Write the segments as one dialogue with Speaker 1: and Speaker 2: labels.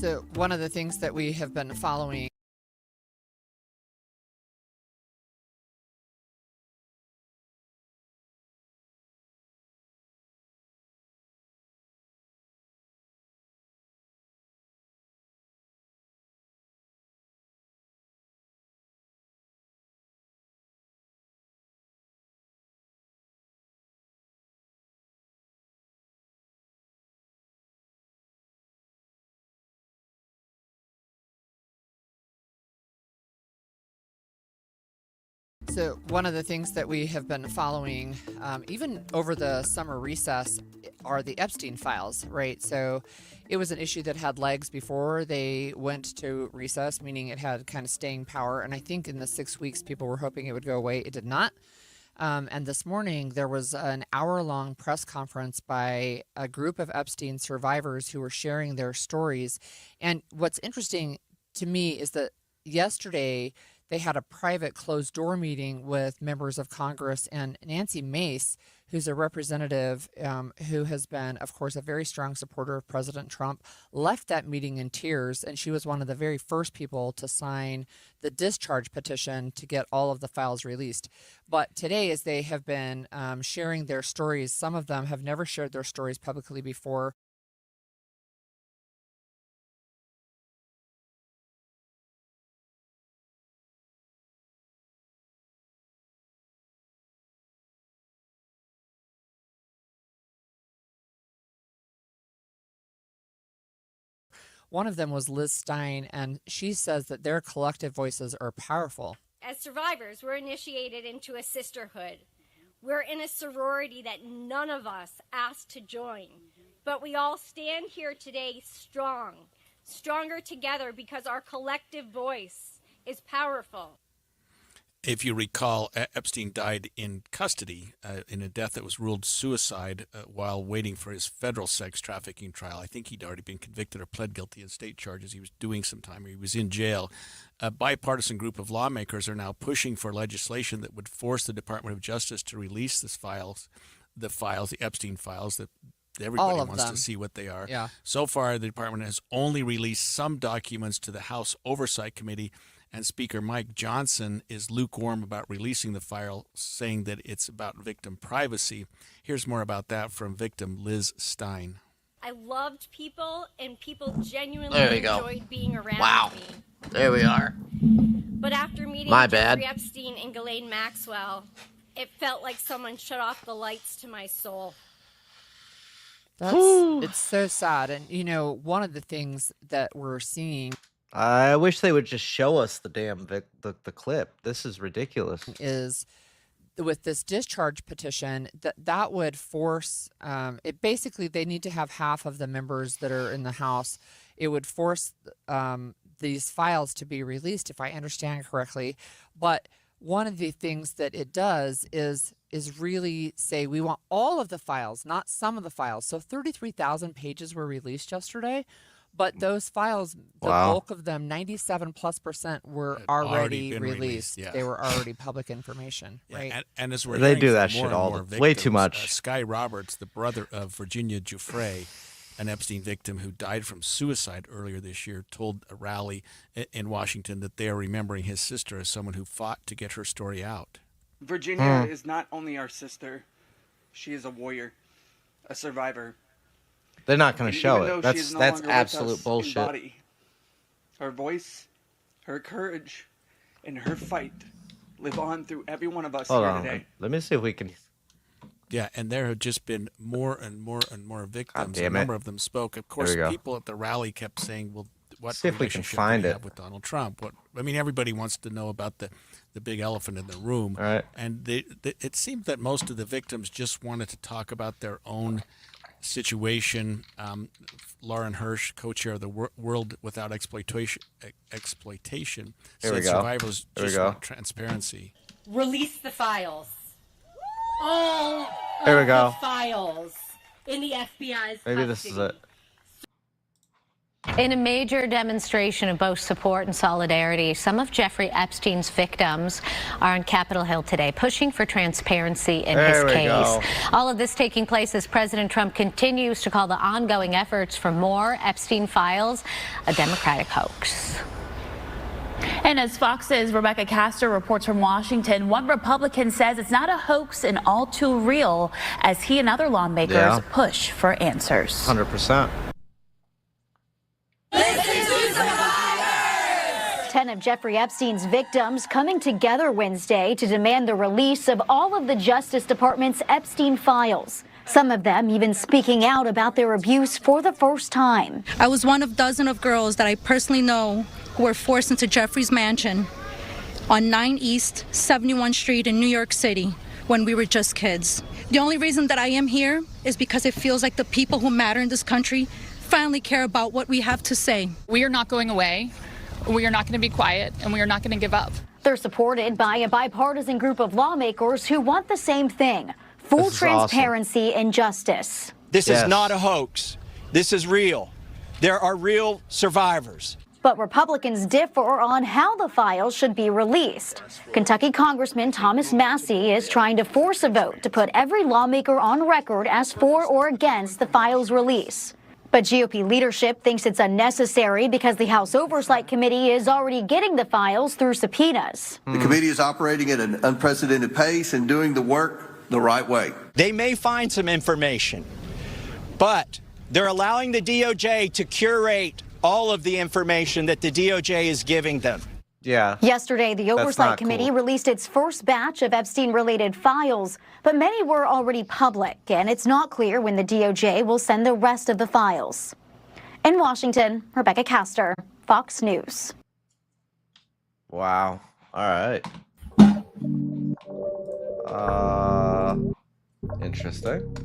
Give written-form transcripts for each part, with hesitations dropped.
Speaker 1: So one of the things that we have been following So one of the things that we have been following, even over the summer recess, are the Epstein files, right? So it was an issue that had legs before they went to recess, meaning it had kind of staying power. And I think in the 6 weeks, people were hoping it would go away. It did not. And this morning, there was an hour-long press conference by a group of Epstein survivors who were sharing their stories. And what's interesting to me is that yesterday, they had a private closed-door meeting with members of Congress, and Nancy Mace, who's a representative who has been, of course, a very strong supporter of President Trump, left that meeting in tears, and she was one of the very first people to sign the discharge petition to get all of the files released. But today, as they have been sharing their stories, some of them have never shared their stories publicly before. One of them was Liz Stein, and she says that their collective voices are powerful.
Speaker 2: As survivors, we're initiated into a sisterhood. We're in a sorority that none of us asked to join, but we all stand here today strong, stronger together because our collective voice is powerful.
Speaker 3: If you recall, Epstein died in custody in a death that was ruled suicide while waiting for his federal sex trafficking trial. I think he'd already been convicted or pled guilty in state charges. He was doing some time. He was in jail. A bipartisan group of lawmakers are now pushing for legislation that would force the Department of Justice to release the Epstein files that everybody wants to see what they are.
Speaker 1: Yeah.
Speaker 3: So far, the department has only released some documents to the House Oversight Committee, and Speaker Mike Johnson is lukewarm about releasing the file, saying that it's about victim privacy. Here's more about that from victim Liz Stein.
Speaker 2: I loved people, and people genuinely enjoyed being around me.
Speaker 4: There we are.
Speaker 2: But after meeting Jeffrey Epstein and Ghislaine Maxwell, it felt like someone shut off the lights to my soul.
Speaker 1: It's so sad. And, you know, one of the things that we're seeing
Speaker 4: I wish they would just show us the damn the clip. This is ridiculous.
Speaker 1: Is with this discharge petition that would force it. Basically, they need to have half of the members that are in the House. It would force these files to be released, if I understand correctly. But one of the things that it does is really say we want all of the files, not some of the files. So 33,000 pages were released yesterday. But those files, the bulk of them, 97+% were already released. Yeah. They were already public information, right?
Speaker 3: And as we're
Speaker 4: they do that
Speaker 3: shit
Speaker 4: all
Speaker 3: victims,
Speaker 4: way too much.
Speaker 3: Sky Roberts, the brother of Virginia Giuffre, an Epstein victim who died from suicide earlier this year, told a rally in Washington that they are remembering his sister as someone who fought to get her story out.
Speaker 5: Virginia is not only our sister, she is a warrior, a survivor.
Speaker 4: They're not going to show it. That's absolute bullshit.
Speaker 5: Body, her voice, her courage, and her fight live on through every one of us here today.
Speaker 4: Let me see if we can.
Speaker 3: Yeah, and there have just been more and more and more victims. A number of them spoke. Of course, people at the rally kept saying, "Well, what relationship do we have with Donald Trump?" Everybody wants to know about the big elephant in the room.
Speaker 4: Right.
Speaker 3: And it seemed that most of the victims just wanted to talk about their own situation. Lauren Hirsch, co-chair of the World Without Exploitation, said survivors just want transparency.
Speaker 2: Release the files. All
Speaker 4: of
Speaker 2: the files in the FBI's
Speaker 4: Maybe this is it.
Speaker 6: In a major demonstration of both support and solidarity, some of Jeffrey Epstein's victims are on Capitol Hill today, pushing for transparency in his case. All of this taking place as President Trump continues to call the ongoing efforts for more Epstein files a Democratic hoax.
Speaker 7: And as Fox's Rebecca Castor reports from Washington, one Republican says it's not a hoax and all too real as he and other lawmakers push for answers.
Speaker 4: 100%.
Speaker 8: 10 of Jeffrey Epstein's victims coming together Wednesday to demand the release of all of the Justice Department's Epstein files. Some of them even speaking out about their abuse for the first time.
Speaker 9: I was one of dozens of girls that I personally know who were forced into Jeffrey's mansion on 9 East 71 Street in New York City when we were just kids. The only reason that I am here is because it feels like the people who matter in this country finally care about what we have to say.
Speaker 10: We are not going away. We are not going to be quiet, and we are not going to give up.
Speaker 8: They're supported by a bipartisan group of lawmakers who want the same thing: full transparency and justice.
Speaker 11: This is not a hoax. This is real. There are real survivors.
Speaker 8: But Republicans differ on how the files should be released. Kentucky Congressman Thomas Massie is trying to force a vote to put every lawmaker on record as for or against the files release. But GOP leadership thinks it's unnecessary because the House Oversight Committee is already getting the files through subpoenas.
Speaker 12: The committee is operating at an unprecedented pace and doing the work the right way.
Speaker 11: They may find some information, but they're allowing the DOJ to curate all of the information that the DOJ is giving them.
Speaker 4: Yeah.
Speaker 8: Yesterday, the Oversight Committee released its first batch of Epstein-related files, but many were already public, and it's not clear when the DOJ will send the rest of the files. In Washington, Rebecca Castor, Fox News.
Speaker 4: Wow. All right. Interesting.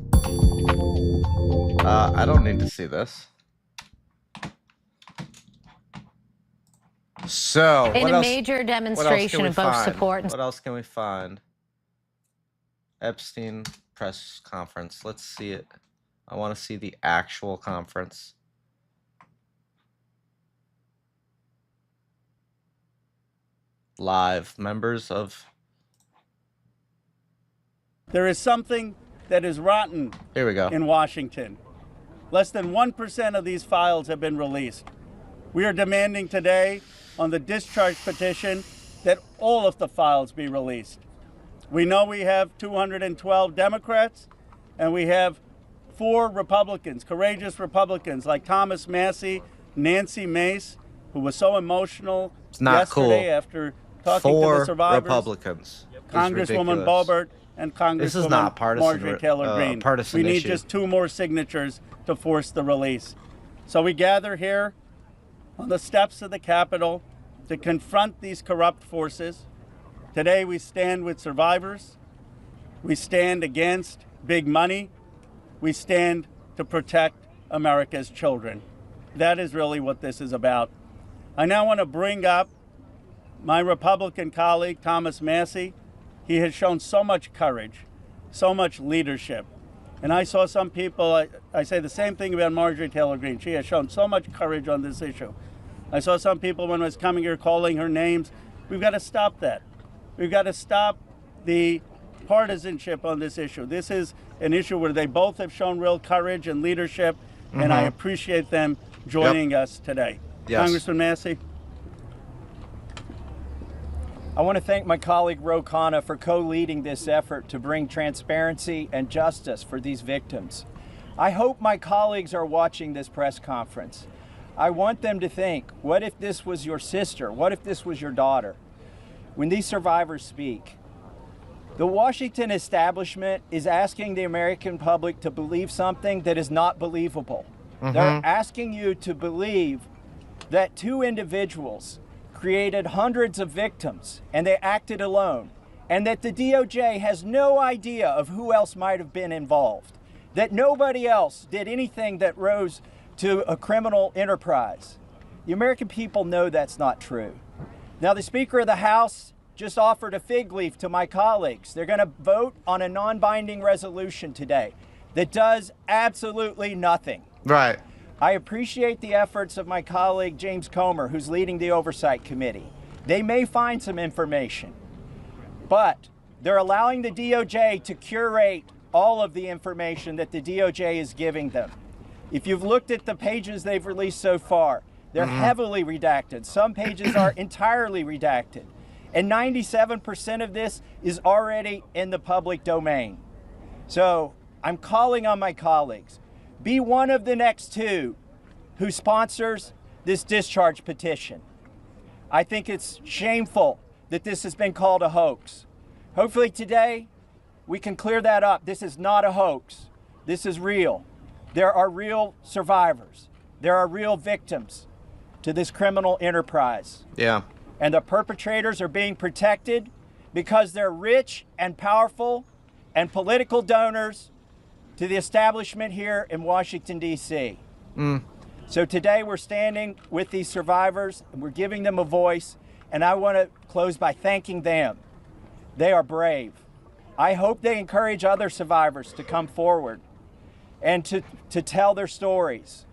Speaker 4: I don't need to see this. So,
Speaker 6: in a major demonstration of both support and
Speaker 4: what else can we find? Epstein press conference. Let's see it. I want to see the actual conference. Live members of.
Speaker 13: There is something that is rotten
Speaker 4: Here we go.
Speaker 13: in Washington. Less than 1% of these files have been released. We are demanding today on the discharge petition that all of the files be released. We know we have 212 Democrats and we have 4 Republicans, courageous Republicans like Thomas Massie, Nancy Mace, who was so emotional yesterday after talking to the survivors.
Speaker 4: 4 Republicans.
Speaker 13: Congresswoman Boebert and Congresswoman Marjorie Taylor Greene. We need just 2 more signatures to force the release. So we gather here on the steps of the Capitol to confront these corrupt forces. Today we stand with survivors. We stand against big money. We stand to protect America's children. That is really what this is about. I now want to bring up my Republican colleague, Thomas Massie. He has shown so much courage, so much leadership. And I saw some people, I say the same thing about Marjorie Taylor Greene. She has shown so much courage on this issue. I saw some people when I was coming here calling her names. We've got to stop that. We've got to stop the partisanship on this issue. This is an issue where they both have shown real courage and leadership, and I appreciate them joining us today.
Speaker 4: Yes.
Speaker 13: Congressman Massie.
Speaker 11: I want to thank my colleague Ro Khanna for co-leading this effort to bring transparency and justice for these victims. I hope my colleagues are watching this press conference. I want them to think, what if this was your sister? What if this was your daughter? When these survivors speak, the Washington establishment is asking the American public to believe something that is not believable. They're asking you to believe that 2 individuals created hundreds of victims and they acted alone, and that the DOJ has no idea of who else might have been involved, that nobody else did anything that rose to a criminal enterprise. The American people know that's not true. Now, the Speaker of the House just offered a fig leaf to my colleagues. They're going to vote on a non-binding resolution today that does absolutely nothing.
Speaker 4: Right.
Speaker 11: I appreciate the efforts of my colleague James Comer, who's leading the Oversight Committee. They may find some information, but they're allowing the DOJ to curate all of the information that the DOJ is giving them. If you've looked at the pages they've released so far, they're heavily redacted. Some pages are entirely redacted. And 97% of this is already in the public domain. So I'm calling on my colleagues, be one of the next two who sponsors this discharge petition. I think it's shameful that this has been called a hoax. Hopefully today we can clear that up. This is not a hoax. This is real. There are real survivors. There are real victims to this criminal enterprise.
Speaker 4: Yeah.
Speaker 11: And the perpetrators are being protected because they're rich and powerful and political donors to the establishment here in Washington, D.C. So today we're standing with these survivors and we're giving them a voice. And I want to close by thanking them. They are brave. I hope they encourage other survivors to come forward and to tell their stories,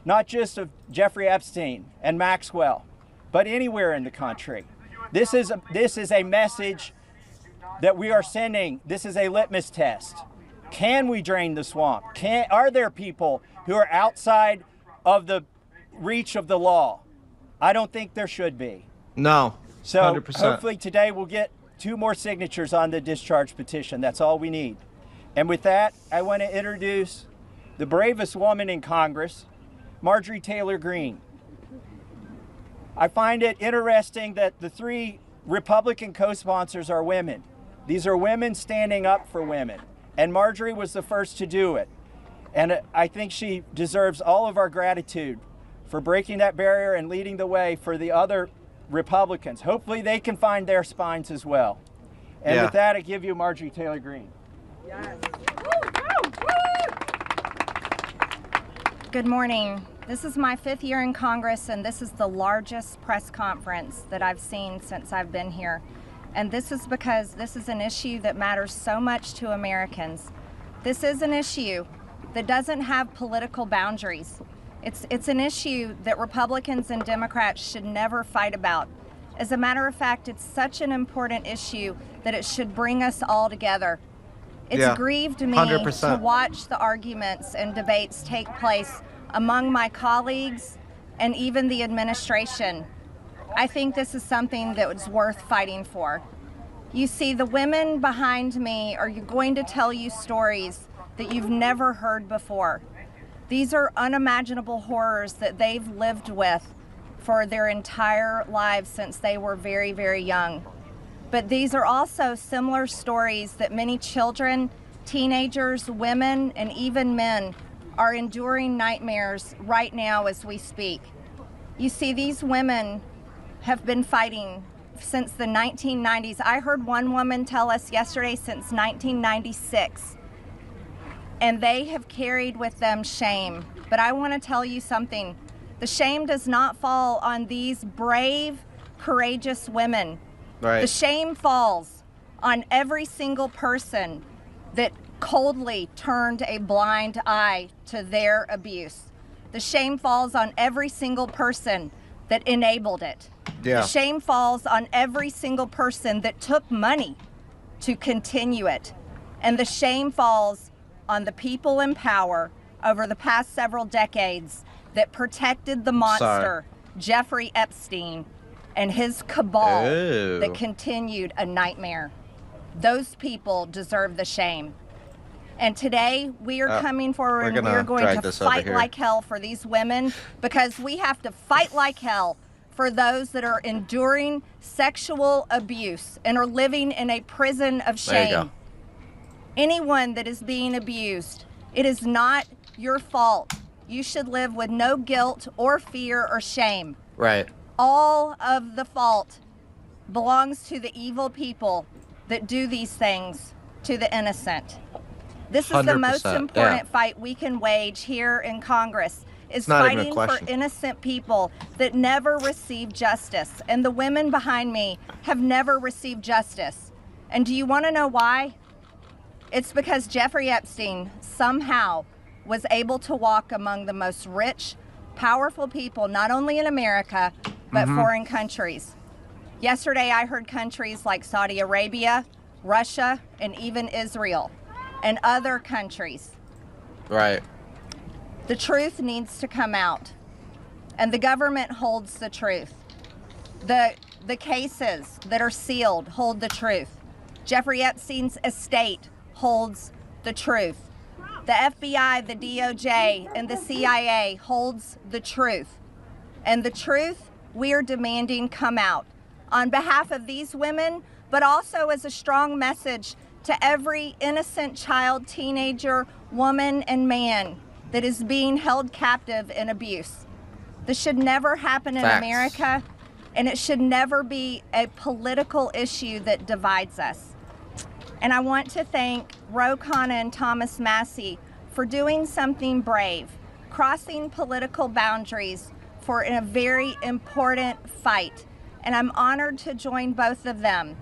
Speaker 11: not just of Jeffrey Epstein and Maxwell, but anywhere in the country. This is a message that we are sending. This is a litmus test. Can we drain the swamp? Are there people who are outside of the reach of the law? I don't think there should be.
Speaker 4: No, 100%.
Speaker 11: So hopefully today we'll get 2 more signatures on the discharge petition. That's all we need. And with that, I want to introduce the bravest woman in Congress, Marjorie Taylor Greene. I find it interesting that the 3 Republican co-sponsors are women. These are women standing up for women. And Marjorie was the first to do it. And I think she deserves all of our gratitude for breaking that barrier and leading the way for the other Republicans. Hopefully they can find their spines as well. And with that, I give you Marjorie Taylor Greene.
Speaker 14: Yes. Good morning. This is my 5th year in Congress, and this is the largest press conference that I've seen since I've been here. And this is because this is an issue that matters so much to Americans. This is an issue that doesn't have political boundaries. It's an issue that Republicans and Democrats should never fight about. As a matter of fact, it's such an important issue that it should bring us all together. It's grieved me 100%. To watch the arguments and debates take place among my colleagues and even the administration. I think this is something that was worth fighting for. You see, the women behind me are going to tell you stories that you've never heard before. These are unimaginable horrors that they've lived with for their entire lives since they were very, very young. But these are also similar stories that many children, teenagers, women, and even men are enduring nightmares right now as we speak. You see, these women have been fighting since the 1990s. I heard one woman tell us yesterday since 1996. And they have carried with them shame. But I want to tell you something. The shame does not fall on these brave, courageous women. Right. The shame falls on every single person that coldly turned a blind eye to their abuse. The shame falls on every single person that enabled it. The shame falls on every single person that took money to continue it. And the shame falls on the people in power over the past several decades that protected the monster, Jeffrey Epstein, and his cabal that continued a nightmare. Those people deserve the shame. And today we are coming forward and we are going to fight like hell for these women, because we have to fight like hell for those that are enduring sexual abuse and are living in a prison of shame. Anyone that is being abused, it is not your fault. You should live with no guilt or fear or shame.
Speaker 4: Right.
Speaker 14: All of the fault belongs to the evil people that do these things to the innocent. This is the most important fight we can wage here in Congress, is fighting for innocent people that never receive justice. And the women behind me have never received justice. And do you want to know why? It's because Jeffrey Epstein somehow was able to walk among the most rich, powerful people, not only in America, but foreign countries. Yesterday, I heard countries like Saudi Arabia, Russia, and even Israel, and other countries.
Speaker 4: Right.
Speaker 14: The truth needs to come out, and the government holds the truth. The cases that are sealed hold the truth. Jeffrey Epstein's estate holds the truth. The FBI, the DOJ, and the CIA holds the truth. And the truth we are demanding come out on behalf of these women, but also as a strong message to every innocent child, teenager, woman, and man that is being held captive in abuse. This should never happen in America, and it should never be a political issue that divides us. And I want to thank Ro Khanna and Thomas Massie for doing something brave, crossing political boundaries for a very important fight. And I'm honored to join both of them.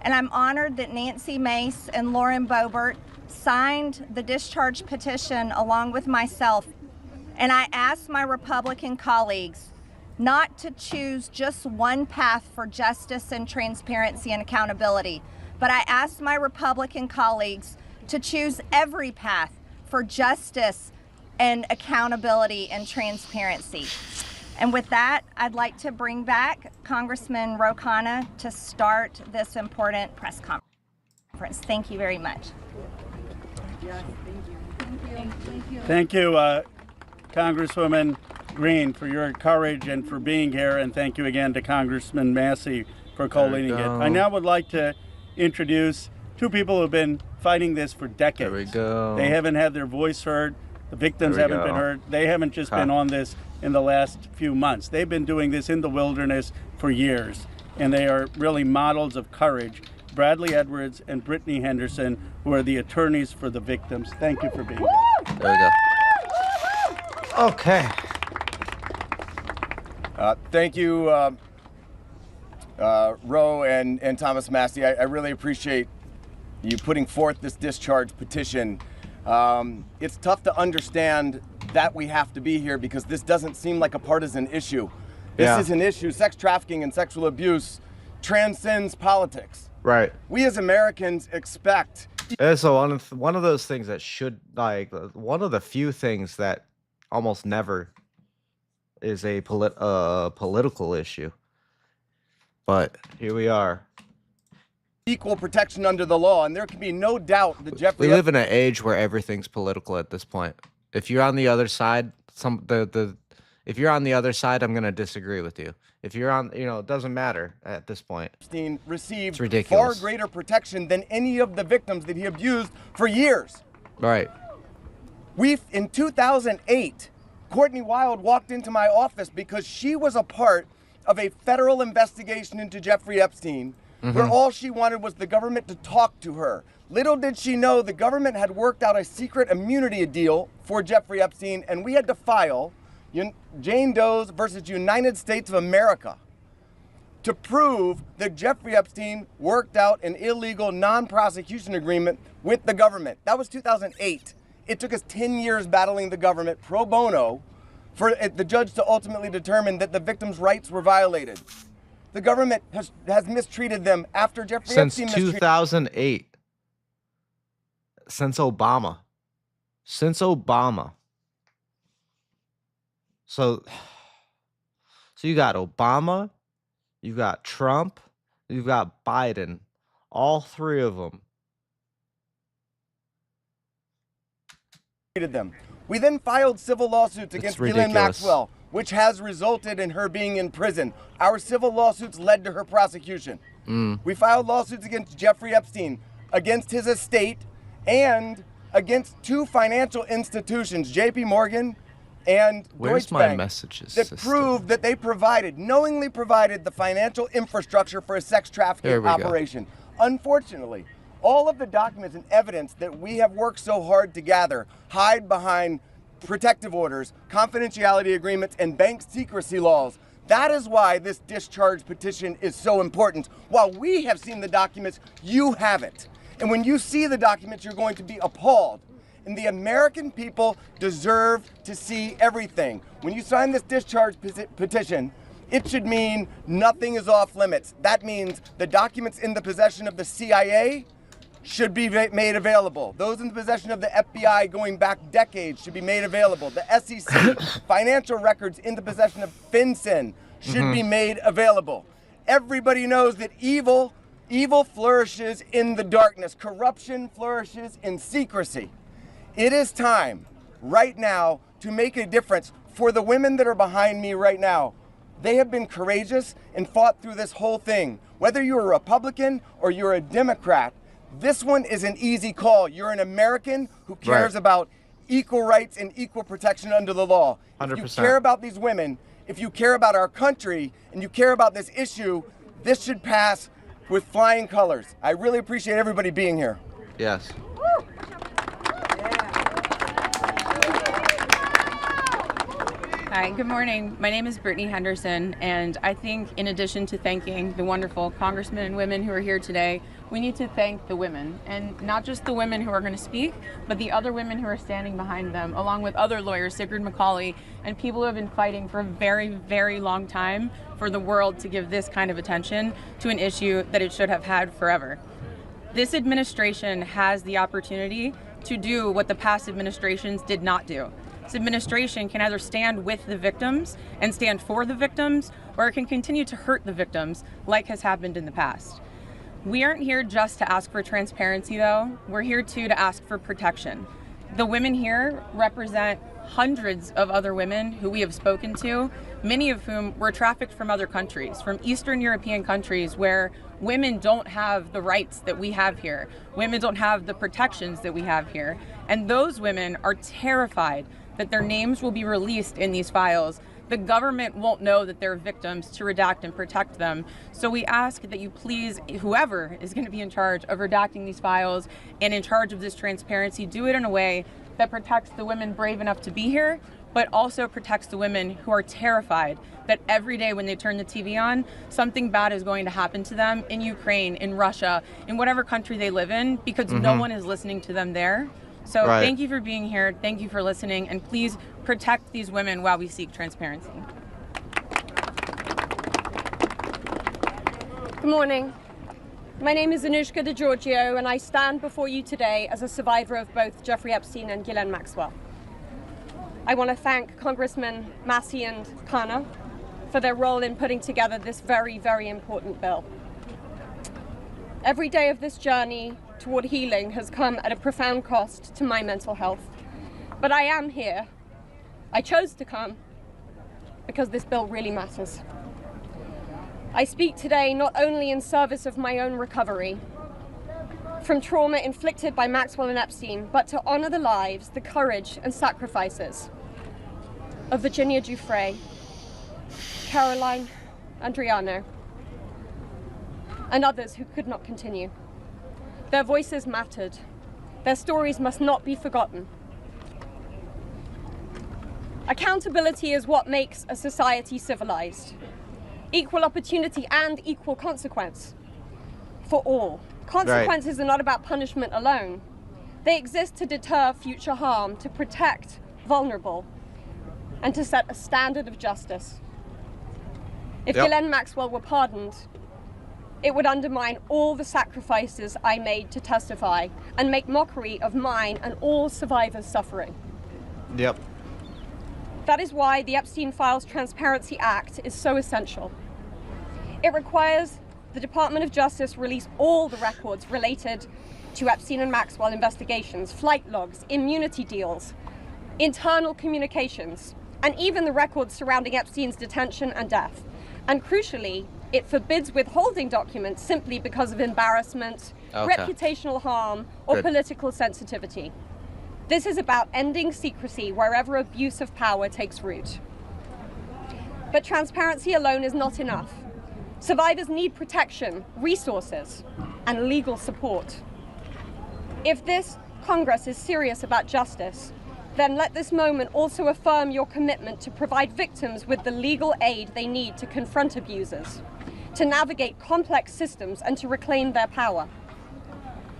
Speaker 14: And I'm honored that Nancy Mace and Lauren Boebert signed the discharge petition along with myself. And I asked my Republican colleagues not to choose just one path for justice and transparency and accountability, but I asked my Republican colleagues to choose every path for justice and accountability and transparency. And with that, I'd like to bring back Congressman Ro Khanna to start this important press conference. Thank you very much.
Speaker 13: Thank you, Congresswoman Green, for your courage and for being here, and thank you again to Congressman Massie for co-leading it. I now would like to introduce two people who have been fighting this for decades.
Speaker 4: There we go.
Speaker 13: They haven't had their voice heard. The victims haven't been heard. They haven't just been on this in the last few months. They've been doing this in the wilderness for years, and they are really models of courage. Bradley Edwards and Brittany Henderson, who are the attorneys for the victims. Thank you for being here.
Speaker 4: There we go. Okay.
Speaker 15: Thank you, Ro and Thomas Massie. I really appreciate you putting forth this discharge petition. It's tough to understand that we have to be here because this doesn't seem like a partisan issue. This is an issue. Sex trafficking and sexual abuse transcends politics.
Speaker 4: Right.
Speaker 15: We as Americans expect.
Speaker 4: So one of those things that should, like, one of the few things that almost never is a political issue. But here we are.
Speaker 15: Equal protection under the law, and there can be no doubt that Jeffrey.
Speaker 4: We live in an age where everything's political at this point. If you're on the other side, if you're on the other side, I'm gonna disagree with you. If you're on, it doesn't matter at this point.
Speaker 15: Epstein received
Speaker 4: ridiculous.
Speaker 15: Far greater protection than any of the victims that he abused for years.
Speaker 4: Right.
Speaker 15: In 2008, Courtney Wild walked into my office because she was a part of a federal investigation into Jeffrey Epstein, where all she wanted was the government to talk to her. Little did she know the government had worked out a secret immunity deal for Jeffrey Epstein, and we had to file Jane Doe's versus United States of America to prove that Jeffrey Epstein worked out an illegal non-prosecution agreement with the government. That was 2008. It took us 10 years battling the government pro bono for the judge to ultimately determine that the victims' rights were violated. The government has mistreated them after Jeffrey Epstein
Speaker 4: mistreated them. Since 2008. Since Obama. So you got Obama, you got Trump, you got Biden, all three of them.
Speaker 15: Them. We then filed civil lawsuits against Ghislaine Maxwell, which has resulted in her being in prison. Our civil lawsuits led to her prosecution. We filed lawsuits against Jeffrey Epstein, against his estate, and against two financial institutions, JP Morgan and Deutsche Bank, that proved that they knowingly provided the financial infrastructure for a sex trafficking operation. Unfortunately, all of the documents and evidence that we have worked so hard to gather hide behind protective orders, confidentiality agreements, and bank secrecy laws. That is why this discharge petition is so important. While we have seen the documents, you haven't. And when you see the documents, you're going to be appalled. and the American people deserve to see everything. When you sign this discharge petition, it should mean nothing is off limits. That means the documents in the possession of the CIA should be made available. Those in the possession of the FBI going back decades should be made available. The SEC financial records in the possession of FinCEN should be made available. Everybody knows that evil flourishes in the darkness. Corruption flourishes in secrecy. It is time right now to make a difference for the women that are behind me right now. They have been courageous and fought through this whole thing. Whether you're a Republican or you're a Democrat, this one is an easy call. You're an American who cares about equal rights and equal protection under the law.
Speaker 4: 100%.
Speaker 15: If you care about these women, if you care about our country, and you care about this issue, this should pass with flying colors. I really appreciate everybody being here.
Speaker 4: Yes.
Speaker 16: Hi, good morning. My name is Brittany Henderson, and I think in addition to thanking the wonderful congressmen and women who are here today, we need to thank the women, and not just the women who are going to speak, but the other women who are standing behind them, along with other lawyers, Sigrid McCauley, and people who have been fighting for a very, very long time for the world to give this kind of attention to an issue that it should have had forever. This administration has the opportunity to do what the past administrations did not do. This administration can either stand with the victims and stand for the victims, or it can continue to hurt the victims like has happened in the past. We aren't here just to ask for transparency, though. We're here too to ask for protection. The women here represent hundreds of other women who we have spoken to, many of whom were trafficked from other countries, from Eastern European countries where women don't have the rights that we have here. Women don't have the protections that we have here. And those women are terrified that their names will be released in these files. The government won't know that they're victims to redact and protect them. So we ask that you please, whoever is going to be in charge of redacting these files and in charge of this transparency, do it in a way that protects the women brave enough to be here, but also protects the women who are terrified that every day when they turn the TV on, something bad is going to happen to them in Ukraine, in Russia, in whatever country they live in, because no one is listening to them there. So thank you for being here, thank you for listening, and please protect these women while we seek transparency.
Speaker 2: Good morning. My name is Anushka DeGiorgio, and I stand before you today as a survivor of both Jeffrey Epstein and Ghislaine Maxwell. I want to thank Congressmen Massey and Khanna for their role in putting together this very, very important bill. Every day of this journey toward healing has come at a profound cost to my mental health. But I am here. I chose to come because this bill really matters. I speak today not only in service of my own recovery from trauma inflicted by Maxwell and Epstein, but to honor the lives, the courage and sacrifices of Virginia Giuffre, Caroline Andriano, and others who could not continue. Their voices mattered. Their stories must not be forgotten. Accountability is what makes a society civilized. Equal opportunity and equal consequence for all. Consequences are not about punishment alone. They exist to deter future harm, to protect vulnerable, and to set a standard of justice. If Ghislaine Maxwell were pardoned, it would undermine all the sacrifices I made to testify and make mockery of mine and all survivors' suffering.
Speaker 4: Yep.
Speaker 2: That is why the Epstein Files Transparency Act is so essential. It requires the Department of Justice release all the records related to Epstein and Maxwell investigations, flight logs, immunity deals, internal communications, and even the records surrounding Epstein's detention and death. And crucially, it forbids withholding documents simply because of embarrassment, reputational harm, or political sensitivity. This is about ending secrecy wherever abuse of power takes root. But transparency alone is not enough. Survivors need protection, resources, and legal support. If this Congress is serious about justice, then let this moment also affirm your commitment to provide victims with the legal aid they need to confront abusers, to navigate complex systems, and to reclaim their power.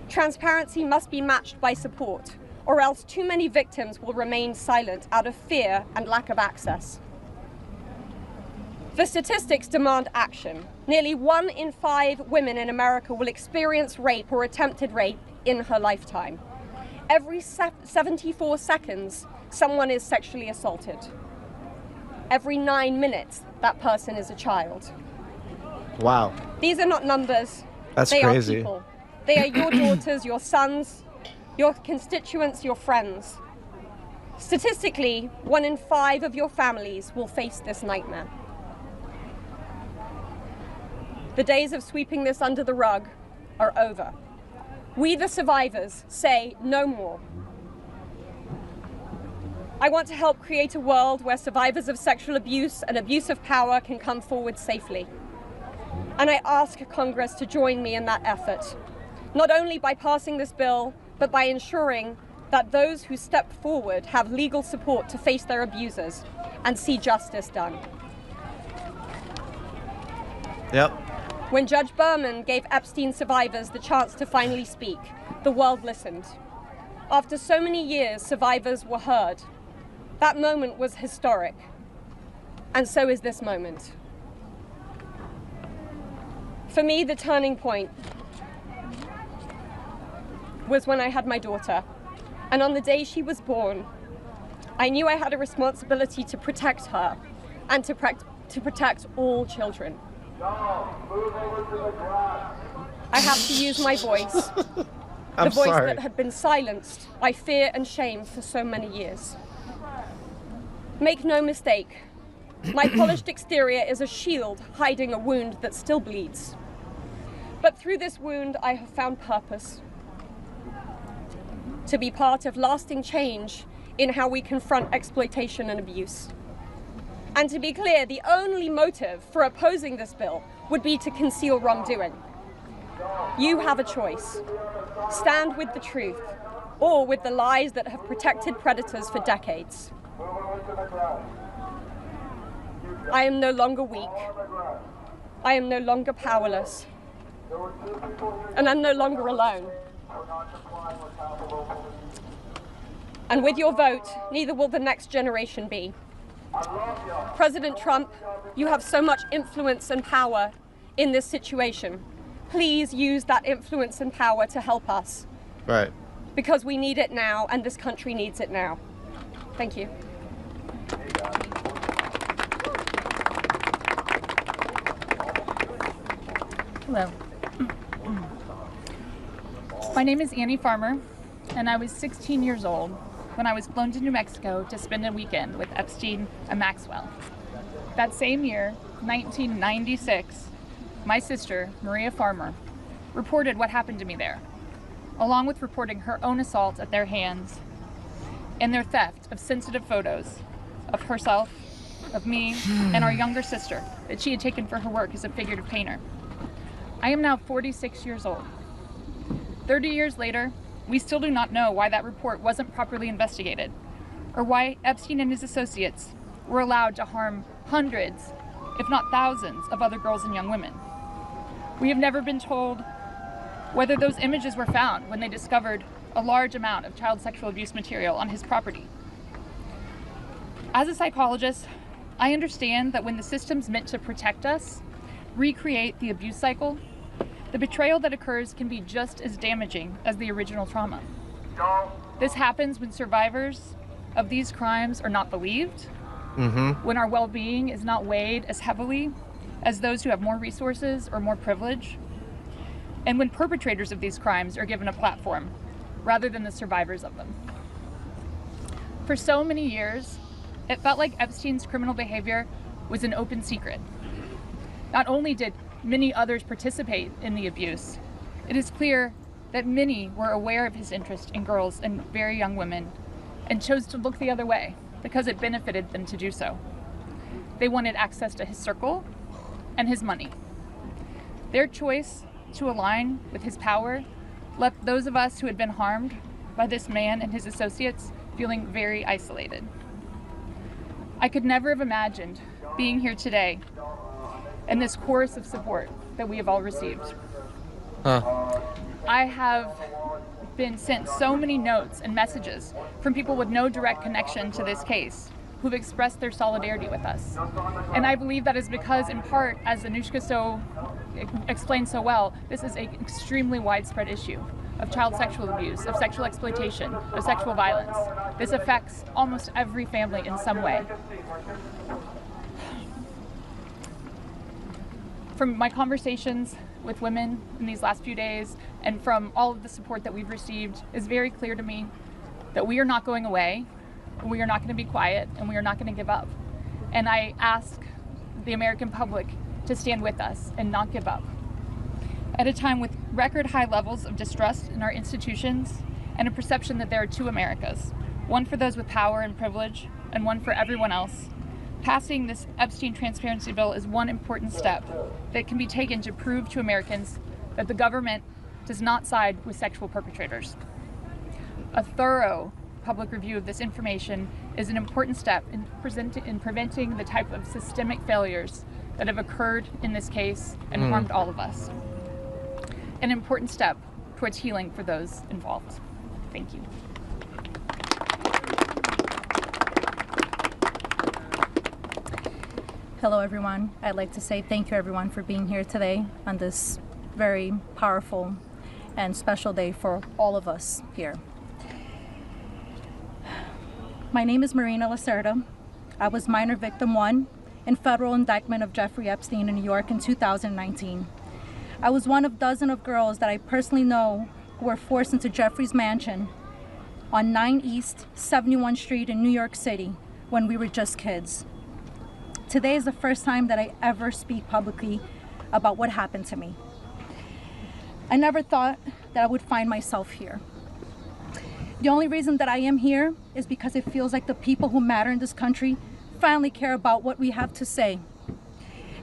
Speaker 2: Transparency must be matched by support.
Speaker 17: or else too many victims will remain silent out of fear and lack of access. The statistics demand action. Nearly 1 in 5 women in America will experience rape or attempted rape in her lifetime. Every 74 seconds, someone is sexually assaulted. Every 9 minutes, that person is a child.
Speaker 4: Wow.
Speaker 17: These are not numbers.
Speaker 4: That's
Speaker 17: they
Speaker 4: crazy.
Speaker 17: Are people. They are your daughters, your sons, your constituents, your friends. Statistically, 1 in 5 of your families will face this nightmare. The days of sweeping this under the rug are over. We, the survivors, say no more. I want to help create a world where survivors of sexual abuse and abuse of power can come forward safely. And I ask Congress to join me in that effort, not only by passing this bill, but by ensuring that those who step forward have legal support to face their abusers and see justice done.
Speaker 4: Yep.
Speaker 17: When Judge Berman gave Epstein survivors the chance to finally speak, the world listened. After so many years, survivors were heard. That moment was historic, and so is this moment. For me, the turning point was when I had my daughter, and on the day she was born, I knew I had a responsibility to protect her and to protect all children. I have to use my voice, the voice that had been silenced by fear and shame for so many years. Make no mistake, my polished exterior is a shield hiding a wound that still bleeds. But through this wound, I have found purpose. To be part of lasting change in how we confront exploitation and abuse. And to be clear, the only motive for opposing this bill would be to conceal wrongdoing. You have a choice. Stand with the truth, or with the lies that have protected predators for decades. I am no longer weak. I am no longer powerless. And I'm no longer alone. And with your vote, neither will the next generation be. President Trump, you have so much influence and power in this situation. Please use that influence and power to help us.
Speaker 4: Right.
Speaker 17: Because we need it now, and this country needs it now. Thank you.
Speaker 10: Hello. My name is Annie Farmer, and I was 16 years old when I was flown to New Mexico to spend a weekend with Epstein and Maxwell. That same year, 1996, my sister, Maria Farmer, reported what happened to me there, along with reporting her own assault at their hands and their theft of sensitive photos of herself, of me, and our younger sister that she had taken for her work as a figurative painter. I am now 46 years old. 30 years later, we still do not know why that report wasn't properly investigated, or why Epstein and his associates were allowed to harm hundreds, if not thousands, of other girls and young women. We have never been told whether those images were found when they discovered a large amount of child sexual abuse material on his property. As a psychologist, I understand that when the systems meant to protect us recreate the abuse cycle, the betrayal that occurs can be just as damaging as the original trauma. This happens when survivors of these crimes are not believed, when our well-being is not weighed as heavily as those who have more resources or more privilege, and when perpetrators of these crimes are given a platform rather than the survivors of them. For so many years, it felt like Epstein's criminal behavior was an open secret. Not only did many others participate in the abuse, it is clear that many were aware of his interest in girls and very young women and chose to look the other way because it benefited them to do so. They wanted access to his circle and his money. Their choice to align with his power left those of us who had been harmed by this man and his associates feeling very isolated. I could never have imagined being here today and this chorus of support that we have all received. I have been sent so many notes and messages from people with no direct connection to this case who've expressed their solidarity with us. And I believe that is because, in part, as Anushka explained so well, this is an extremely widespread issue of child sexual abuse, of sexual exploitation, of sexual violence. This affects almost every family in some way. From my conversations with women in these last few days and from all of the support that we've received, it's very clear to me that we are not going away, we are not going to be quiet, and we are not going to give up. And I ask the American public to stand with us and not give up. At a time with record high levels of distrust in our institutions and a perception that there are two Americas, one for those with power and privilege and one for everyone else, passing this Epstein transparency bill is one important step that can be taken to prove to Americans that the government does not side with sexual perpetrators. A thorough public review of this information is an important step in preventing the type of systemic failures that have occurred in this case and harmed all of us. An important step towards healing for those involved. Thank you.
Speaker 9: Hello everyone. I'd like to say thank you everyone for being here today on this very powerful and special day for all of us here. My name is Marina Lacerda. I was minor victim 1 in federal indictment of Jeffrey Epstein in New York in 2019. I was one of dozens of girls that I personally know who were forced into Jeffrey's mansion on 9 East 71 Street in New York City when we were just kids. Today is the first time that I ever speak publicly about what happened to me. I never thought that I would find myself here. The only reason that I am here is because it feels like the people who matter in this country finally care about what we have to say.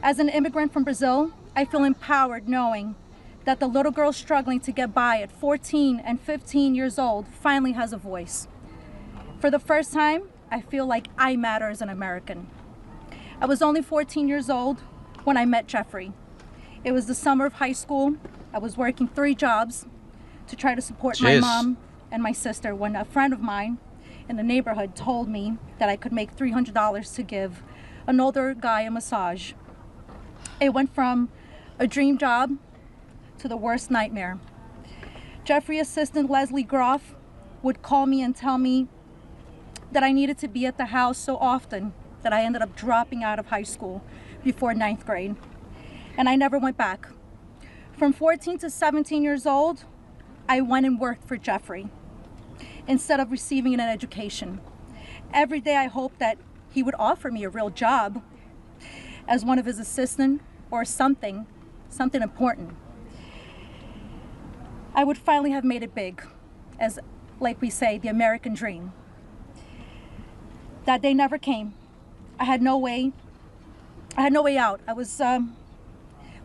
Speaker 9: As an immigrant from Brazil, I feel empowered knowing that the little girl struggling to get by at 14 and 15 years old finally has a voice. For the first time, I feel like I matter as an American. I was only 14 years old when I met Jeffrey. It was the summer of high school. I was working 3 jobs to try to support my mom and my sister when a friend of mine in the neighborhood told me that I could make $300 to give an older guy a massage. It went from a dream job to the worst nightmare. Jeffrey assistant Leslie Groff would call me and tell me that I needed to be at the house so often that I ended up dropping out of high school before 9th grade. And I never went back. From 14 to 17 years old, I went and worked for Jeffrey instead of receiving an education. Every day I hoped that he would offer me a real job as one of his assistants or something important. I would finally have made it big, as, like we say, the American dream. That day never came. I had no way out. I was,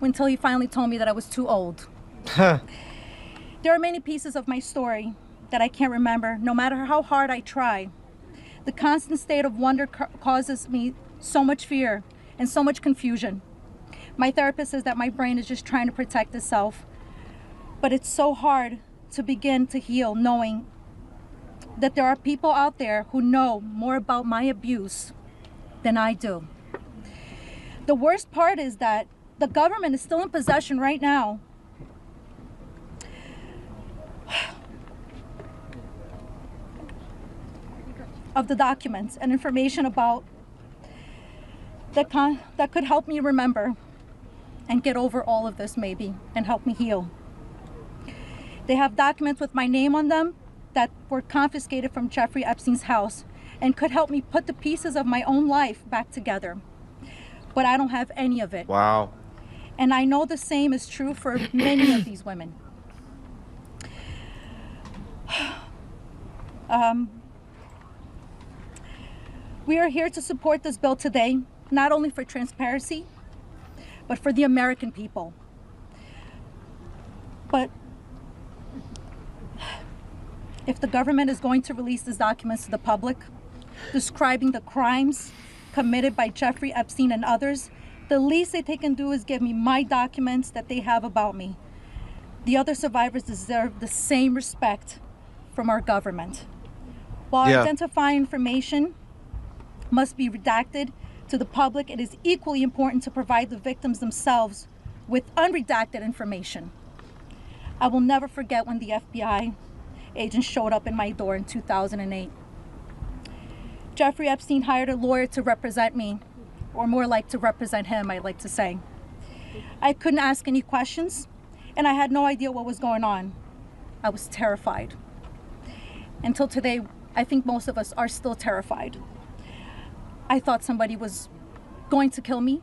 Speaker 9: until he finally told me that I was too old. There are many pieces of my story that I can't remember, no matter how hard I try. The constant state of wonder causes me so much fear and so much confusion. My therapist says that my brain is just trying to protect itself, but it's so hard to begin to heal knowing that there are people out there who know more about my abuse than I do. The worst part is that the government is still in possession right now of the documents and information about that could help me remember and get over all of this maybe and help me heal. They have documents with my name on them that were confiscated from Jeffrey Epstein's house and could help me put the pieces of my own life back together. But I don't have any of it.
Speaker 4: Wow.
Speaker 9: And I know the same is true for many of these women. We are here to support this bill today, not only for transparency, but for the American people. But if the government is going to release these documents to the public, describing the crimes committed by Jeffrey Epstein and others, the least that they can do is give me my documents that they have about me. The other survivors deserve the same respect from our government. While identifying information must be redacted to the public, it is equally important to provide the victims themselves with unredacted information. I will never forget when the FBI agent showed up in my door in 2008. Jeffrey Epstein hired a lawyer to represent me, or more like to represent him, I like to say. I couldn't ask any questions, and I had no idea what was going on. I was terrified. Until today, I think most of us are still terrified. I thought somebody was going to kill me.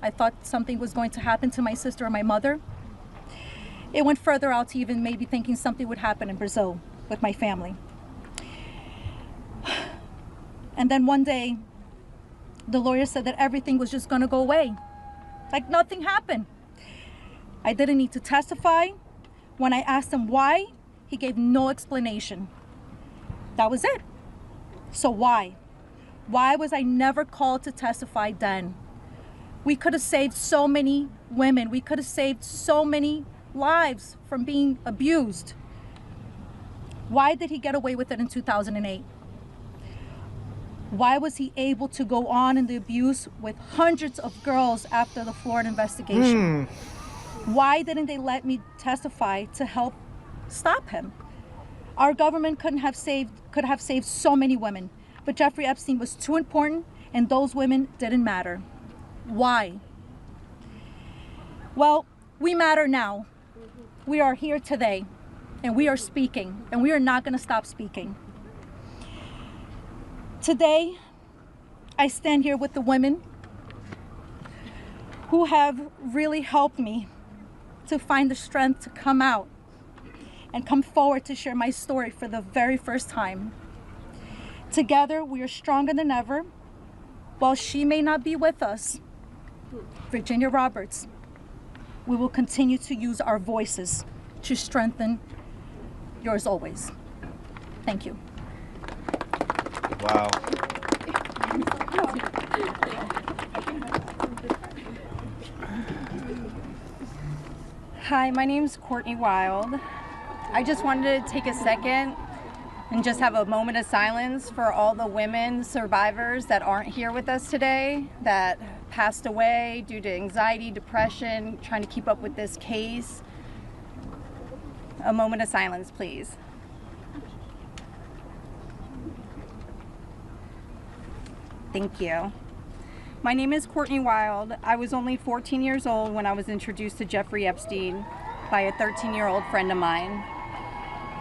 Speaker 9: I thought something was going to happen to my sister or my mother. It went further out to even maybe thinking something would happen in Brazil with my family. And then one day, the lawyer said that everything was just gonna go away. Like nothing happened. I didn't need to testify. When I asked him why, he gave no explanation. That was it. So why? Why was I never called to testify then? We could have saved so many women. We could have saved so many lives from being abused. Why did he get away with it in 2008? Why was he able to go on in the abuse with hundreds of girls after the Florida investigation? Why didn't they let me testify to help stop him? Our government could have saved so many women, but Jeffrey Epstein was too important and those women didn't matter. Why? Well, we matter now. We are here today and we are speaking and we are not going to stop speaking. Today, I stand here with the women who have really helped me to find the strength to come out and come forward to share my story for the very first time. Together, we are stronger than ever. While she may not be with us, Virginia Roberts, we will continue to use our voices to strengthen yours always. Thank you.
Speaker 4: Wow.
Speaker 16: Hi, my name's Courtney Wild. I just wanted to take a second and just have a moment of silence for all the women survivors that aren't here with us today, that passed away due to anxiety, depression, trying to keep up with this case. A moment of silence, please. Thank you. My name is Courtney Wild. I was only 14 years old when I was introduced to Jeffrey Epstein by a 13-year-old friend of mine.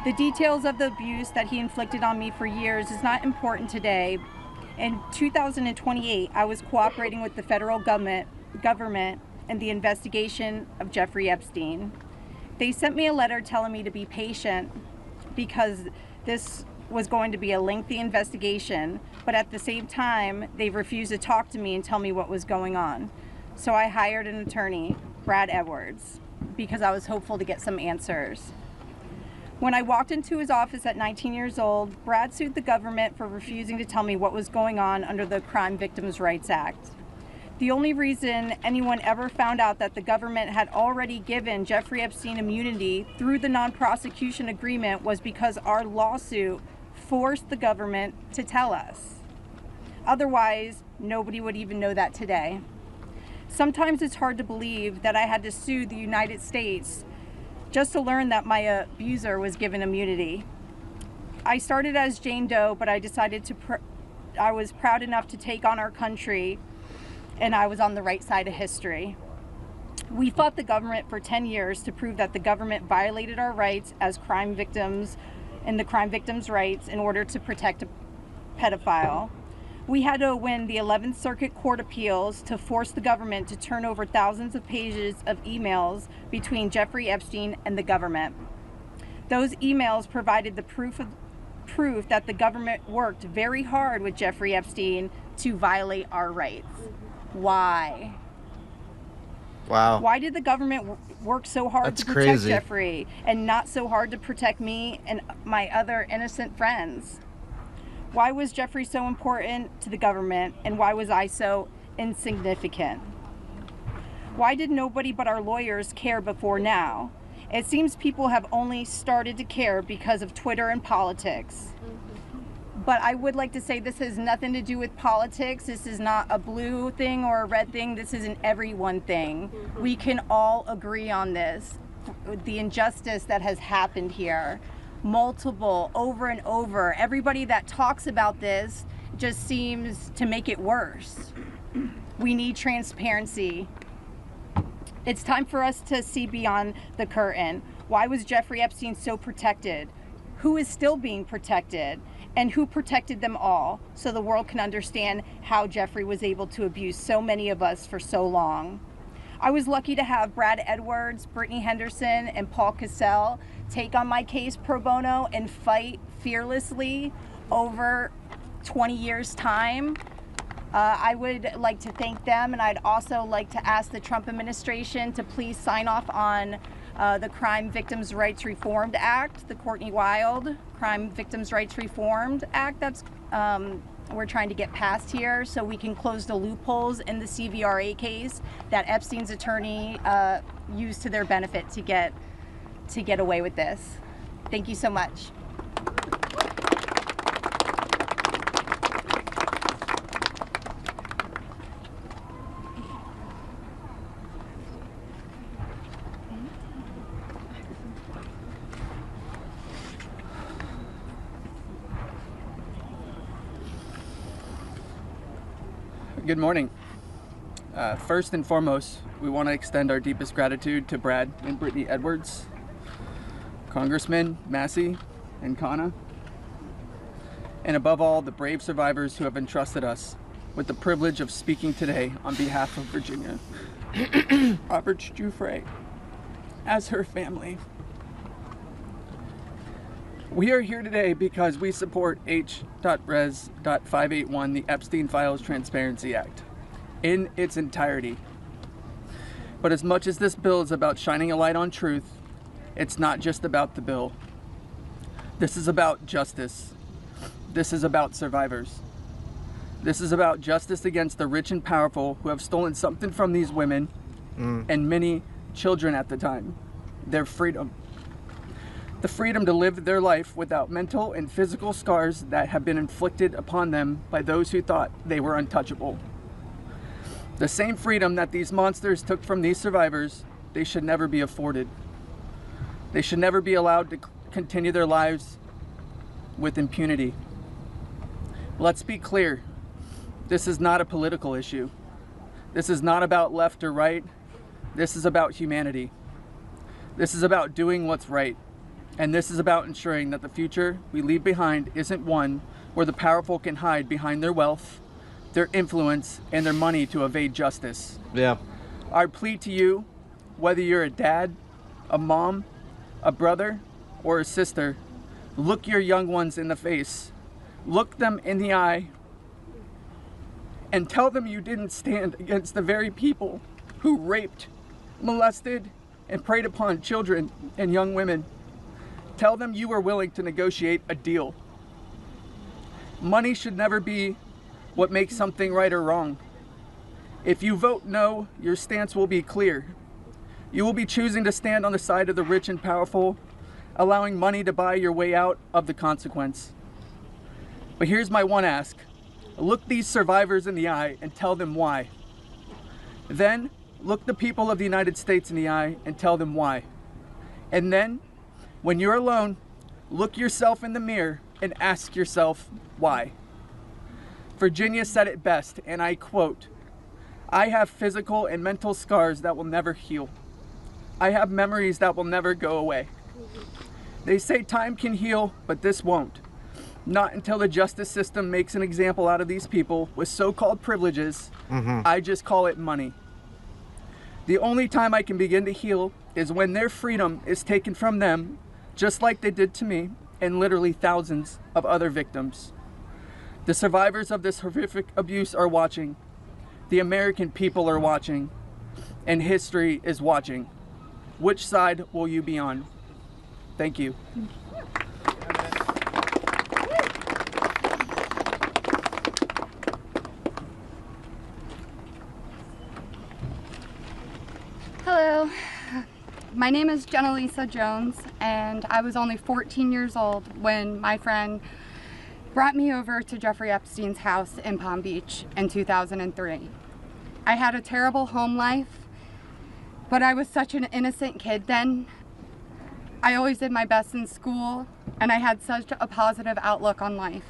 Speaker 16: The details of the abuse that he inflicted on me for years is not important today. In 2028, I was cooperating with the federal government in the investigation of Jeffrey Epstein. They sent me a letter telling me to be patient because this was going to be a lengthy investigation, but at the same time, they refused to talk to me and tell me what was going on. So I hired an attorney, Brad Edwards, because I was hopeful to get some answers. When I walked into his office at 19 years old, Brad sued the government for refusing to tell me what was going on under the Crime Victims' Rights Act. The only reason anyone ever found out that the government had already given Jeffrey Epstein immunity through the non-prosecution agreement was because our lawsuit forced the government to tell us. Otherwise, nobody would even know that today. Sometimes it's hard to believe that I had to sue the United States just to learn that my abuser was given immunity. I started as Jane Doe, but I decided I was proud enough to take on our country, and I was on the right side of history. We fought the government for 10 years to prove that the government violated our rights as crime victims and the crime victims' rights in order to protect a pedophile. We had to win the 11th Circuit Court Appeals to force the government to turn over thousands of pages of emails between Jeffrey Epstein and the government. Those emails provided the proof that the government worked very hard with Jeffrey Epstein to violate our rights. Why?
Speaker 4: Wow.
Speaker 16: Why did the government work so hard to protect Jeffrey and not so hard to protect me and my other innocent friends? Why was Jeffrey so important to the government, and why was I so insignificant? Why did nobody but our lawyers care before now?
Speaker 18: It seems people have only started to care because of Twitter and politics. But I would like to say this has nothing to do with politics. This is not a blue thing or a red thing. This is an everyone thing. We can all agree on this. The injustice that has happened here, multiple, over and over. Everybody that talks about this just seems to make it worse. We need transparency. It's time for us to see beyond the curtain. Why was Jeffrey Epstein so protected? Who is still being protected? And who protected them all, so the world can understand how Jeffrey was able to abuse so many of us for so long. I was lucky to have Brad Edwards, Brittany Henderson, and Paul Cassell take on my case pro bono and fight fearlessly over 20 years' time. I would like to thank them, and I'd also like to ask the Trump administration to please sign off on the Crime Victims' Rights Reformed Act, the Courtney Wild Crime Victims' Rights Reformed Act that's we're trying to get passed here, so we can close the loopholes in the CVRA case that Epstein's attorney used to their benefit to get away with this. Thank you so much.
Speaker 5: Good morning. First and foremost, we want to extend our deepest gratitude to Brad and Brittany Edwards, Congressman Massey and Kana, and above all, the brave survivors who have entrusted us with the privilege of speaking today on behalf of Virginia. Robert Giuffre, as her family. We are here today because we support H.Res.581, the Epstein Files Transparency Act, in its entirety. But as much as this bill is about shining a light on truth, it's not just about the bill. This is about justice. This is about survivors. This is about justice against the rich and powerful who have stolen something from these women and many children at the time, their freedom. The freedom to live their life without mental and physical scars that have been inflicted upon them by those who thought they were untouchable. The same freedom that these monsters took from these survivors, they should never be afforded. They should never be allowed to continue their lives with impunity. Let's be clear, this is not a political issue. This is not about left or right. This is about humanity. This is about doing what's right. And this is about ensuring that the future we leave behind isn't one where the powerful can hide behind their wealth, their influence, and their money to evade justice.
Speaker 4: Yeah.
Speaker 5: Our plea to you, whether you're a dad, a mom, a brother, or a sister, look your young ones in the face. Look them in the eye and tell them you didn't stand against the very people who raped, molested, and preyed upon children and young women. Tell them you were willing to negotiate a deal. Money should never be what makes something right or wrong. If you vote no, your stance will be clear. You will be choosing to stand on the side of the rich and powerful, allowing money to buy your way out of the consequence. But here's my one ask. Look these survivors in the eye and tell them why. Then, look the people of the United States in the eye and tell them why. And then, when you're alone, look yourself in the mirror and ask yourself why. Virginia said it best, and I quote, "I have physical and mental scars that will never heal. I have memories that will never go away. They say time can heal, but this won't. Not until the justice system makes an example out of these people with so-called privileges. I just call it money. The only time I can begin to heal is when their freedom is taken from them, just like they did to me and literally thousands of other victims. The survivors of this horrific abuse are watching. The American people are watching. And history is watching. Which side will you be on?" Thank you.
Speaker 19: Hello. My name is Jenna-Lisa Jones, and I was only 14 years old when my friend brought me over to Jeffrey Epstein's house in Palm Beach in 2003. I had a terrible home life, but I was such an innocent kid then. I always did my best in school, and I had such a positive outlook on life.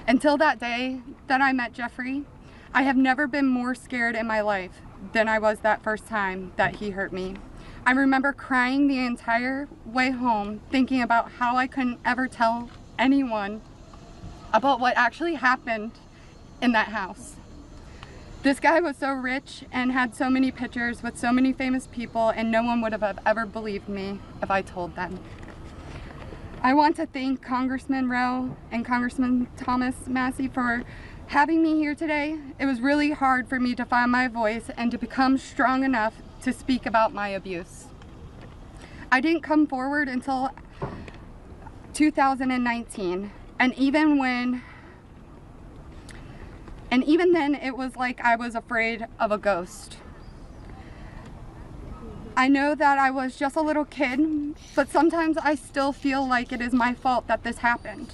Speaker 19: Until that day that I met Jeffrey, I have never been more scared in my life than I was that first time that he hurt me. I remember crying the entire way home, thinking about how I couldn't ever tell anyone about what actually happened in that house. This guy was so rich and had so many pictures with so many famous people, and no one would have ever believed me if I told them. I want to thank Congressman Rowe and Congressman Thomas Massey for having me here today. It was really hard for me to find my voice and to become strong enough to speak about my abuse. I didn't come forward until 2019, and even then it was like I was afraid of a ghost. I know that I was just a little kid, but sometimes I still feel like it is my fault that this happened.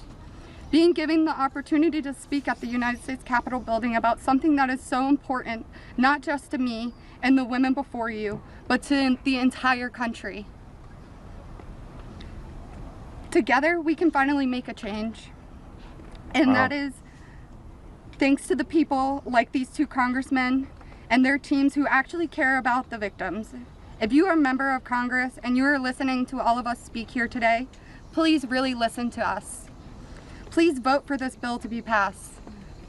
Speaker 19: Being given the opportunity to speak at the United States Capitol building about something that is so important, not just to me and the women before you, but to the entire country. Together, we can finally make a change. And that is thanks to the people like these two congressmen and their teams who actually care about the victims. If you are a member of Congress and you are listening to all of us speak here today, please really listen to us. Please vote for this bill to be passed.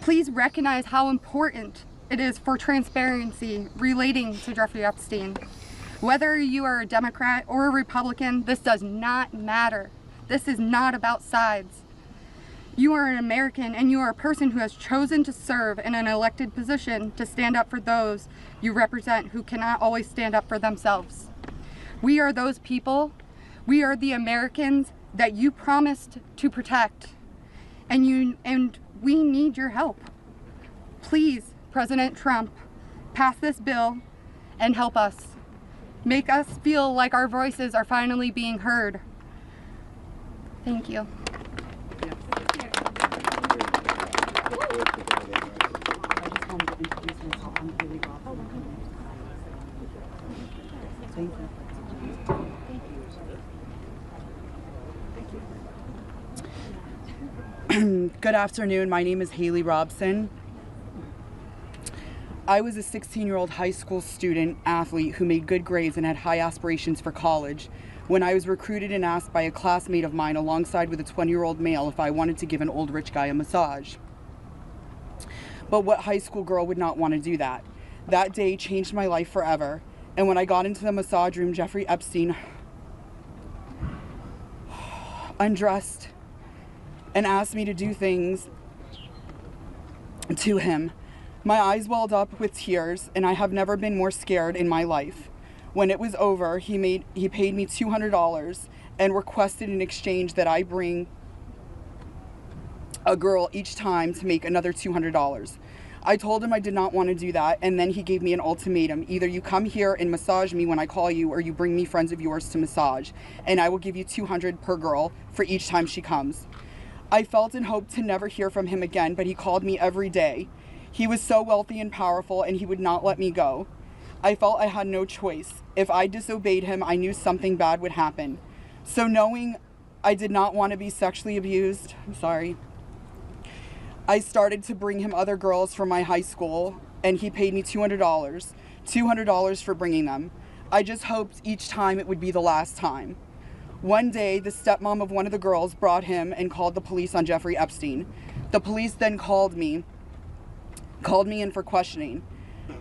Speaker 19: Please recognize how important it is for transparency relating to Jeffrey Epstein. Whether you are a Democrat or a Republican, this does not matter. This is not about sides. You are an American, and you are a person who has chosen to serve in an elected position to stand up for those you represent who cannot always stand up for themselves. We are those people. We are the Americans that you promised to protect. And we need your help. Please, President Trump, pass this bill and help us. Make us feel like our voices are finally being heard. Thank you.
Speaker 20: Good afternoon. My name is Haley Robson. I was a 16-year-old high school student athlete who made good grades and had high aspirations for college when I was recruited and asked by a classmate of mine alongside with a 20-year-old male if I wanted to give an old rich guy a massage. But what high school girl would not want to do that? That day changed my life forever. And when I got into the massage room, Jeffrey Epstein undressed and asked me to do things to him. My eyes welled up with tears, and I have never been more scared in my life. When it was over, he paid me $200 and requested in exchange that I bring a girl each time to make another $200. I told him I did not want to do that, and then he gave me an ultimatum. Either you come here and massage me when I call you, or you bring me friends of yours to massage, and I will give you $200 per girl for each time she comes. I felt and hoped to never hear from him again, but he called me every day. He was so wealthy and powerful, and he would not let me go. I felt I had no choice. If I disobeyed him, I knew something bad would happen. So knowing I did not want to be sexually abused, I started to bring him other girls from my high school, and he paid me $200 for bringing them. I just hoped each time it would be the last time. One day, the stepmom of one of the girls brought him and called the police on Jeffrey Epstein. The police then called me in for questioning.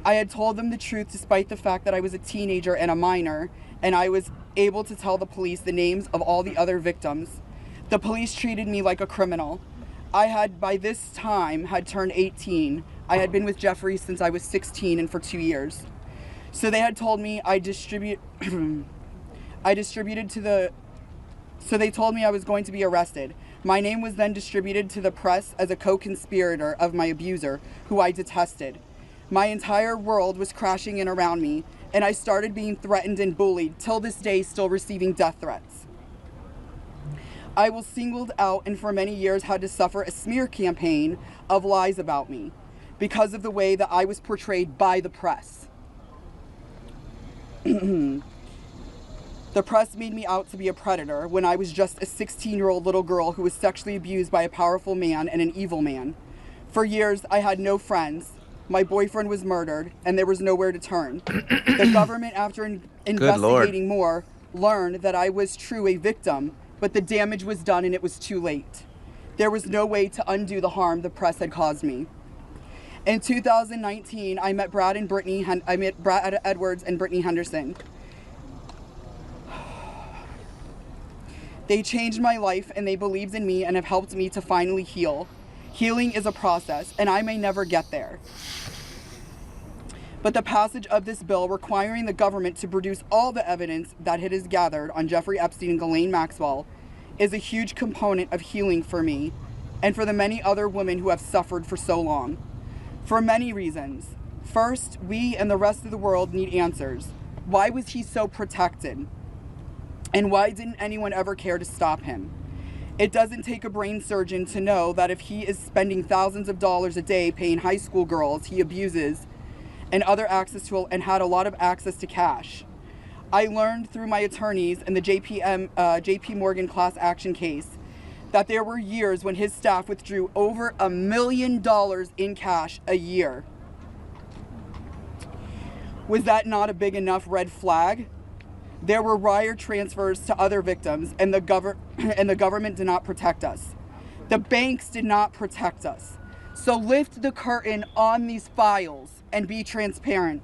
Speaker 20: I had told them the truth despite the fact that I was a teenager and a minor, and I was able to tell the police the names of all the other victims. The police treated me like a criminal. I had, by this time, had turned 18. I had been with Jeffrey since I was 16 and for 2 years. So they had told me So they told me I was going to be arrested. My name was then distributed to the press as a co-conspirator of my abuser, who I detested. My entire world was crashing in around me, and I started being threatened and bullied, till this day still receiving death threats. I was singled out and for many years had to suffer a smear campaign of lies about me because of the way that I was portrayed by the press. The press made me out to be a predator when I was just a 16-year-old little girl who was sexually abused by a powerful man and an evil man. For years, I had no friends. My boyfriend was murdered, and there was nowhere to turn. The government, after investigating more, learned that I was true a victim, but the damage was done and it was too late. There was no way to undo the harm the press had caused me. In 2019, I met Brad Edwards and Brittany Henderson. They changed my life and they believed in me and have helped me to finally heal. Healing is a process, and I may never get there. But the passage of this bill requiring the government to produce all the evidence that it has gathered on Jeffrey Epstein and Ghislaine Maxwell is a huge component of healing for me and for the many other women who have suffered for so long. For many reasons. First, we and the rest of the world need answers. Why was he so protected? And why didn't anyone ever care to stop him? It doesn't take a brain surgeon to know that if he is spending thousands of dollars a day paying high school girls he abuses and had a lot of access to cash. I learned through my attorneys in the JP Morgan class action case that there were years when his staff withdrew over $1 million in cash a year. Was that not a big enough red flag? There were wire transfers to other victims, and the government did not protect us. The banks did not protect us. So lift the curtain on these files and be transparent.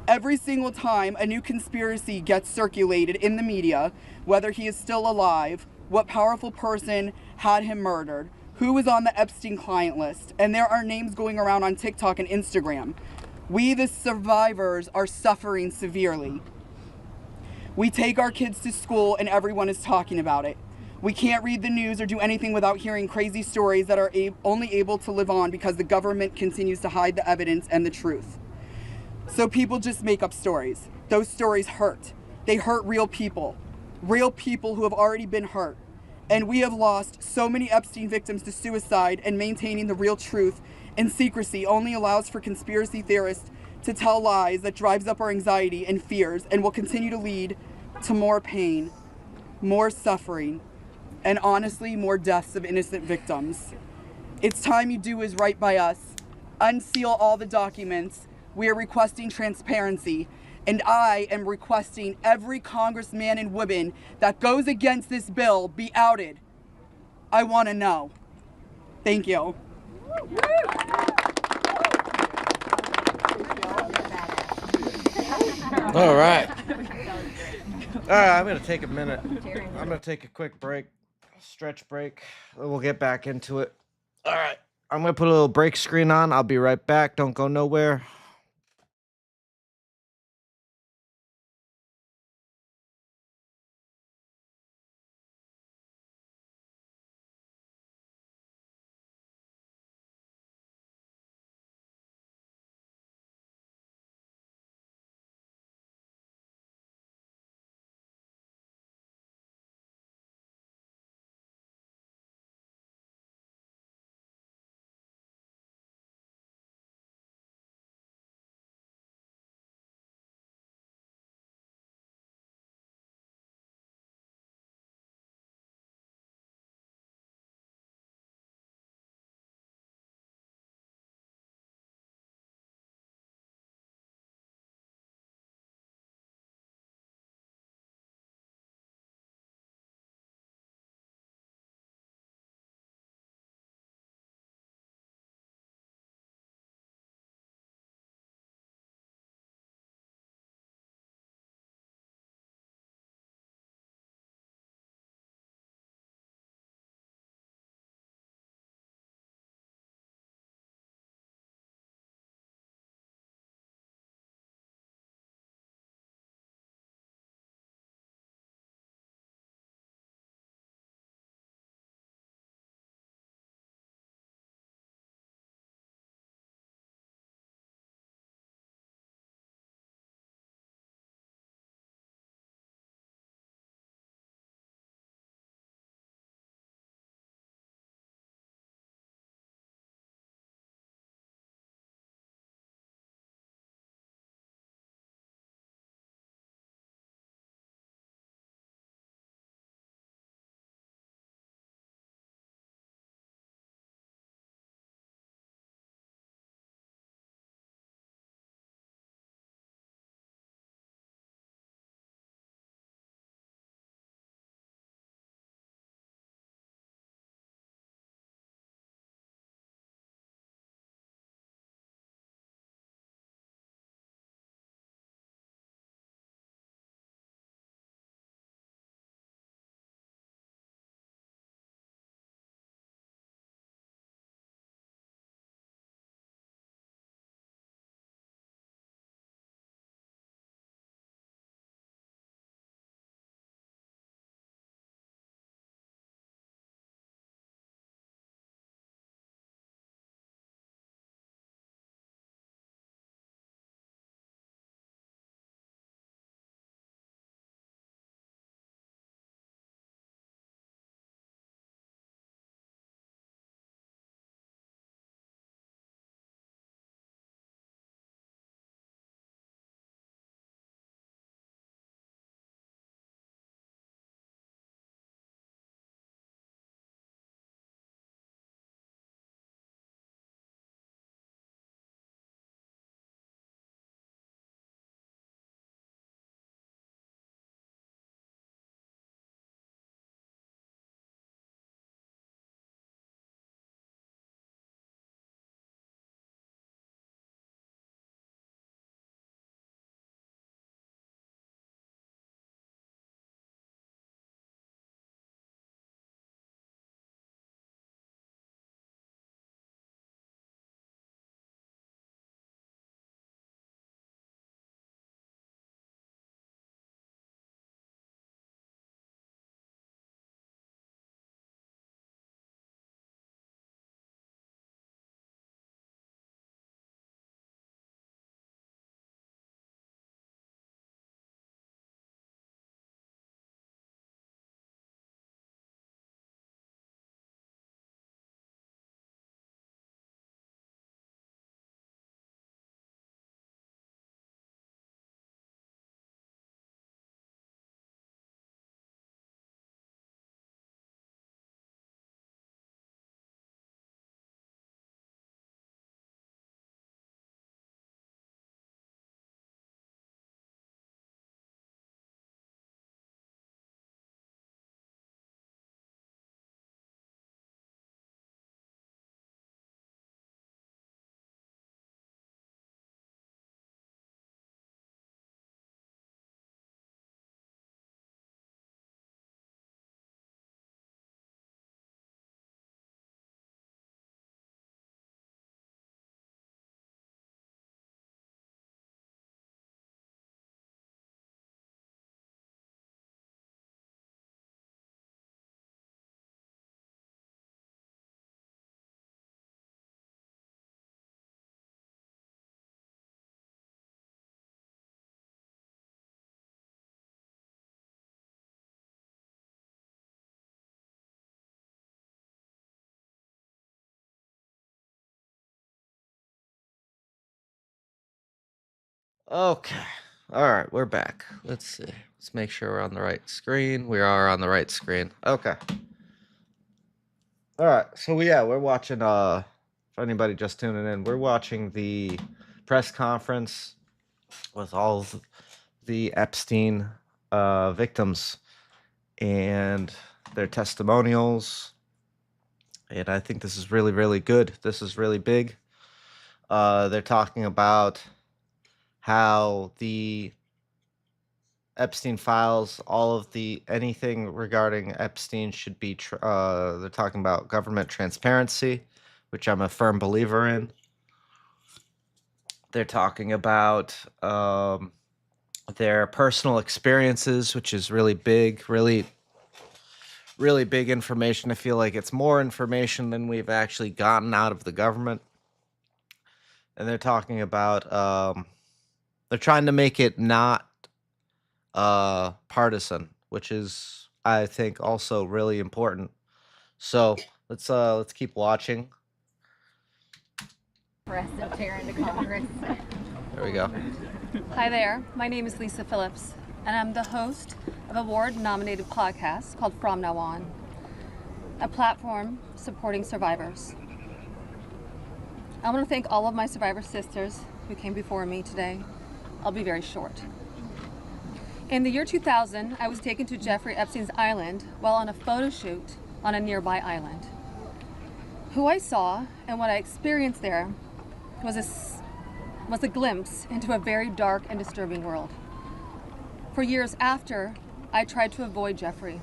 Speaker 20: Every single time a new conspiracy gets circulated in the media, whether he is still alive, what powerful person had him murdered, who was on the Epstein client list, and there are names going around on TikTok and Instagram, we, the survivors, are suffering severely. We take our kids to school and everyone is talking about it. We can't read the news or do anything without hearing crazy stories that are only able to live on because the government continues to hide the evidence and the truth. So people just make up stories. Those stories hurt. They hurt real people who have already been hurt. And we have lost so many Epstein victims to suicide, and maintaining the real truth in secrecy only allows for conspiracy theorists to tell lies that drives up our anxiety and fears and will continue to lead to more pain, more suffering, and honestly, more deaths of innocent victims. It's time you do is right by us. Unseal all the documents. We are requesting transparency, and I am requesting every congressman and woman that goes against this bill be outed. I want to know. Thank you.
Speaker 4: All right. I'm going to take a minute. I'm going to take a quick break, stretch break. We'll get back into it. All right. I'm going to put a little break screen on. I'll be right back. Don't go nowhere. Okay. All right, we're back. Let's see. Let's make sure we're on the right screen. We are on the right screen. Okay. All right. So we're watching for anybody just tuning in, we're watching the press conference with all of the Epstein victims and their testimonials. And I think this is really, really good. This is really big. They're talking about how the Epstein files, anything regarding Epstein should be, they're talking about government transparency, which I'm a firm believer in. They're talking about their personal experiences, which is really big, really big information. I feel like it's more information than we've actually gotten out of the government. And they're talking about, they're trying to make it not partisan, which is, I think, also really important. So let's keep watching.
Speaker 21: Press of tear into Congress.
Speaker 4: There we go.
Speaker 21: Hi there, my name is Lisa Phillips, and I'm the host of a award-nominated podcast called From Now On, a platform supporting survivors. I want to thank all of my survivor sisters who came before me today. I'll be very short. In the year 2000, I was taken to Jeffrey Epstein's island while on a photo shoot on a nearby island. Who I saw and what I experienced there was a glimpse into a very dark and disturbing world. For years after, I tried to avoid Jeffrey,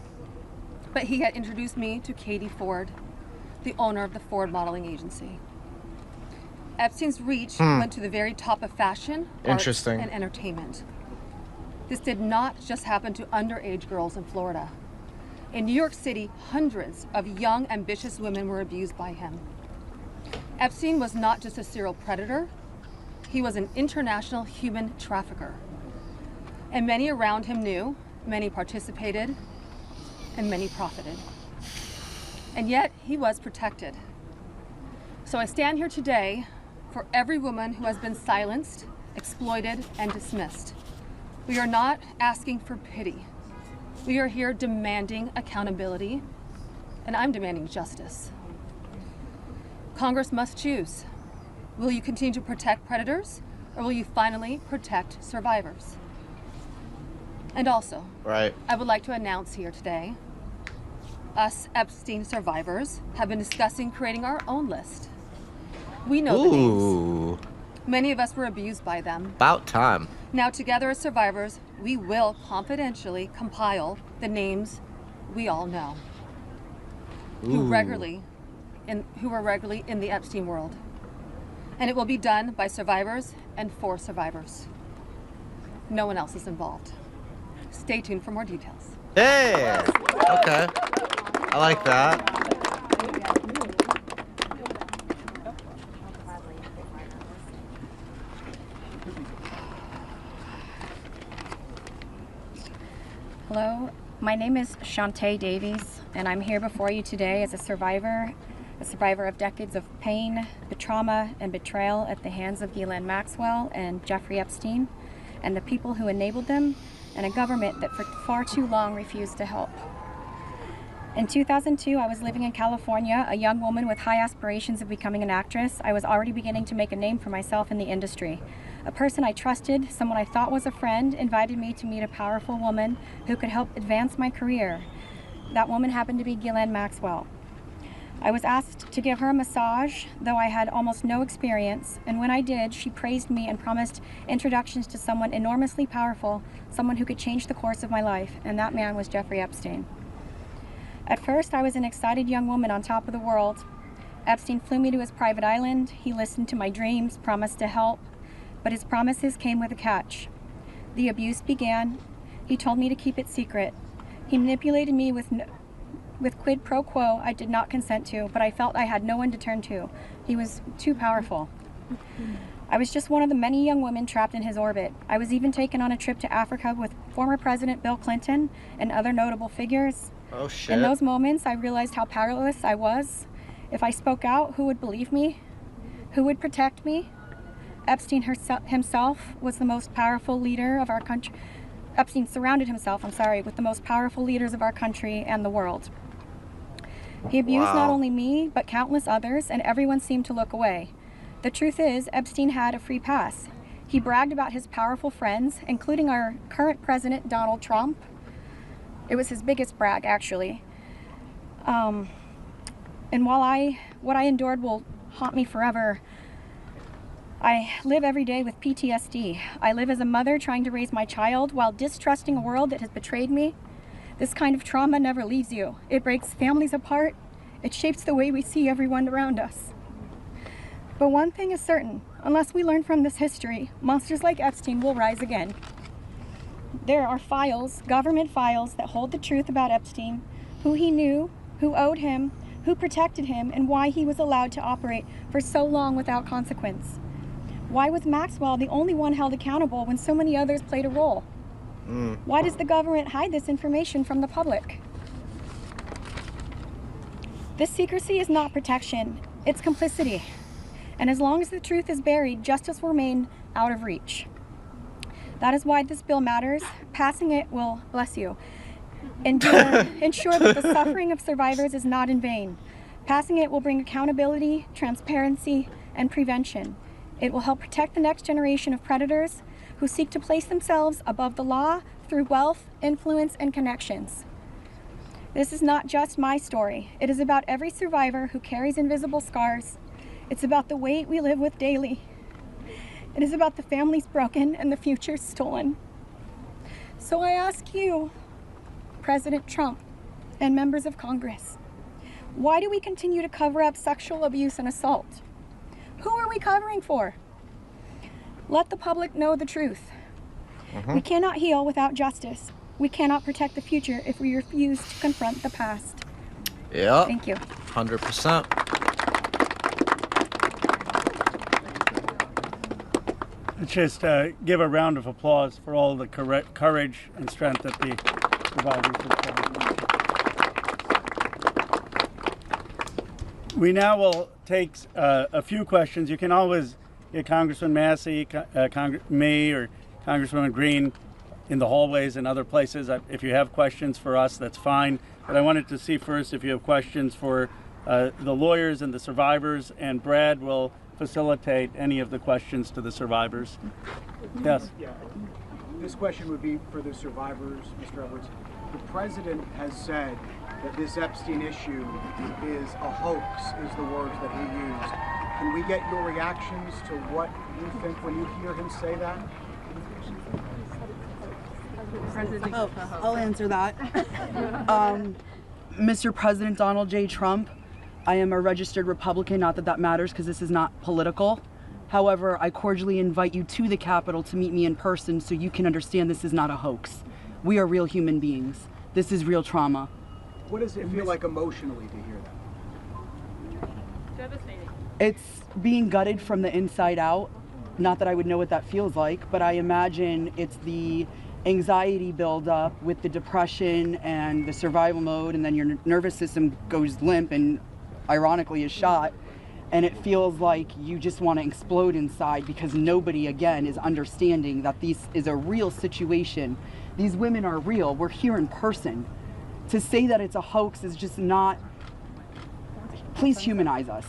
Speaker 21: but he had introduced me to Katie Ford, the owner of the Ford Modeling Agency. Epstein's reach went to the very top of fashion, arts, and entertainment. This did not just happen to underage girls in Florida. In New York City, hundreds of young, ambitious women were abused by him. Epstein was not just a serial predator, he was an international human trafficker. And many around him knew, many participated, and many profited. And yet, he was protected. So I stand here today for every woman who has been silenced, exploited, and dismissed. We are not asking for pity. We are here demanding accountability, and I'm demanding justice. Congress must choose. Will you continue to protect predators, or will you finally protect survivors? And also, I would like to announce here today, us Epstein survivors have been discussing creating our own list. We know the names. Many of us were abused by them.
Speaker 4: About time.
Speaker 21: Now, together as survivors, we will confidentially compile the names we all know who were regularly in the Epstein world. And it will be done by survivors and for survivors. No one else is involved. Stay tuned for more details.
Speaker 4: Hey! Okay. I like that.
Speaker 22: Hello, my name is Shantae Davies, and I'm here before you today as a survivor of decades of pain, the trauma, and betrayal at the hands of Ghislaine Maxwell and Jeffrey Epstein, and the people who enabled them, and a government that for far too long refused to help. In 2002, I was living in California, a young woman with high aspirations of becoming an actress. I was already beginning to make a name for myself in the industry. A person I trusted, someone I thought was a friend, invited me to meet a powerful woman who could help advance my career. That woman happened to be Ghislaine Maxwell. I was asked to give her a massage, though I had almost no experience, and when I did, she praised me and promised introductions to someone enormously powerful, someone who could change the course of my life, and that man was Jeffrey Epstein. At first, I was an excited young woman on top of the world. Epstein flew me to his private island. He listened to my dreams, promised to help, but his promises came with a catch. The abuse began. He told me to keep it secret. He manipulated me with quid pro quo I did not consent to, but I felt I had no one to turn to. He was too powerful. I was just one of the many young women trapped in his orbit. I was even taken on a trip to Africa with former President Bill Clinton and other notable figures.
Speaker 4: Oh, shit.
Speaker 22: In those moments, I realized how powerless I was. If I spoke out, who would believe me? Who would protect me? Epstein himself was the most powerful leader of our country. Epstein surrounded himself, with the most powerful leaders of our country and the world. He abused not only me, but countless others, and everyone seemed to look away. The truth is, Epstein had a free pass. He bragged about his powerful friends, including our current president, Donald Trump. It was his biggest brag, actually. And while what I endured will haunt me forever, I live every day with PTSD. I live as a mother trying to raise my child while distrusting a world that has betrayed me. This kind of trauma never leaves you. It breaks families apart. It shapes the way we see everyone around us. But one thing is certain, unless we learn from this history, monsters like Epstein will rise again. There are files, government files, that hold the truth about Epstein, who he knew, who owed him, who protected him, and why he was allowed to operate for so long without consequence. Why was Maxwell the only one held accountable when so many others played a role? Why does the government hide this information from the public? This secrecy is not protection, it's complicity. And as long as the truth is buried, justice will remain out of reach. That is why this bill matters. Passing it will, bless you, ensure that the suffering of survivors is not in vain. Passing it will bring accountability, transparency, and prevention. It will help protect the next generation of predators who seek to place themselves above the law through wealth, influence, and connections. This is not just my story. It is about every survivor who carries invisible scars. It's about the weight we live with daily. It is about the families broken and the futures stolen. So I ask you, President Trump and members of Congress, why do we continue to cover up sexual abuse and assault? Who are we covering for? Let the public know the truth. We cannot heal without justice. We cannot protect the future if we refuse to confront the past.
Speaker 4: Yeah.
Speaker 22: Thank you.
Speaker 4: 100%.
Speaker 13: Let's just give a round of applause for all the courage and strength that the survivors have shown. We now will take a few questions. You can always get Congressman Massey, me, or Congresswoman Green in the hallways and other places. If you have questions for us, that's fine. But I wanted to see first if you have questions for the lawyers and the survivors, and Brad will facilitate any of the questions to the survivors. Yes?
Speaker 1: Yeah. This question would be for the survivors, Mr. Edwards. The president has said that this Epstein issue is a hoax, is the words that he used. Can we get your reactions to what you think when you hear him say that?
Speaker 20: Oh, I'll answer that. Mr. President Donald J. Trump, I am a registered Republican, not that that matters because this is not political. However, I cordially invite you to the Capitol to meet me in person so you can understand this is not a hoax. We are real human beings. This is real trauma.
Speaker 1: What does it feel like emotionally to hear that?
Speaker 10: Devastating.
Speaker 20: It's being gutted from the inside out. Not that I would know what that feels like, but I imagine it's the anxiety buildup with the depression and the survival mode, and then your nervous system goes limp and ironically is shot, and it feels like you just want to explode inside because nobody, again, is understanding that this is a real situation. These women are real. We're here in person. To say that it's a hoax is just not... Please humanize us.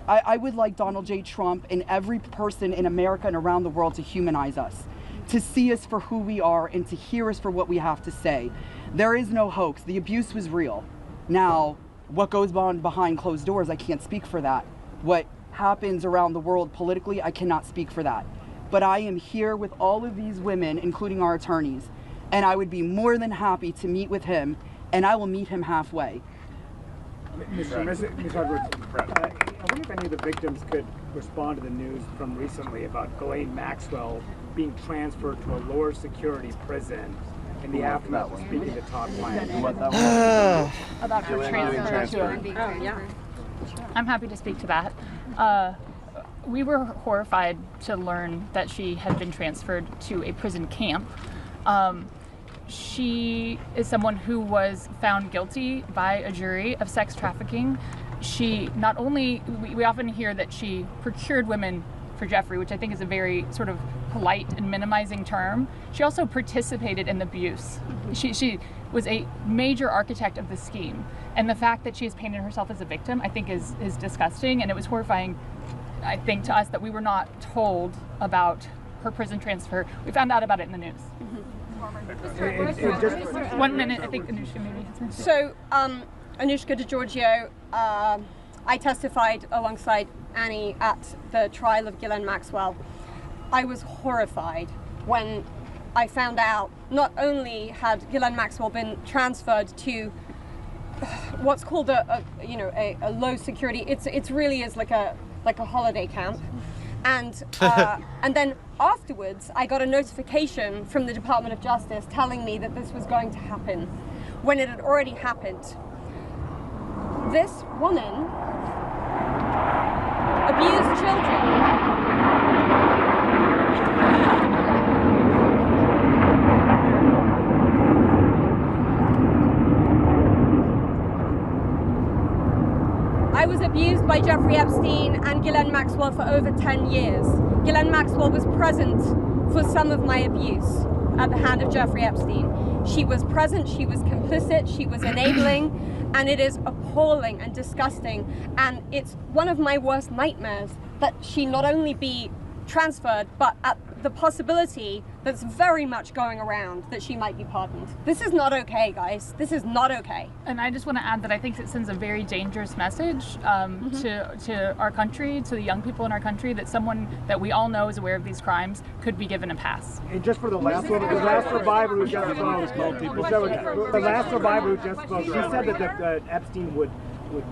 Speaker 20: I would like Donald J. Trump and every person in America and around the world to humanize us, to see us for who we are and to hear us for what we have to say. There is no hoax. The abuse was real. Now, what goes on behind closed doors, I can't speak for that. What happens around the world politically, I cannot speak for that. But I am here with all of these women, including our attorneys, and I would be more than happy to meet with him, and I will meet him halfway.
Speaker 1: Ms. Edwards, I wonder if any of the victims could respond to the news from recently about Ghislaine Maxwell being transferred to a lower security prison in the aftermath of speaking to Todd Blanche.
Speaker 10: About her transfer to I'm happy to speak to that. We were horrified to learn that she had been transferred to a prison camp. She is someone who was found guilty by a jury of sex trafficking. She not only, we often hear that she procured women for Jeffrey, which I think is a very sort of polite and minimizing term, she also participated in the abuse. She was a major architect of the scheme. And the fact that she has painted herself as a victim, I think is disgusting. And it was horrifying, I think, to us that we were not told about her prison transfer. We found out about it in the news. Just 1 minute, I think Anushka maybe has mentioned.
Speaker 17: So, Anushka DeGiorgio, I testified alongside Annie at the trial of Ghislaine Maxwell. I was horrified when I found out not only had Ghislaine Maxwell been transferred to what's called a low security. It's really is like a holiday camp, and then afterwards I got a notification from the Department of Justice telling me that this was going to happen, when it had already happened. This woman abused children. I was abused by Jeffrey Epstein and Ghislaine Maxwell for over 10 years. Ghislaine Maxwell was present for some of my abuse at the hand of Jeffrey Epstein. She was present, she was complicit, she was enabling, and it is appalling and disgusting. And it's one of my worst nightmares that she not only be transferred, but at the possibility that's very much going around that she might be pardoned. This is not okay, guys. This is not okay.
Speaker 10: And I just want to add that I think it sends a very dangerous message to our country, to the young people in our country, that someone that we all know is aware of these crimes could be given a pass.
Speaker 1: And just for the last one, the last survivor who just spoke, she said that Epstein would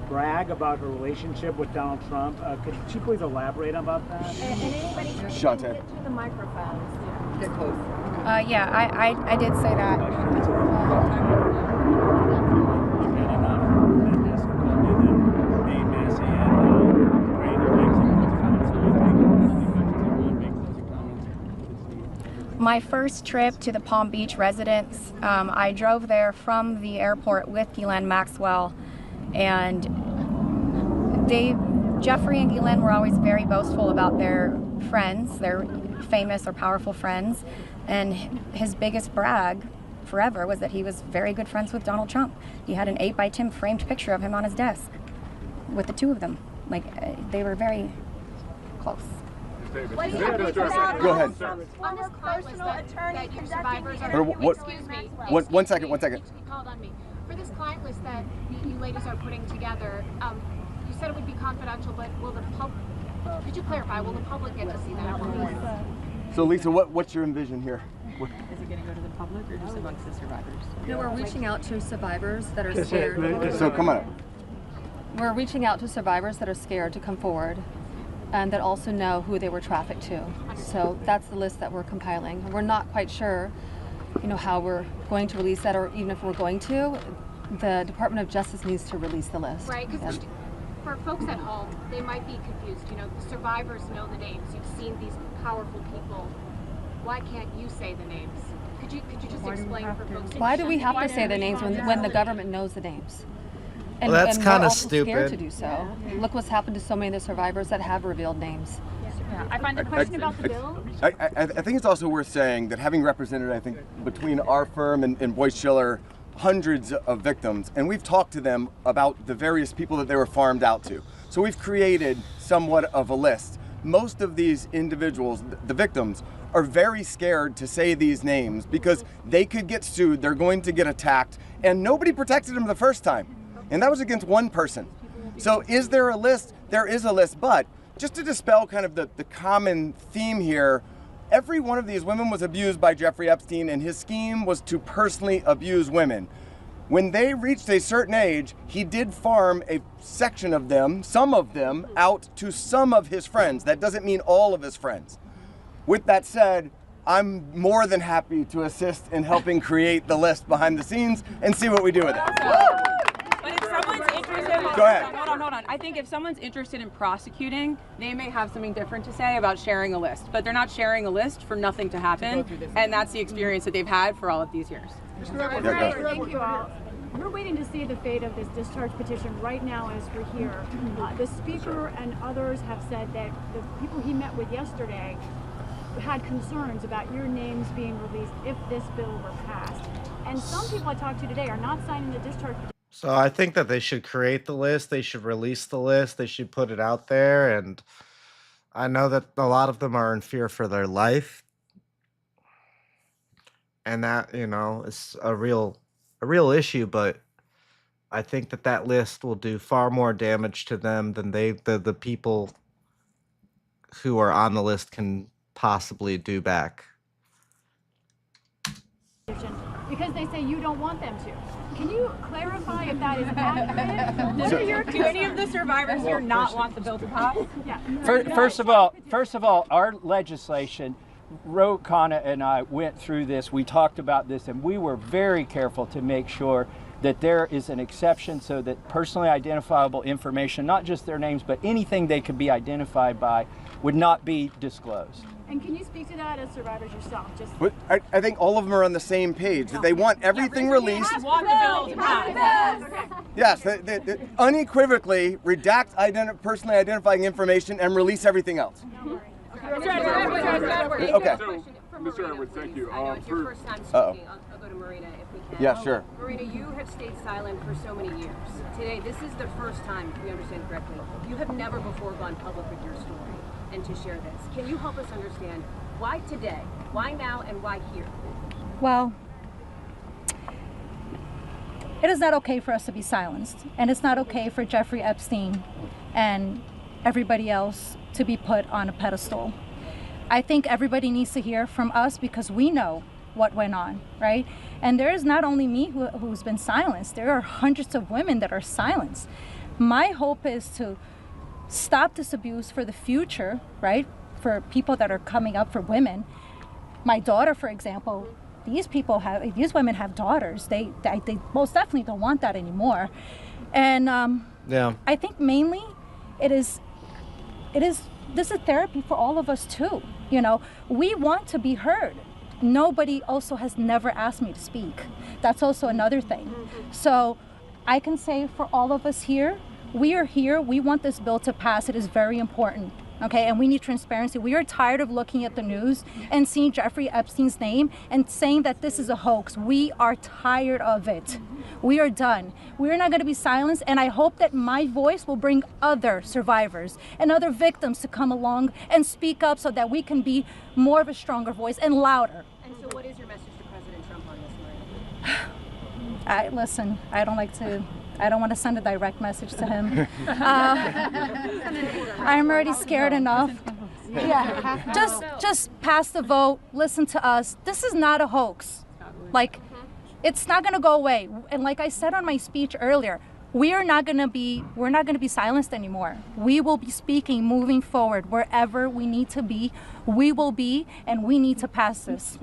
Speaker 1: brag about her relationship with Donald Trump. Could she please elaborate about that?
Speaker 14: Shante. Get to the microphones. Get close. Yeah, I did say that. My first trip to the Palm Beach residence, I drove there from the airport with Ghislaine Maxwell. And Jeffrey and Ghislaine were always very boastful about their friends, their famous or powerful friends. And his biggest brag forever was that he was very good friends with Donald Trump. He had an 8x10 framed picture of him on his desk with the two of them. Like, they were very close.
Speaker 15: What do you have to about
Speaker 14: Go ahead.
Speaker 15: On this personal attorney
Speaker 14: your
Speaker 15: survivors
Speaker 14: are
Speaker 15: excuse me.
Speaker 14: One second.
Speaker 15: Called on me. For this client list that you ladies are putting together, you said it would be confidential, but will the could you clarify, will the public get to see that? So Lisa,
Speaker 14: what's your envision here?
Speaker 16: Is it going to go to the public or just amongst the survivors? No, we're reaching out to survivors that are scared.
Speaker 15: So come on.
Speaker 16: We're reaching out to survivors that are scared to come forward and that also know who they were trafficked to. So that's the list that we're compiling. We're not quite sure, how we're going to release that, or even if we're going to. The Department of Justice needs to release the list.
Speaker 15: Right, because for folks at home, they might be confused. The survivors know the names. You've seen these powerful people. Why can't you say the names? Could you just explain for folks?
Speaker 16: Why do we have to say the names when the government knows the names? And,
Speaker 4: well, that's kind of
Speaker 16: stupid. Scared to do so.
Speaker 15: Yeah.
Speaker 16: Look what's happened to so many of the survivors that have revealed names.
Speaker 10: Yeah. I find the question about the bill.
Speaker 15: I think it's also worth saying that having represented, I think, between our firm and Boyce Schiller, hundreds of victims, and we've talked to them about the various people that they were farmed out to. So we've created somewhat of a list. Most of these individuals, the victims, are very scared to say these names because they could get sued, they're going to get attacked, and nobody protected them the first time. And that was against one person. So is there a list? There is a list, but just to dispel kind of the common theme here, every one of these women was abused by Jeffrey Epstein, and his scheme was to personally abuse women. When they reached a certain age, he did farm a section of them, some of them, out to some of his friends. That doesn't mean all of his friends. With that said, I'm more than happy to assist in helping create the list behind the scenes and see what we do with it.
Speaker 16: But if someone's interested,
Speaker 15: Go ahead.
Speaker 16: Hold on. I think if someone's interested in prosecuting, they may have something different to say about sharing a list, but they're not sharing a list for nothing to happen, and that's the experience that they've had for all of these years.
Speaker 15: Thank you all.
Speaker 3: We're waiting to see the fate of this discharge petition right now as we're here. The Speaker and others have said that the people he met with yesterday had concerns about your names being released if this bill were passed. And some people I talked to today are not signing the discharge petition.
Speaker 4: So I think that they should create the list. They should release the list. They should put it out there. And I know that a lot of them are in fear for their life. And that, you know, is a real issue, but I think that that list will do far more damage to them than the people who are on the list can possibly do back.
Speaker 3: Because they say you don't want them to. Can you clarify if that is accurate?
Speaker 7: Do any of the survivors here not want the bill to pass?
Speaker 3: Yeah.
Speaker 11: First of all, our legislation, Ro Khanna and I went through this. We talked about this, and we were very careful to make sure that there is an exception so that personally identifiable information, not just their names, but anything they could be identified by, would not be disclosed.
Speaker 3: And can you speak to that as survivors yourself? Just
Speaker 15: I think all of them are on the same page. That they want everything released.
Speaker 7: Want the bill to pass.
Speaker 15: Yes, they unequivocally redact personally identifying information and release everything else. Okay.
Speaker 23: So, Mr. Edwards, thank you.
Speaker 24: I know it's your first time speaking. I'll go to Marina if we can.
Speaker 15: Yeah, sure.
Speaker 24: Marina, you have stayed silent for so many years. Today, this is the first time, if we understand correctly, you have never before gone public with your story and to share this. Can you help us understand why today, why now, and why here?
Speaker 9: Well, it is not okay for us to be silenced, and it's not okay for Jeffrey Epstein and everybody else to be put on a pedestal. I think everybody needs to hear from us because we know what went on, right? And there is not only me who's been silenced, there are hundreds of women that are silenced. My hope is to stop this abuse for the future, right? For people that are coming up, for women. My daughter, for example, these women have daughters. They most definitely don't want that anymore. And I think mainly this is therapy for all of us too. You know, we want to be heard. Nobody also has never asked me to speak. That's also another thing. So I can say for all of us here, we are here. We want this bill to pass. It is very important. Okay, and we need transparency. We are tired of looking at the news and seeing Jeffrey Epstein's name and saying that this is a hoax. We are tired of it. We are done. We are not going to be silenced, and I hope that my voice will bring other survivors and other victims to come along and speak up so that we can be more of a stronger voice and louder.
Speaker 24: And so what is your message to President Trump on this, Marina?
Speaker 9: Listen, I don't want to send a direct message to him. I'm already scared enough. Yeah, just pass the vote, listen to us. This is not a hoax. Like, it's not gonna go away. And like I said on my speech earlier, we're not gonna be silenced anymore. We will be speaking moving forward. Wherever we need to be, we will be, and we need to pass this.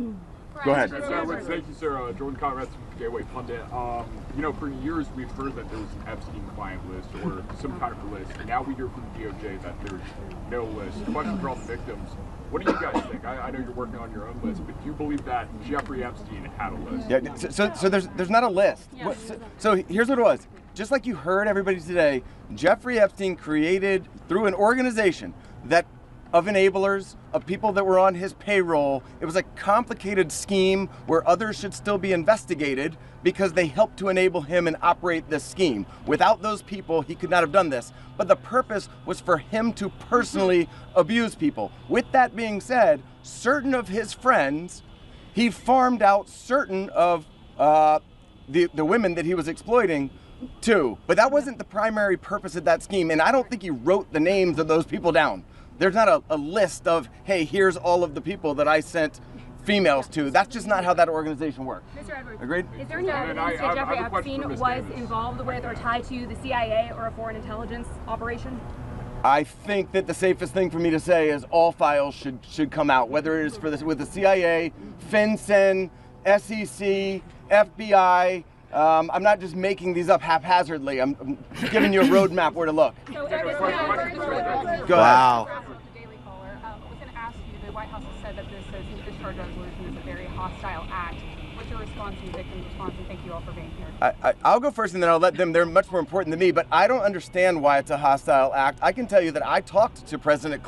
Speaker 15: Go ahead.
Speaker 23: Thank you, sir. Jordan Conrad from Gateway Pundit. You know, for years we've heard that there was an Epstein client list or some kind of list. Now we hear from the DOJ that there's no list. Question for all the victims. What do you guys think? I know you're working on your own list, but do you believe that Jeffrey Epstein had a list?
Speaker 15: Yeah. So there's not a list. Yeah. So here's what it was. Just like you heard everybody today, Jeffrey Epstein created through an organization that of enablers, of people that were on his payroll. It was a complicated scheme where others should still be investigated because they helped to enable him and operate this scheme. Without those people, he could not have done this. But the purpose was for him to personally abuse people. With that being said, certain of his friends, he farmed out certain of the women that he was exploiting too. But that wasn't the primary purpose of that scheme. And I don't think he wrote the names of those people down. There's not a list of, hey, here's all of the people that I sent females to. That's just not how that organization works.
Speaker 7: Mr. Edwards,
Speaker 15: agreed?
Speaker 7: Is there any evidence that Jeffrey Epstein was involved with or tied to the CIA or a foreign intelligence operation?
Speaker 15: I think that the safest thing for me to say is all files should come out, whether it is with the CIA, FinCEN, SEC, FBI. I'm not just making these up haphazardly. I'm giving you a roadmap where to look.
Speaker 7: So,
Speaker 15: go ahead.
Speaker 10: The White House has said that this discharge resolution is a very hostile act. What's your response
Speaker 21: response and the victim's response, and thank you all for being here.
Speaker 15: I'll go first and then I'll let them. They're much more important than me, but I don't understand why it's a hostile act. I can tell you that I talked to President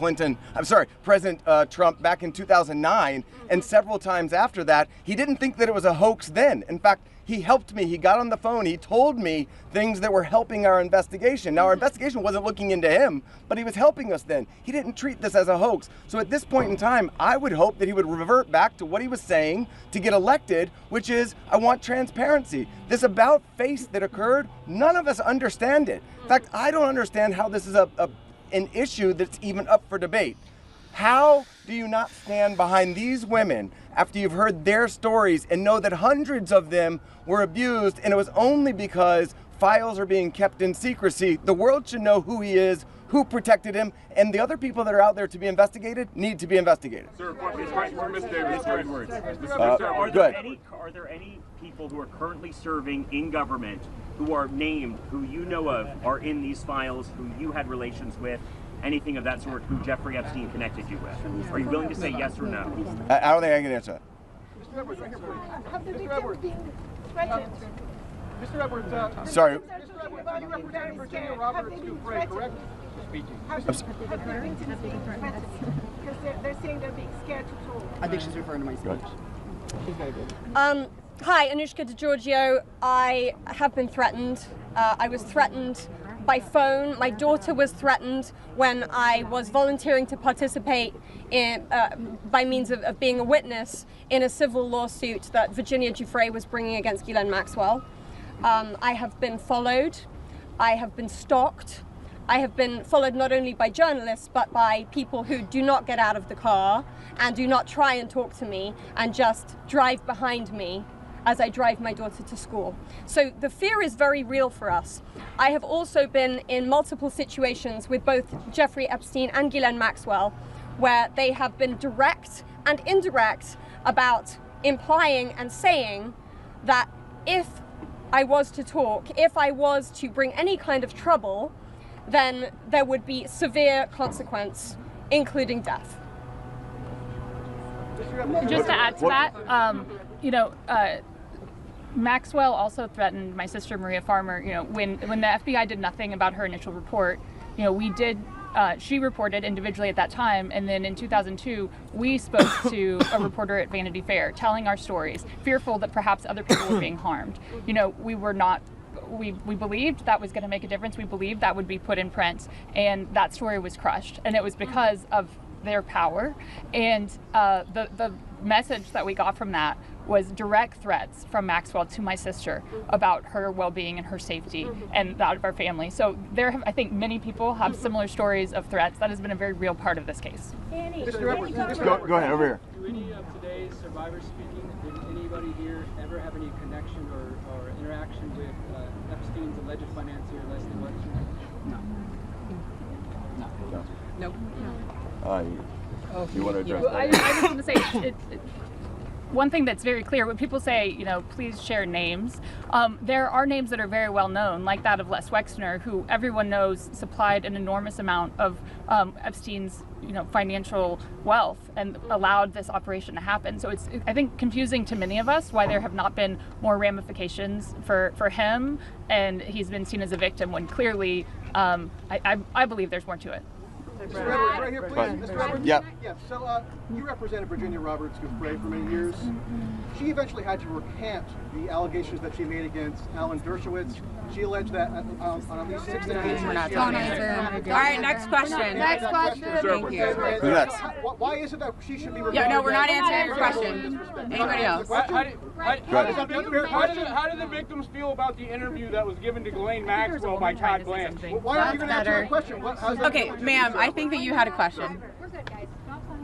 Speaker 15: Trump back in 2009, and several times after that. He didn't think that it was a hoax then. In fact, he helped me. He got on the phone. He told me things that were helping our investigation. Now, our investigation wasn't looking into him, but he was helping us then. He didn't treat this as a hoax. So at this point in time, I would hope that he would revert back to what he was saying to get elected, which is, I want transparency. This about face that occurred, none of us understand it. In fact, I don't understand how this is an issue that's even up for debate. How do you not stand behind these women after you've heard their stories and know that hundreds of them were abused, and it was only because files are being kept in secrecy? The world should know who he is, who protected him, and the other people that are out there to be investigated need to be investigated.
Speaker 23: Sir, question for Ms. Davis.
Speaker 2: Are there any people who are currently serving in government who are named, who you know of, are in these files, who you had relations with, anything of that sort, who Jeffrey Epstein connected you with? Are you willing to say yes or no?
Speaker 15: I don't think I can answer that.
Speaker 1: Mr. Edwards, right here, please. Mr. Edwards. Mr. Edwards,
Speaker 15: sorry.
Speaker 1: Mr. Edwards, you represented Virginia Roberts Dufresne, correct? Speaking.
Speaker 6: Because they're saying they're being scared to talk.
Speaker 20: I think she's referring to my speech. She's very good.
Speaker 17: Hi, Anushka DeGiorgio. I have been threatened. I was threatened by phone. My daughter was threatened when I was volunteering to participate in, by means of being a witness in a civil lawsuit that Virginia Dufresne was bringing against Ghislaine Maxwell. I have been followed. I have been stalked. I have been followed not only by journalists, but by people who do not get out of the car and do not try and talk to me and just drive behind me as I drive my daughter to school. So the fear is very real for us. I have also been in multiple situations with both Jeffrey Epstein and Ghislaine Maxwell, where they have been direct and indirect about implying and saying that if I was to talk, if I was to bring any kind of trouble, then there would be severe consequence, including death.
Speaker 10: Just to add to that, Maxwell also threatened my sister Maria Farmer. When the FBI did nothing about her initial report, she reported individually at that time, and then in 2002 we spoke to a reporter at Vanity Fair telling our stories, fearful that perhaps other people were being harmed. We were not. We believed that was going to make a difference. We believed that would be put in print, and that story was crushed. And it was because of their power. And the message that we got from that was direct threats from Maxwell to my sister about her well-being and her safety and that of our family. So I think many people have similar stories of threats. That has been a very real part of this case.
Speaker 15: Go ahead, over here.
Speaker 8: Do any of today's survivors speaking, did anybody here ever have any connection or interaction with Epstein's alleged financier, Leslie Wexner?
Speaker 10: No.
Speaker 15: You want to address that?
Speaker 10: I just want to say, one thing that's very clear, when people say, please share names, there are names that are very well known, like that of Les Wexner, who everyone knows supplied an enormous amount of Epstein's financial wealth and allowed this operation to happen. So it's, I think, confusing to many of us why there have not been more ramifications for him, and he's been seen as a victim when clearly I believe there's more to it.
Speaker 1: Mr. Edwards, right here, please. Mr. Edwards?
Speaker 15: Yeah.
Speaker 1: So you represented Virginia Roberts Dufresne for many years. She eventually had to recant the allegations that she made against Alan Dershowitz. She alleged that on at least 6 occasions.
Speaker 22: All right, next question.
Speaker 6: Next question.
Speaker 22: Thank you.
Speaker 15: Who's next?
Speaker 1: Why is it that she should be removed?
Speaker 22: Yeah, no, we're not answering your question. Anybody else?
Speaker 23: How did the victims feel about the interview that was given to Ghislaine Maxwell by Chud Blanche?
Speaker 1: Why aren't you going to answer the question?
Speaker 22: Okay, ma'am, I think that you had a question.
Speaker 6: We're good, guys.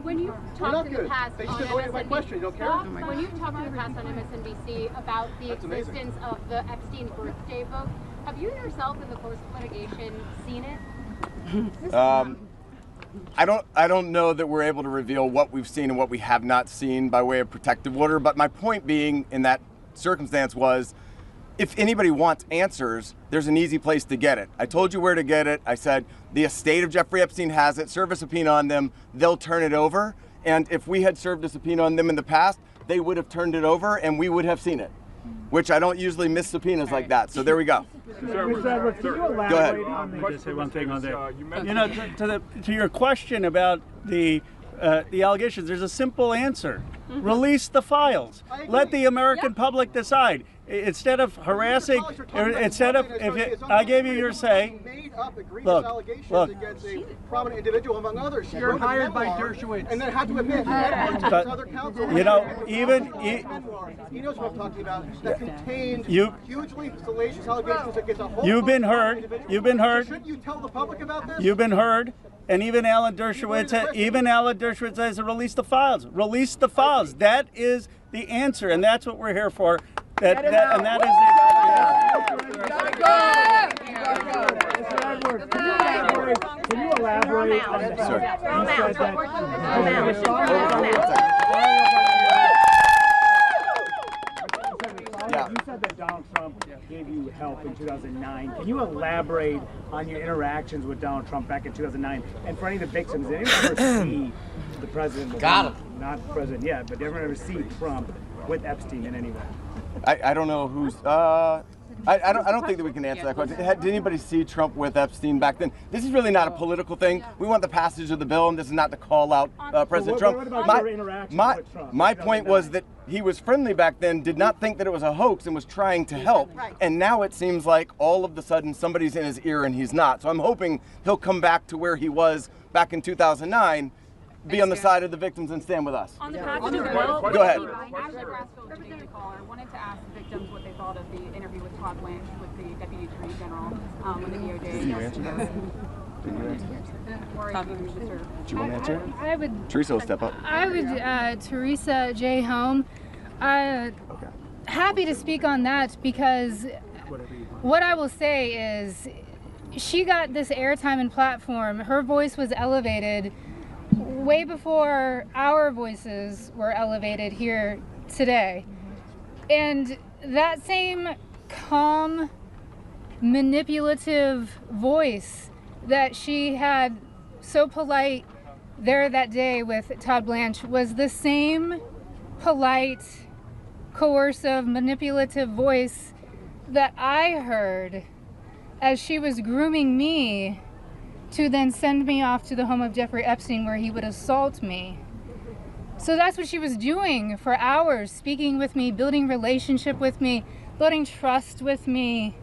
Speaker 6: When you talked in the past
Speaker 1: they
Speaker 6: on
Speaker 1: just avoided my question. You don't care?
Speaker 6: when you talked in the past on MSNBC about the existence of the Epstein birthday book, have you yourself in the course of litigation seen it?
Speaker 15: I don't know that we're able to reveal what we've seen and what we have not seen by way of protective order, but my point being in that circumstance was, if anybody wants answers, there's an easy place to get it. I told you where to get it. I said the estate of Jeffrey Epstein has it. Serve a subpoena on them. They'll turn it over. And if we had served a subpoena on them in the past, they would have turned it over and we would have seen it, which I don't usually miss subpoenas like that. So there we go.
Speaker 5: Mr. Edwards, can you elaborate
Speaker 15: Go ahead.
Speaker 5: on the...
Speaker 13: Just say one thing on that. You know, to your question about the allegations, there's a simple answer. Release the files. Let the American public decide. Instead of harassing, instead of, I gave you your say. Look,
Speaker 1: against a prominent individual among others.
Speaker 8: You're hired by Dershowitz.
Speaker 1: And then had to admit, other counsel.
Speaker 13: You know, even
Speaker 1: he knows what I'm talking about. That contained hugely salacious allegations against a whole.
Speaker 13: You've been heard. You've been heard.
Speaker 1: Shouldn't you tell the public about this?
Speaker 13: You've been heard. And even Alan Dershowitz says to release the files. Release the files. That is the answer, and that's what we're here for. And that is
Speaker 5: Can you elaborate on You said that Donald Trump gave you help in 2009. Can you elaborate on your interactions with Donald Trump back in 2009? And for any of the victims, did anyone ever see the president? Not the president yet, but did anyone ever see Trump with Epstein in any way?
Speaker 15: I don't know who's. I don't think that we can answer that question. Did anybody see Trump with Epstein back then? This is really not a political thing. We want the passage of the bill, and this is not to call out President Trump.
Speaker 5: What about your interaction with Trump?
Speaker 15: My point was that he was friendly back then, did not think that it was a hoax, and was trying to help. And now it seems like all of a sudden somebody's in his ear and he's not. So I'm hoping he'll come back to where he was back in 2009, be on the side of the victims and stand with us.
Speaker 7: On the passage of the bill,
Speaker 15: go ahead.
Speaker 7: Representative caller wanted to ask the victims what they thought of the interview with Todd Blanche with the Deputy Attorney General when the DOJ.
Speaker 15: Did you answer that? Do you want to answer?
Speaker 12: I would.
Speaker 15: Teresa will step up.
Speaker 12: I would. Teresa J. Home. Happy to speak on that because what I will say is she got this airtime and platform. Her voice was elevated way before our voices were elevated here today. And that same calm, manipulative voice that she had so polite there that day with Todd Blanche was the same polite, coercive, manipulative voice that I heard as she was grooming me to then send me off to the home of Jeffrey Epstein where he would assault me. So that's what she was doing for hours, speaking with me, building relationship with me, building trust with me,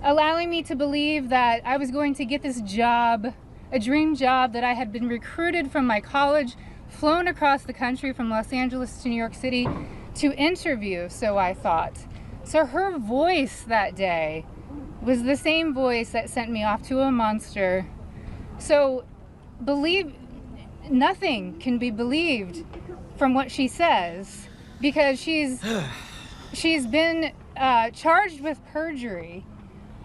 Speaker 12: allowing me to believe that I was going to get this job, a dream job that I had been recruited from my college, flown across the country from Los Angeles to New York City to interview, so I thought. So her voice that day was the same voice that sent me off to a monster. So nothing can be believed from what she says because she's been charged with perjury.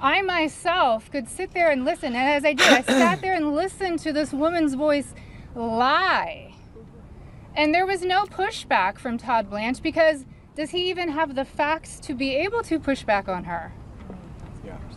Speaker 12: I myself could sit there and listen, and as I did, I sat there and listened to this woman's voice lie. And there was no pushback from Todd Blanche because does he even have the facts to be able to push back on her?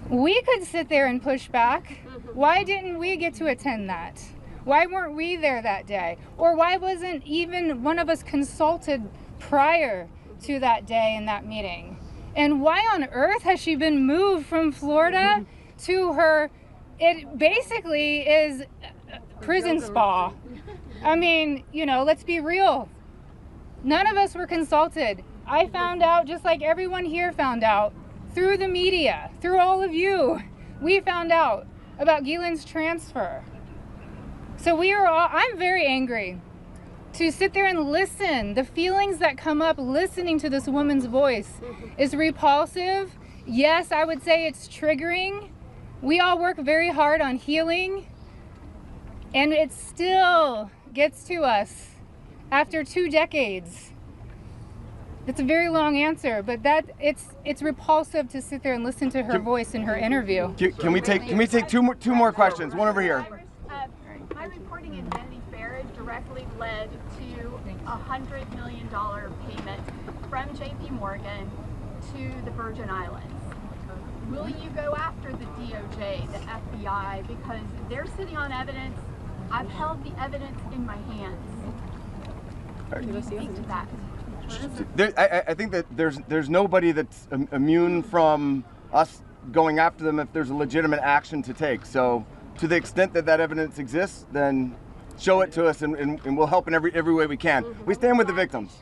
Speaker 12: We could sit there and push back. Why didn't we get to attend that? Why weren't we there that day? Or why wasn't even one of us consulted prior to that day in that meeting? And why on earth has she been moved from Florida to her, it basically is prison spa. I mean, let's be real. None of us were consulted. I found out just like everyone here found out through the media, through all of you. We found out about Ghislaine's transfer. So I'm very angry to sit there and listen. The feelings that come up listening to this woman's voice is repulsive. Yes, I would say it's triggering. We all work very hard on healing, and it still gets to us after 2 decades. It's a very long answer, but it's repulsive to sit there and listen to her voice in her interview.
Speaker 15: Can we take two more questions? One over here.
Speaker 18: My reporting in Vanity Fair directly led to a $100 million payment from JP Morgan to the Virgin Islands. Will you go after the DOJ, the FBI, because they're sitting on evidence? I've held the evidence in my hands. Can you speak to that?
Speaker 15: I think that there's nobody that's immune from us going after them if there's a legitimate action to take. So to the extent that evidence exists, then show it to us and we'll help in every way we can. We stand with the victims.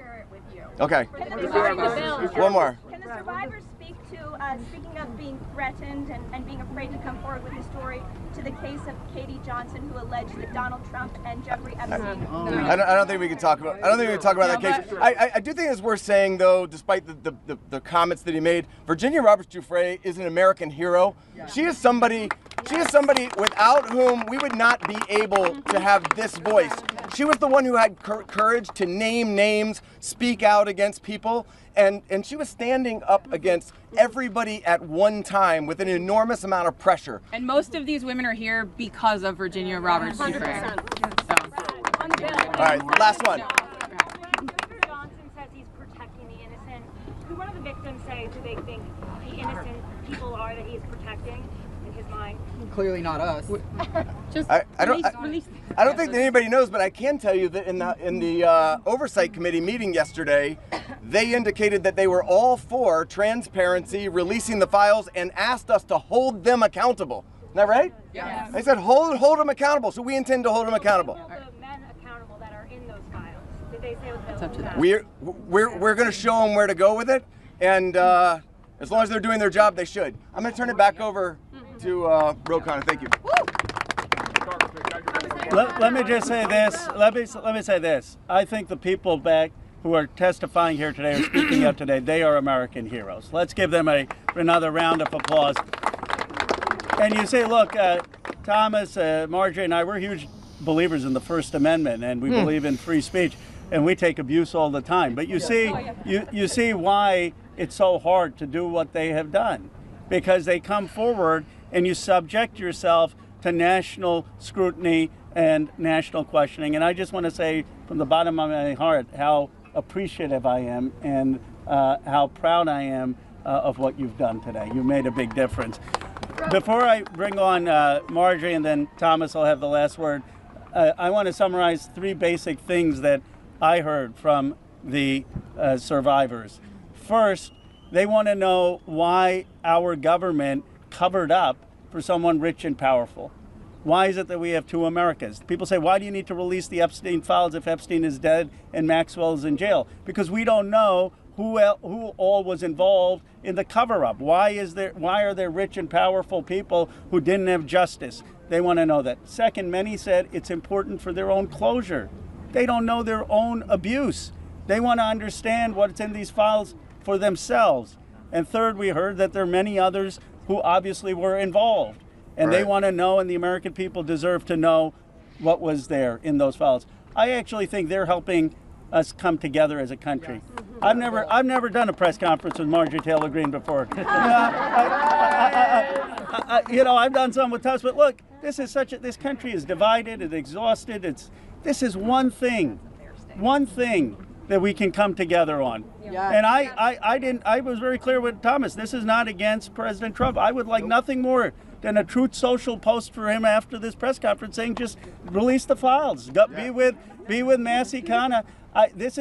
Speaker 15: Okay. One more.
Speaker 4: Can the survivors speak to, speaking of being threatened and being afraid to come forward with the story, to the case of Katie Johnson, who alleged that Donald Trump and Jeffrey Epstein...
Speaker 15: I don't think we can talk about. I don't think we can talk about that case. I do think it's worth saying, though, despite the comments that he made, Virginia Roberts Giuffre is an American hero. She is somebody without whom we would not be able to have this voice. She was the one who had courage to name names, speak out against people, and she was standing up against everybody at one time with an enormous amount of pressure.
Speaker 7: And most of these women are here because of Virginia Roberts Giuffre.
Speaker 15: All right, last one.
Speaker 14: Johnson says he's protecting the innocent. Could one of the victims say who they think the innocent people are that he's protecting in his mind?
Speaker 20: Clearly not us.
Speaker 15: I don't think that anybody knows, but I can tell you that in the Oversight Committee meeting yesterday, they indicated that they were all for transparency, releasing the files, and asked us to hold them accountable. Isn't that right?
Speaker 14: Yeah.
Speaker 15: They said hold them accountable, so we intend to hold them accountable.
Speaker 14: Hold the men accountable that are in those files. Did they say what
Speaker 20: up to them.
Speaker 15: We're going to show them where to go with it, and as long as they're doing their job, they should. I'm going to turn it back over to Ro Khanna. Thank you.
Speaker 13: Let me just say this. Let me say this. I think the people back who are testifying here today or speaking up today, they are American heroes. Let's give them another round of applause. And you say, look, Thomas, Marjorie, and I, we're huge believers in the First Amendment, and we believe in free speech, and we take abuse all the time. But you see why it's so hard to do what they have done, because they come forward and you subject yourself to national scrutiny and national questioning. And I just want to say from the bottom of my heart how appreciative I am and how proud I am of what you've done today. You made a big difference. Before I bring on Marjorie and then Thomas will have the last word, I want to summarize 3 basic things that I heard from the survivors. First, they want to know why our government covered up for someone rich and powerful. Why is it that we have 2 Americas? People say, why do you need to release the Epstein files if Epstein is dead and Maxwell is in jail? Because we don't know who all was involved in the cover-up. Why are there rich and powerful people who didn't have justice? They want to know that. Second, many said it's important for their own closure. They don't know their own abuse. They want to understand what's in these files for themselves. And third, we heard that there are many others who obviously were involved. And they want to know, and the American people deserve to know what was there in those files. I actually think they're helping us come together as a country. I've never done a press conference with Marjorie Taylor Greene before. I've done some with Tubbs, but look, this country is divided, it's exhausted. This is one thing that we can come together on. Yeah. And I was very clear with Thomas. This is not against President Trump. I would like nothing more than a Truth Social post for him after this press conference saying just release the files. Be with Massie Khanna. This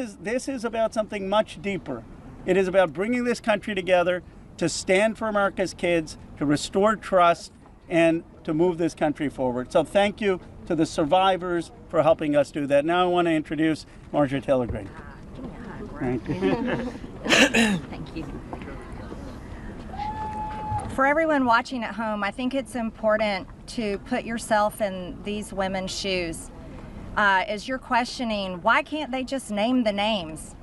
Speaker 13: is about something much deeper. It is about bringing this country together to stand for America's kids, to restore trust, and to move this country forward. So thank you to the survivors for helping us do that. Now I want to introduce Marjorie Taylor Greene. Thank you.
Speaker 22: Thank you. For everyone watching at home, I think it's important to put yourself in these women's shoes. As you're questioning, why can't they just name the names?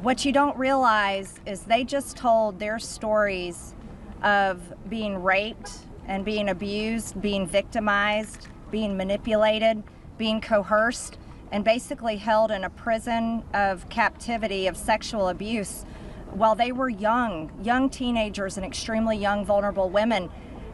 Speaker 22: What you don't realize is they just told their stories of being raped and being abused, being victimized, being manipulated, being coerced, and basically held in a prison of captivity of sexual abuse while they were young teenagers and extremely young, vulnerable women.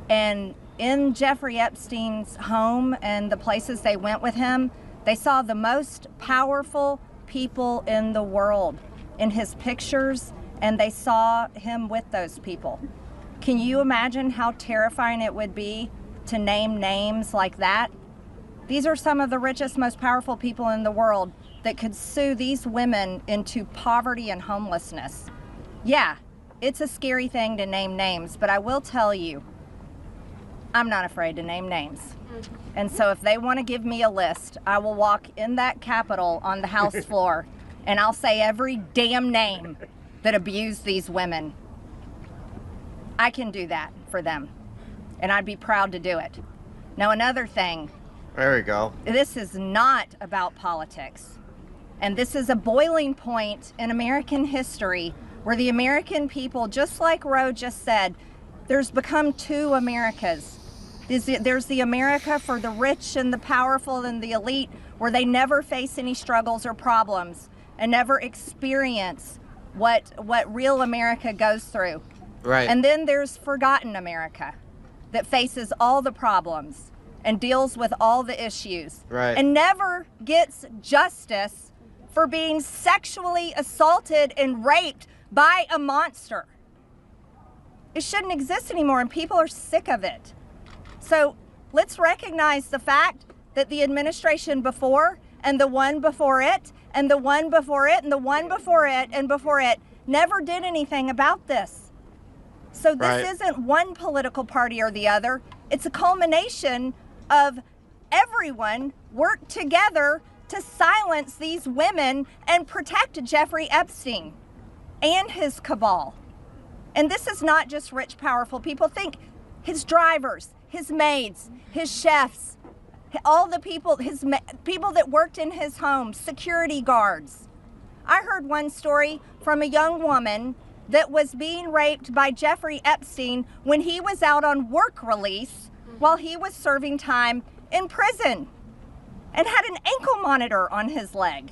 Speaker 22: And in Jeffrey Epstein's home and the places they went with him, they saw the most powerful people in the world in his pictures, and they saw him with those people. Can you imagine how terrifying it would be to name names like that? These are some of the richest, most powerful people in the world,
Speaker 3: that could sue these women into poverty and homelessness. Yeah, it's a scary thing to name names, but I will tell you, I'm not afraid to name names. And so if they want to give me a list, I will walk in that Capitol on the House floor and I'll say every damn name that abused these women. I can do that for them, and I'd be proud to do it. Now, another thing.
Speaker 11: There we go.
Speaker 3: This is not about politics. And this is a boiling point in American history where the American people, just like Roe just said, there's become two Americas. There's the America for the rich and the powerful and the elite, where they never face any struggles or problems and never experience what real America goes through.
Speaker 11: Right.
Speaker 3: And then there's forgotten America that faces all the problems and deals with all the issues.
Speaker 11: Right.
Speaker 3: And never gets justice for being sexually assaulted and raped by a monster. It shouldn't exist anymore, and people are sick of it. So let's recognize the fact that the administration before and the one before it and the one before it and the one before it and before it never did anything about this. So this isn't one political party or the other. It's a culmination of everyone worked together to silence these women and protect Jeffrey Epstein and his cabal. And this is not just rich, powerful people. Think his drivers, his maids, his chefs, all the people, people that worked in his home, security guards. I heard one story from a young woman that was being raped by Jeffrey Epstein when he was out on work release while he was serving time in prison and had an ankle monitor on his leg.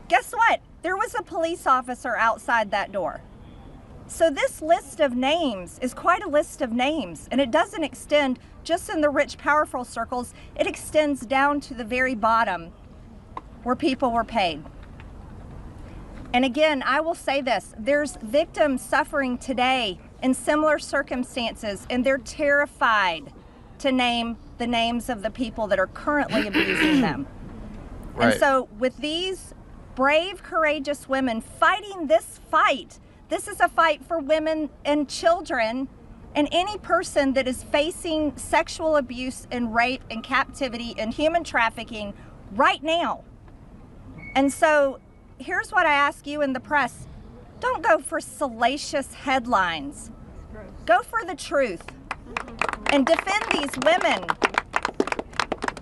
Speaker 3: Guess what? There was a police officer outside that door. So this list of names is quite a list of names, and it doesn't extend just in the rich, powerful circles. It extends down to the very bottom where people were paid. And again, I will say this, there's victims suffering today in similar circumstances, and they're terrified to name the names of the people that are currently abusing them.
Speaker 11: Right.
Speaker 3: And so with these brave, courageous women fighting this fight, this is a fight for women and children and any person that is facing sexual abuse and rape and captivity and human trafficking right now. And so here's what I ask you in the press. Don't go for salacious headlines. Go for the truth and defend these women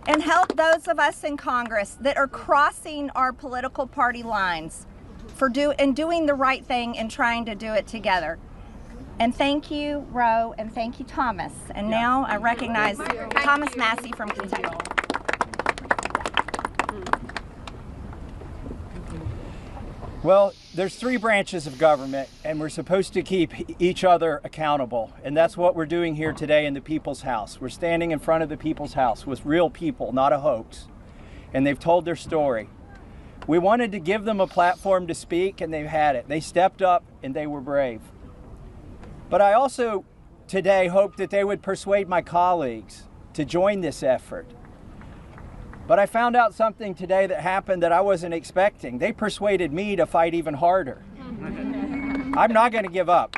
Speaker 3: and help those of us in Congress that are crossing our political party lines for doing the right thing and trying to do it together. And thank you, Roe, and thank you, Thomas. And now I recognize Thomas Massey from Kentucky.
Speaker 16: Well, there's three branches of government, and we're supposed to keep each other accountable. And that's what we're doing here today in the People's House. We're standing in front of the People's House with real people, not a hoax. And they've told their story. We wanted to give them a platform to speak, and they've had it. They stepped up, and they were brave. But I also today hope that they would persuade my colleagues to join this effort. But I found out something today that happened that I wasn't expecting. They persuaded me to fight even harder. I'm not going to give up.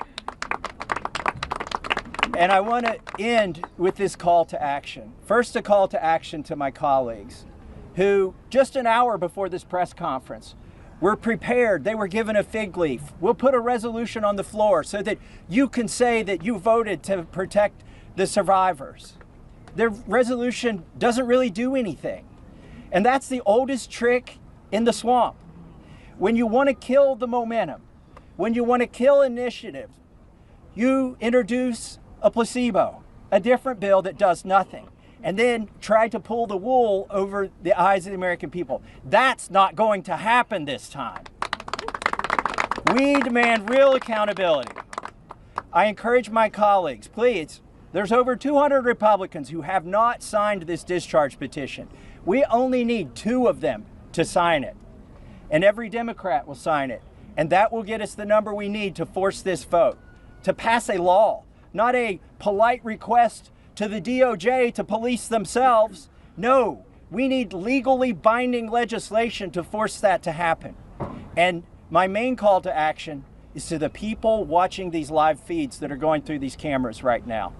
Speaker 16: And I want to end with this call to action. First, a call to action to my colleagues who, just an hour before this press conference, were prepared. They were given a fig leaf. We'll put a resolution on the floor so that you can say that you voted to protect the survivors. Their resolution doesn't really do anything. And that's the oldest trick in the swamp. When you want to kill the momentum, when you want to kill initiative, you introduce a placebo, a different bill that does nothing, and then try to pull the wool over the eyes of the American people. That's not going to happen this time. We demand real accountability. I encourage my colleagues, please, there's over 200 Republicans who have not signed this discharge petition. We only need 2 of them to sign it. And every Democrat will sign it. And that will get us the number we need to force this vote, to pass a law, not a polite request to the DOJ to police themselves. No, We need legally binding legislation to force that to happen. And my main call to action is to the people watching these live feeds that are going through these cameras right now.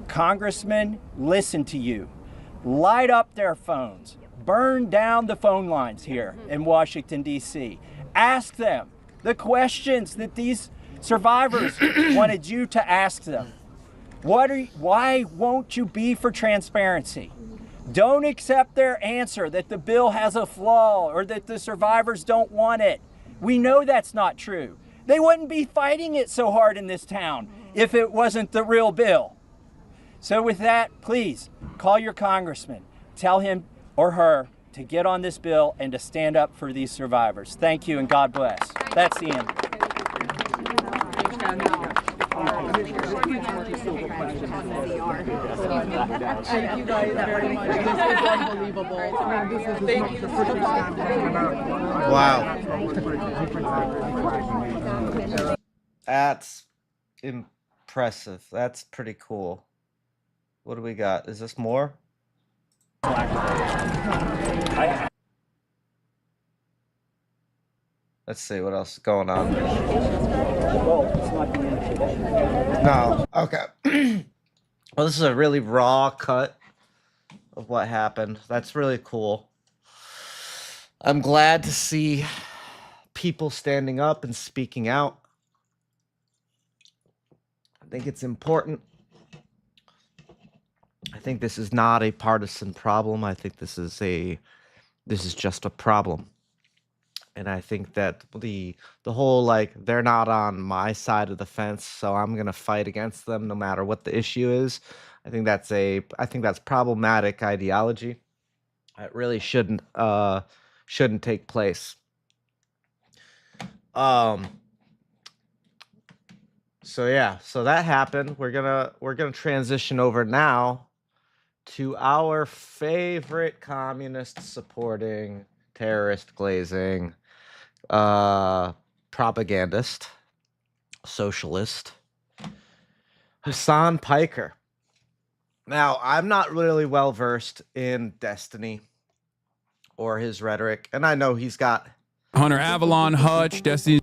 Speaker 16: Congressmen, listen to you. Light up their phones. Burn down the phone lines here in Washington, D.C. Ask them the questions that these survivors wanted you to ask them. Why won't you be for transparency? Don't accept their answer that the bill has a flaw or that the survivors don't want it. We know that's not true. They wouldn't be fighting it so hard in this town if it wasn't the real bill. So with that, please call your congressman. Tell him or her to get on this bill and to stand up for these survivors. Thank you and God bless. That's the end.
Speaker 20: Thank you guys very much. This is unbelievable.
Speaker 11: Wow. That's impressive. That's pretty cool. What do we got? Is this more? Let's see what else is going on. No. Okay. Well, this is a really raw cut of what happened. That's really cool. I'm glad to see people standing up and speaking out. I think it's important. I think this is not a partisan problem. I think this is just a problem. And I think that the whole, like, they're not on my side of the fence, so I'm gonna fight against them no matter what the issue is. I think that's problematic ideology. It really shouldn't take place. So yeah, so that happened. We're gonna transition over now to our favorite communist supporting, terrorist glazing, propagandist, socialist, Hasan Piker. Now, I'm not really well versed in Destiny or his rhetoric, and I know he's got
Speaker 9: Hunter Avalon, Hutch, Destiny,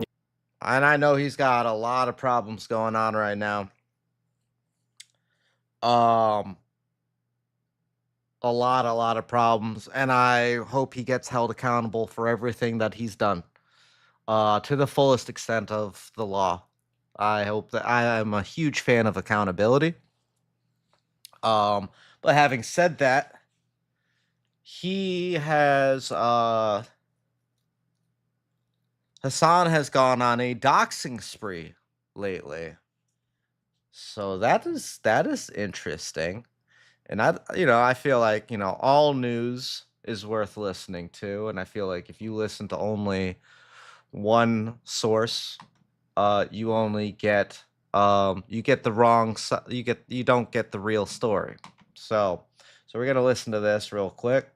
Speaker 11: and I know he's got a lot of problems going on right now. A lot of problems, and I hope he gets held accountable for everything that he's done, to the fullest extent of the law. I hope that I am a huge fan of accountability. But having said that, he has Hasan has gone on a doxing spree lately. So that is interesting. And I feel like, all news is worth listening to, and I feel like if you listen to only one source, you only get you get the wrong, you don't get the real story. So we're gonna listen to this real quick.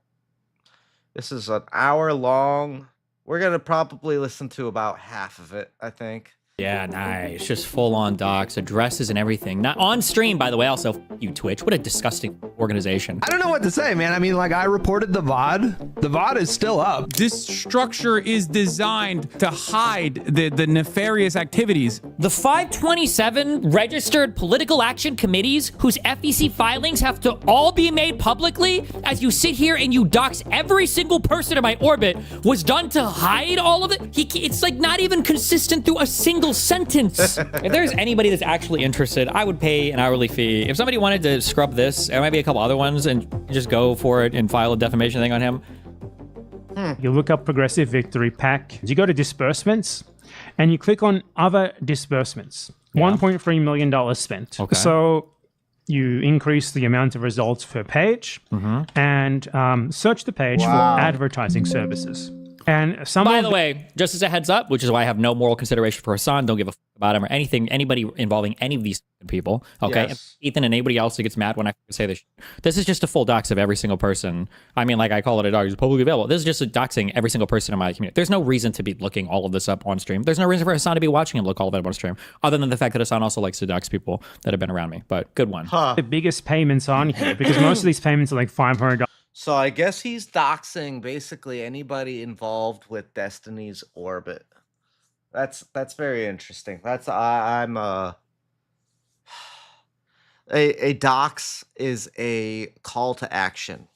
Speaker 11: This is an hour long. We're gonna probably listen to about half of it, I think.
Speaker 19: Yeah, nice. Just full-on docs, addresses and everything. Not on stream, by the way. Also, you Twitch. What a disgusting organization.
Speaker 21: I don't know what to say, man. I mean, like, I reported the VOD. The VOD is still up.
Speaker 9: This structure is designed to hide the nefarious activities.
Speaker 19: The 527 registered political action committees whose FEC filings have to all be made publicly as you sit here and you dox every single person in my orbit was done to hide all of it. It's like not even consistent through a single sentence. If there's anybody that's actually interested, I would pay an hourly fee. If somebody wanted to scrub this, there might be a couple other ones, and just go for it and file a defamation thing on him.
Speaker 24: You look up Progressive Victory PAC, you go to disbursements, and you click on other disbursements. Yeah. $1.3 million spent. Okay. So you increase the amount of results per page and search the page for advertising services. And
Speaker 19: by the way, just as a heads up, which is why I have no moral consideration for Hasan, don't give a fuck about him or anybody involving any of these people, okay? Yes. Ethan and anybody else who gets mad when I say this. This is just a full dox of every single person. I mean, like I call it a dox, it's publicly available. This is just a doxing every single person in my community. There's no reason to be looking all of this up on stream. There's no reason for Hasan to be watching him look all of it up on stream, other than the fact that Hasan also likes to dox people that have been around me. But good one.
Speaker 24: The biggest payments on here, because most of these payments are like $500.
Speaker 11: So I guess he's doxing basically anybody involved with Destiny's orbit. That's very interesting. I'm a dox is a call to action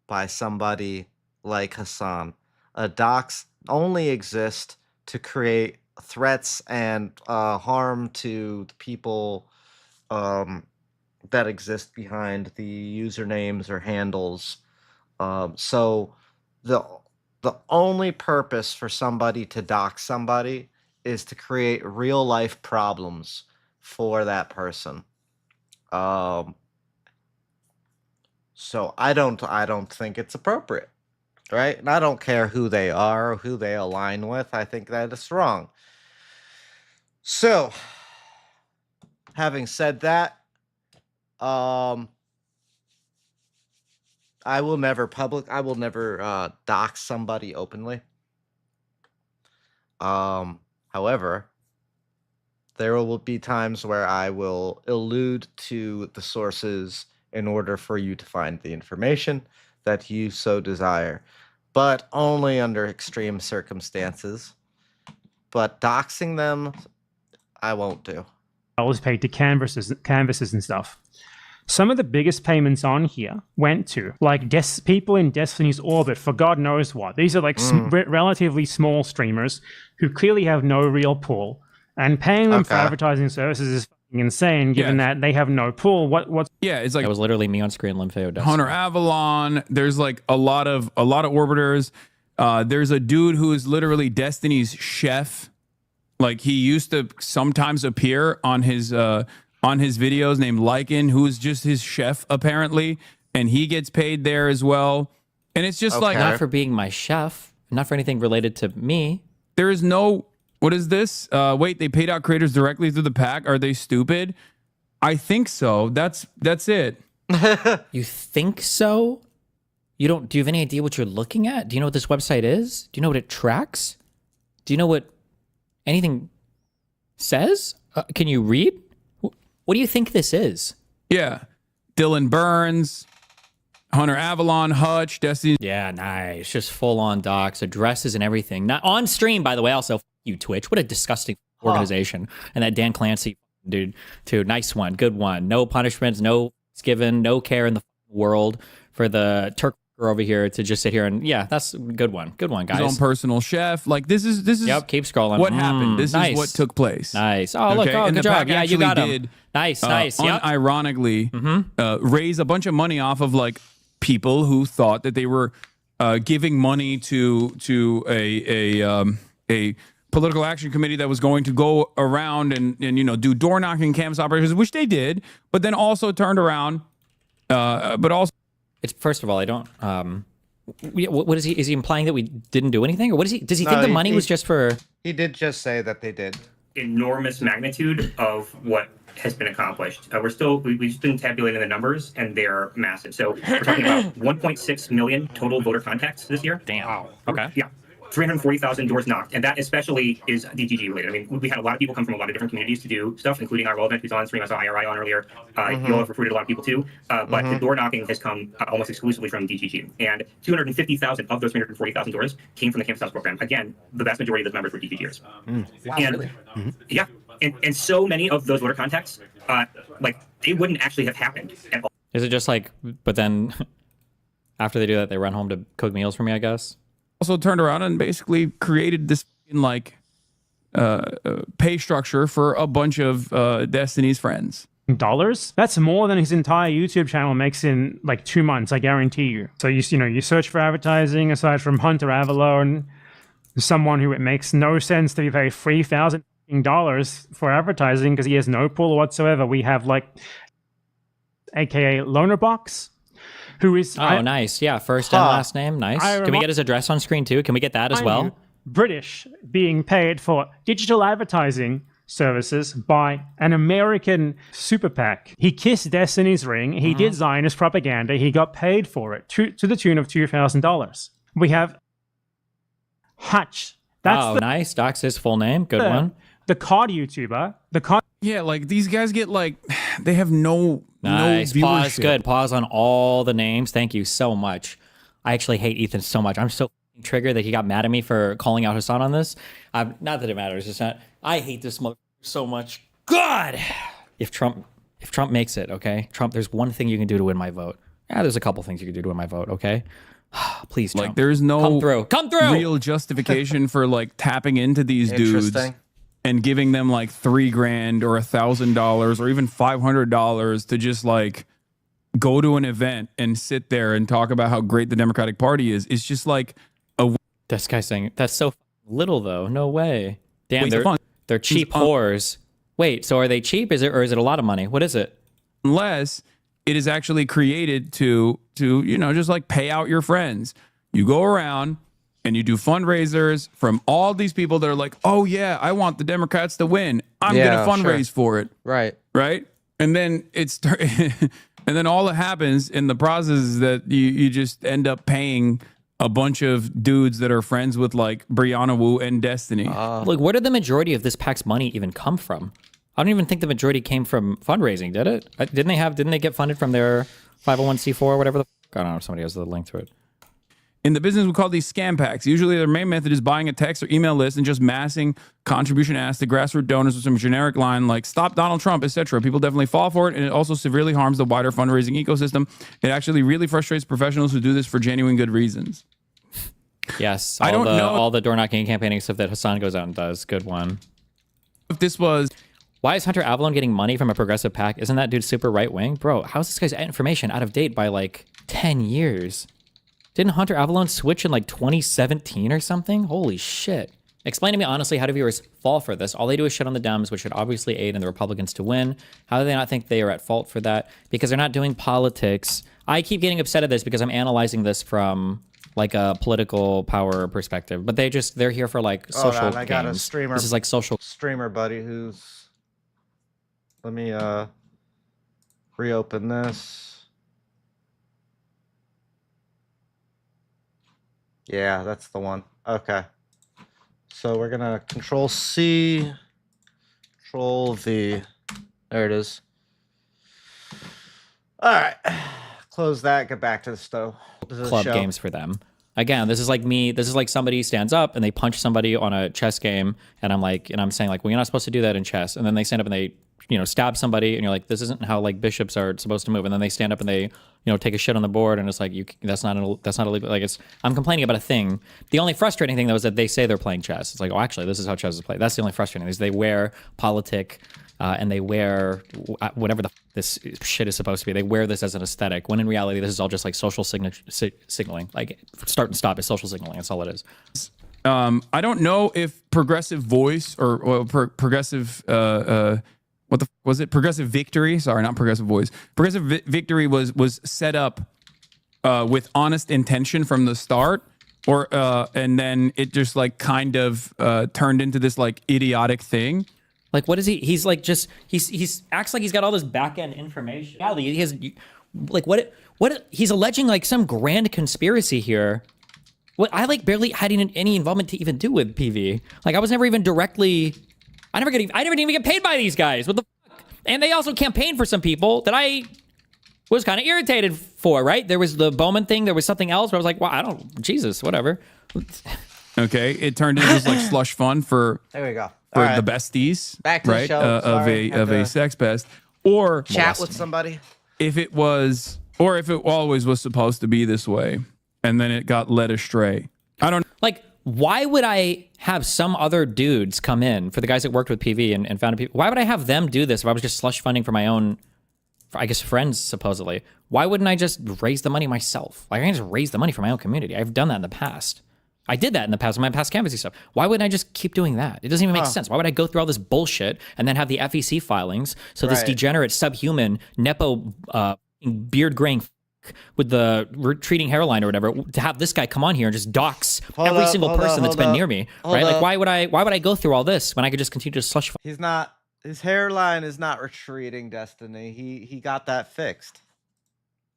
Speaker 11: by somebody like Hasan. A dox only exists to create threats and harm to the people that exist behind the usernames or handles. So the only purpose for somebody to dox somebody is to create real life problems for that person. So I don't think it's appropriate, right? And I don't care who they are or who they align with. I think that it's wrong. So, having said that, I will never dox somebody openly. However, there will be times where I will allude to the sources in order for you to find the information that you so desire, but only under extreme circumstances. But doxing them, I won't do.
Speaker 24: I was paid to canvases and stuff. Some of the biggest payments on here went to like people in Destiny's orbit for God knows what. These are like relatively small streamers who clearly have no real pull, and paying them for advertising services is fucking insane, given that they have no pull. What's
Speaker 2: it's like
Speaker 10: it was literally me on screen, Limfeo.
Speaker 2: Hunter Avalon. There's like a lot of orbiters. There's a dude who is literally Destiny's chef. Like he used to sometimes appear on his videos named Lycan, who's just his chef apparently, and he gets paid there as well. And it's just like
Speaker 10: not for being my chef, not for anything related to me.
Speaker 2: There is no. What is this? Wait, they paid out creators directly through the PAC. Are they stupid? I think so. That's it.
Speaker 10: You think so? Do you have any idea what you're looking at? Do you know what this website is? Do you know what it tracks? Do you know what anything says? Can you read? What do you think this is?
Speaker 2: Yeah. Dylan Burns, Hunter Avalon, Hutch, Destiny.
Speaker 10: Yeah, nice. Just full on docs, addresses and everything. Not on stream, by the way. Also, you Twitch. What a disgusting organization. And that Dan Clancy dude, too. Nice one. Good one. No punishments, no given, no care in the world for the Turk over here to just sit here and that's a good one. Good one, guys.
Speaker 2: His own personal chef. Like this is
Speaker 10: keep scrolling.
Speaker 2: What happened? This is what took place.
Speaker 10: Nice. Oh, look,
Speaker 2: and
Speaker 10: good job. Yeah, you got him. Nice.
Speaker 2: Unironically raise a bunch of money off of like people who thought that they were giving money to a political action committee that was going to go around and do door knocking canvas operations, which they did, but then also turned around but also
Speaker 10: it's first of all, I don't. What is he? Is he implying that we didn't do anything, or what is he? Does he think the money was just for?
Speaker 11: He did just say that they did.
Speaker 17: Enormous magnitude of what has been accomplished. We've just been tabulating the numbers, and they're massive. So we're talking about 1.6 million total voter contacts this year.
Speaker 10: Damn. Wow. Okay.
Speaker 17: Yeah. 340,000 doors knocked, and that especially is DGG related. I mean, we had a lot of people come from a lot of different communities to do stuff, including our relevant who's on stream. I saw IRI on earlier. You all have recruited a lot of people too, but the door knocking has come almost exclusively from DGG, and 250,000 of those 340,000 doors came from the Campus House program. Again, the vast majority of those members were DGGers.
Speaker 11: Wow,
Speaker 17: and
Speaker 11: really?
Speaker 17: Yeah, and so many of those voter contacts, like they wouldn't actually have happened at all.
Speaker 10: Is it just like, but then after they do that, they run home to cook meals for me, I guess?
Speaker 2: Also turned around and basically created this like pay structure for a bunch of Destiny's friends.
Speaker 24: $? That's more than his entire YouTube channel makes in like 2 months, I guarantee you. So you search for advertising aside from Hunter Avalon, someone who it makes no sense to be paid $3,000 for advertising because he has no pull whatsoever. We have like aka Lonerbox, who is
Speaker 10: nice. Yeah, first and last name. Nice. Can we get his address on screen too? Can we get that as well?
Speaker 24: British being paid for digital advertising services by an American super PAC. He kissed Destiny's ring. He did Zionist propaganda. He got paid for it to the tune of $2,000. We have Hutch. That's
Speaker 10: nice. Doc's his full name. Good one.
Speaker 24: The COD YouTuber.
Speaker 2: Yeah, like these guys get like they have no
Speaker 10: nice.
Speaker 2: No
Speaker 10: Pause.
Speaker 2: viewership.
Speaker 10: Good. Pause on all the names. Thank you so much. I actually hate Ethan so much. I'm so triggered that he got mad at me for calling out Hasan on this. Not that it matters. It's not. I hate this motherfucker so much. God, if Trump makes it, okay, Trump. There's one thing you can do to win my vote. Yeah, there's a couple things you can do to win my vote. Okay, please, Trump.
Speaker 2: Like, there's no
Speaker 10: come through.
Speaker 2: real justification for like tapping into these dudes and giving them like $3,000 or $1,000 or even $500 to just like go to an event and sit there and talk about how great the Democratic Party is. It's just like
Speaker 10: this guy's saying that's so little though. No way. Damn,
Speaker 2: Waste of fun.
Speaker 10: they're cheap whores. Wait, so are they cheap? Is it or is it a lot of money? What is it?
Speaker 2: Unless it is actually created to just like pay out your friends. You go around and you do fundraisers from all these people that are like, oh yeah, I want the Democrats to win. I'm gonna fundraise for it.
Speaker 11: Right.
Speaker 2: And then and then all that happens in the process is that you just end up paying a bunch of dudes that are friends with like Brianna Wu and Destiny.
Speaker 10: Like, where did the majority of this PAC's money even come from? I don't even think the majority came from fundraising, did it? Didn't they get funded from their 501c4 or whatever the fuck? I don't know if somebody has the link to it.
Speaker 2: In the business, we call these scam packs. Usually their main method is buying a text or email list and just massing contribution asks to grassroots donors with some generic line like stop Donald Trump, etc. People definitely fall for it, and it also severely harms the wider fundraising ecosystem. It actually really frustrates professionals who do this for genuine good reasons.
Speaker 10: Yes,
Speaker 2: I don't know
Speaker 10: all the door knocking and campaigning stuff that Hasan goes out and does. Good one.
Speaker 2: If this was...
Speaker 10: Why is Hunter Avalon getting money from a progressive PAC? Isn't that dude super right wing? Bro, how's this guy's information out of date by like 10 years? Didn't Hunter Avalon switch in like 2017 or something? Holy shit. Explain to me honestly, how do viewers fall for this? All they do is shit on the Dems, which should obviously aid in the Republicans to win. How do they not think they are at fault for that? Because they're not doing politics. I keep getting upset at this because I'm analyzing this from like a political power perspective, but they're here for like social games.
Speaker 11: I got a streamer.
Speaker 10: This is like social
Speaker 11: streamer buddy who's... Let me reopen this. Yeah, that's the one. Okay. So we're gonna Control C, Control V. There it is. All right. Close that. Get back to the stove.
Speaker 10: club games for them. Again, this is like me. This is like somebody stands up and they punch somebody on a chess game, and I'm saying like, well, you're not supposed to do that in chess. And then they stand up and they, stab somebody, and you're like, this isn't how like bishops are supposed to move. And then they stand up and they, take a shit on the board, and it's like, that's not illegal. Like I'm complaining about a thing. The only frustrating thing though is that they say they're playing chess. It's like, oh, actually, this is how chess is played. That's the only frustrating thing is they wear politic. And they wear whatever this shit is supposed to be. They wear this as an aesthetic, when in reality, this is all just like social signaling. Like start and stop is social signaling. That's all it is.
Speaker 2: I don't know if Progressive Voice or Progressive, what the was it? Progressive Victory. Sorry, not Progressive Voice. Progressive Victory was set up with honest intention from the start, or and then it just like kind of turned into this like idiotic thing.
Speaker 10: Like, what is he? He's like he's acts like he's got all this back end information. Yeah, he has like what he's alleging like some grand conspiracy here. What I like barely had any involvement to even do with PV. Like I was never even directly. I never even get paid by these guys. What the fuck? And they also campaigned for some people that I was kind of irritated for. Right? There was the Bowman thing. There was something else. Where I was like, wow, Jesus, whatever.
Speaker 2: Okay, it turned into just like slush fun for.
Speaker 11: There we go.
Speaker 2: For the besties,
Speaker 11: back to the show.
Speaker 2: of a sex pest, or
Speaker 11: chat with somebody.
Speaker 2: If it always was supposed to be this way, and then it got led astray. I don't
Speaker 10: like. Why would I have some other dudes come in for the guys that worked with PV and founded people? Why would I have them do this if I was just slush funding for my own, I guess, friends supposedly? Why wouldn't I just raise the money myself? Like I can just raise the money for my own community. I've done that in the past. I did that in the past with my past canvassing stuff. Why wouldn't I just keep doing that? It doesn't even make sense. Why would I go through all this bullshit and then have the FEC filings so this degenerate, subhuman, nepo, beard graying with the retreating hairline or whatever to have this guy come on here and just dox every single person that's been near me, right? Like why would I go through all this when I could just continue to slush?
Speaker 11: His hairline is not retreating, Destiny. He got that fixed.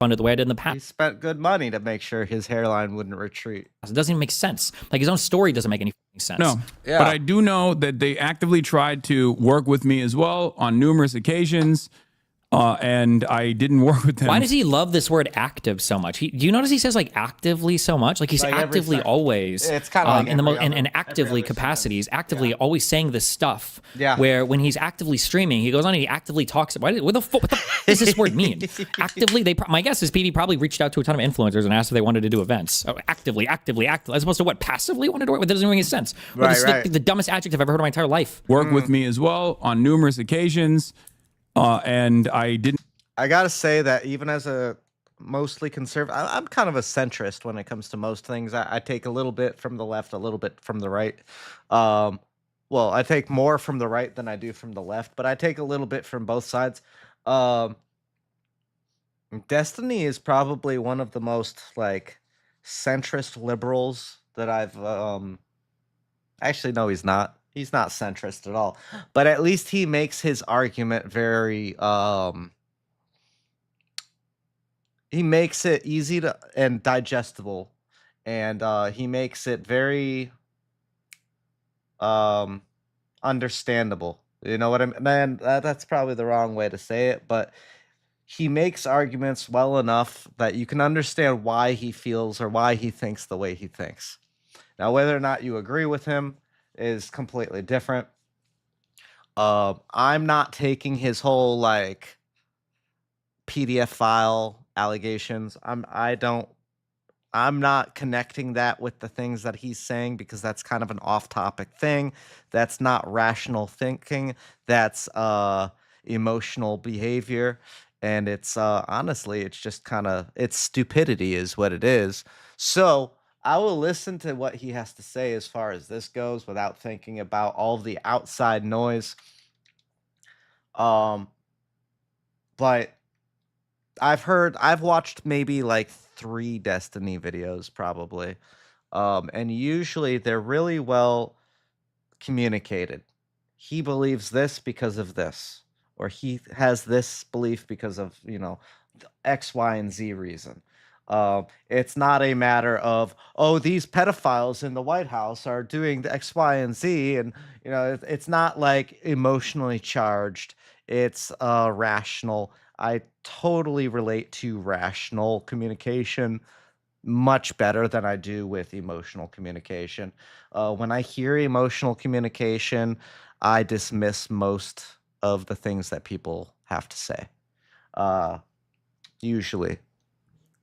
Speaker 10: Funded the way I did in the past.
Speaker 11: He spent good money to make sure his hairline wouldn't retreat.
Speaker 10: It doesn't even make sense. Like his own story doesn't make any sense.
Speaker 2: No, but I do know that they actively tried to work with me as well on numerous occasions. and I didn't work with him.
Speaker 10: Why does he love this word active so much? Do you notice he says like actively so much? Like he's
Speaker 11: Like
Speaker 10: actively always
Speaker 11: It's kind of like
Speaker 10: in actively capacity. He's actively always saying this stuff.
Speaker 11: Yeah.
Speaker 10: Where when he's actively streaming, he goes on and he actively talks. What the does this word mean? Actively, my guess is PD probably reached out to a ton of influencers and asked if they wanted to do events. Oh, actively, as opposed to what, passively wanted to work with? That doesn't make any sense.
Speaker 11: Right.
Speaker 10: The dumbest adjective I've ever heard in my entire life.
Speaker 2: Work with me as well on numerous occasions, and I didn't.
Speaker 11: I gotta say that even as a mostly conservative, I'm kind of a centrist when it comes to most things. I take a little bit from the left, a little bit from the right. Well, I take more from the right than I do from the left, but I take a little bit from both sides. Destiny is probably one of the most like centrist liberals that I've actually, no, he's not. He's not centrist at all. But at least he makes his argument very he makes it easy to and digestible, and he makes it very understandable. You know what I mean? Man, that's probably the wrong way to say it, but he makes arguments well enough that you can understand why he feels or why he thinks the way he thinks. Now, whether or not you agree with him is completely different. I'm not taking his whole like PDF file allegations. I'm not connecting that with the things that he's saying because that's kind of an off-topic thing. That's not rational thinking. That's emotional behavior. And it's honestly, it's just kind of, it's stupidity is what it is. So I will listen to what he has to say as far as this goes without thinking about all the outside noise. But I've watched maybe like 3 Destiny videos probably. And usually they're really well communicated. He believes this because of this, or he has this belief because of, you know, X, Y, and Z reason. It's not a matter of, oh, these pedophiles in the White House are doing the X, Y, and Z. And, you know, it's not like emotionally charged. It's rational. I totally relate to rational communication much better than I do with emotional communication. When I hear emotional communication, I dismiss most of the things that people have to say. Usually.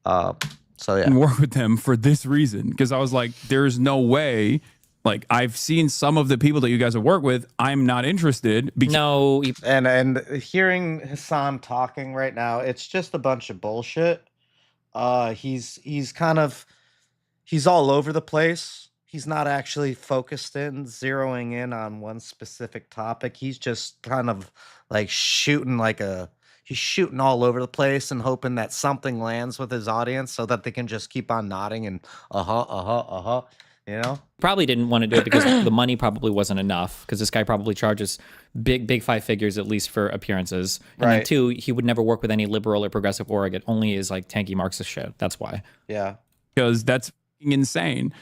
Speaker 11: So yeah.
Speaker 2: Work with them for this reason, because I was like, there's no way. Like, I've seen some of the people that you guys have worked with. I'm not interested.
Speaker 10: No.
Speaker 11: And hearing Hasan talking right now, it's just a bunch of bullshit. He's all over the place. He's not actually focused in, zeroing in on one specific topic. He's just kind of like he's shooting all over the place and hoping that something lands with his audience so that they can just keep on nodding and you know?
Speaker 10: Probably didn't want to do it because the money probably wasn't enough, because this guy probably charges big 5 figures at least for appearances. And then 2, he would never work with any liberal or progressive org. It only is like tanky Marxist shit. That's why.
Speaker 11: Yeah.
Speaker 2: Because that's insane.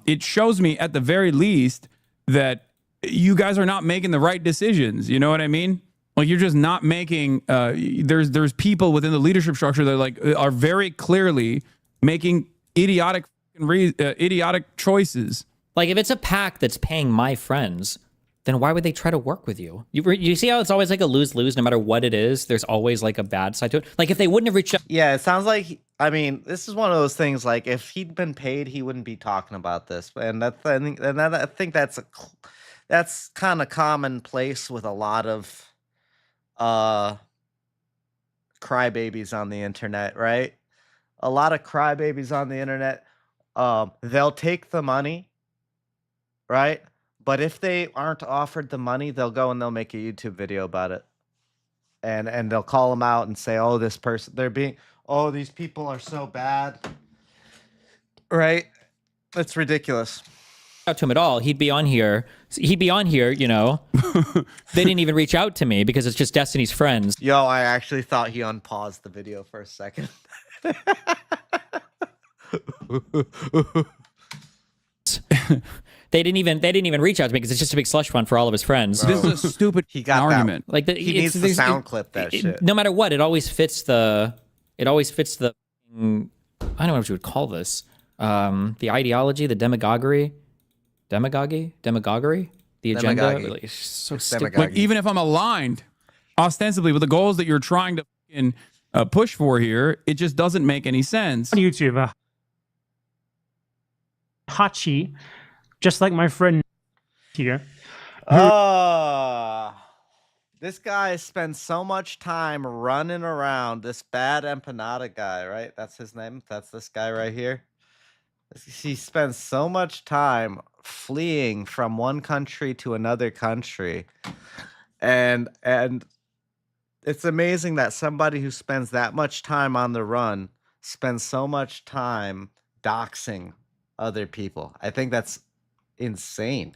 Speaker 2: It shows me at the very least that you guys are not making the right decisions. You know what I mean? Like, you're just not making, there's people within the leadership structure that are very clearly making idiotic choices.
Speaker 10: Like, if it's a PAC that's paying my friends, then why would they try to work with you? You see how it's always like a lose-lose no matter what it is? There's always like a bad side to it. Like, if they wouldn't have reached out.
Speaker 11: Yeah, it sounds like, I mean, this is one of those things, like, if he'd been paid, he wouldn't be talking about this. And I think that's kind of commonplace with a lot of crybabies on the internet, right? A lot of crybabies on the internet, they'll take the money, right? But if they aren't offered the money, they'll go and they'll make a YouTube video about it. And they'll call them out and say, oh, this person, these people are so bad. Right? It's ridiculous.
Speaker 10: Out to him at all, he'd be on here, you know. They didn't even reach out to me because it's just Destiny's friends.
Speaker 11: Yo, I actually thought he unpaused the video for a second.
Speaker 10: They didn't even reach out to me because it's just a big slush fund for all of his friends.
Speaker 2: This is a stupid argument.
Speaker 10: Like
Speaker 11: He needs to sound clip that shit.
Speaker 10: No matter what, it always fits the. I don't know what you would call this. The ideology, the demagoguery, the agenda.
Speaker 11: Demagoguery.
Speaker 10: It's so
Speaker 11: It's
Speaker 10: stupid.
Speaker 2: Like, even if I'm aligned ostensibly with the goals that you're trying to fucking, push for here, it just doesn't make any sense.
Speaker 24: On YouTube, Hachi, just like my friend here.
Speaker 11: This guy spends so much time running around. This bad empanada guy, right? That's his name. That's this guy right here. He spends so much time fleeing from one country to another country. And it's amazing that somebody who spends that much time on the run spends so much time doxing other people. I think that's insane.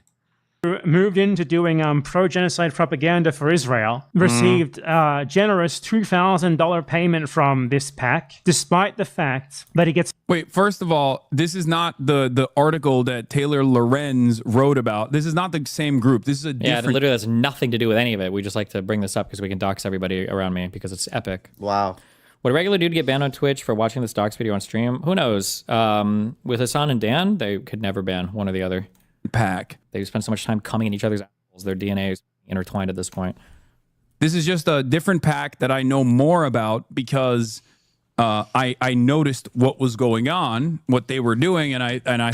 Speaker 24: Moved into doing pro-genocide propaganda for Israel, received generous $2,000 payment from this PAC, despite the fact that he gets...
Speaker 2: Wait, first of all, this is not the article that Taylor Lorenz wrote about. This is not the same group. This is a different...
Speaker 10: Yeah, it literally has nothing to do with any of it. We just like to bring this up because we can dox everybody around me because it's epic.
Speaker 11: Wow.
Speaker 10: Would a regular dude get banned on Twitch for watching this dox video on stream? Who knows? With Hasan and Dan, they could never ban one or the other.
Speaker 2: PAC.
Speaker 10: They spend so much time coming in each other's apples. Their DNA is intertwined at this point.
Speaker 2: This is just a different PAC that I know more about because I noticed what was going on, what they were doing, and I.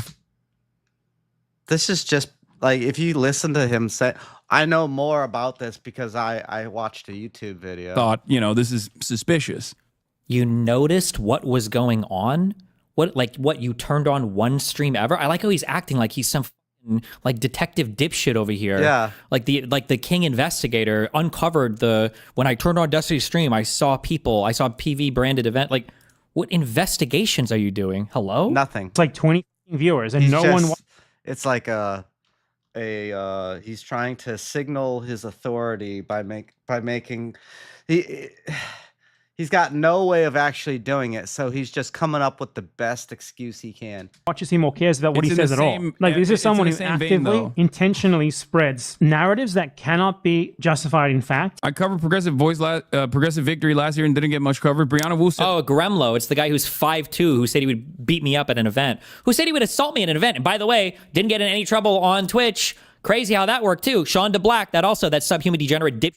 Speaker 11: This is just like, if you listen to him say, I know more about this because I watched a YouTube video.
Speaker 2: Thought, this is suspicious.
Speaker 10: You noticed what was going on? What you turned on one stream ever? I like how he's acting like he's some like detective dipshit over here.
Speaker 11: Yeah.
Speaker 10: Like the king investigator uncovered when I turned on Destiny's stream, I saw PV branded event. Like, what investigations are you doing? Hello?
Speaker 11: Nothing.
Speaker 24: It's like 20 viewers and
Speaker 11: it's like he's trying to signal his authority by making he's got no way of actually doing it, so he's just coming up with the best excuse he can.
Speaker 24: Watches him or cares about what he says at all. Like, this is someone who actively, intentionally spreads narratives that cannot be justified in fact.
Speaker 2: I covered Progressive Victory last year and didn't get much coverage. Brianna Wu said...
Speaker 10: Oh, Gremlo. It's the guy who's 5'2", who said he would beat me up at an event. Who said he would assault me at an event. And by the way, didn't get in any trouble on Twitch. Crazy how that worked, too. Sean DeBlack, that subhuman degenerate dip.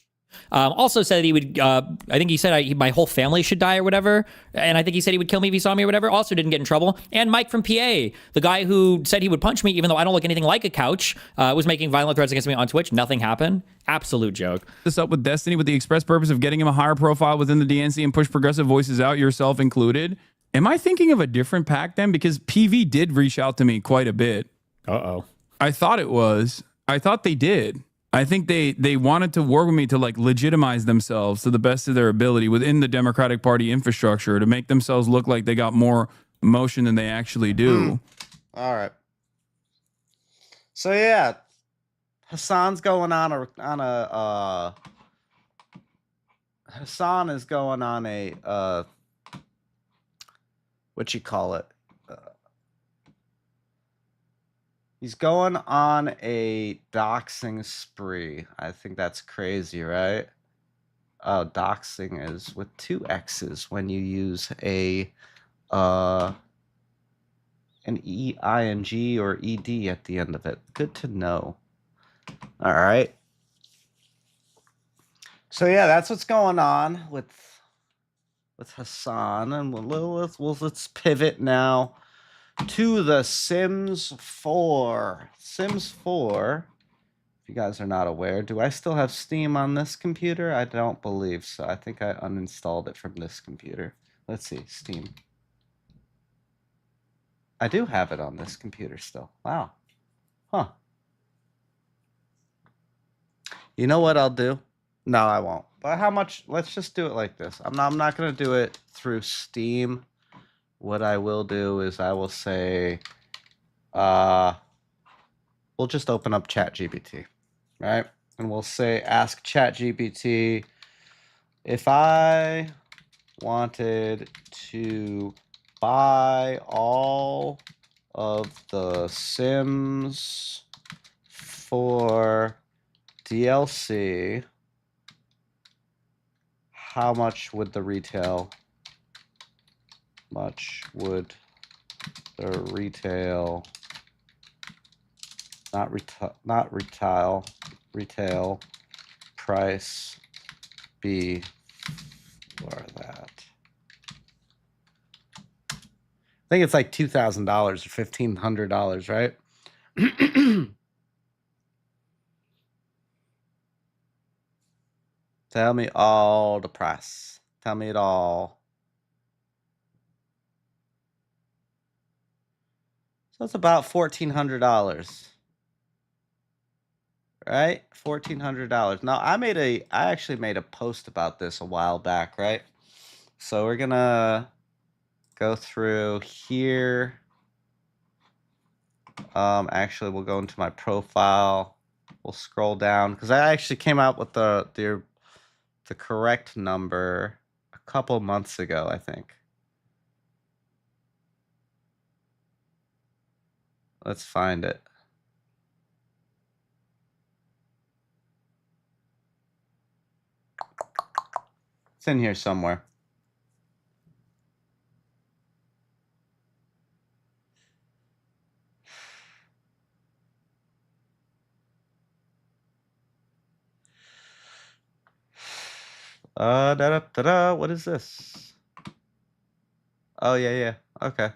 Speaker 10: Also said he would, I think he said my whole family should die or whatever. And I think he said he would kill me if he saw me or whatever. Also didn't get in trouble. And Mike from PA, the guy who said he would punch me even though I don't look anything like a couch, was making violent threats against me on Twitch. Nothing happened. Absolute joke.
Speaker 2: This up with Destiny with the express purpose of getting him a higher profile within the DNC and push progressive voices out, yourself included. Am I thinking of a different PAC then? Because PV did reach out to me quite a bit.
Speaker 10: Uh-oh.
Speaker 2: I thought it was. I thought they did. I think they wanted to work with me to like legitimize themselves to the best of their ability within the Democratic Party infrastructure to make themselves look like they got more motion than they actually do.
Speaker 11: All right. So yeah, Hasan's going on a Hasan is going on a what you call it? He's going on a doxing spree. I think that's crazy, right? Doxing is with 2 X's when you use an EING or ED at the end of it. Good to know. All right. So yeah, that's what's going on with Hasan, and let's pivot now to the Sims 4. Sims 4, if you guys are not aware, do I still have Steam on this computer? I don't believe so. I think I uninstalled it from this computer. Let's see, Steam. I do have it on this computer still. Wow. Huh. You know what I'll do? No, I won't. But how much? Let's just do it like this. I'm not going to do it through Steam. What I will do is I will say, we'll just open up ChatGPT, right? And we'll say, ask ChatGPT, if I wanted to buy all of the Sims 4 DLC, how much would the retail? Much would the retail? Not retail price be for that? I think it's like $2,000 or $1,500, right? Tell me all the price. Tell me it all. So it's about $1,400. Right? $1,400. Now I actually made a post about this a while back, right? So we're gonna go through here. Actually we'll go into my profile. We'll scroll down because I actually came out with the correct number a couple months ago, I think. Let's find it. It's in here somewhere. What is this? Oh, yeah. Okay.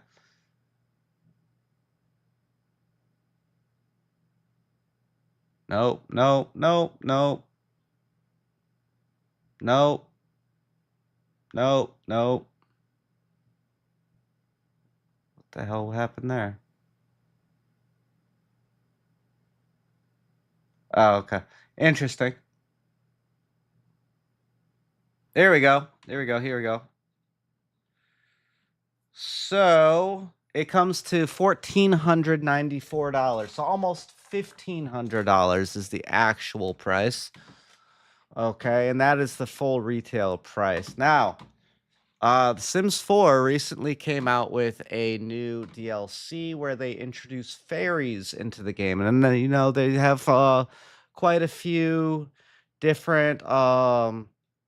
Speaker 11: Nope. What the hell happened there? Oh, okay. Interesting. Here we go. So it comes to $1,494. So almost $1,500 is the actual price. Okay, and that is the full retail price. Now, The Sims 4 recently came out with a new DLC where they introduce fairies into the game, and then they have quite a few different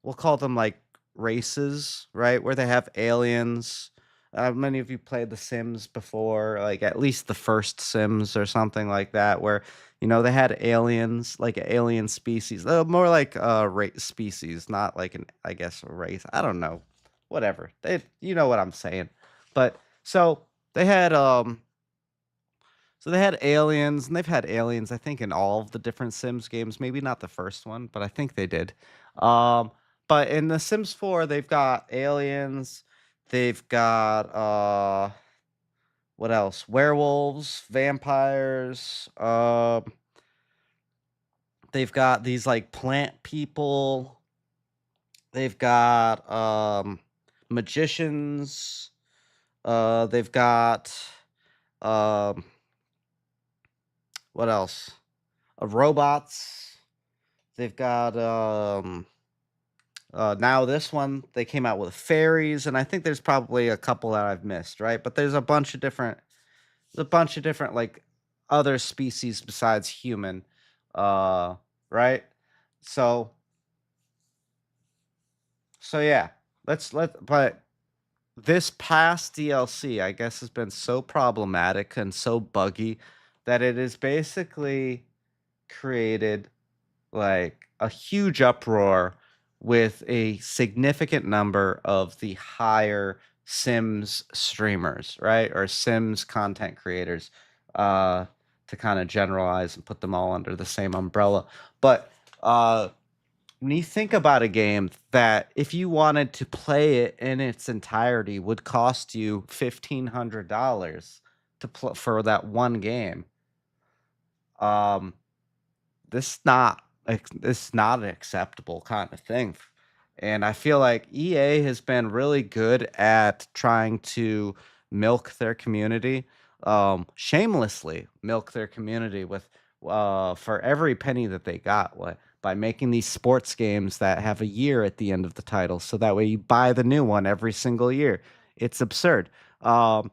Speaker 11: we'll call them like races, right? Where they have aliens. Many of you played The Sims before, like at least the first Sims or something like that, where they had aliens, like alien species, more like race species, not like I guess a race. I don't know, whatever. You know what I'm saying. But so they had aliens, and they've had aliens, I think, in all of the different Sims games. Maybe not the first one, but I think they did. But in The Sims 4, they've got aliens. They've got what else? Werewolves, vampires. They've got these like plant people. They've got magicians. They've got what else? Robots. They've got now this one, they came out with fairies, and I think there's probably a couple that I've missed, right? But there's a bunch of different like other species besides human, right? So yeah, but this past DLC, I guess, has been so problematic and so buggy that it has basically created like a huge uproar with a significant number of the higher Sims streamers, right? Or Sims content creators, to kind of generalize and put them all under the same umbrella. But when you think about a game that, if you wanted to play it in its entirety, would cost you $1,500 for that one game, this is not an acceptable kind of thing. And I feel like EA has been really good at trying to milk their community, shamelessly milk their community with for every penny that they got, by making these sports games that have a year at the end of the title, so that way you buy the new one every single year. It's absurd. And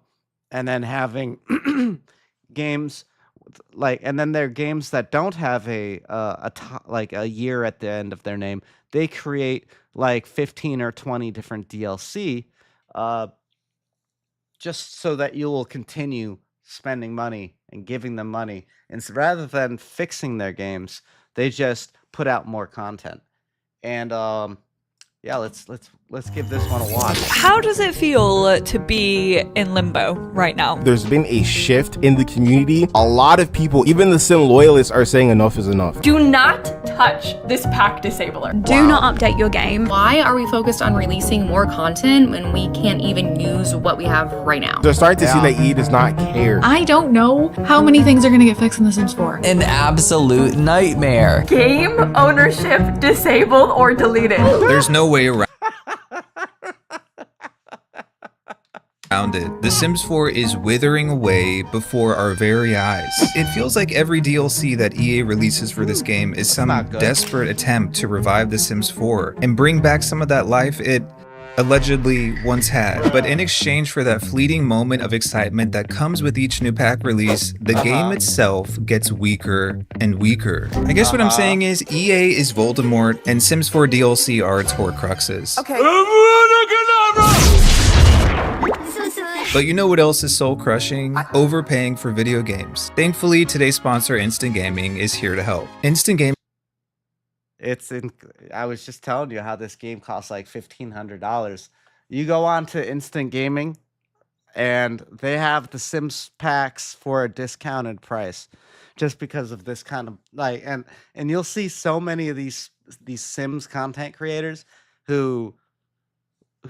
Speaker 11: then having games like, and then there are games that don't have like a year at the end of their name. They create like 15 or 20 different DLC, just so that you will continue spending money and giving them money. And rather than fixing their games, they just put out more content. And yeah, let's give this one a watch.
Speaker 1: How does it feel to be in limbo right now?
Speaker 6: There's been a shift in the community. A lot of people, even the Sim loyalists, are saying enough is enough.
Speaker 8: Do not touch this pack disabler.
Speaker 23: Do not update your game. Why are we focused on releasing more content when we can't even use what we have right now?
Speaker 6: They're starting to see that EA does not care.
Speaker 25: I don't know how many things are going to get fixed in The Sims 4.
Speaker 26: An absolute nightmare.
Speaker 1: Game ownership disabled or deleted.
Speaker 27: There's no way around it. The Sims 4 is withering away before our very eyes. It feels like every DLC that EA releases for this game is some desperate attempt to revive The Sims 4 and bring back some of that life it allegedly once had. But in exchange for that fleeting moment of excitement that comes with each new pack release, the game itself gets weaker and weaker. I guess what I'm saying is EA is Voldemort and Sims 4 DLC are its Horcruxes.
Speaker 1: Okay.
Speaker 27: But you know what else is soul crushing? Overpaying for video games. Thankfully, today's sponsor, Instant Gaming, is here to help. Instant Gaming.
Speaker 11: I was just telling you how this game costs like $1,500. You go on to Instant Gaming, and they have the Sims packs for a discounted price, just because of this kind of like, and you'll see so many of these Sims content creators who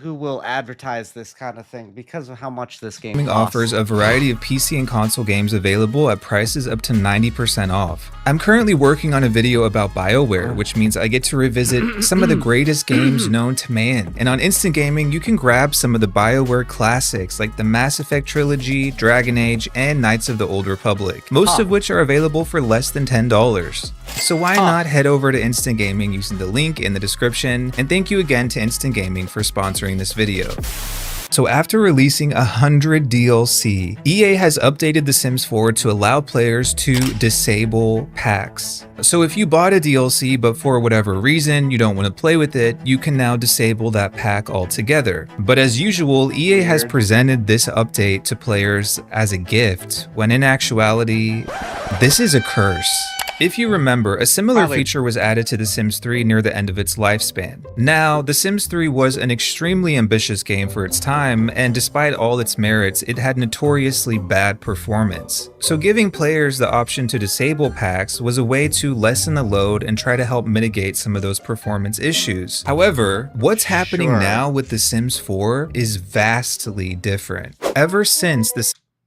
Speaker 11: will advertise this kind of thing because of how much this game costs.
Speaker 27: Offers a variety of PC and console games available at prices up to 90% off. I'm currently working on a video about BioWare, which means I get to revisit some of the greatest games known to man. And on Instant Gaming, you can grab some of the BioWare classics like the Mass Effect trilogy, Dragon Age, and Knights of the Old Republic, most of which are available for less than $10. So why not head over to Instant Gaming using the link in the description, and thank you again to Instant Gaming for sponsoring this video. So after releasing 100 DLC, EA has updated The Sims 4 to allow players to disable packs. So if you bought a DLC but for whatever reason you don't want to play with it, you can now disable that pack altogether. But as usual, EA has presented this update to players as a gift, when in actuality, this is a curse. If you remember, a similar feature was added to The Sims 3 near the end of its lifespan. Now, The Sims 3 was an extremely ambitious game for its time, and despite all its merits, it had notoriously bad performance. So giving players the option to disable packs was a way to lessen the load and try to help mitigate some of those performance issues. However, what's happening now with The Sims 4 is vastly different. Ever since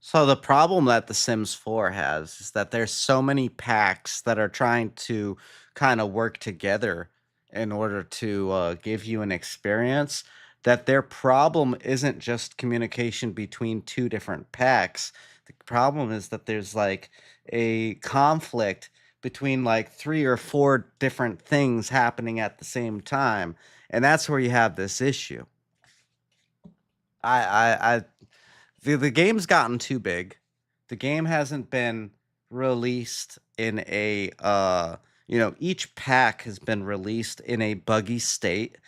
Speaker 11: So the problem that The Sims 4 has is that there's so many packs that are trying to kind of work together in order to give you an experience, that their problem isn't just communication between two different packs. The problem is that there's like a conflict between like 3 or 4 different things happening at the same time. And that's where you have this issue. The game's gotten too big. The game hasn't been released in a, each pack has been released in a buggy state.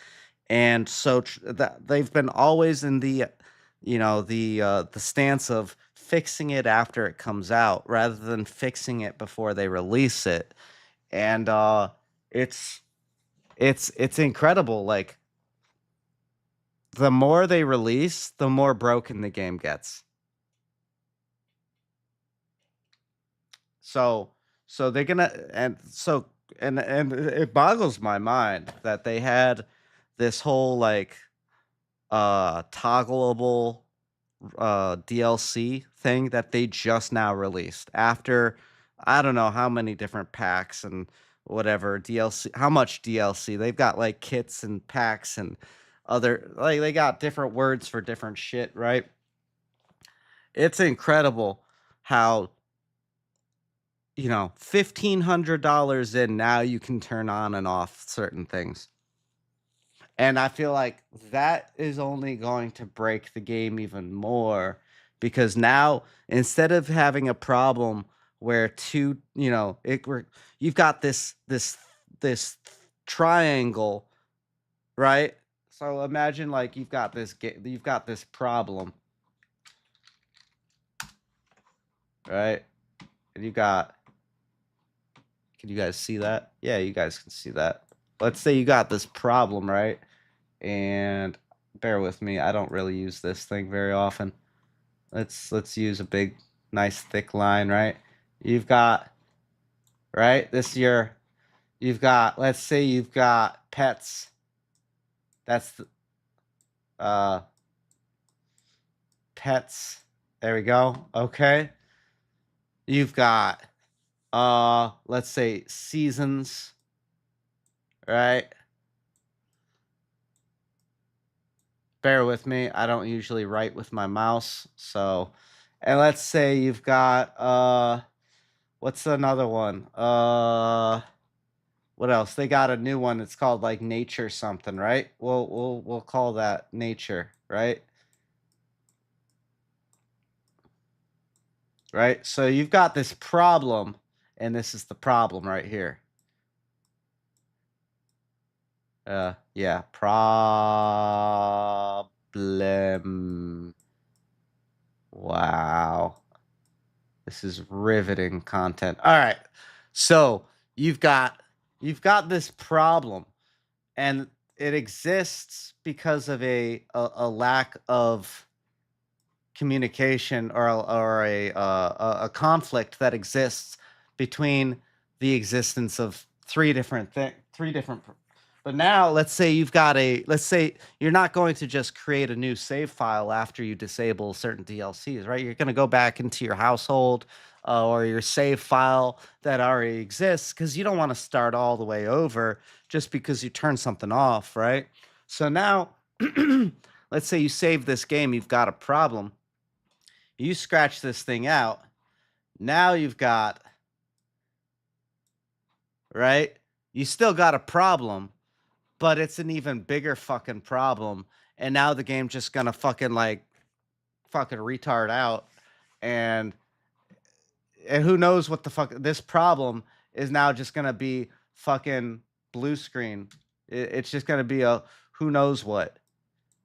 Speaker 11: And so they've been always in the stance of fixing it after it comes out rather than fixing it before they release it. And it's incredible. Like, the more they release, the more broken the game gets. So they're gonna, and it boggles my mind that they had this whole like toggleable DLC thing that they just now released after I don't know how many different packs and whatever DLC, how much DLC they've got, like kits and packs and other, like they got different words for different shit, right? It's incredible how, $1,500 in, now you can turn on and off certain things. And I feel like that is only going to break the game even more, because now instead of having a problem where you've got this triangle, right? So imagine like you've got this problem, right? And can you guys see that? Yeah, you guys can see that. Let's say you got this problem, right? And bear with me, I don't really use this thing very often. Let's use a big, nice, thick line, right? You've got, right? Let's say you've got pets. That's the, pets. There we go. Okay. You've got, let's say seasons, right? Bear with me. I don't usually write with my mouse. So, and let's say you've got, what's another one? What else? They got a new one. It's called like nature something, right? We'll call that nature, right? Right? So you've got this problem, and this is the problem right here. Yeah, problem. Wow. This is riveting content. All right. So you've got this problem, and it exists because of a lack of communication or a conflict that exists between the existence of three different. But now let's say you're not going to just create a new save file after you disable certain DLCs, right? You're going to go back into your household or your save file that already exists, because you don't want to start all the way over just because you turn something off, right? So now, let's say you save this game, you've got a problem. You scratch this thing out. Now you've got, right? You still got a problem, but it's an even bigger fucking problem. And now the game's just gonna fucking retard out. And who knows what the fuck, this problem is now just gonna be fucking blue screen. It's just gonna be a who knows what.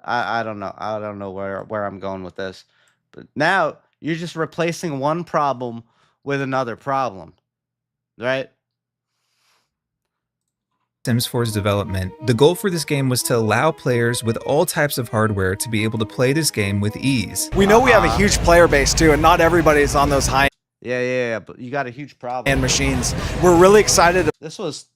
Speaker 11: I don't know. I don't know where I'm going with this. But now you're just replacing one problem with another problem, right?
Speaker 27: Sims 4's development, the goal for this game was to allow players with all types of hardware to be able to play this game with ease.
Speaker 4: We know we have a huge player base too, and not everybody's on those high.
Speaker 11: Yeah, but you got a huge problem.
Speaker 4: And machines. We're really excited.
Speaker 11: This was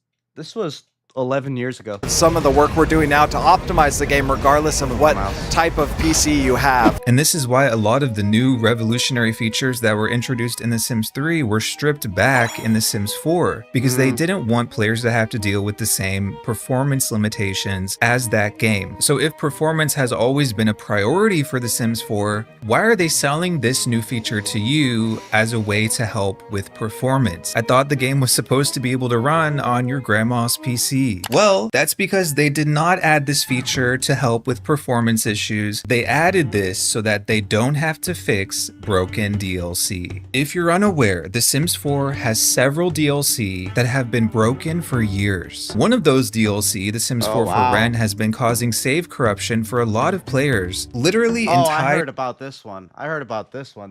Speaker 11: 11 years ago.
Speaker 4: Some of the work we're doing now to optimize the game regardless of what type of PC you have.
Speaker 27: And this is why a lot of the new revolutionary features that were introduced in The Sims 3 were stripped back in The Sims 4, because they didn't want players to have to deal with the same performance limitations as that game. So if performance has always been a priority for The Sims 4, why are they selling this new feature to you as a way to help with performance? I thought the game was supposed to be able to run on your grandma's PC. Well, that's because they did not add this feature to help with performance issues. They added this so that they don't have to fix broken DLC. If you're unaware, The Sims 4 has several DLC that have been broken for years. One of those DLC, The Sims 4 for Rent, has been causing save corruption for a lot of players. Literally
Speaker 11: I heard about this one.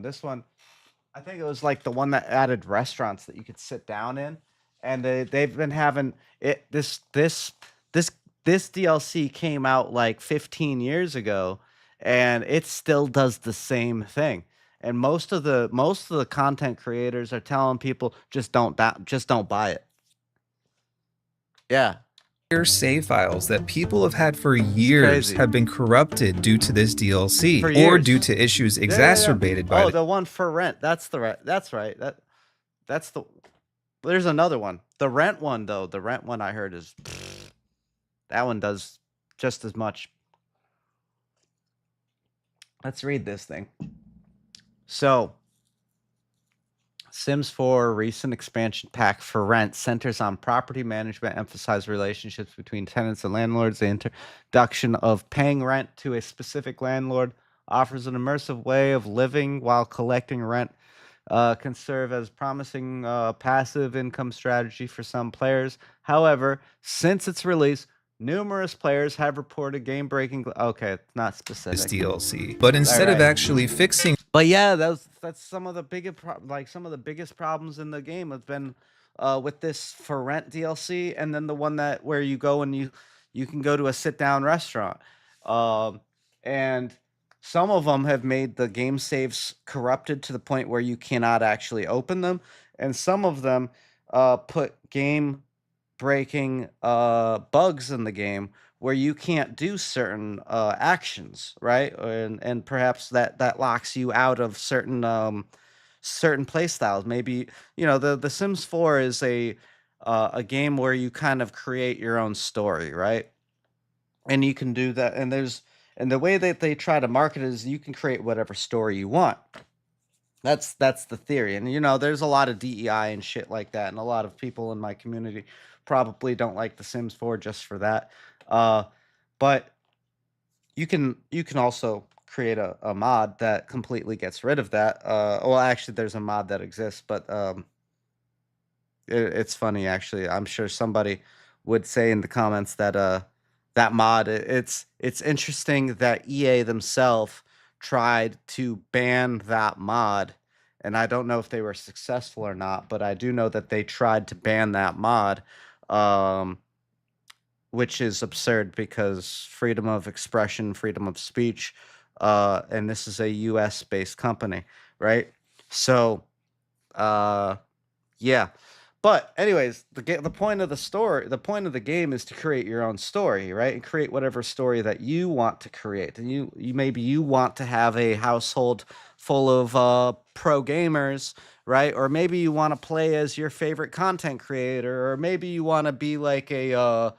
Speaker 11: This one, I think it was like the one that added restaurants that you could sit down in. And they've been having it. This DLC came out like 15 years ago, and it still does the same thing. And most of the content creators are telling people just don't buy it. Yeah.
Speaker 27: Save files that people have had for years have been corrupted due to this DLC or due to issues exacerbated by
Speaker 11: the one for Rent. That's right. That's the. There's another one. The Rent one, though. The Rent one I heard is... that one does just as much. Let's read this thing. So, Sims 4 recent expansion pack for Rent centers on property management, emphasizes relationships between tenants and landlords. The introduction of paying rent to a specific landlord offers an immersive way of living while collecting rent can serve as promising passive income strategy for some players. However, since its release, numerous players have reported game-breaking. Okay, it's not specific.
Speaker 27: This DLC, but instead of actually fixing.
Speaker 11: But yeah, that's some of the some of the biggest problems in the game have been with this for rent DLC, and then the one that where you go and you can go to a sit-down restaurant, and some of them have made the game saves corrupted to the point where you cannot actually open them, and some of them put game breaking bugs in the game where you can't do certain actions, right? And perhaps that locks you out of certain play styles. Maybe, you know, the Sims 4 is a game where you kind of create your own story, right? And you can do that, and the way that they try to market it is you can create whatever story you want. That's the theory. And you know, there's a lot of DEI and shit like that, and a lot of people in my community probably don't like The Sims 4 just for that. But you can also create a mod that completely gets rid of that. Well, actually, there's a mod that exists, but it's funny, actually. I'm sure somebody would say in the comments that that mod, it's interesting that EA themselves tried to ban that mod, and I don't know if they were successful or not, but I do know that they tried to ban that mod, which is absurd because freedom of expression, freedom of speech, and this is a US-based company, right? So, yeah. But anyways, the point of the game is to create your own story, right? And create whatever story that you want to create. And you maybe you want to have a household full of pro gamers, right? Or maybe you want to play as your favorite content creator, or maybe you want to be like a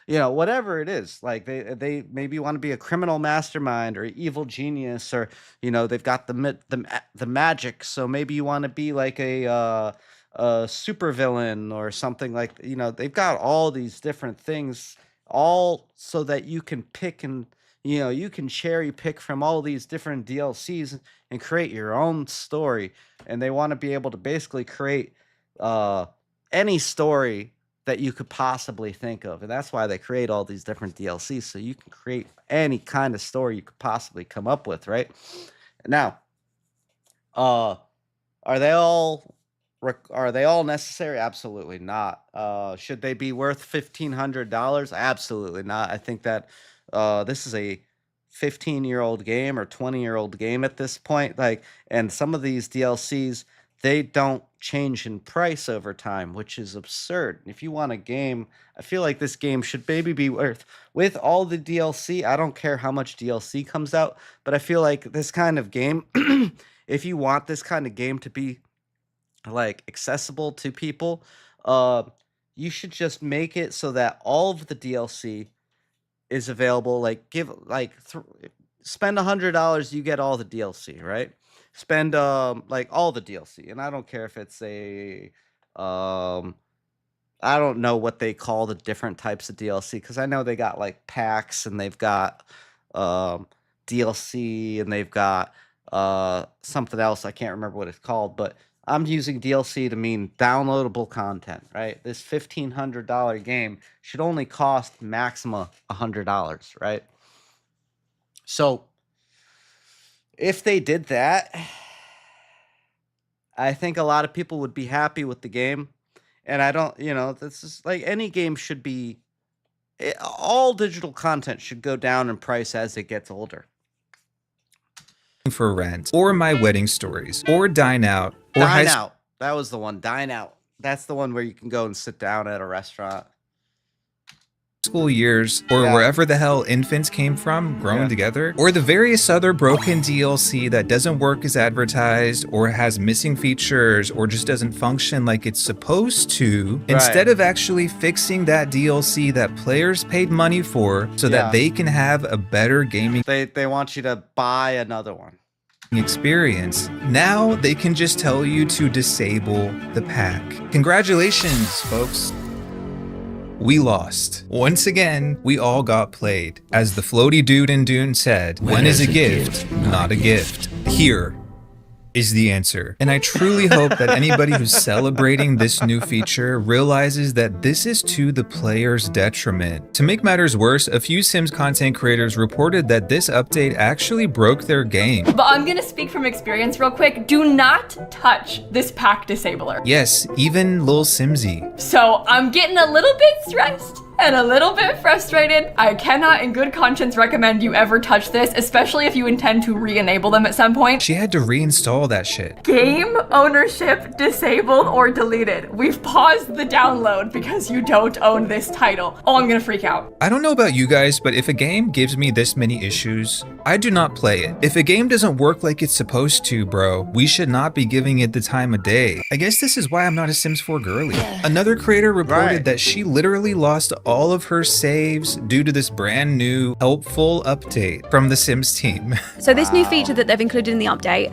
Speaker 11: you know, whatever it is. Like they maybe want to be a criminal mastermind or evil genius, or you know, they've got the magic, so maybe you want to be like a super villain or something. Like, you know, they've got all these different things, all so that you can pick, and you know, you can cherry pick from all these different DLCs and create your own story. And they want to be able to basically create any story that you could possibly think of, and that's why they create all these different DLCs, so you can create any kind of story you could possibly come up with, right? Now, are they all necessary? Absolutely not. Should they be worth $1,500? Absolutely not. I think that this is a 15-year-old game or 20-year-old game at this point. Like, and some of these DLCs, they don't change in price over time, which is absurd. If you want a game, I feel like this game should maybe be worth, with all the DLC, I don't care how much DLC comes out, but I feel like this kind of game, if you want this kind of game to be like accessible to people, you should just make it so that all of the DLC is available. Like spend $100, you get all the DLC, right? Spend like all the DLC, and I don't care if it's a I don't know what they call the different types of DLC, because I know they got like packs, and they've got DLC, and they've got something else. I can't remember what it's called, but I'm using DLC to mean downloadable content, right? This $1,500 game should only cost maximum $100, right? So if they did that, I think a lot of people would be happy with the game. And I don't, you know, this is like any game should be, all digital content should go down in price as it gets older.
Speaker 27: For rent, or my wedding stories, or dine out, or
Speaker 11: Dine Out. That was the one. Dine Out. That's the one where you can go and sit down at a restaurant.
Speaker 27: School years, or wherever the hell infants came from, grown together, or the various other broken DLC that doesn't work as advertised, or has missing features, or just doesn't function like it's supposed to, instead of actually fixing that DLC that players paid money for so that they can have a better gaming
Speaker 11: They want you to buy another one.
Speaker 27: Experience. Now they can just tell you to disable the pack. Congratulations, folks. We lost. Once again, we all got played. As the floaty dude in Dune said, when is a gift not a gift? Here is the answer. And I truly hope that anybody who's celebrating this new feature realizes that this is to the player's detriment. To make matters worse, a few Sims content creators reported that this update actually broke their game.
Speaker 8: But I'm gonna speak from experience real quick. Do not touch this pack disabler.
Speaker 27: Yes, even Lil Simsy.
Speaker 8: So I'm getting a little bit stressed and a little bit frustrated. I cannot in good conscience recommend you ever touch this, especially if you intend to re-enable them at some point.
Speaker 27: She had to reinstall that shit.
Speaker 8: Game ownership disabled or deleted. We've paused the download because you don't own this title. Oh, I'm gonna freak out.
Speaker 27: I don't know about you guys, but if a game gives me this many issues, I do not play it. If a game doesn't work like it's supposed to, bro, we should not be giving it the time of day. I guess this is why I'm not a Sims 4 girly. Another creator reported that she literally lost all of her saves due to this brand new helpful update from the Sims team.
Speaker 5: So this new feature that they've included in the update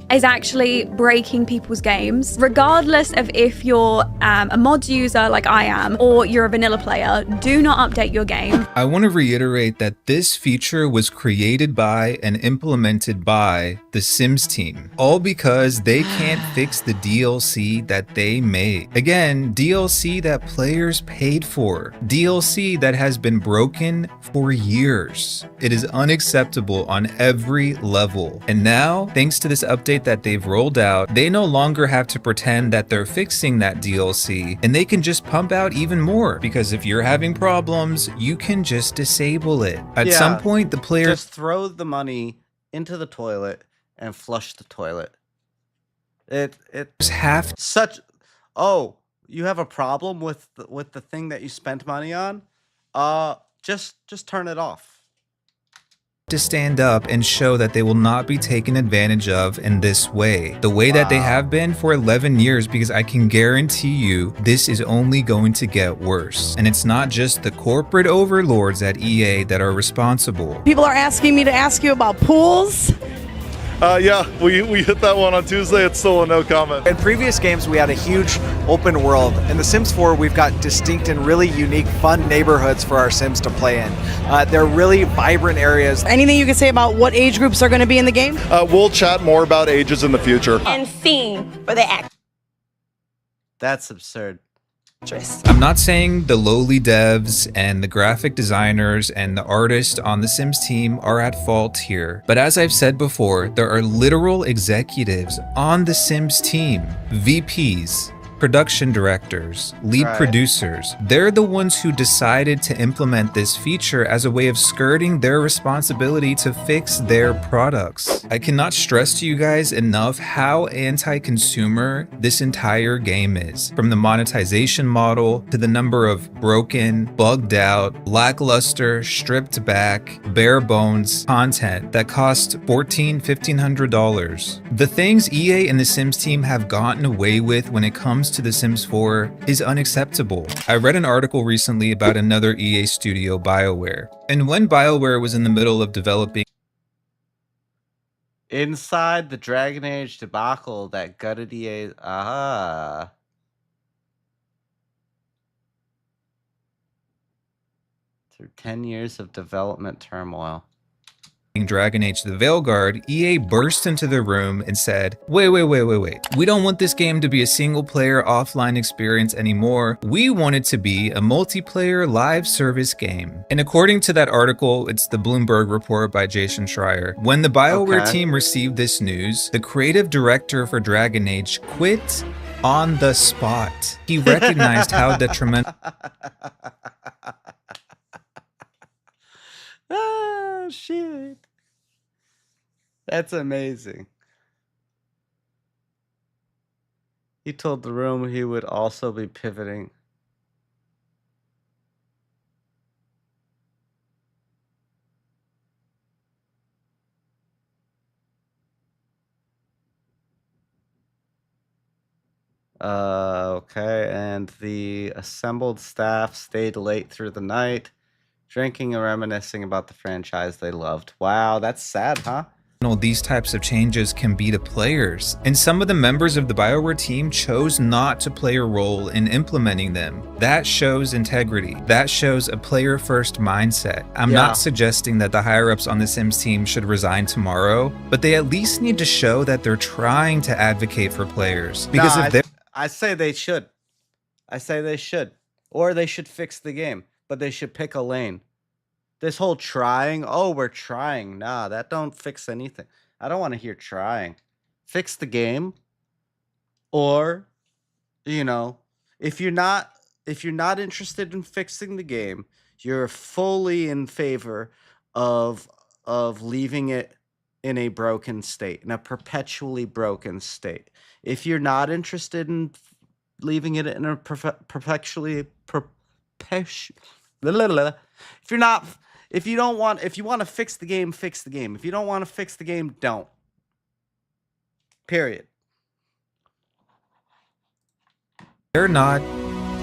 Speaker 5: is actually breaking people's games, regardless of if you're a mods user like I am or you're a vanilla player. Do not update your game.
Speaker 27: I want to reiterate that this feature was created by and implemented by the Sims team, all because they can't fix the DLC that they made. Again, DLC that players paid for, DLC that has been broken for years. It is unacceptable on every level. And now, thanks to this update that they've rolled out, they no longer have to pretend that they're fixing that DLC, and they can just pump out even more, because if you're having problems, you can just disable it. At some point, the player
Speaker 11: just throw the money into the toilet and flush the toilet. It's
Speaker 27: half
Speaker 11: such. Oh, you have a problem with the thing that you spent money on? Just turn it off.
Speaker 27: To stand up and show that they will not be taken advantage of in this way, the way that they have been for 11 years, because I can guarantee you this is only going to get worse. And it's not just the corporate overlords at EA that are responsible.
Speaker 7: People are asking me to ask you about pools.
Speaker 12: Yeah, we hit that one on Tuesday. It's still a no comment.
Speaker 4: In previous games, we had a huge open world. In The Sims 4, we've got distinct and really unique, fun neighborhoods for our Sims to play in. They're really vibrant areas.
Speaker 7: Anything you can say about what age groups are going to be in the game?
Speaker 12: We'll chat more about ages in the future.
Speaker 7: And scene for the act.
Speaker 11: That's absurd.
Speaker 27: I'm not saying the lowly devs and the graphic designers and the artists on the Sims team are at fault here, but as I've said before, there are literal executives on the Sims team, VPs, production directors, lead producers. They're the ones who decided to implement this feature as a way of skirting their responsibility to fix their products. I cannot stress to you guys enough how anti-consumer this entire game is. From the monetization model to the number of broken, bugged out, lackluster, stripped back, bare bones content that cost $1,500. The things EA and the Sims team have gotten away with when it comes to The Sims 4 is unacceptable. I read an article recently about another EA studio, BioWare, and when BioWare was in the middle of developing
Speaker 11: Inside the Dragon Age debacle that gutted EA. Through 10 years of development turmoil.
Speaker 27: Dragon Age the Veilguard, EA burst into the room and said, wait. We don't want this game to be a single player offline experience anymore. We want it to be a multiplayer live service game. And according to that article, it's the Bloomberg report by Jason Schreier. When the BioWare team received this news, the creative director for Dragon Age quit on the spot. He recognized how detrimental
Speaker 11: Oh, shit. That's amazing. He told the room he would also be pivoting. Okay, and the assembled staff stayed late through the night, drinking and reminiscing about the franchise they loved. Wow, that's sad, huh?
Speaker 27: these types of changes can be to players. And some of the members of the BioWare team chose not to play a role in implementing them. That shows integrity. That shows a player-first mindset. I'm not suggesting that the higher-ups on the Sims team should resign tomorrow, but they at least need to show that they're trying to advocate for players. Because
Speaker 11: I say they should. I say they should. Or they should fix the game, but they should pick a lane. This whole trying, oh, we're trying. Nah, that don't fix anything. I don't want to hear trying. Fix the game. Or, you know, if you're not interested in fixing the game, you're fully in favor of leaving it in a broken state, in a perpetually broken state. If you're not interested in leaving it in a if you want to fix the game, fix the game. If you don't want to fix the game, don't. Period.
Speaker 27: they're not,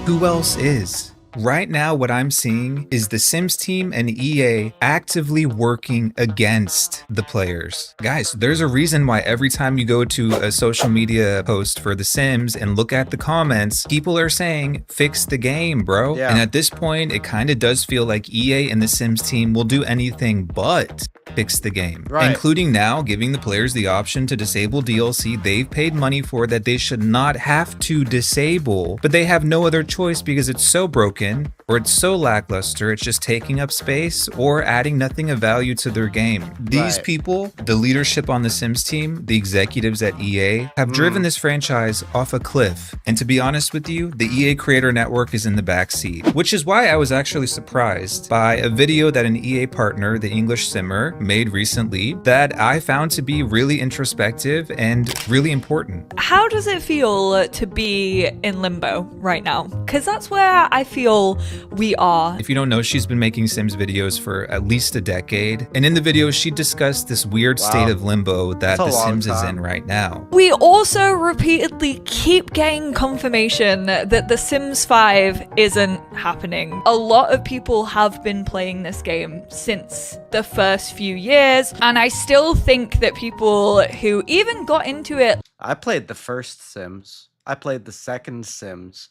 Speaker 27: who else is? Right now, what I'm seeing is the Sims team and EA actively working against the players. Guys, there's a reason why every time you go to a social media post for the Sims and look at the comments, people are saying, fix the game, bro.
Speaker 11: Yeah.
Speaker 27: And at this point, it kind of does feel like EA and the Sims team will do anything but fix the game, including now giving the players the option to disable DLC they've paid money for that they should not have to disable, but they have no other choice because it's so broken or it's so lackluster, it's just taking up space or adding nothing of value to their game. These people, the leadership on the Sims team, the executives at EA, have driven this franchise off a cliff. And to be honest with you, the EA Creator Network is in the backseat, which is why I was actually surprised by a video that an EA partner, the English Simmer, made recently that I found to be really introspective and really important.
Speaker 1: How does it feel to be in limbo right now? Because that's where I feel we are.
Speaker 27: If you don't know, she's been making Sims videos for at least a decade. And in the video, she discussed this weird state of limbo that The Sims is in right now.
Speaker 1: We also repeatedly keep getting confirmation that The Sims 5 isn't happening. A lot of people have been playing this game since the first few years, and I still think that people who even got into it...
Speaker 11: I played the first Sims. I played the second Sims.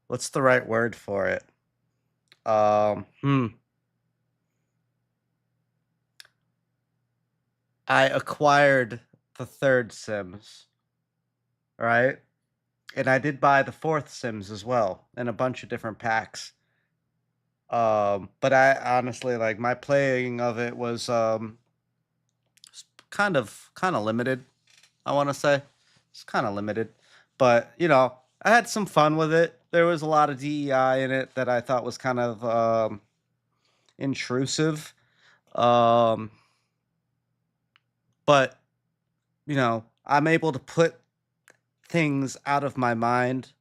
Speaker 11: What's the right word for it? I acquired the third Sims, right? And I did buy the fourth Sims as well in a bunch of different packs. But I honestly, like, my playing of it was kind of limited. I want to say it's kind of limited, but you know, I had some fun with it. There was a lot of DEI in it that I thought was kind of intrusive. But you know, I'm able to put things out of my mind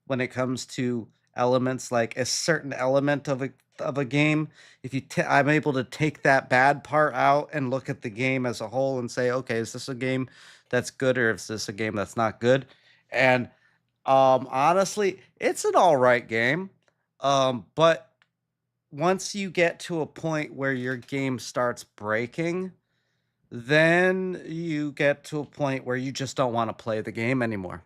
Speaker 11: when it comes to elements, like a certain element of a game. If I'm able to take that bad part out and look at the game as a whole and say, okay, is this a game that's good or is this a game that's not good? And honestly, it's an all right game. But once you get to a point where your game starts breaking, then you get to a point where you just don't want to play the game anymore.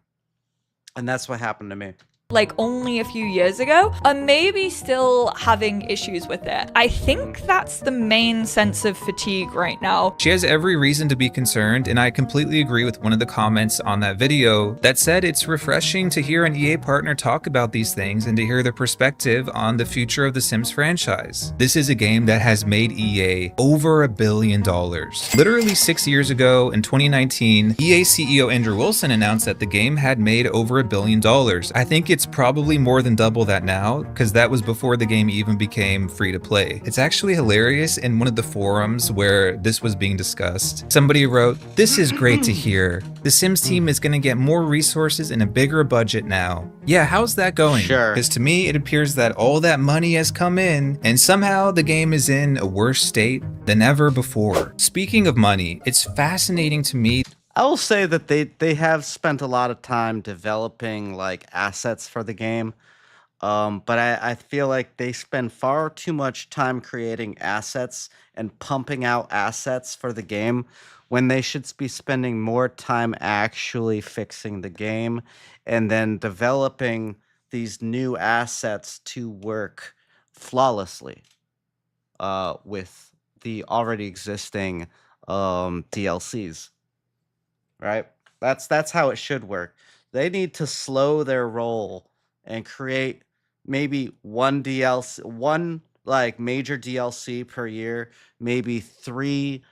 Speaker 11: And that's what happened to me.
Speaker 1: Like only a few years ago, are maybe still having issues with it. I think that's the main sense of fatigue right now.
Speaker 27: She has every reason to be concerned, and I completely agree with one of the comments on that video that said it's refreshing to hear an EA partner talk about these things and to hear their perspective on the future of the Sims franchise. This is a game that has made EA over $1 billion. Literally 6 years ago, in 2019, EA CEO Andrew Wilson announced that the game had made over $1 billion. I think it's probably more than double that now, because that was before the game even became free to play. It's actually hilarious. In one of the forums where this was being discussed, somebody wrote, "This is great to hear. The Sims team is going to get more resources and a bigger budget now." Yeah, how's that going?
Speaker 11: Sure.
Speaker 27: Because to me, it appears that all that money has come in, and somehow the game is in a worse state than ever before. Speaking of money, it's fascinating to me.
Speaker 11: I will say that they have spent a lot of time developing like assets for the game. But I feel like they spend far too much time creating assets and pumping out assets for the game when they should be spending more time actually fixing the game and then developing these new assets to work flawlessly with the already existing DLCs. Right? That's how it should work. They need to slow their roll and create maybe one like major DLC per year, maybe 3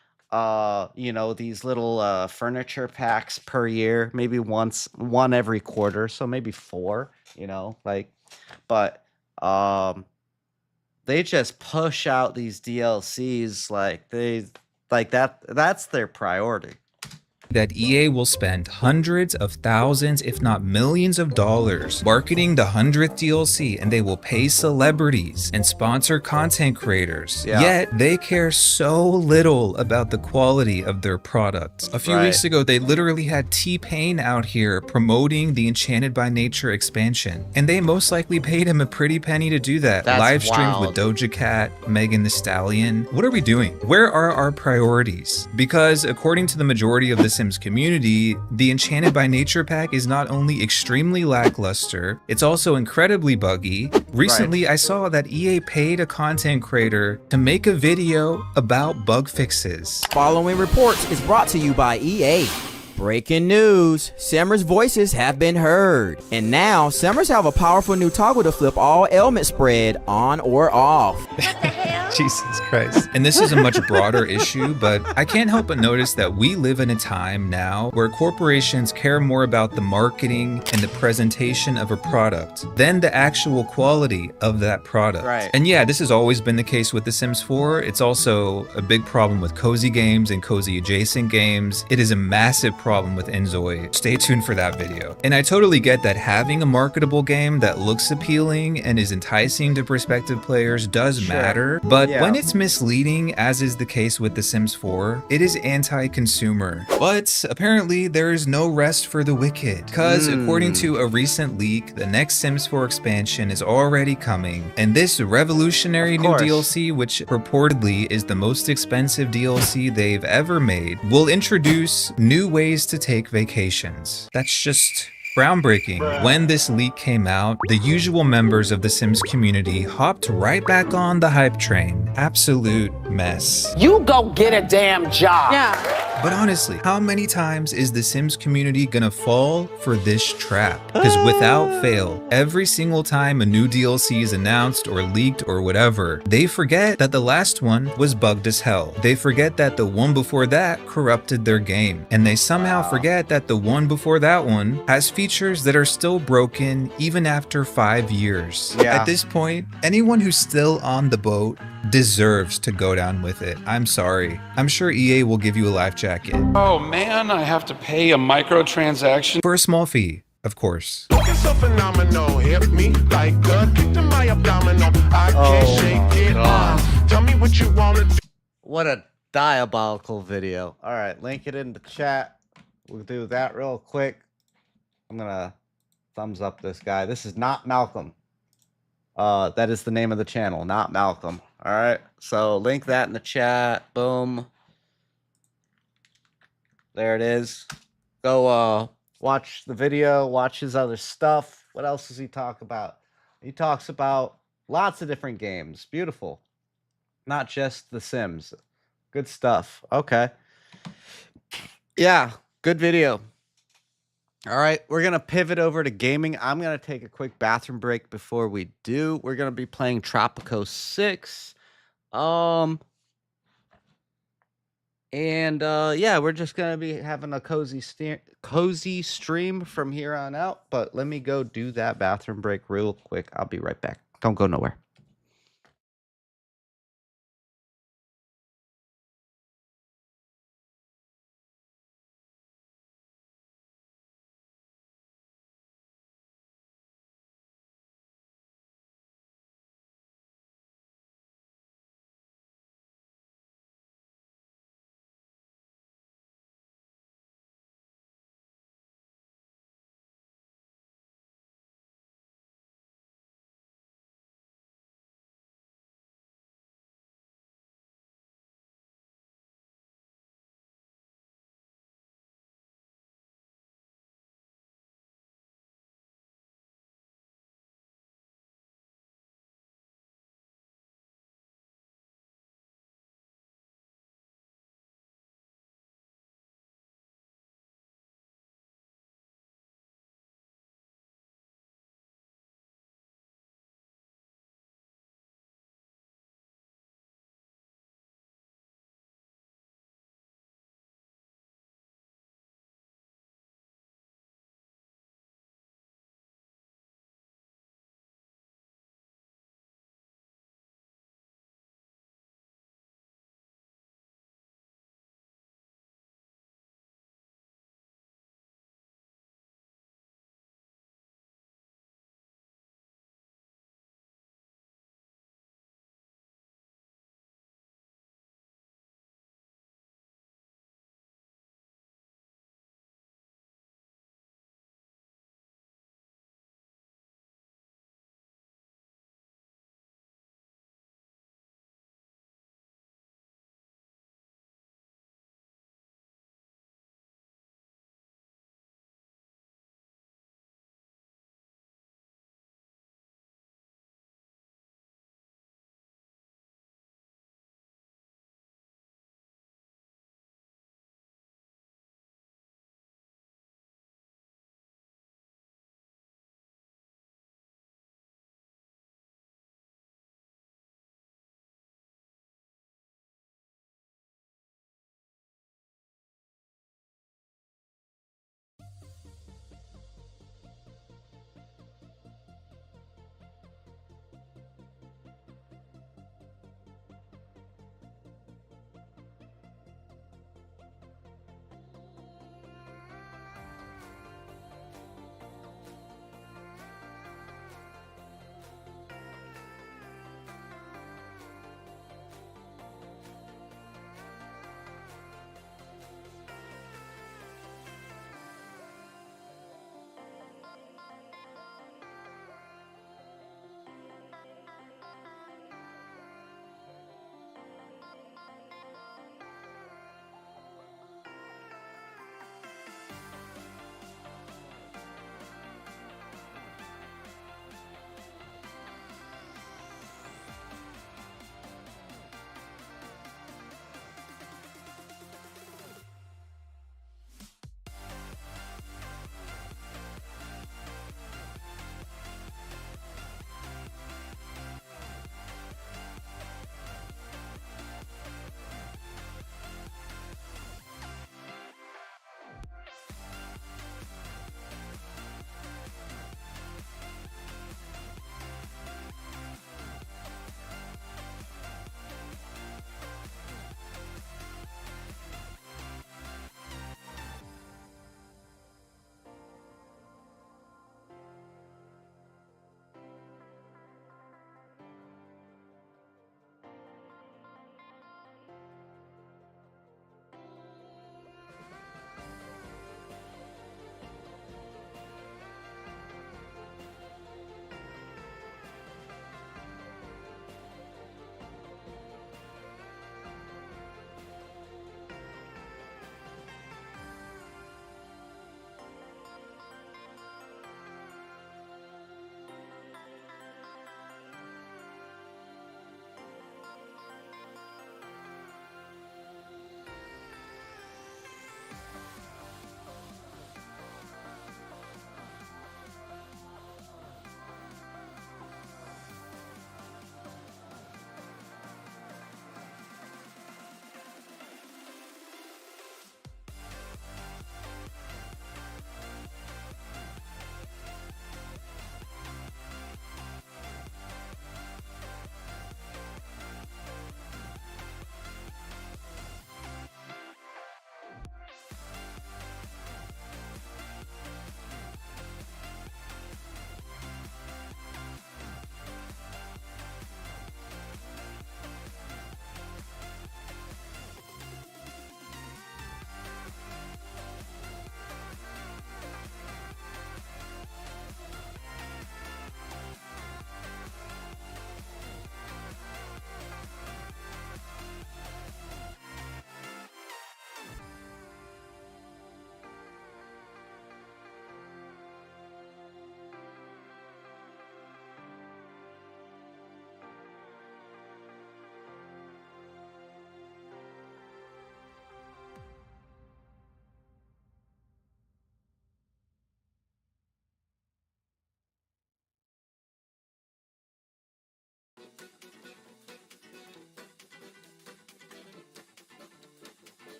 Speaker 11: these little furniture packs per year, maybe one every quarter, so maybe 4, but they just push out these DLCs that's their priority.
Speaker 27: That EA will spend hundreds of thousands, if not millions of dollars marketing the 100th DLC, and they will pay celebrities and sponsor content creators.
Speaker 11: Yeah.
Speaker 27: Yet they care so little about the quality of their product. A few weeks ago, they literally had T-Pain out here promoting the Enchanted by Nature expansion, and they most likely paid him a pretty penny to do that.
Speaker 11: That's
Speaker 27: Live streamed
Speaker 11: wild.
Speaker 27: with Doja Cat, Megan Thee Stallion. What are we doing? Where are our priorities? Because according to the majority of the Sims community, the Enchanted by Nature pack is not only extremely lackluster, it's also incredibly buggy. Recently, I saw that EA paid a content creator to make a video about bug fixes.
Speaker 3: Following reports is brought to you by EA. Breaking news, Simmers' voices have been heard. And now, Simmers have a powerful new toggle to flip all ailment spread on or off.
Speaker 27: Jesus Christ. And this is a much broader issue, but I can't help but notice that we live in a time now where corporations care more about the marketing and the presentation of a product than the actual quality of that product.
Speaker 11: Right.
Speaker 27: And yeah, this has always been the case with The Sims 4. It's also a big problem with cozy games and cozy adjacent games. It is a massive problem with Enzoi. Stay tuned for that video. And I totally get that having a marketable game that looks appealing and is enticing to prospective players does matter, but when it's misleading, as is the case with The Sims 4, it is anti-consumer. But apparently there is no rest for the wicked, because according to a recent leak, the next Sims 4 expansion is already coming, and this revolutionary new DLC, which purportedly is the most expensive DLC they've ever made, will introduce new ways to take vacations. That's just groundbreaking. When this leak came out, the usual members of the Sims community hopped right back on the hype train. Absolute mess.
Speaker 13: You go get a damn job. Yeah.
Speaker 27: But honestly, how many times is the Sims community gonna fall for this trap? Because without fail, every single time a new DLC is announced or leaked or whatever, they forget that the last one was bugged as hell. They forget that the one before that corrupted their game. And they somehow forget that the one before that one has features that are still broken even after 5 years.
Speaker 11: Yeah.
Speaker 27: At this point, anyone who's still on the boat deserves to go down with it. I'm sorry. I'm sure EA will give you a life jacket.
Speaker 14: Oh man, I have to pay a microtransaction
Speaker 27: For a small fee, of course.
Speaker 14: so phenomenal. Hit me like a kick to my abdominal. I can't shake it off. Tell me what you want to do.
Speaker 11: What a diabolical video. All right, link it in the chat. We'll do that real quick. I'm gonna thumbs up this guy. This is not Malcolm. That is the name of the channel, not Malcolm. All right, so link that in the chat. Boom. There it is. Go watch the video, watch his other stuff. What else does he talk about? He talks about lots of different games. Beautiful. Not just The Sims. Good stuff. Okay. Yeah, good video. All right, we're going to pivot over to gaming. I'm going to take a quick bathroom break before we do. We're going to be playing Tropico 6. Yeah, we're just going to be having a cozy stream from here on out. But let me go do that bathroom break real quick. I'll be right back. Don't go nowhere.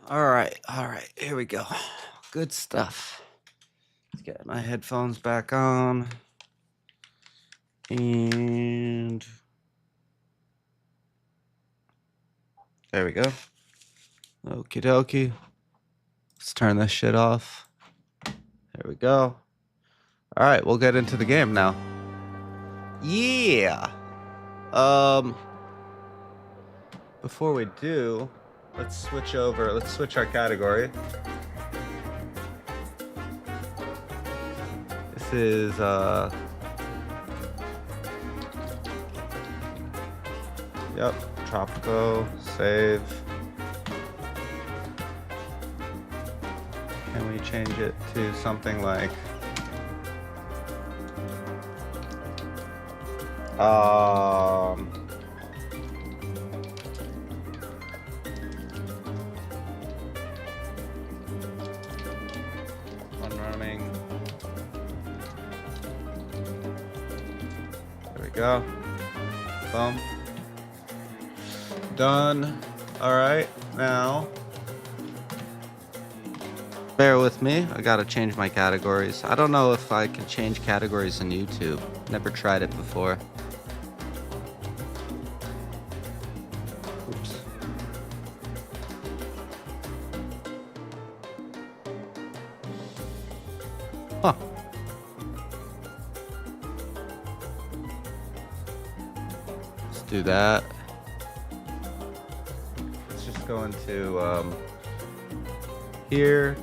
Speaker 11: All right. Here we go. Good stuff. Let's get my headphones back on. And there we go. Okie dokie. Let's turn this shit off. There we go. All right, we'll get into the game now. Yeah. Before we do, let's switch over. Let's switch our category. This is yep, Tropico, save. Can we change it to something like one running. There we go. Boom. Done. All right, now bear with me. I gotta change my categories. I don't know if I can change categories in YouTube. Never tried it before. Oops. Huh. Let's do that. Let's just go into here.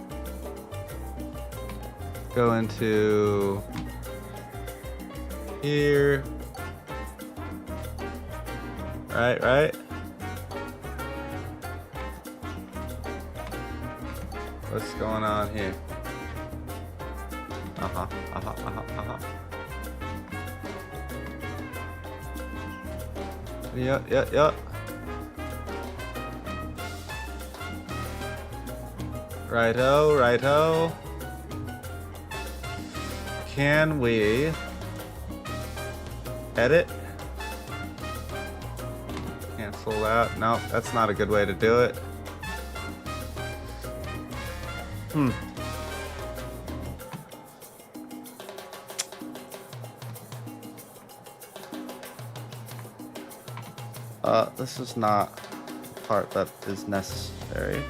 Speaker 11: Go into here. Right. What's going on here? Yep. Righto. Can we edit? Cancel that. No, that's not a good way to do it. This is not the part that is necessary.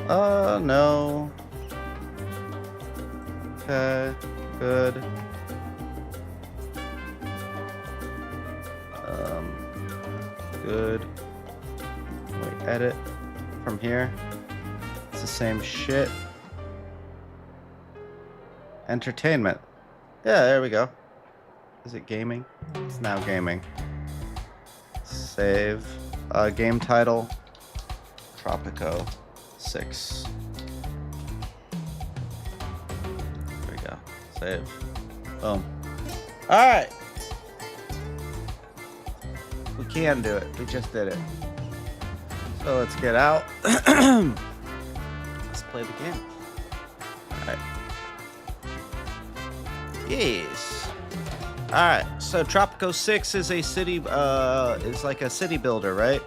Speaker 11: No. Okay, good. Good. Wait, edit from here. It's the same shit. Entertainment. Yeah, there we go. Is it gaming? It's now gaming. Save. Game title. Tropico 6. There we go. Save. Boom. Alright. We can do it. We just did it. So let's get out. Let's play the game. Alright. Yes. Alright, so Tropico 6 is a city, is like a city builder, right?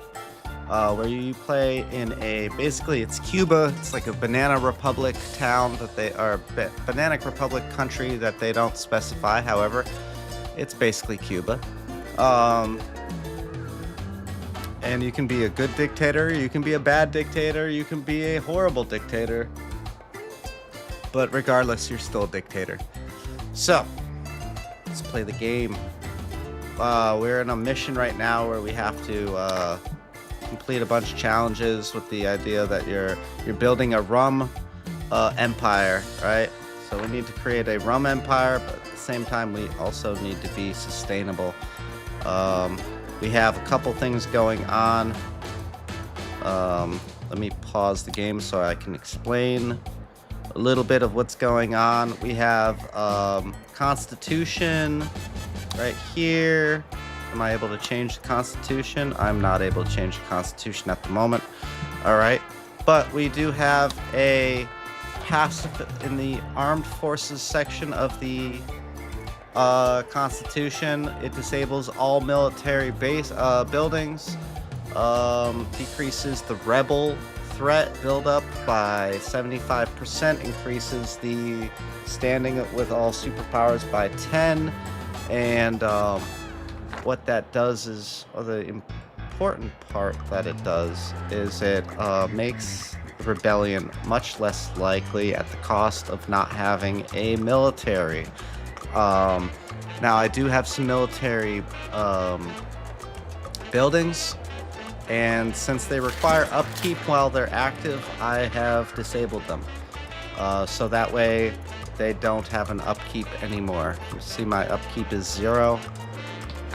Speaker 11: Where you play in basically it's Cuba. It's like a Banana Republic town that they are, Banana Republic country that they don't specify. However, it's basically Cuba. And you can be a good dictator, you can be a bad dictator, you can be a horrible dictator. But regardless, you're still a dictator. So, let's play the game. We're in a mission right now where we have to complete a bunch of challenges with the idea that you're building a rum empire, right? So we need to create a rum empire, but at the same time we also need to be sustainable. We have a couple things going on. Let me pause the game so I can explain a little bit of what's going on. We have Constitution right here. Am I able to change the Constitution? I'm not able to change the Constitution at the moment. All right, but we do have a pacifist in the armed forces section of the Constitution. It disables all military base buildings. Decreases the rebel threat buildup by 75%, increases the standing with all superpowers by 10, and what that does is, or the important part that it does, is it makes rebellion much less likely at the cost of not having a military. Now I do have some military buildings, and since they require upkeep while they're active, I have disabled them. So that way they don't have an upkeep anymore. You see my upkeep is 0.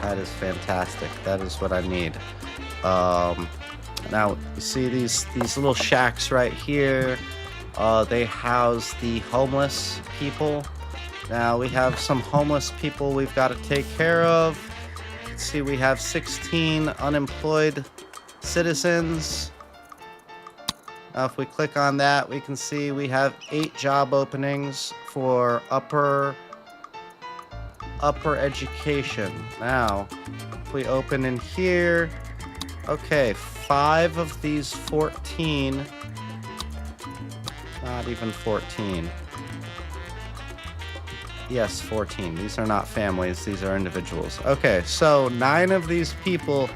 Speaker 11: That is fantastic. That is what I need. Now you see these little shacks right here. They house the homeless people. Now we have some homeless people we've got to take care of. You can see we have 16 unemployed citizens. Now if we click on that, we can see we have 8 job openings for upper education. Now if we open in here, okay, 5 of these 14, not even 14. Yes, 14. These are not families, these are individuals. Okay, so 9 of these people,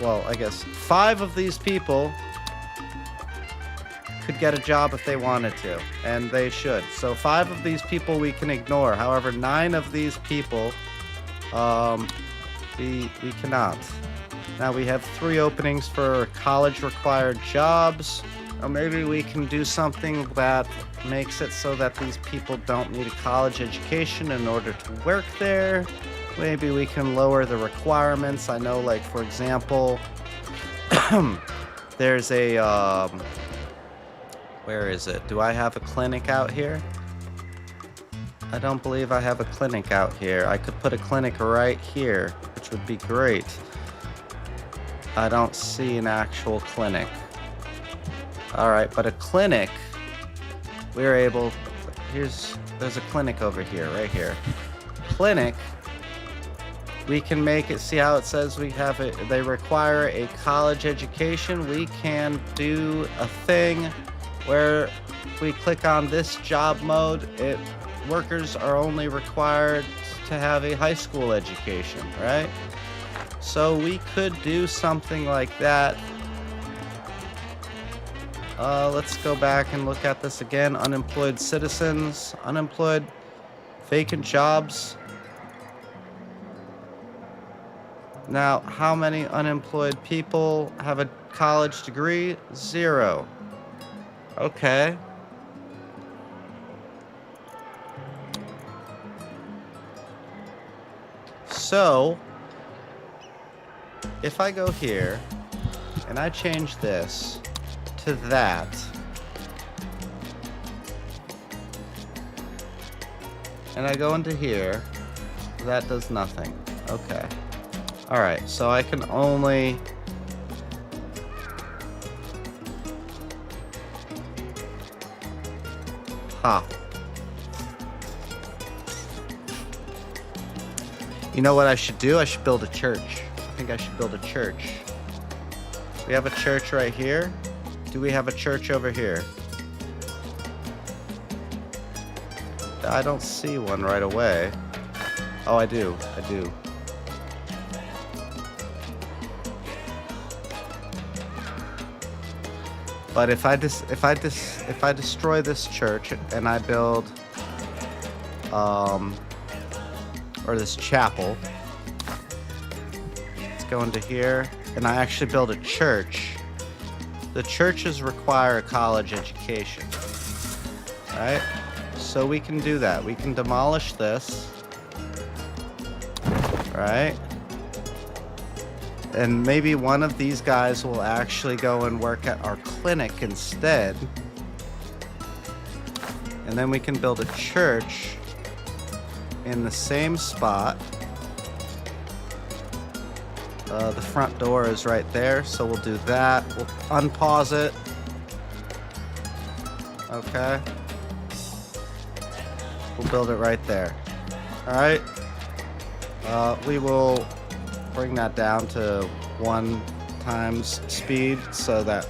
Speaker 11: well, I guess 5 of these people could get a job if they wanted to, and they should. So 5 of these people we can ignore. However, 9 of these people, we cannot. Now we have 3 openings for college-required jobs. Or maybe we can do something that makes it so that these people don't need a college education in order to work there. Maybe we can lower the requirements. I know, like, for example, there's a, where is it? Do I have a clinic out here? I don't believe I have a clinic out here. I could put a clinic right here, which would be great. I don't see an actual clinic. All right, but a clinic, we're able, there's a clinic over here, right here. Clinic, we can make it, see how it says we have it, they require a college education. We can do a thing where we click on this job mode, workers are only required to have a high school education, right? So we could do something like that. Let's go back and look at this again. Unemployed citizens, unemployed, vacant jobs. Now, how many unemployed people have a college degree? 0. Okay. So, if I go here and I change this to that, and I go into here, that does nothing. Okay. All right, so I can only You know what I should do? I should build a church. I think I should build a church. We have a church right here. Do we have a church over here? I don't see one right away. Oh, I do. I do. But if I destroy this church and I build or this chapel, let's go into here, and I actually build a church. The churches require a college education, right? So we can do that. We can demolish this, right? And maybe one of these guys will actually go and work at our clinic instead. And then we can build a church in the same spot. The front door is right there, so we'll do that. We'll unpause it. Okay. We'll build it right there. All right. We will bring that down to 1 times speed so that...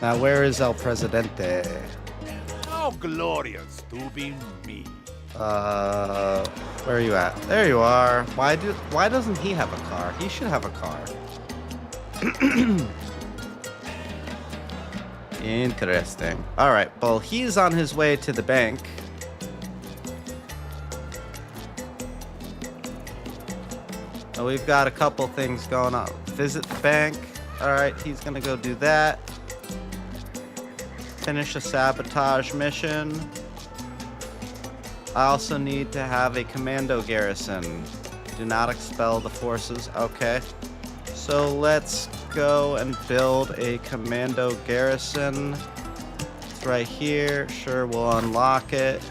Speaker 11: Now, where is El Presidente?
Speaker 14: How glorious to be me.
Speaker 11: Where are you at? There you are. Why doesn't he have a car? He should have a car. Interesting. All right, well, he's on his way to the bank. And we've got a couple things going on. Visit the bank. All right, he's gonna go do that. Finish a sabotage mission. I also need to have a commando garrison. Do not expel the forces. Okay. So let's go and build a commando garrison. It's right here. Sure, we'll unlock it.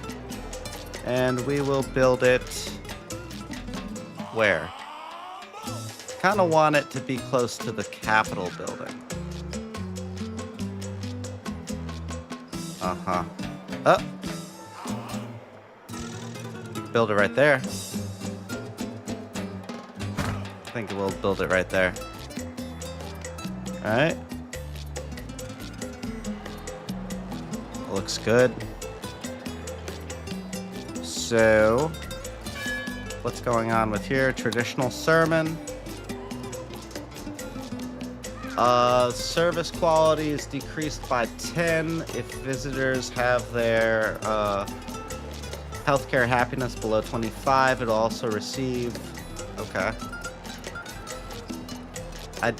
Speaker 11: And we will build it... Where? Kind of want it to be close to the Capitol building. Uh-huh. Oh! Build it right there. I think we'll build it right there. Alright. Looks good. So, what's going on with here? Traditional sermon. Service quality is decreased by 10 if visitors have their healthcare happiness below 25. It'll also receive... Okay. I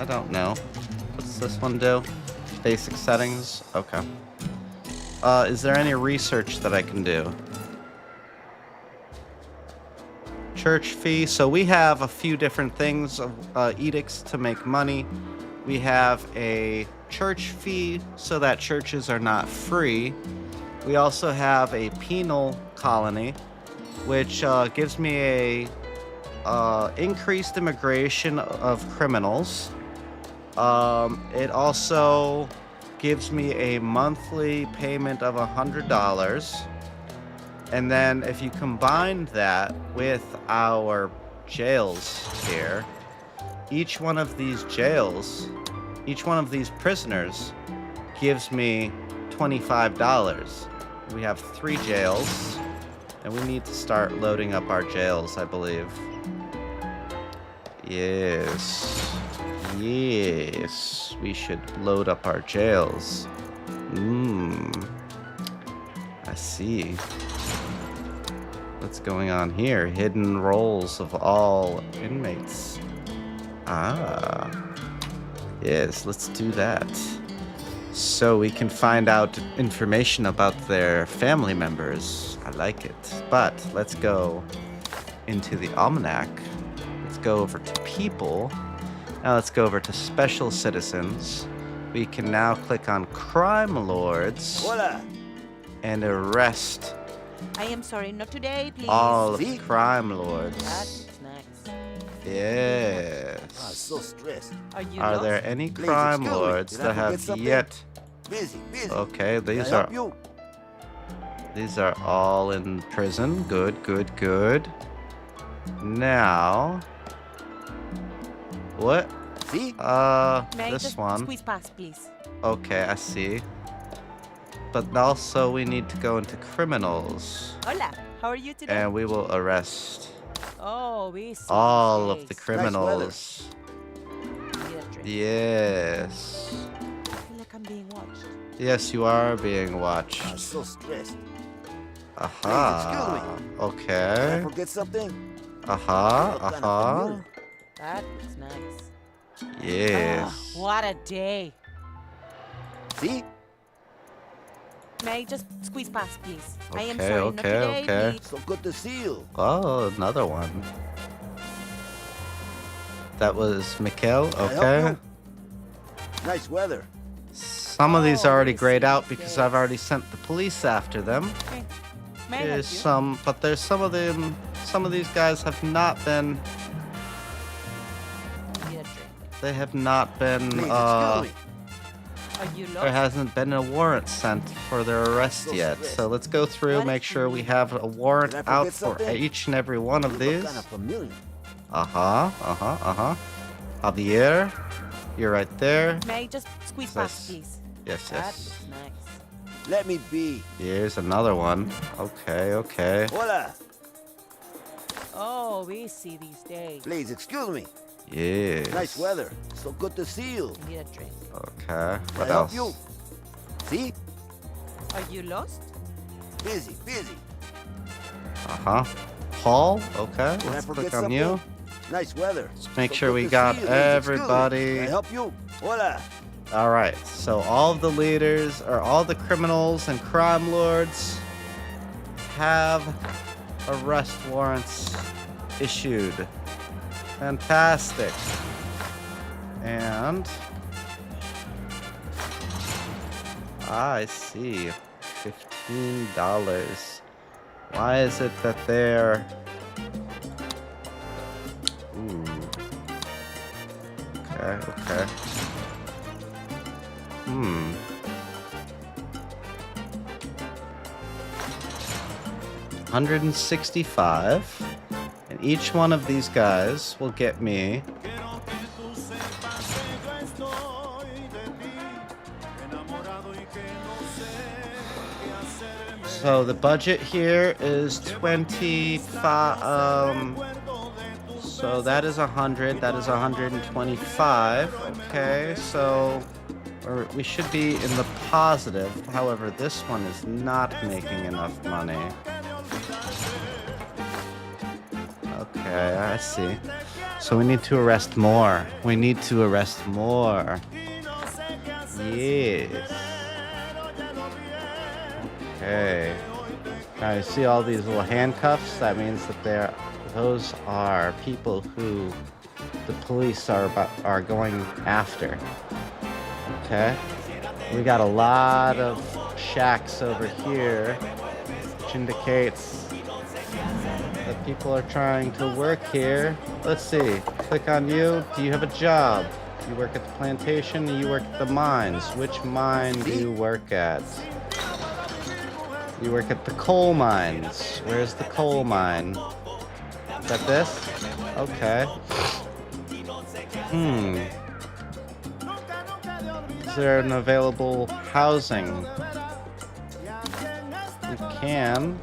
Speaker 11: don't know. What's this one do? Basic settings? Okay. Is there any research that I can do? Church fee. So we have a few different things, edicts to make money. We have a church fee so that churches are not free. We also have a penal colony, which gives me a increased immigration of criminals. It also gives me a monthly payment of $100. And then if you combine that with our jails here, each one of these jails, each one of these prisoners gives me $25. We have 3 jails, and we need to start loading up our jails, I believe. Yes. Yes. We should load up our jails. I see. What's going on here? Hidden roles of all inmates. Ah. Yes, let's do that. So we can find out information about their family members. I like it. But let's go into the almanac. Let's go over to people. Now let's go over to special citizens. We can now click on crime lords and arrest
Speaker 9: I am sorry, not today, please.
Speaker 11: all of the crime lords.
Speaker 9: That's nice.
Speaker 11: Yes.
Speaker 9: I'm so stressed.
Speaker 11: Are there any crime lords that have yet?
Speaker 9: Busy.
Speaker 11: Okay, these
Speaker 9: Can I help
Speaker 11: are all in prison. Good. Now, what?
Speaker 9: See?
Speaker 7: May I
Speaker 11: This
Speaker 7: just
Speaker 11: one.
Speaker 7: squeeze past, please?
Speaker 11: Okay, I see. But also we need to go into criminals,
Speaker 7: Hola, how are you today?
Speaker 11: and we will arrest
Speaker 7: Oh, we see.
Speaker 11: all of the
Speaker 7: Nice
Speaker 11: criminals. Yes.
Speaker 7: I feel like I'm being watched.
Speaker 11: Yes, you are being watched.
Speaker 9: I'm so stressed.
Speaker 11: Aha.
Speaker 9: Can I
Speaker 11: Okay.
Speaker 9: forget something?
Speaker 11: Aha.
Speaker 7: That was nice.
Speaker 11: Yes.
Speaker 7: Oh, what a day.
Speaker 9: See?
Speaker 7: May I just squeeze past, please? I am
Speaker 11: Okay,
Speaker 7: sorry, not today,
Speaker 11: okay.
Speaker 7: please.
Speaker 9: So good to see you.
Speaker 11: Oh, another one. That was Mikkel.
Speaker 9: Can I help
Speaker 11: Okay.
Speaker 9: you? Nice weather.
Speaker 11: Some of these are already grayed out because I've already sent the police after them.
Speaker 7: May I help
Speaker 11: There's
Speaker 7: you?
Speaker 11: some, but there's some of them. Some of these guys have not been.
Speaker 7: Get a drink.
Speaker 11: They have not been.
Speaker 9: Please, excuse me.
Speaker 11: there hasn't been a warrant sent for their arrest yet. So let's go through, make sure we have a warrant out for each and every one of these. Javier, you're right there.
Speaker 7: May just squeeze past, please.
Speaker 11: Yes,
Speaker 7: That
Speaker 11: yes.
Speaker 7: looks nice.
Speaker 9: Let me be.
Speaker 11: Here's another one. Okay.
Speaker 9: Hola.
Speaker 7: Oh, we see these days.
Speaker 9: Please, excuse me.
Speaker 11: Yes.
Speaker 9: Nice weather. So good to see you.
Speaker 7: Need a drink.
Speaker 11: Okay. What
Speaker 9: Can I help
Speaker 11: else?
Speaker 9: you? See?
Speaker 7: Are you lost?
Speaker 9: Busy.
Speaker 11: Paul? Okay.
Speaker 9: Can I
Speaker 11: Let's
Speaker 9: forget
Speaker 11: click on you.
Speaker 9: something? Nice weather.
Speaker 11: Let's make
Speaker 9: So
Speaker 11: sure
Speaker 9: good
Speaker 11: we
Speaker 9: to
Speaker 11: got
Speaker 9: see you. Please, excuse me.
Speaker 11: everybody.
Speaker 9: Can I help you? Hola.
Speaker 11: All right. So all of the leaders, or all the criminals and crime lords, have arrest warrants issued. Fantastic. And I see $15. Why is it that they're... Ooh. Okay. Hmm. $165, and each one of these guys will get me so the budget here is 25. So that is 100. That is 125. Okay, so we should be in the positive. However, this one is not making enough money. Okay, I see. So we need to arrest more. Yes. Okay. Now you see all these little handcuffs? That means that those are people who the police are going after. Okay. We got a lot of shacks over here, which indicates that people are trying to work here. Let's see. Click on you. Do you have a job? Do you work at the plantation? Do you work at the mines? Which mine do you work at? You work at the coal mines. Where's the coal mine? Is that this? Okay. Is there an available housing? We can.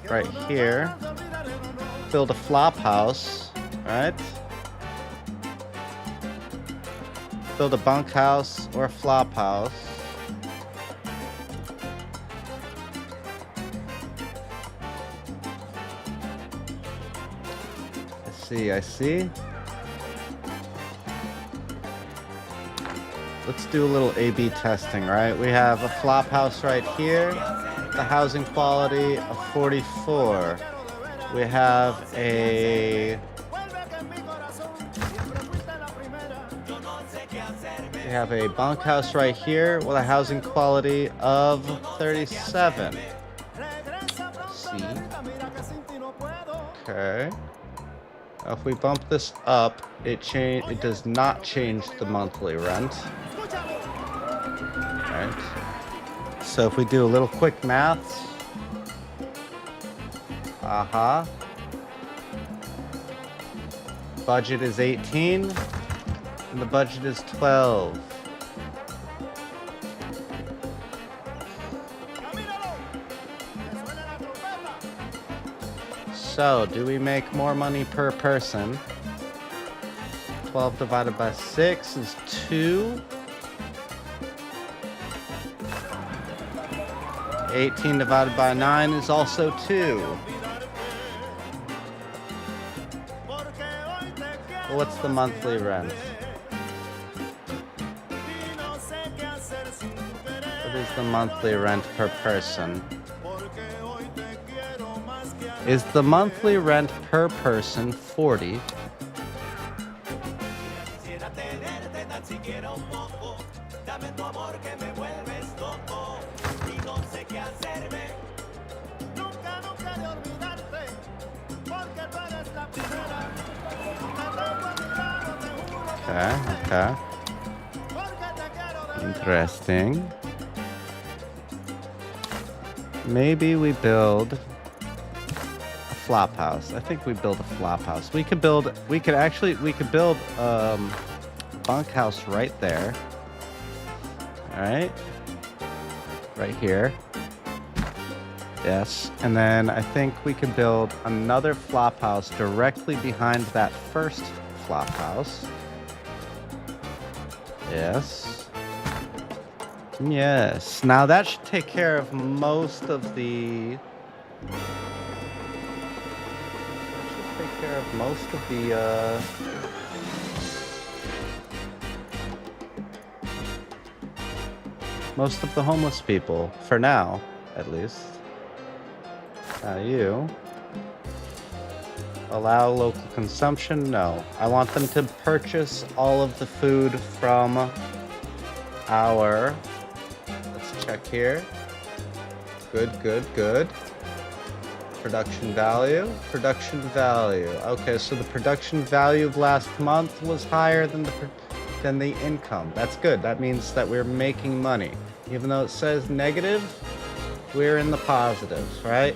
Speaker 11: Right here. Build a flop house, right? Build a bunkhouse or a flop house. I see. Let's do a little A/B testing, right? We have a flop house right here. The housing quality of 44. We have a bunkhouse right here with a housing quality of 37. See? Okay. Now if we bump this up, it does not change the monthly rent. Right. So if we do a little quick maths, budget is 18, and the budget is 12. So, do we make more money per person? 12 divided by 6 is 2. 18 divided by 9 is also 2. What's the monthly rent? What is the monthly rent per person? Is the monthly rent per person 40? Okay. Interesting. Maybe we build a flop house. I think we build a flop house. We could build bunkhouse right there. All right. Right here. Yes. And then I think we can build another flop house directly behind that first flop house. Yes. Yes. Now that should take care of most of the... most of the homeless people, for now, at least. Now you allow local consumption? No. I want them to purchase all of the food from our... Let's check here. Good, good, good. Production value. Production value. Okay, so the production value of last month was higher than the income. That's good. That means that we're making money. Even though it says negative, we're in the positives, right?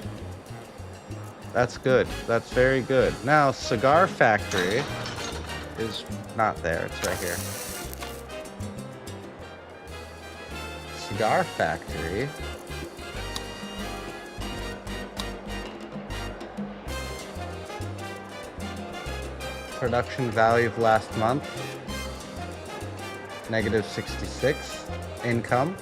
Speaker 11: That's good. That's very good. Now, cigar factory is not there. It's right here. Cigar factory. Production value of last month. Negative 66. Income.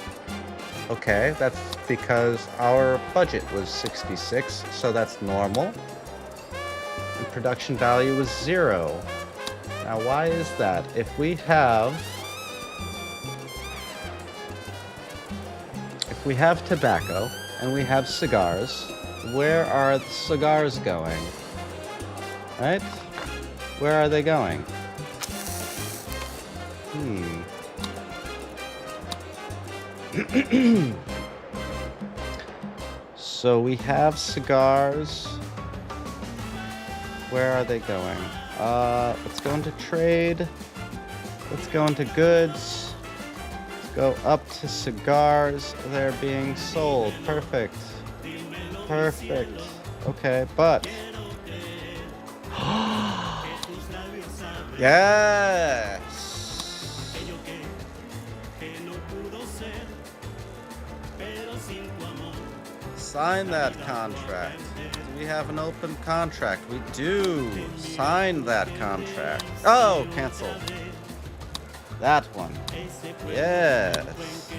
Speaker 11: Okay, that's because our budget was 66, so that's normal. And production value was 0. Now, why is that? If we have tobacco and we have cigars, where are the cigars going? Right? Where are they going? So we have cigars. Where are they going? Let's go into trade. Let's go into goods. Let's go up to cigars. They're being sold. Perfect. Perfect. Okay, but... Yes! Sign that contract. Do we have an open contract? We do. Sign that contract. Oh, cancel. That one. Yes.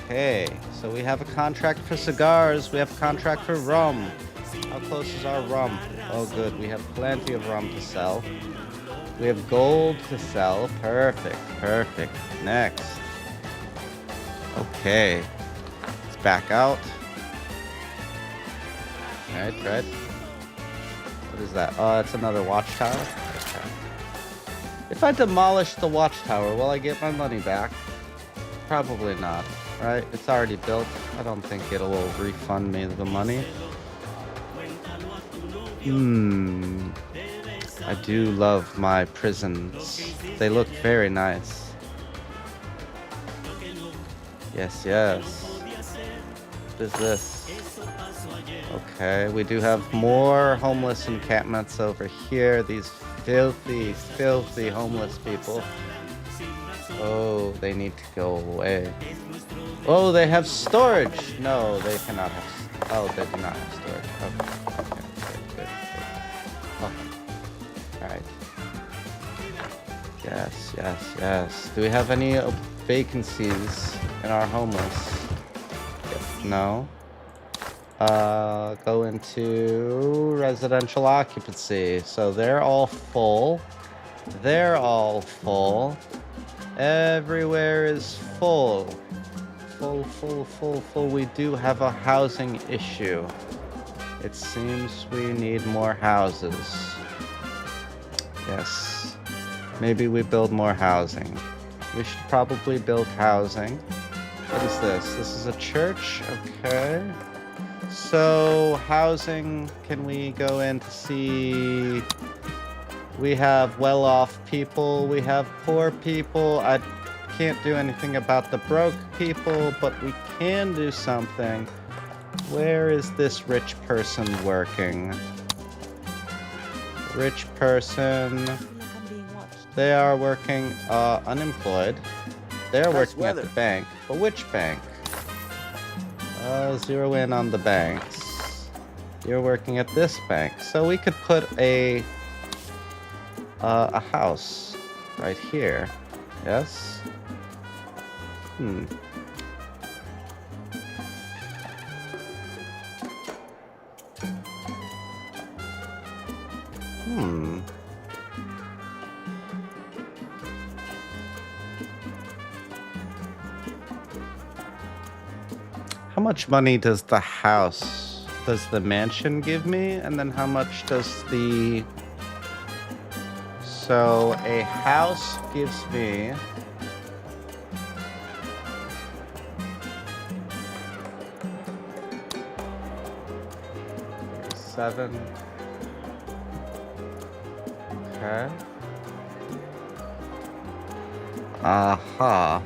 Speaker 11: Okay. So we have a contract for cigars. We have a contract for rum. How close is our rum? Oh, good. We have plenty of rum to sell. We have gold to sell. Perfect. Perfect. Next. Okay. Let's back out. Right. What is that? Oh, it's another watchtower. Okay. If I demolish the watchtower, will I get my money back? Probably not, right? It's already built. I don't think it'll refund me the money. I do love my prisons. They look very nice. Yes, yes. What is this? Okay, we do have more homeless encampments over here. These filthy, filthy homeless people. Oh, they need to go away. Oh, they have storage. No, they cannot have... Oh, they do not have storage. Okay, good. Oh. Alright. Yes. Do we have any vacancies in our homeless? Yes. No. Go into residential occupancy. So they're all full. Everywhere is full. Full. We do have a housing issue. It seems we need more houses. Yes. Maybe we build more housing. We should probably build housing. What is this? This is a church? Okay. So, housing, can we go in to see... We have well-off people, we have poor people.
Speaker 15: can't do anything about the broke people, but we can do something. Where is this rich person working? Rich person. They are working unemployed. They're working at the bank. But which bank? Zero in on the banks. You're working at this bank. So we could put a house right here. Yes? How much money does the mansion give me? And then how much does the... So a house gives me... $7. Okay. Aha.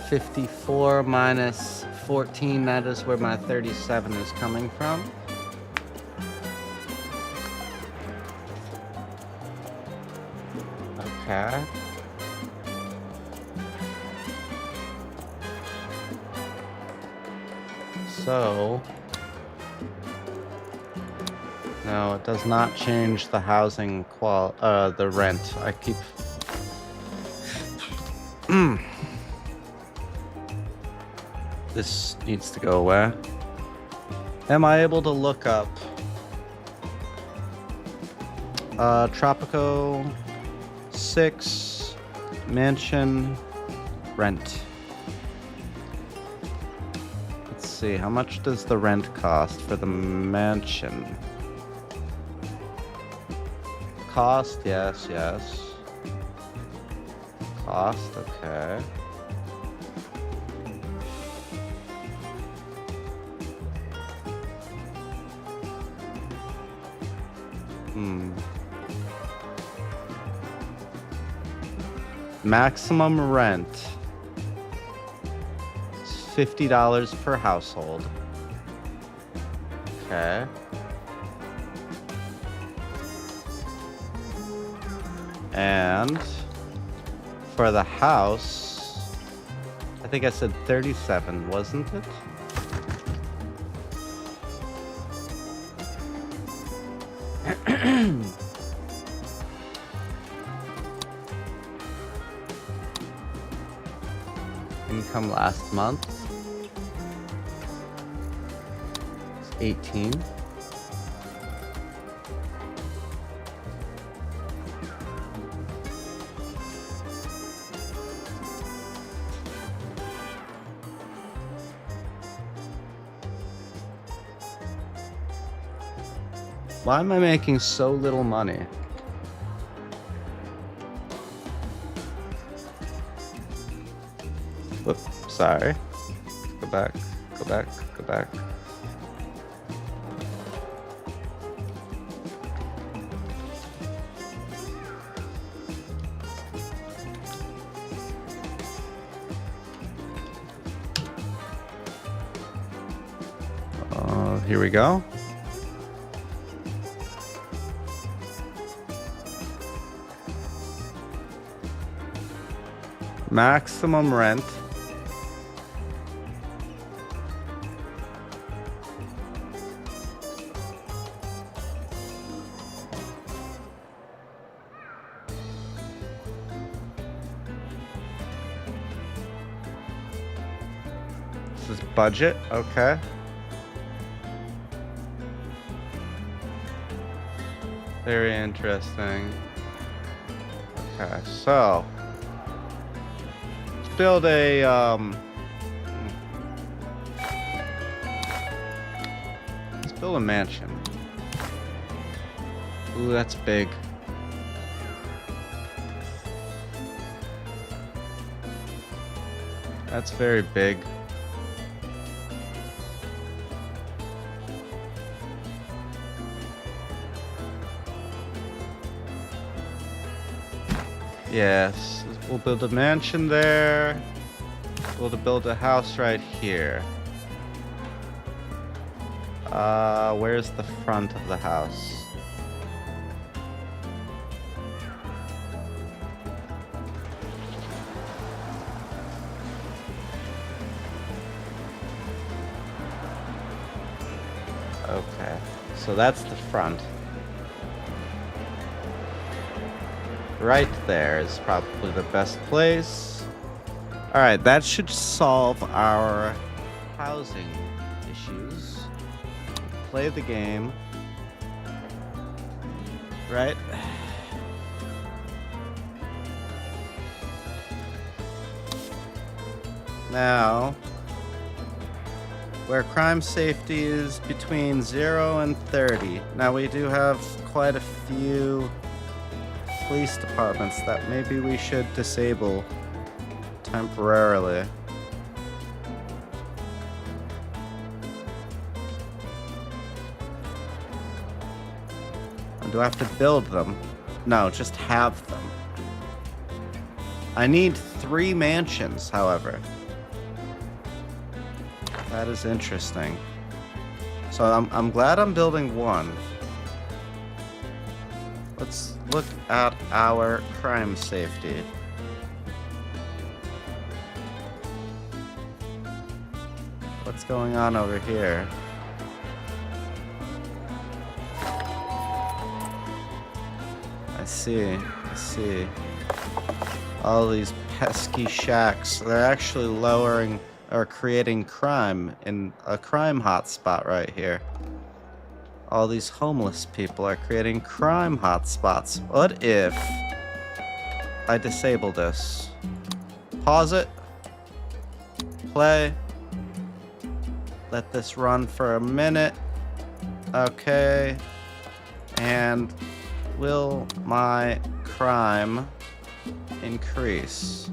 Speaker 15: 54 minus 14, that is where my 37 is coming from. Okay. So... No, it does not change the housing the rent. I keep... This needs to go away. Am I able to look up Tropico 6 mansion rent? Let's see, how much does the rent cost for the mansion? Cost, yes. Cost, okay. Maximum rent is $50 per household. Okay. And for the house, I think I said 37, wasn't it? Income last month is 18. Why am I making so little money? Whoop, sorry. Go back. Here we go. Maximum rent. This is budget, okay. Very interesting. Okay, so let's build a let's build a mansion. Ooh, that's big. That's very big. Yes, let's We'll build a mansion there. We'll build a house right here. Where's the front of the house? Okay, so that's the front. Right there is probably the best place. All right, that should solve our housing issues. Play the game. Right? Now, where crime safety is between 0 and 30. Now, we do have quite a few police departments that maybe we should disable temporarily. Do I have to build them? No, just have them. I need 3 mansions, however. That is interesting. So I'm glad I'm building 1. Let's look at our crime safety. What's going on over here? I see. All these pesky shacks. They're actually lowering or creating crime in a crime hotspot right here. All these homeless people are creating crime hotspots. What if I disable this? Pause it. Play. Let this run for a minute. Okay. And will my crime increase?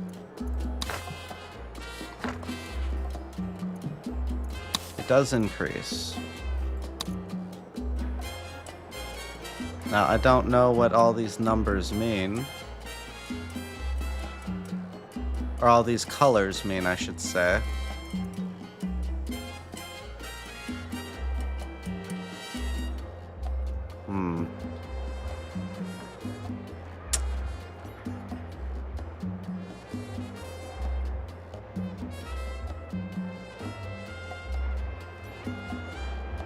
Speaker 15: It does increase. Now, I don't know what all these numbers mean. Or all these colors mean, I should say.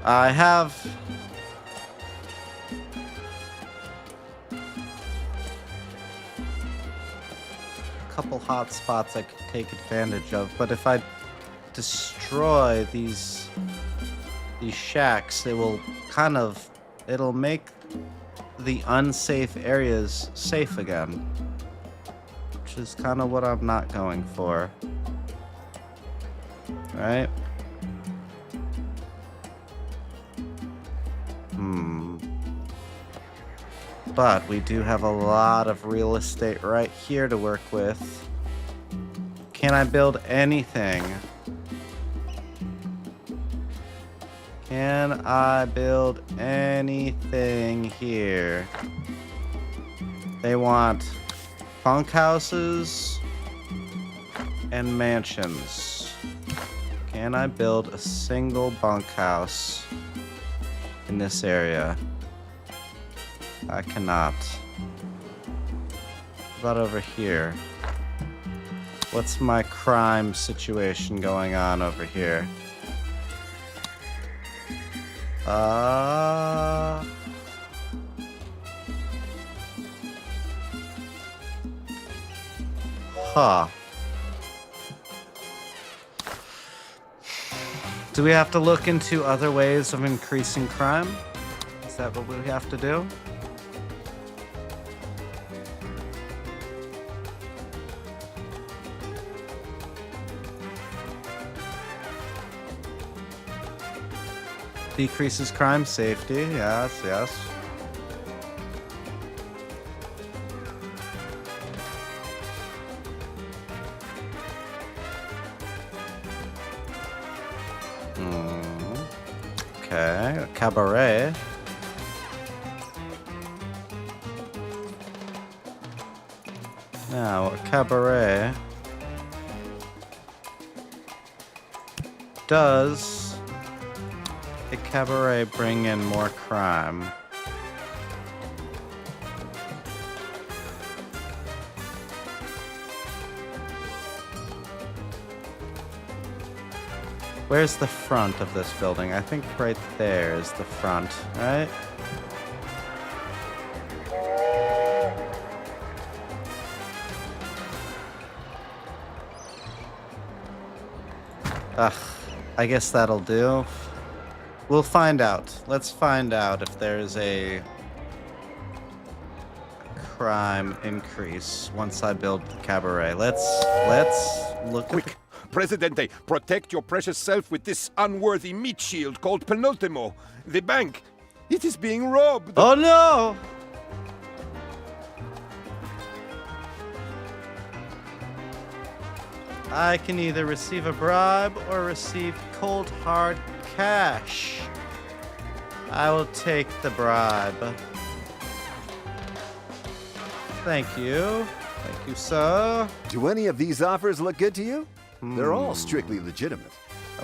Speaker 15: I have a couple hot spots I could take advantage of, but if I destroy these shacks, it will it'll make the unsafe areas safe again, which is kind of what I'm not going for. Right? But we do have a lot of real estate right here to work with. Can I build anything? Can I build anything here? They want bunkhouses and mansions. Can I build a single bunkhouse in this area? I cannot. What about over here? What's my crime situation going on over here? Do we have to look into other ways of increasing crime? Is that what we have to do? Decreases crime safety, yes. Okay, cabaret. Now, a cabaret. Does a cabaret bring in more crime? Where's the front of this building? I think right there is the front, right? Ugh, I guess that'll do. We'll find out. Let's find out if there's a crime increase once I build the cabaret. Let's look
Speaker 16: quick.
Speaker 15: at
Speaker 16: Presidente, protect your precious self with this unworthy meat shield called Penultimo. The bank, it is being robbed.
Speaker 15: Oh no! I can either receive a bribe or receive cold hard cash. I will take the bribe. Thank you. Thank you, sir.
Speaker 9: Do any of these offers look good to you? They're all strictly legitimate.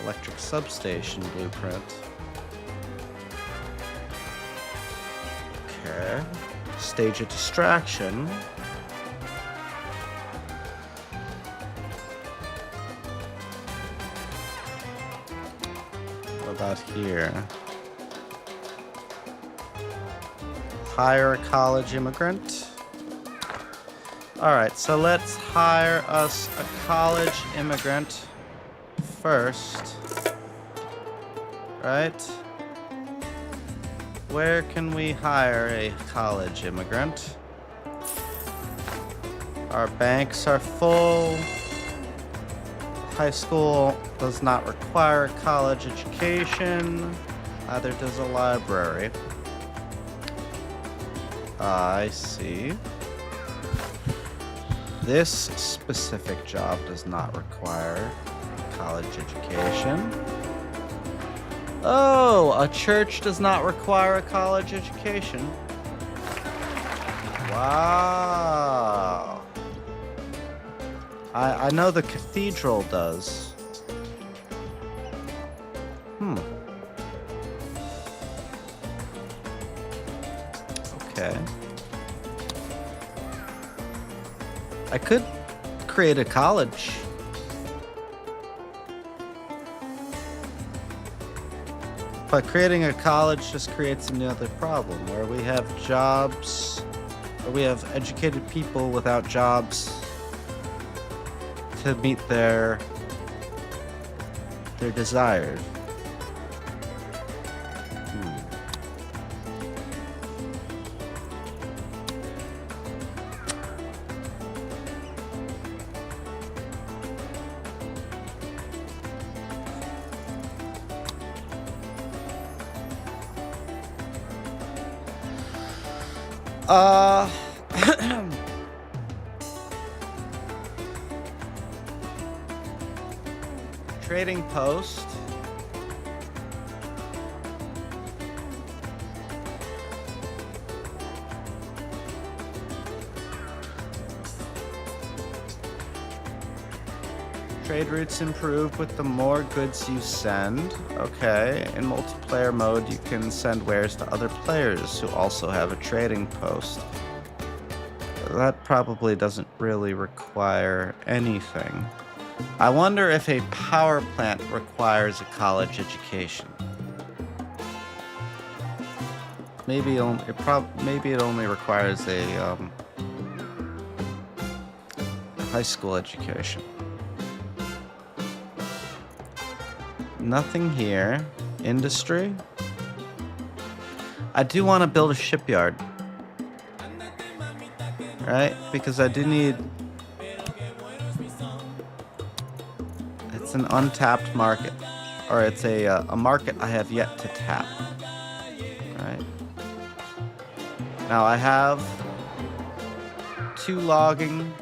Speaker 15: Electric substation blueprint. Okay. Stage a distraction. What about here? Hire a college immigrant. Alright, so let's hire us a college immigrant first. Right? Where can we hire a college immigrant? Our banks are full. High school does not require a college education. Neither does a library. I see. This specific job does not require college education. Oh, a church does not require a college education. Wow. I know the cathedral does. Okay. I could create a college. But creating a college just creates another problem where we have jobs, or we have educated people without jobs to meet their desires. Trading post. Trade routes improve with the more goods you send. Okay, in multiplayer mode, you can send wares to other players who also have a trading post. That probably doesn't really require anything. I wonder if a power plant requires a college education. Maybe it only requires a high school education. Nothing here. Industry. I do want to build a shipyard. Right? Because I do need... It's an untapped market. Or it's a market I have yet to tap. Right? Now I have two logging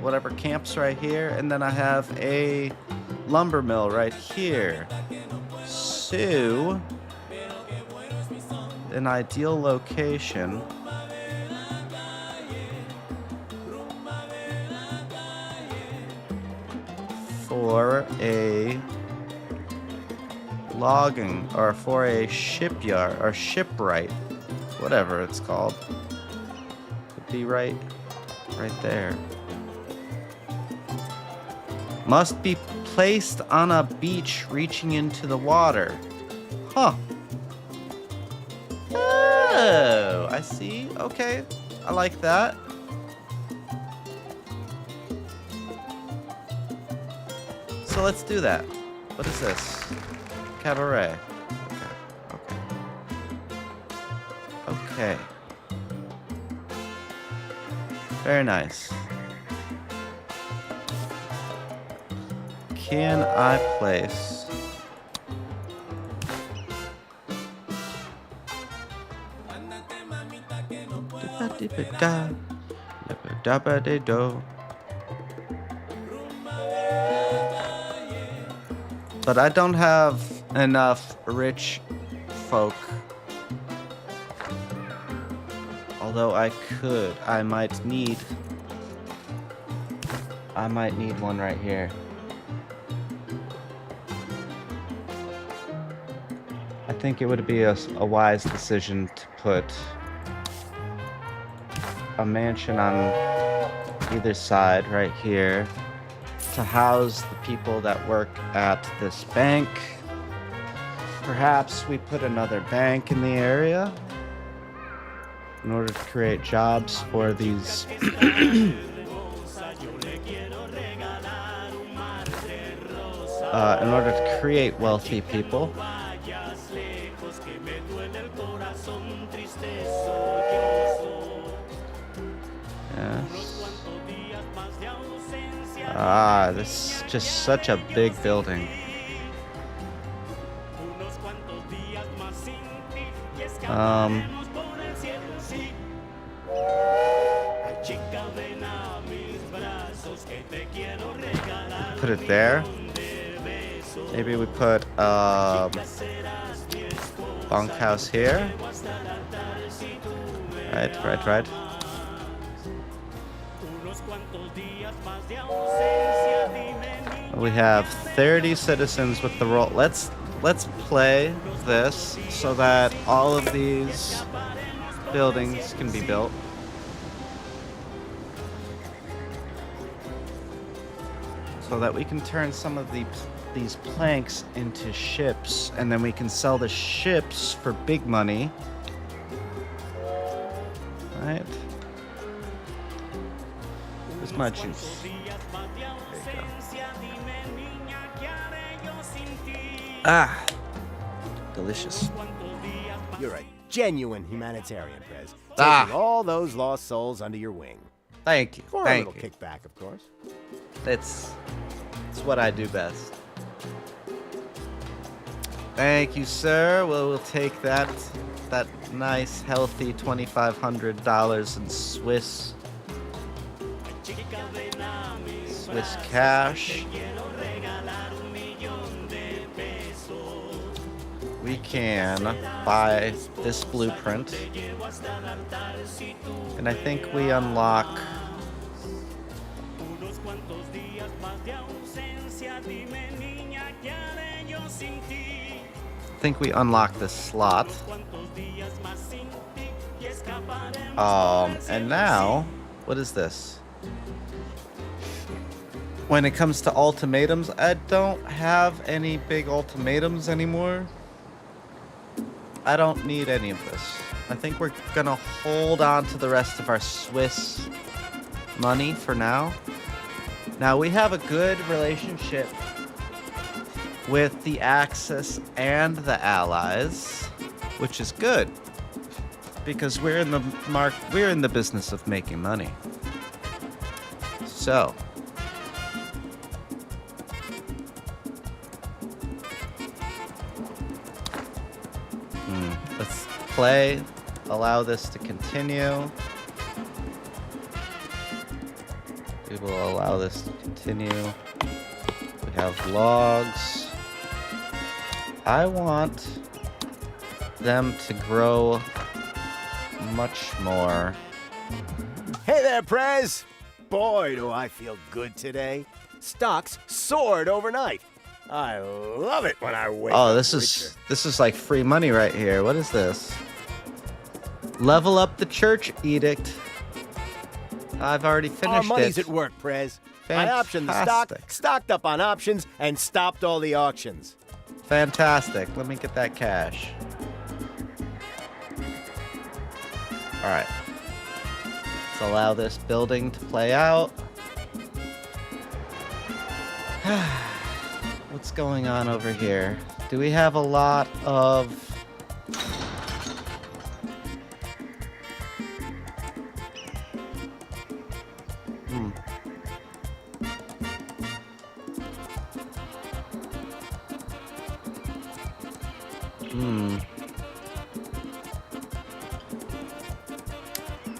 Speaker 15: whatever camps right here, and then I have a lumber mill right here. So, an ideal location for a logging or for a shipyard or shipwright, whatever it's called. Could be right there. Must be placed on a beach reaching into the water. Huh. Oh, I see. Okay. I like that. So let's do that. What is this? Cabaret. Okay. Very nice. Can I place... But I don't have enough rich folk. Although I could, I might need one right here. I think it would be a wise decision to put a mansion on either side right here to house the people that work at this bank. Perhaps we put another bank in the area in order to create jobs for these in order to create wealthy people. Yes. Ah, this is just such a big building. Put it there. Maybe we put bunkhouse here. Right. We have 30 citizens with the role. Let's play this so that all of these buildings can be built. So that we can turn some of these planks into ships, and then we can sell the ships for big money. Right? Where's my juice? There you go. Ah, delicious.
Speaker 9: You're a genuine humanitarian, Prez. Taking all those lost souls under your wing.
Speaker 15: Thank you.
Speaker 9: For a little kickback, of course.
Speaker 15: It's what I do best. Thank you, sir. We'll take that nice, healthy $2,500 in Swiss cash. We can buy this blueprint, and I think we unlock this slot. And now, what is this? When it comes to ultimatums, I don't have any big ultimatums anymore. I don't need any of this. I think we're gonna hold on to the rest of our Swiss money for now. Now, we have a good relationship with the Axis and the Allies, which is good because we're in the business of making money. So, let's play, allow this to continue. We will allow this to continue. We have logs. I want them to grow much more.
Speaker 9: Hey there, Prez! Boy, do I feel good today. Stocks soared overnight. I love it when I wake up.
Speaker 15: Oh, this is like free money right here. What is this? Level up the church edict. I've already finished
Speaker 9: Our money's
Speaker 15: it.
Speaker 9: at work, Prez. I optioned the stock, stocked up on options, and stopped all the auctions.
Speaker 15: Fantastic. Let me get that cash. All right. Let's allow this building to play out. What's going on over here? Do we have a lot of...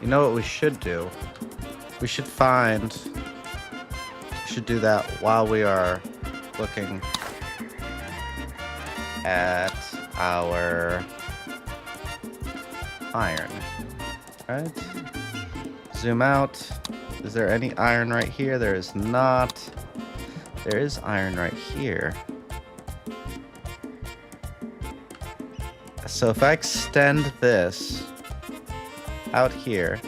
Speaker 15: You know what we should do? We should do that while we are looking at our iron. Right? Zoom out. Is there any iron right here? There is not. There is iron right here. So if I extend this out here,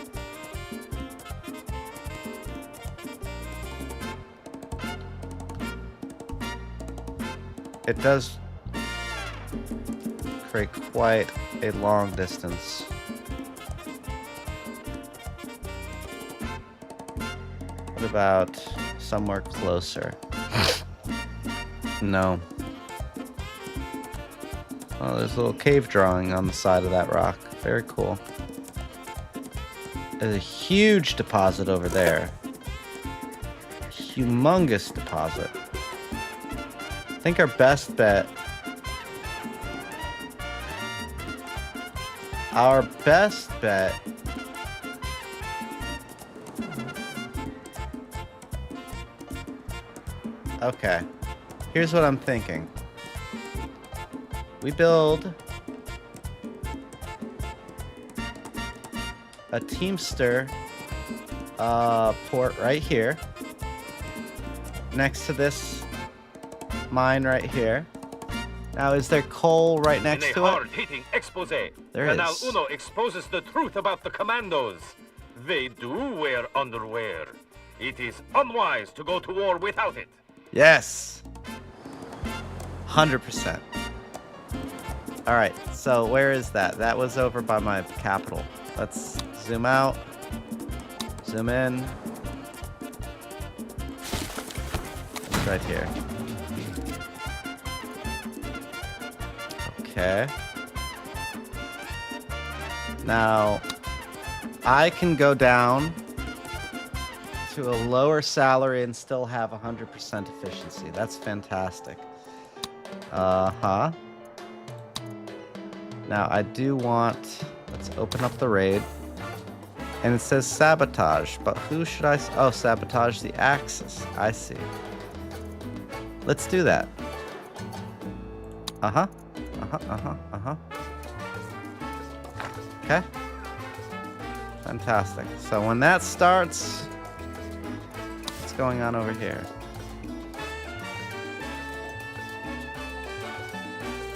Speaker 15: it does create quite a long distance. What about somewhere closer? No. Oh, there's a little cave drawing on the side of that rock. Very cool. There's a huge deposit over there. Humongous deposit. I think our best bet... Our best bet... Okay. Here's what I'm thinking. We build a Teamster port right here, next to this mine right here. Now, is there coal right next to it?
Speaker 17: hard-hitting expose,
Speaker 15: There
Speaker 17: Canal
Speaker 15: is.
Speaker 17: Uno exposes the truth about the commandos. They do wear underwear. It is unwise to go to war without it.
Speaker 15: Yes. 100%. All right, so where is that? That was over by my capital. Let's zoom out, zoom in. It's right here. Okay. Now, I can go down to a lower salary and still have 100% efficiency. That's fantastic. Uh-huh. Now, I do want... Let's open up the raid. And it says sabotage, but who should I... Oh, sabotage the Axis. I see. Let's do that. Uh-huh. Uh-huh, uh-huh, uh-huh. Okay. Fantastic. So when that starts... What's going on over here?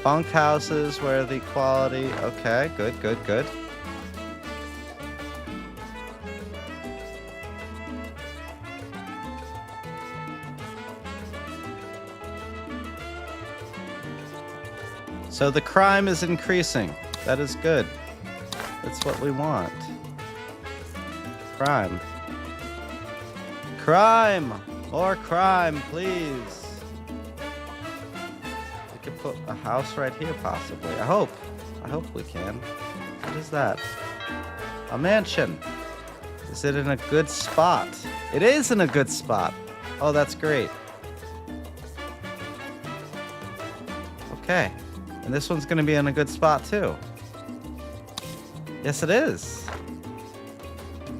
Speaker 15: Bunkhouses where the quality... Okay, good, good, good. So the crime is increasing. That is good. That's what we want. Crime. Crime! More crime, please. We could put a house right here, possibly. I hope we can. What is that? A mansion. Is it in a good spot? It is in a good spot. Oh, that's great. Okay. And this one's going to be in a good spot, too. Yes, it is.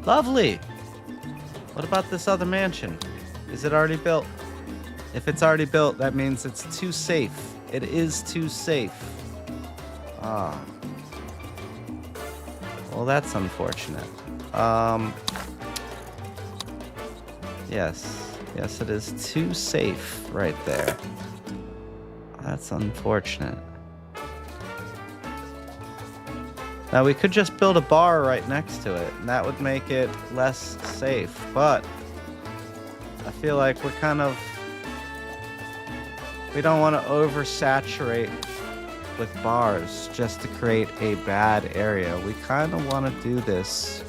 Speaker 15: Lovely. What about this other mansion? Is it already built? If it's already built, that means it's too safe. It is too safe. Ah. Well, that's unfortunate. Yes. Yes, it is too safe right there. That's unfortunate. Now we could just build a bar right next to it, and that would make it less safe, but I feel like we don't want to oversaturate with bars just to create a bad area. We kind of want to do this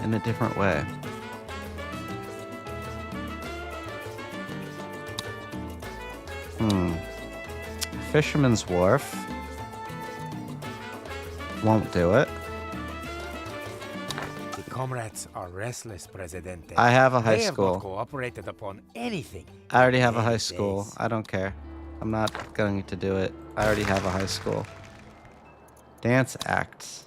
Speaker 15: in a different way. Fisherman's Wharf. Won't do it.
Speaker 10: The comrades are restless, Presidente.
Speaker 15: I have a high
Speaker 10: They have
Speaker 15: school.
Speaker 10: not cooperated upon anything.
Speaker 15: I already have a high school. I don't care. I'm not going to do it. I already have a high school. Dance acts.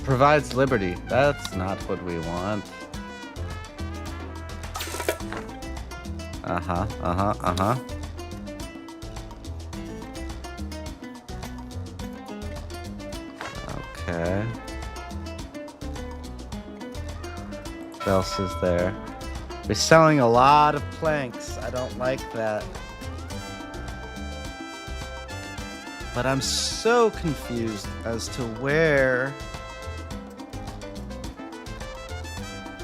Speaker 15: Provides liberty. That's not what we want. Okay. What else is there? We're selling a lot of planks. I don't like that. But I'm so confused as to where...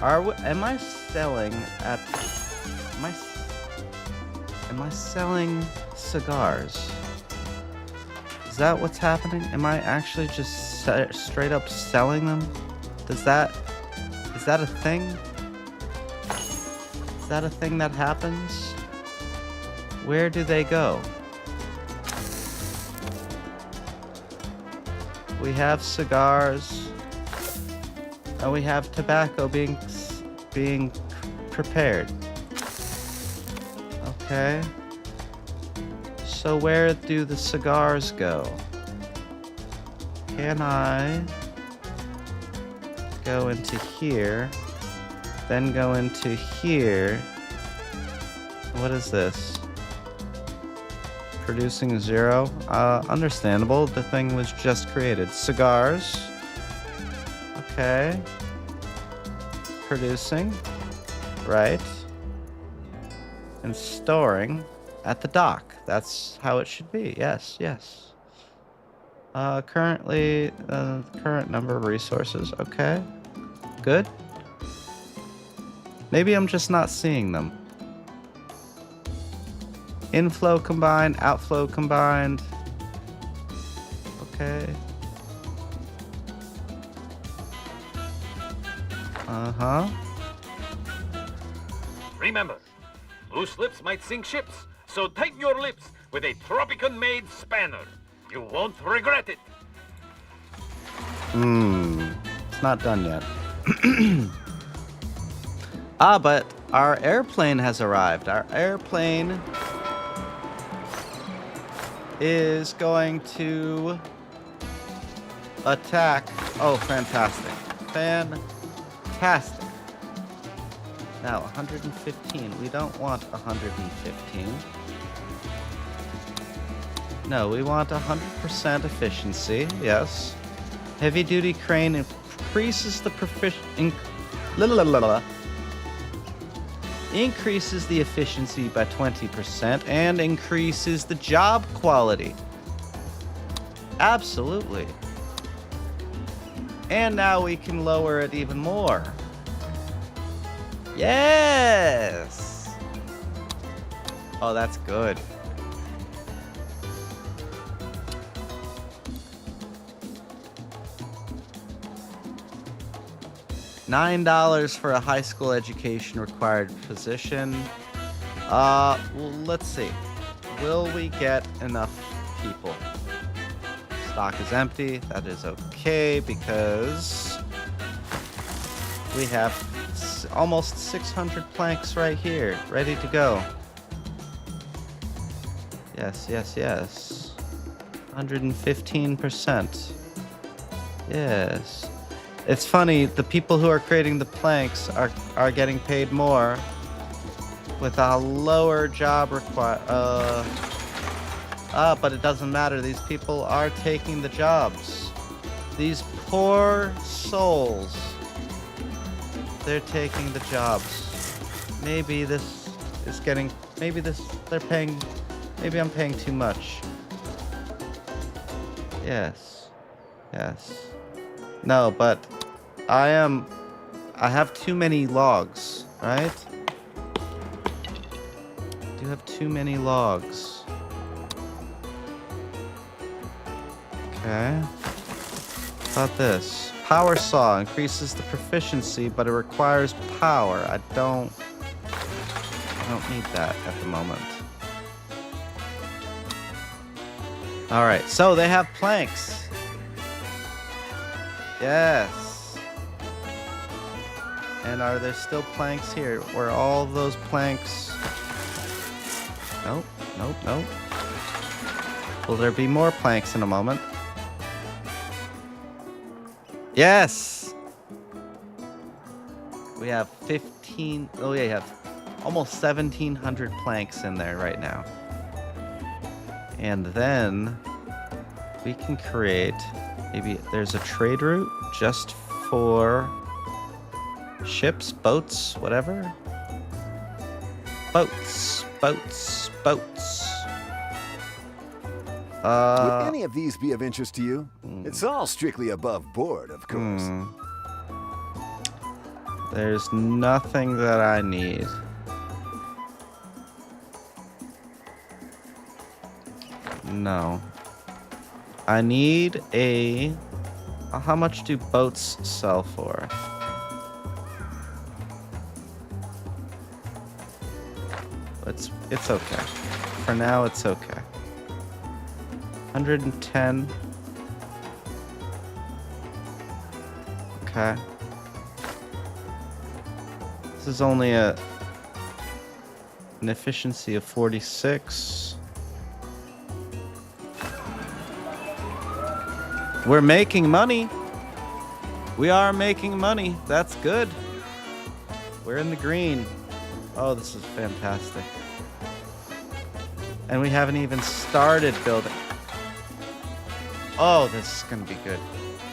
Speaker 15: Am I selling at... Am I selling cigars? Is that what's happening? Am I actually just straight up selling them? Is that a thing? Is that a thing that happens? Where do they go? We have cigars. And we have tobacco being prepared. Okay. So where do the cigars go? Can I go into here, then go into here? What is this? Producing 0? Understandable. The thing was just created. Cigars. Okay. Producing. Right. And storing at the dock. That's how it should be. Yes, yes. Currently, current number of resources. Okay. Good. Maybe I'm just not seeing them. Inflow combined, outflow combined. Okay. Uh-huh.
Speaker 17: Remember, loose lips might sink ships, so tighten your lips with a Tropican-made spanner. You won't regret it.
Speaker 15: It's not done yet. But our airplane has arrived. Our airplane is going to attack. Oh, fantastic. Fantastic. Now, 115. We don't want 115. No, we want 100% efficiency. Yes. Heavy duty crane increases the increases the efficiency by 20% and increases the job quality. Absolutely. And now we can lower it even more. Yes! Oh, that's good. $9 for a high school education required position. Well, let's see. Will we get enough people? Stock is empty. That is okay because we have almost 600 planks right here, ready to go. Yes, yes, yes. 115%. Yes. It's funny, the people who are creating the planks are getting paid more with a lower job but it doesn't matter. These people are taking the jobs. These poor souls. They're taking the jobs. Maybe this is getting... Maybe they're paying... Maybe I'm paying too much. Yes. Yes. No, but I have too many logs, right? I do have too many logs. Okay. How about this? Power saw increases the proficiency, but it requires power. I don't need that at the moment. All right, so they have planks. Yes. And are there still planks here? Were all of those planks... Nope, nope, nope. Will there be more planks in a moment? Yes! We have 15... Oh, yeah, you have almost 1,700 planks in there right now. And then we can create... Maybe there's a trade route just for ships, boats, whatever. Boats, boats, boats.
Speaker 9: Would any of these be of interest to you? It's all strictly above board, of course.
Speaker 15: There's nothing that I need. No. I need a... How much do boats sell for? It's okay. For now, it's okay. 110. Okay. This is only an efficiency of 46. We're making money. We are making money. That's good. We're in the green. Oh, this is fantastic. And we haven't even started building. Oh, this is gonna be good.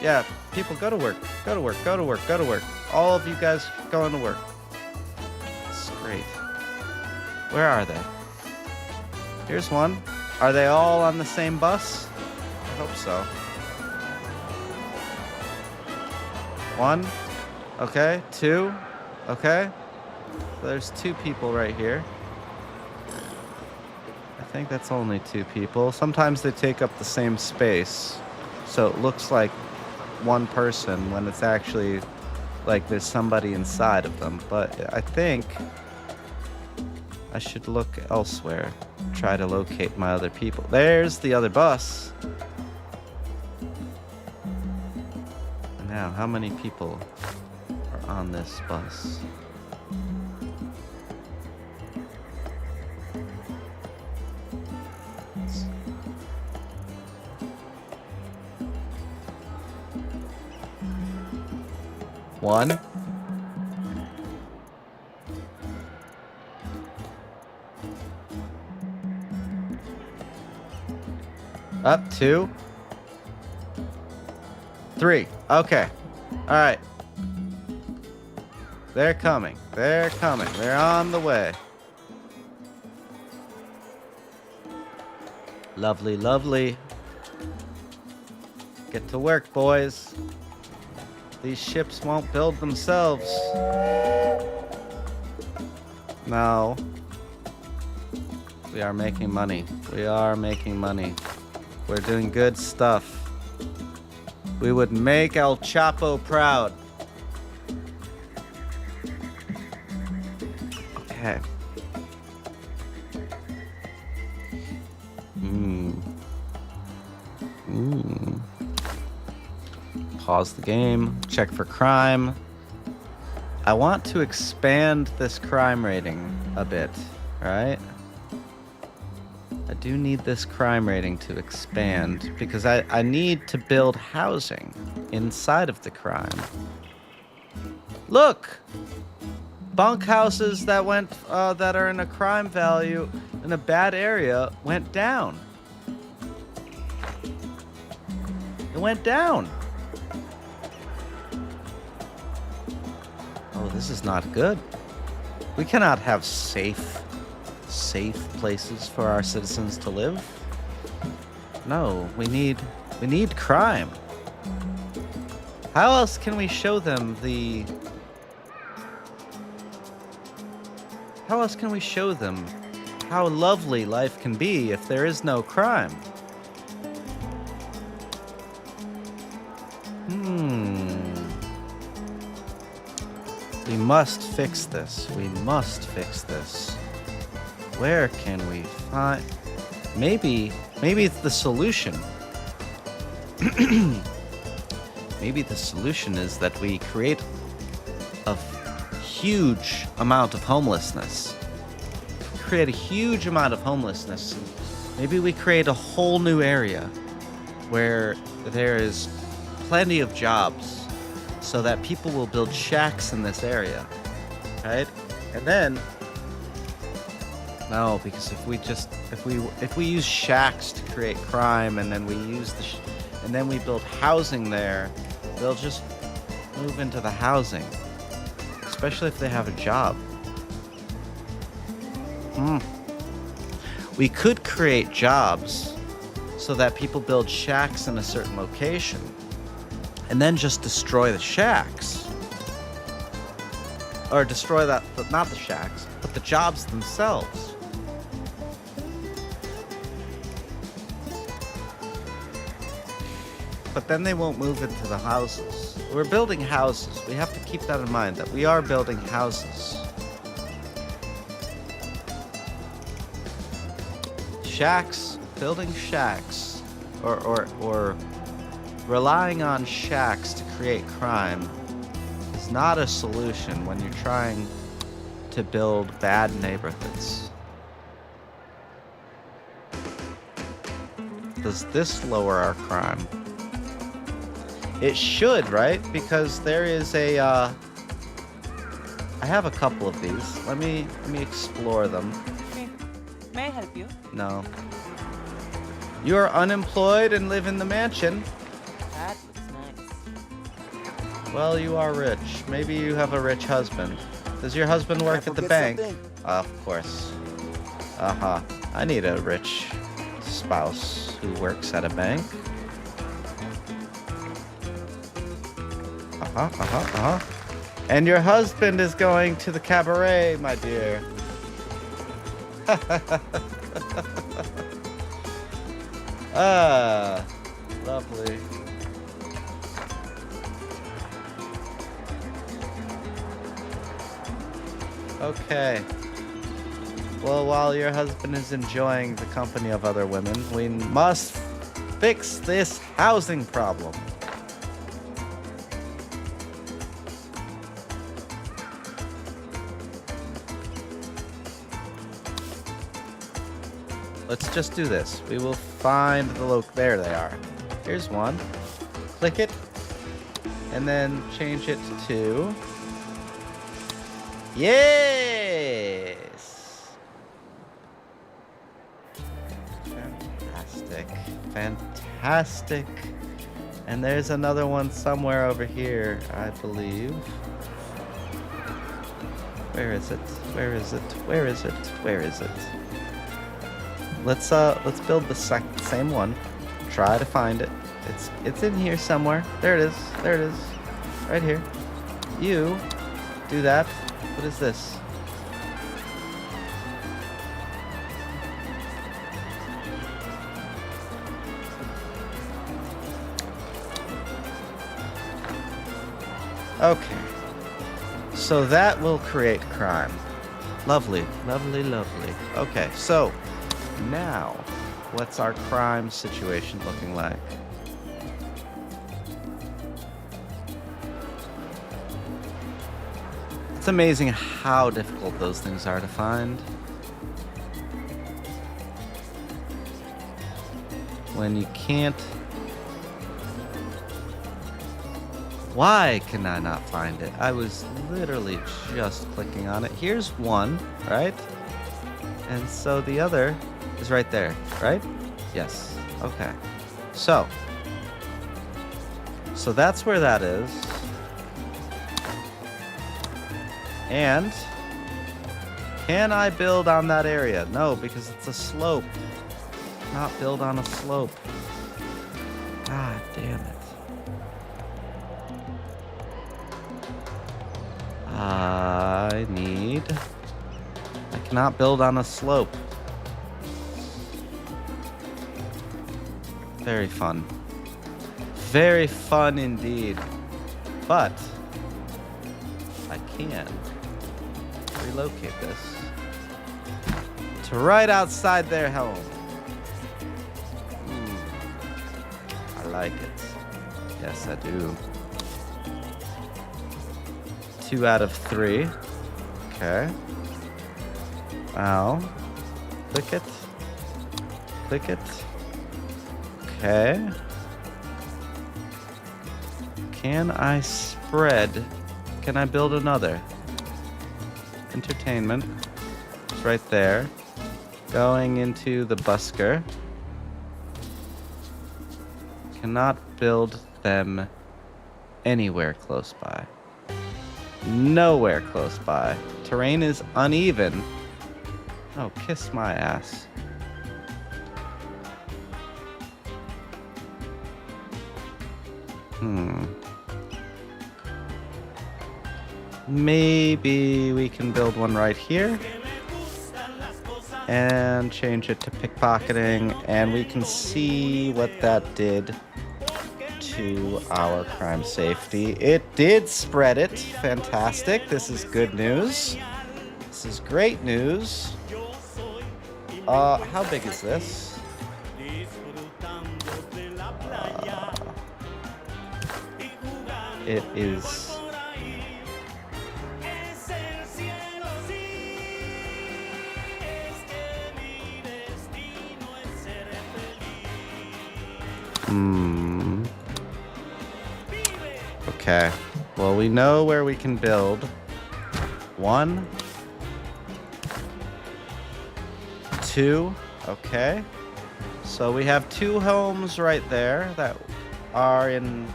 Speaker 15: Yeah, people, go to work. Go to work, go to work, go to work. All of you guys going to work. This is great. Where are they? Here's one. Are they all on the same bus? I hope so. One. Okay. Two. Okay. So there's two people right here. I think that's only two people. Sometimes they take up the same space. So it looks like one person when it's actually like there's somebody inside of them. But I think I should look elsewhere. Try to locate my other people. There's the other bus. Now, how many people are on this bus? One. Up, two. Three. Okay. All right. They're coming. They're coming. They're on the way. Lovely, lovely. Get to work, boys. These ships won't build themselves. No. We are making money. We are making money. We're doing good stuff. We would make El Chapo proud. Okay. Pause the game. Check for crime. I want to expand this crime rating a bit, right? I do need this crime rating to expand because I need to build housing inside of the crime. Look! Bunkhouses that went that are in a crime value in a bad area went down. It went down. Oh, this is not good. We cannot have safe places for our citizens to live. No, we need crime. How else can we show them How else can we show them how lovely life can be if there is no crime? We must fix this. We must fix this. Where can we find... Maybe it's the solution. Maybe the solution is that we create a huge amount of homelessness. Create a huge amount of homelessness. Maybe we create a whole new area where there is plenty of jobs so that people will build shacks in this area, right? And then, no, because if we use shacks to create crime and then we use and then we build housing there, they'll just move into the housing, especially if they have a job. We could create jobs so that people build shacks in a certain location and then just destroy the shacks. Or destroy not the shacks, but the jobs themselves. But then they won't move into the houses. We're building houses. We have to keep that in mind, that we are building houses. Shacks, building shacks, or relying on shacks to create crime is not a solution when you're trying to build bad neighborhoods. Does this lower our crime? It should, right? Because there is a, I have a couple of these. Let me explore them.
Speaker 7: May I help you?
Speaker 15: No. You're unemployed and live in the mansion.
Speaker 7: That looks nice.
Speaker 15: Well, you are rich. Maybe you have a rich husband. Does your husband work at the bank? Of course. I need a rich spouse who works at a bank. And your husband is going to the cabaret, my dear. Lovely. Okay. Well, while your husband is enjoying the company of other women, we must fix this housing problem. Let's just do this. We will find the there they are. Here's one. Click it. And then change it to... Yes! Fantastic. Fantastic. And there's another one somewhere over here, I believe. Where is it? Where is it? Where is it? Where is it? Let's build the same one. Try to find it. It's in here somewhere. There it is. There it is. Right here. You do that. What is this? Okay. So that will create crime. Lovely, lovely, lovely. Okay, so now, what's our crime situation looking like? It's amazing how difficult those things are to find. when you can't... Why can I not find it? I was literally just clicking on it. Here's one, right? And so the other is right there, right? Yes. Okay. So that's where that is. And can I build on that area? No, because it's a slope. Not build on a slope. God damn it. I cannot build on a slope. Very fun. Very fun indeed. But I can relocate this to right outside their home. I like it. Yes, I do. 2 out of 3. Okay. Now, click it. Click it. Okay. Can I spread? Can I build another? Entertainment. It's right there. Going into the busker. Cannot build them anywhere close by. Nowhere close by. Terrain is uneven. Oh, kiss my ass. Maybe we can build one right here. And change it to pickpocketing. And we can see what that did to our crime safety. It did spread it. Fantastic. This is good news. This is great news. How big is this? It is... Okay. Well, we know where we can build. 1, 2. Okay. So we have 2 homes right there that are in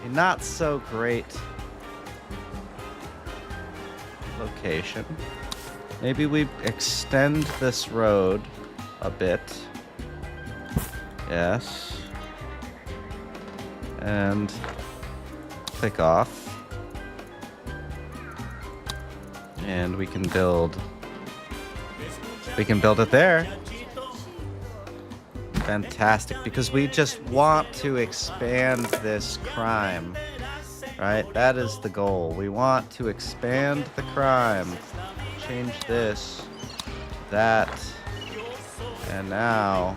Speaker 15: a not so great location. Maybe we extend this road a bit. Yes. And click off. And we can build it there. Fantastic, because we just want to expand this crime, right? That is the goal. We want to expand the crime. Change this, that, and now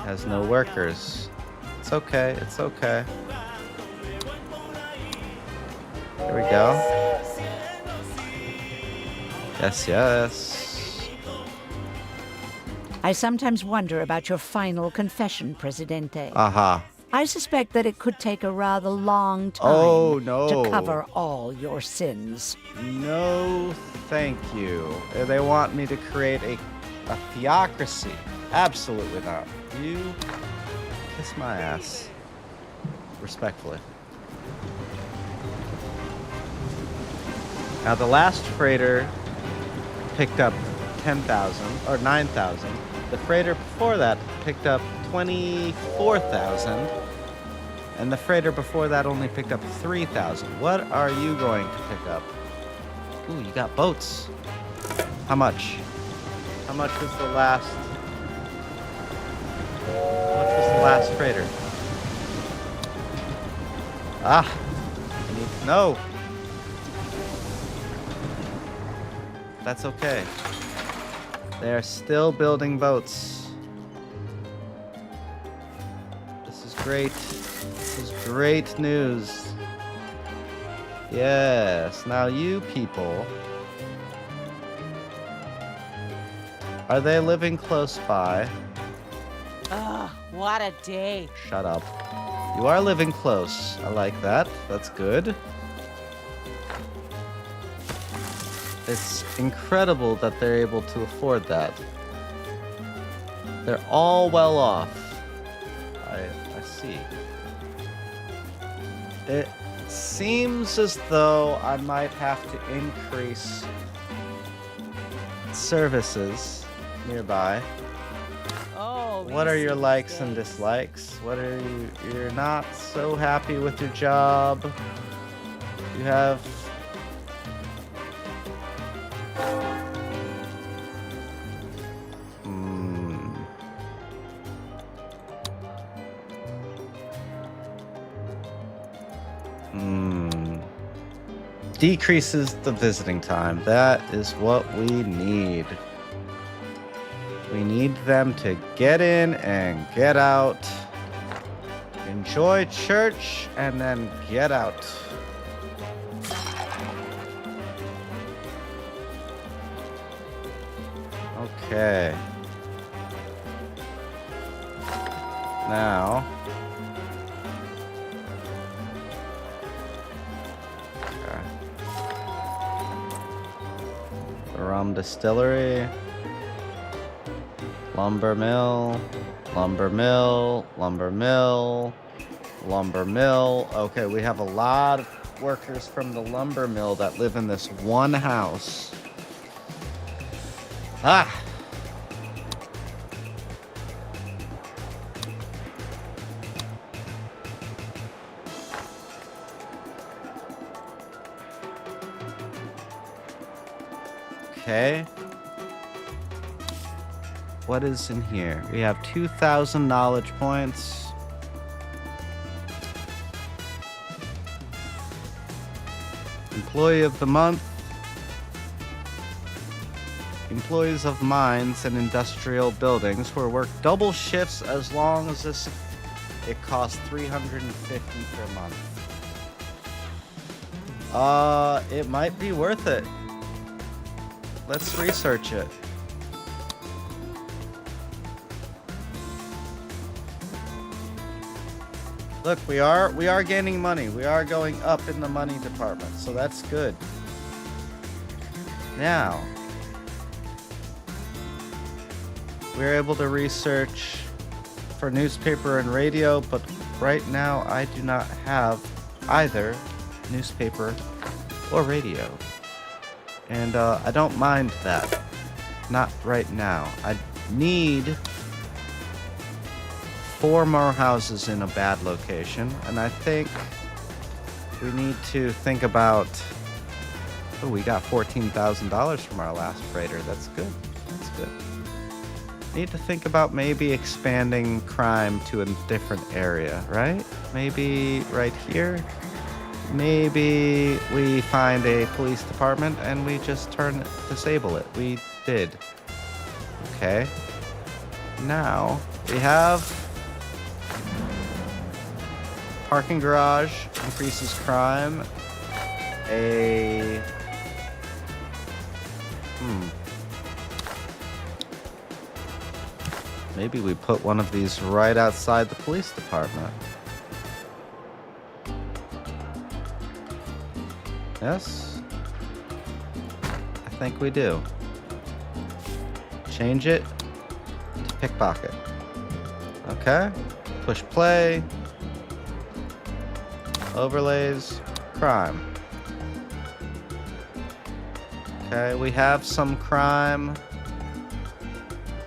Speaker 15: has no workers. It's okay, it's okay. Here we go. Yes, yes.
Speaker 2: I sometimes wonder about your final confession, Presidente.
Speaker 15: Aha.
Speaker 2: I suspect that it could take a rather long time to cover all your sins.
Speaker 15: No, thank you. They want me to create a theocracy. Absolutely not. You kiss my ass. Respectfully. Now, the last freighter picked up 10,000 or 9,000. The freighter before that picked up 24,000. And the freighter before that only picked up 3,000. What are you going to pick up? Ooh, you got boats. How much? How much was the last? How much was the last freighter? Ah, I need to know. That's okay. They are still building boats. This is great. This is great news. Yes. Now you people Are they living close by?
Speaker 7: Ugh, what a day.
Speaker 15: Shut up. You are living close. I like that. That's good. It's incredible that they're able to afford that. They're all well off. I see. It seems as though I might have to increase services nearby.
Speaker 7: Oh,
Speaker 15: What are your likes and dislikes? What are you're not so happy with your job? You have decreases the visiting time. That is what we need. We need them to get in and get out. Enjoy church and then get out. Okay. Now. Okay. The rum distillery. Lumber mill. Lumber mill. Lumber mill. Lumber mill. Okay, we have a lot of workers from the lumber mill that live in this one house. Ah! Okay. What is in here? We have 2,000 knowledge points. Employee of the month. Employees of mines and industrial buildings who work double shifts as long as it costs 350 per month. It might be worth it. Let's research it. Look, we are gaining money. We are going up in the money department, so that's good. Now, we're able to research for newspaper and radio, but right now I do not have either newspaper or radio. And I don't mind that. Not right now. I need 4 more houses in a bad location, and I think we need to think about... Oh, we got $14,000 from our last freighter. That's good. That's good. Need to think about maybe expanding crime to a different area, right? Maybe right here? Maybe we find a police department and we just disable it. We did. Okay. Now, we have parking garage, increases crime. Maybe we put one of these right outside the police department. Yes? I think we do. Change it to pickpocket. Okay. Push play. Overlays. Crime. Okay, we have some crime.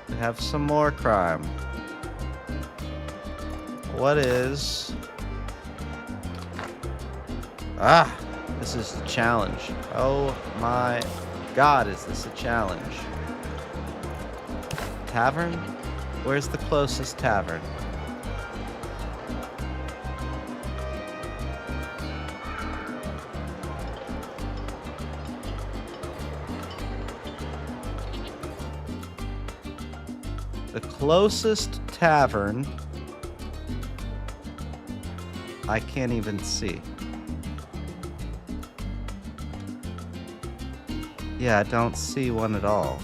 Speaker 15: We have some more crime. What is... Ah! This is a challenge. Oh my god, is this a challenge? Tavern? Where's the closest tavern? The closest tavern I can't even see. Yeah, I don't see one at all.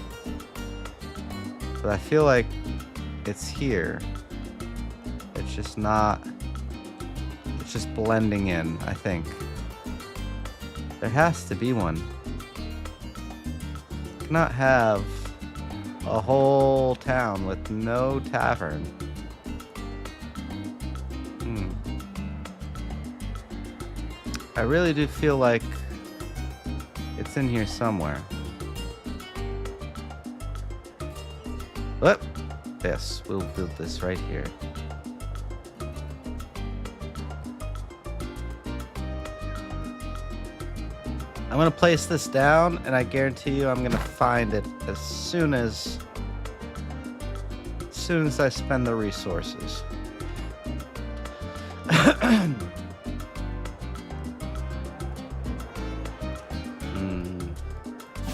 Speaker 15: But I feel like it's here. It's just not... It's just blending in, I think. There has to be one. You cannot have a whole town with no tavern. I really do feel like it's in here somewhere. Whoop! Yes, we'll build this right here. I'm gonna place this down, and I guarantee you I'm gonna find it as soon as I spend the resources.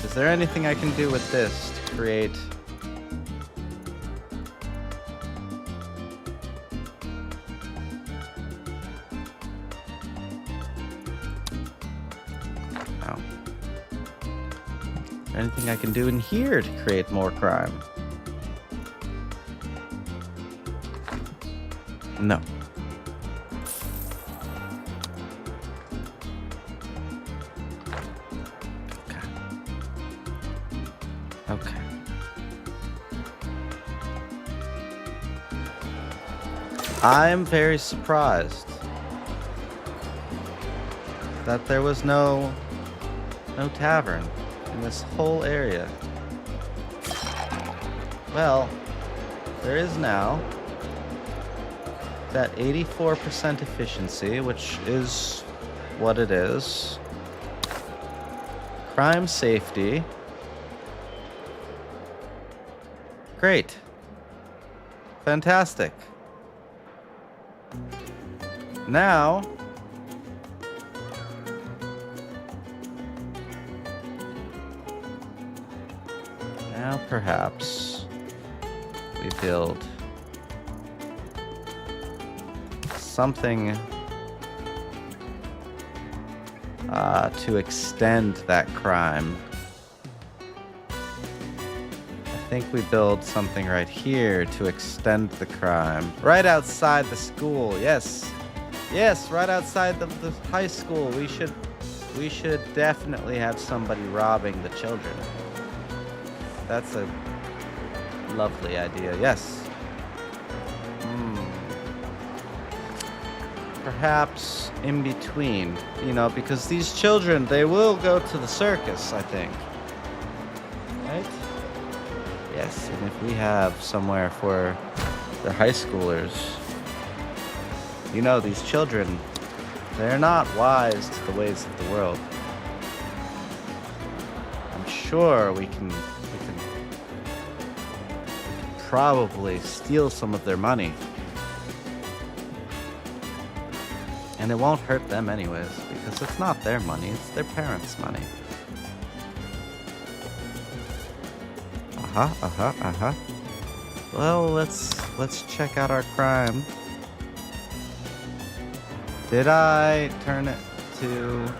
Speaker 15: Is there anything I can do with this to create... No. Anything I can do in here to create more crime? No. Okay. I'm very surprised that there was no tavern in this whole area. Well, there is now. That 84% efficiency, which is what it is. Crime safety. Great. Fantastic. Now, perhaps we build something to extend that crime. I think we build something right here to extend the crime. Right outside the school, yes. Yes, right outside the high school. We should definitely have somebody robbing the children. That's a lovely idea, yes. Perhaps in between, because these children, they will go to the circus, I think. Right? Yes, and if we have somewhere for the high schoolers, these children, they're not wise to the ways of the world. I'm sure we can probably steal some of their money. And it won't hurt them anyways, because it's not their money, it's their parents' money. Well, let's check out our crime. Did I turn it to...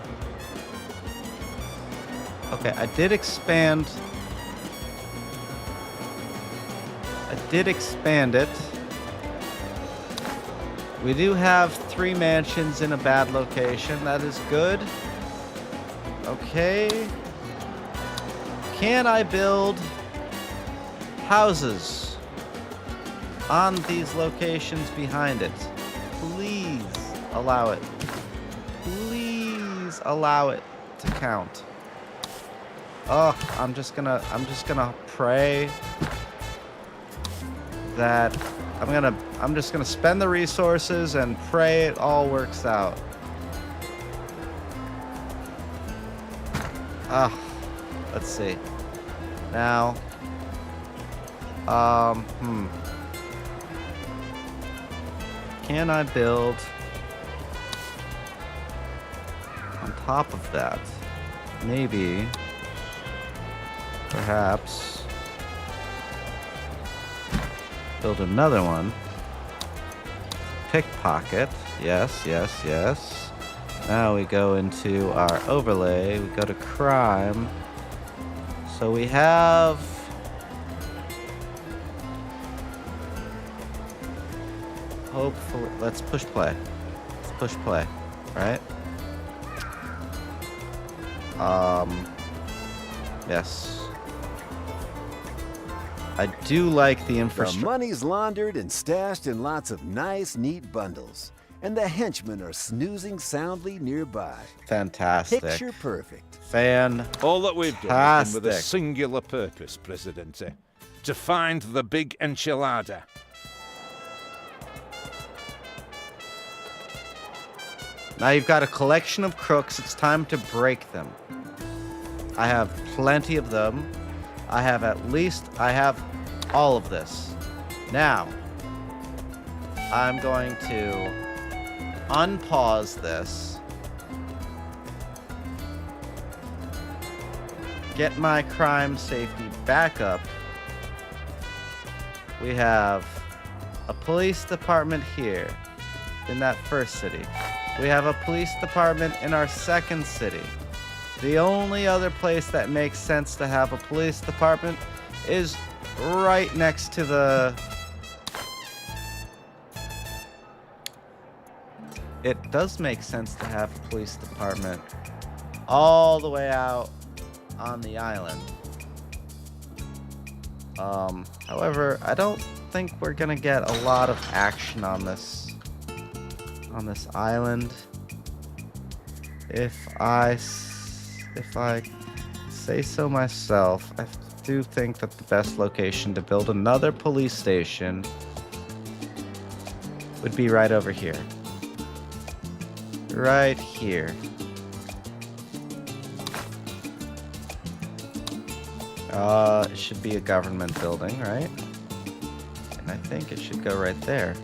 Speaker 15: Okay, I did expand it. We do have 3 mansions in a bad location. That is good. Okay. Can I build houses on these locations behind it? Please allow it. Please allow it to count. Oh, I'm just gonna pray that I'm just gonna spend the resources and pray it all works out. Let's see. Now, can I build on top of that? Maybe, perhaps, build another one. Pickpocket. Yes, yes, yes. Now we go into our overlay. We go to crime. So we have hopefully, let's push play. Let's push play, right? Yes. I do like the
Speaker 9: The
Speaker 15: infrastructure.
Speaker 9: money's laundered and stashed in lots of nice, neat bundles. And the henchmen are snoozing soundly nearby.
Speaker 15: Fantastic.
Speaker 9: Picture perfect.
Speaker 16: All that we've done has been with a singular purpose, Presidente. To find the big enchilada.
Speaker 15: Now you've got a collection of crooks. It's time to break them. I have plenty of them. I have all of this. Now, I'm going to unpause this. Get my crime safety back up. We have a police department here in that first city. We have a police department in our second city. The only other place that makes sense to have a police department is right next to the... It does make sense to have a police department all the way out on the island. However, I don't think we're gonna get a lot of action on this island. If I say so myself, I do think that the best location to build another police station would be right over here. Right here. It should be a government building, right? And I think it should go right there.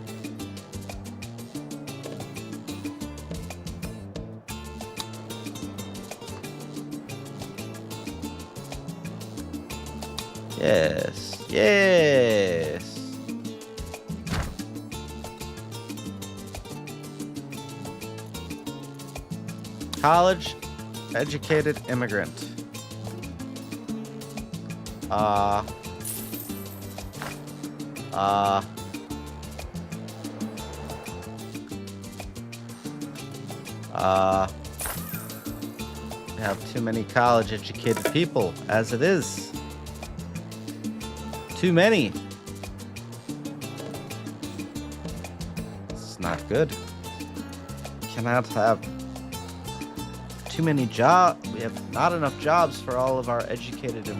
Speaker 15: Yes, yes. College educated immigrant. We have too many college educated people as it is. Too many. It's not good. Cannot have too many jobs. We have not enough jobs for all of our educated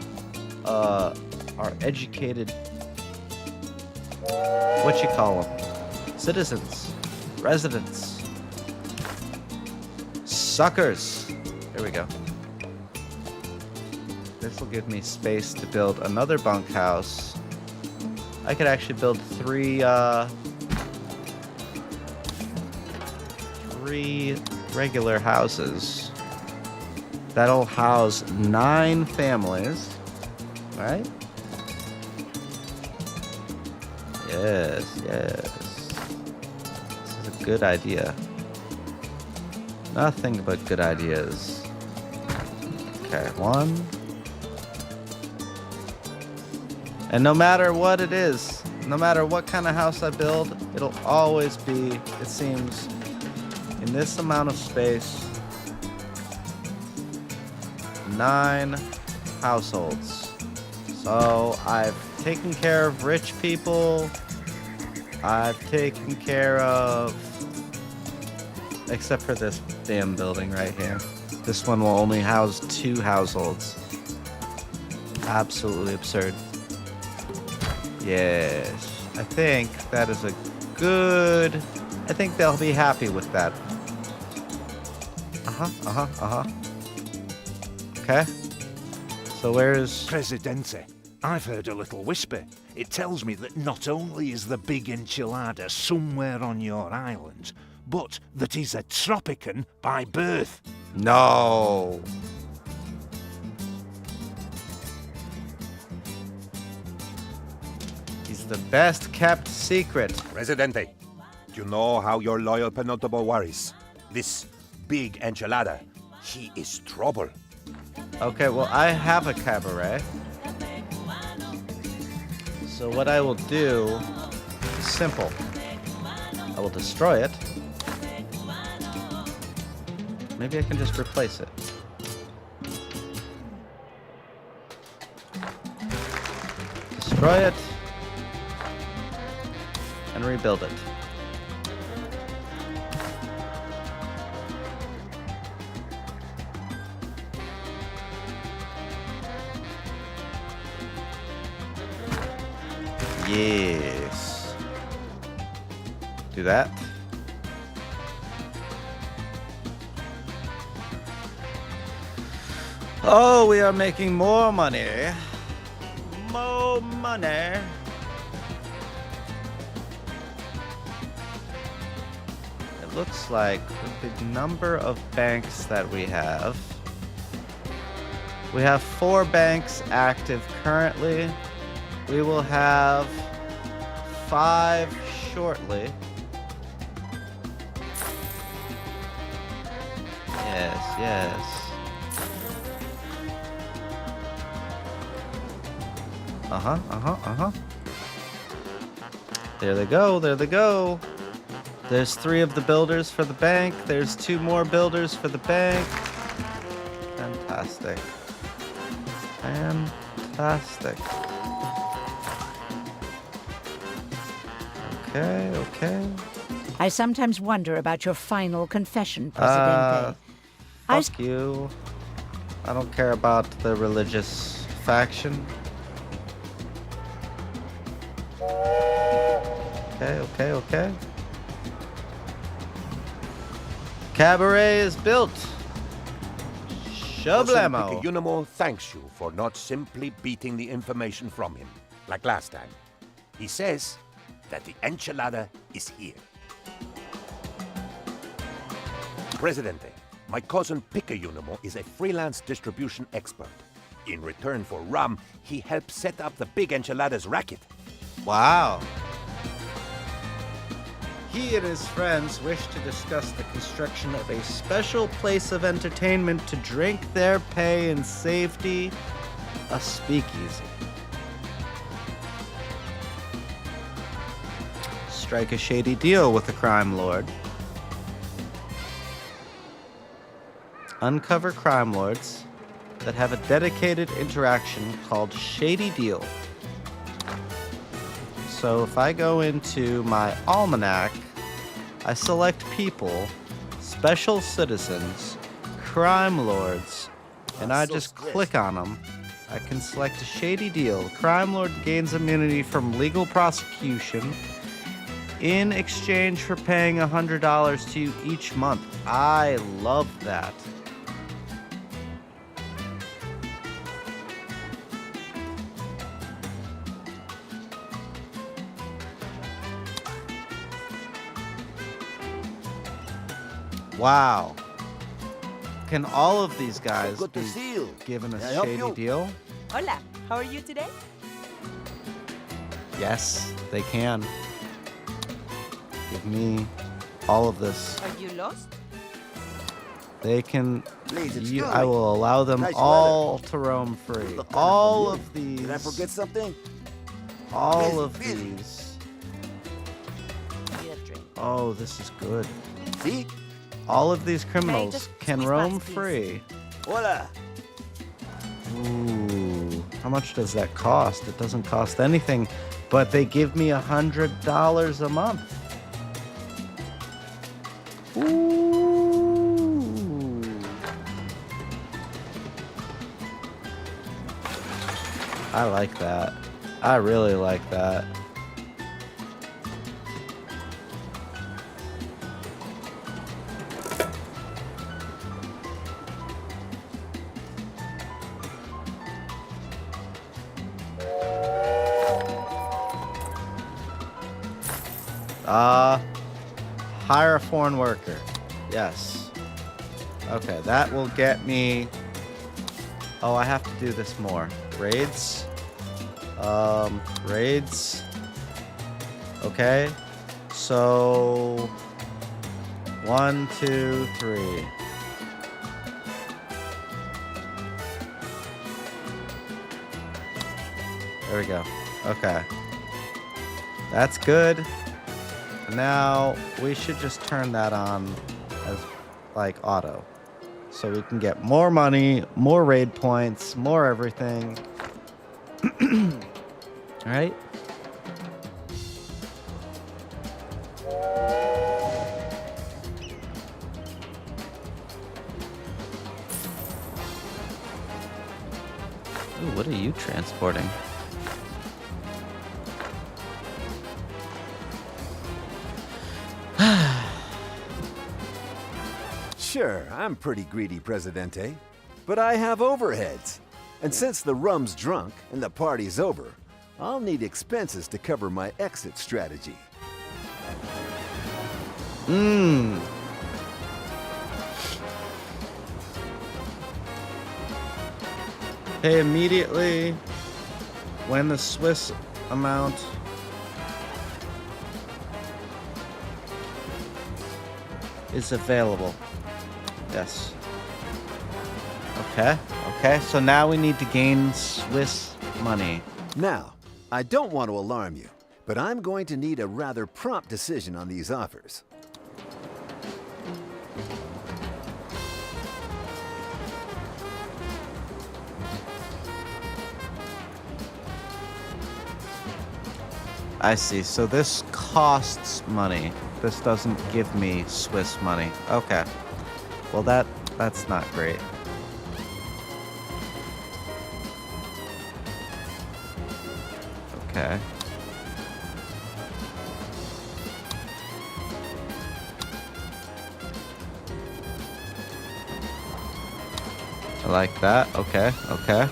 Speaker 15: what you call them? Citizens, residents, suckers. There we go. This will give me space to build another bunkhouse. I could actually build three regular houses. That'll house 9 families, right? Yes, yes. This is a good idea. Nothing but good ideas. Okay, 1. And no matter what it is, no matter what kind of house I build, it'll always be, it seems, in this amount of space, 9 households. So I've taken care of rich people. I've taken care of, except for this damn building right here. This one will only house 2 households. Absolutely absurd. Yes, I think that is a good, I think they'll be happy with that. Okay. So where's...
Speaker 16: Presidente, I've heard a little whisper. It tells me that not only is the big enchilada somewhere on your island, but that he's a Tropican by birth.
Speaker 15: No. He's the best kept secret.
Speaker 16: Presidente, do you know how your loyal penultimate worries? This big enchilada, he is trouble.
Speaker 15: Okay, well, I have a cabaret. So what I will do is simple. I will destroy it. Maybe I can just replace it. Destroy it. And rebuild it. Yes. Do that. Oh, we are making more money. More money. It looks like with the number of banks that we have 4 banks active currently. We will have 5 shortly. Yes, yes. There they go, there they go. There's 3 of the builders for the bank. There's 2 more builders for the bank. Fantastic. Fantastic. Okay, okay.
Speaker 2: I sometimes wonder about your final confession, Presidente.
Speaker 15: Fuck you. I don't care about the religious faction. Okay, okay. Cabaret is built. Shablamo.
Speaker 10: Unimo thanks you for not simply beating the information from him, like last time. He says that the enchilada is here. Presidente, my cousin Pica-Unimo is a freelance distribution expert. In return for rum, he helped set up the big enchiladas racket.
Speaker 15: Wow. He and his friends wish to discuss the construction of a special place of entertainment to drink their pay in safety, a speakeasy. Strike a shady deal with the crime lord. Uncover crime lords that have a dedicated interaction called Shady Deal. So if I go into my almanac, I select people, special citizens, crime lords, and I just click on them. I can select a shady deal. Crime lord gains immunity from legal prosecution in exchange for paying $100 to you each month. I love that. Wow. Can all of these guys be given a shady deal?
Speaker 7: Hola, how are you today?
Speaker 15: Yes, they can. Give me all of this.
Speaker 7: Are you lost?
Speaker 15: They can.
Speaker 9: Please,
Speaker 15: I will allow them all to roam free. All of these.
Speaker 9: Did I forget something?
Speaker 15: All of these. Oh, this is good.
Speaker 9: See?
Speaker 15: All of these criminals can roam free.
Speaker 9: Hola.
Speaker 15: Ooh, how much does that cost? It doesn't cost anything, but they give me $100 a month. Ooh. I like that. I really like that. Hire a foreign worker. Yes. Okay, that will get me... Oh, I have to do this more. Raids. Raids. Okay. So... 1, 2, 3. There we go. Okay. That's good. Now we should just turn that on as like auto. So we can get more money, more raid points, more everything. Alright? Ooh, what are you transporting?
Speaker 9: Sure, I'm pretty greedy, Presidente, but I have overheads. And since the rum's drunk and the party's over, I'll need expenses to cover my exit strategy.
Speaker 15: Pay immediately when the Swiss amount is available. Yes. Okay, so now we need to gain Swiss money.
Speaker 9: Now, I don't want to alarm you, but I'm going to need a rather prompt decision on these offers.
Speaker 15: I see. So this costs money. This doesn't give me Swiss money. Okay. Well, that's not great. Okay. I like that. Okay. Okay.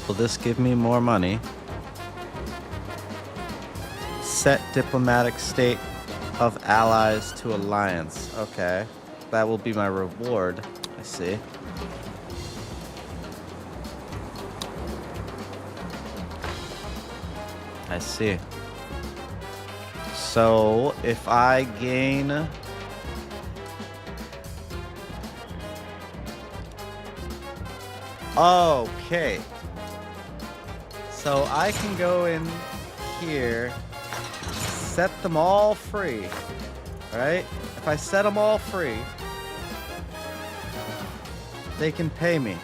Speaker 15: Will this give me more money? Set diplomatic state of allies to alliance. Okay. That will be my reward. I see. I see. So, if I gain... Okay. So I can go in here, set them all free, right? If I set them all free, they can pay me.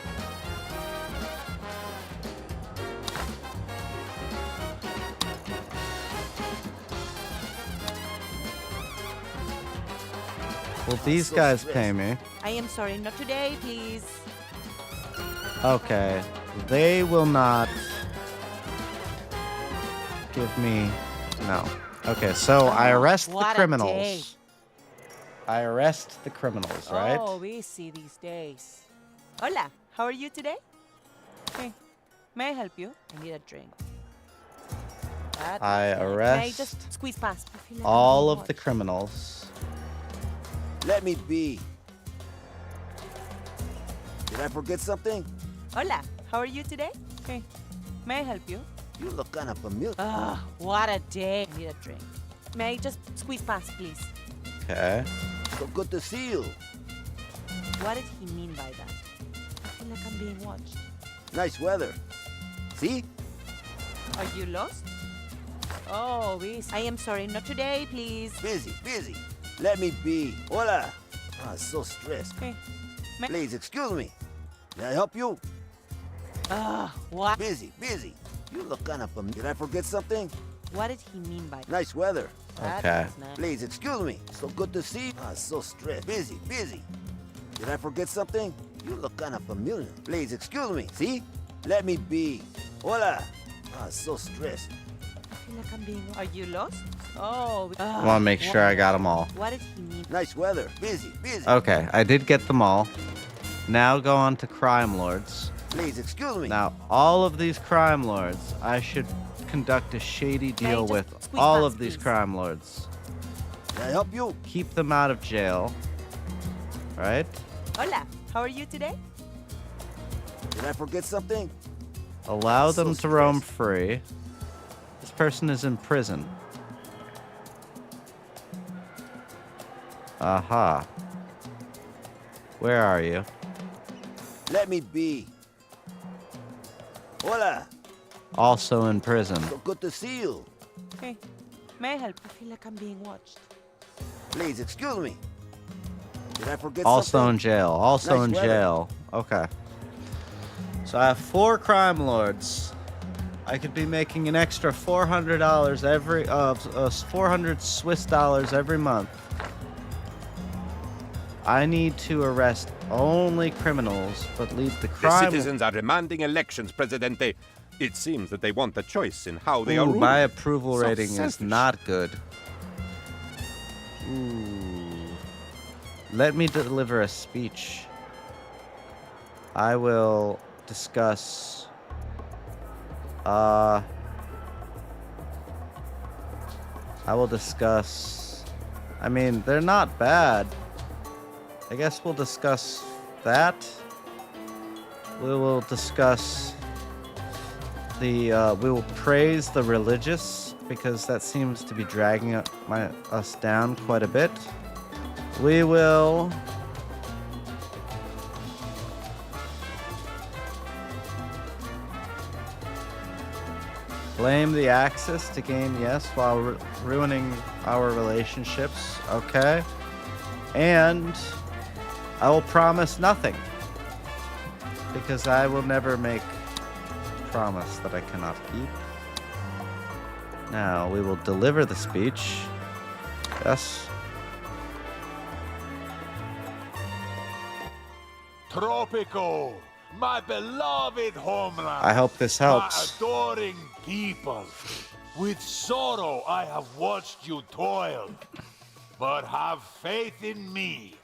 Speaker 15: Will these guys pay me?
Speaker 7: I am sorry, not today, please.
Speaker 15: Okay, they will not give me... No. Okay, so I arrest the criminals. I arrest the criminals, right?
Speaker 7: Oh, busy these days. Hola, how are you today? Hey, may I help you? I need a drink.
Speaker 15: I
Speaker 7: May I
Speaker 15: arrest
Speaker 7: just squeeze past? I feel like
Speaker 15: all
Speaker 7: I'm
Speaker 15: of the criminals.
Speaker 9: Let me be. Did I forget something?
Speaker 7: Hola, how are you today? Hey, may I help you?
Speaker 9: You look kind of familiar.
Speaker 7: Ah, what a day. I need a drink. May I just squeeze past, please?
Speaker 15: Okay.
Speaker 9: So good to see you.
Speaker 7: What did he mean by that? I feel like I'm being watched.
Speaker 9: Nice weather. See?
Speaker 7: Are you lost? Oh, busy. I am sorry, not today, please.
Speaker 9: Busy. Let me be. Hola. Ah, so stressed.
Speaker 7: Hey,
Speaker 9: please, excuse me. May I help you?
Speaker 7: What?
Speaker 9: Busy. You look kind of familiar. Did I forget something?
Speaker 7: What did he mean by that?
Speaker 9: Nice weather.
Speaker 15: Okay.
Speaker 9: Please, excuse me. So good to see you. Ah, so stressed. Busy. Did I forget something? You look kind of familiar. Please, excuse me. See? Let me be. Hola. Ah, so stressed.
Speaker 7: I feel like I'm being... Are you lost? Oh.
Speaker 15: I want to make sure I got them all.
Speaker 7: What did he mean?
Speaker 9: Nice weather. Busy.
Speaker 15: Okay, I did get them all. Now go on to crime lords.
Speaker 9: Please, excuse me.
Speaker 15: Now, all of these crime lords, I should conduct a shady deal with all of these crime lords.
Speaker 9: Can I help you?
Speaker 15: Keep them out of jail. Right?
Speaker 7: Hola, how are you today?
Speaker 9: Did I forget something?
Speaker 15: Allow them to roam free. This person is in prison. Aha. Where are you?
Speaker 9: Let me be. Hola.
Speaker 15: Also in prison.
Speaker 9: So good to see you.
Speaker 7: Hey, may I help? I feel like I'm being watched.
Speaker 9: Please, excuse me. Did I forget
Speaker 15: Also
Speaker 9: something?
Speaker 15: in jail. Also
Speaker 9: Nice
Speaker 15: in
Speaker 9: weather.
Speaker 15: jail. Okay. So I have 4 crime lords. I could be making an extra $400 every 400 Swiss dollars every month. I need to arrest only criminals, but leave the
Speaker 10: The
Speaker 15: crime.
Speaker 10: citizens are demanding elections, Presidente. It seems that they want a choice in how they are
Speaker 15: Ooh,
Speaker 10: ruled.
Speaker 15: my approval
Speaker 10: So
Speaker 15: rating is
Speaker 10: selfish.
Speaker 15: not good. Ooh. Let me deliver a speech. I will discuss. I will discuss. I mean, they're not bad. I guess we'll discuss that. We will discuss the. We will praise the religious because that seems to be dragging us down quite a bit. We will. Blame the Axis to gain yes while ruining our relationships. Okay. And I will promise nothing. Because I will never make a promise that I cannot keep. Now we will deliver the speech. Yes.
Speaker 14: Tropico, my beloved homeland.
Speaker 15: I hope this helps.
Speaker 14: My adoring people. With sorrow I have watched you toil. But have faith in me,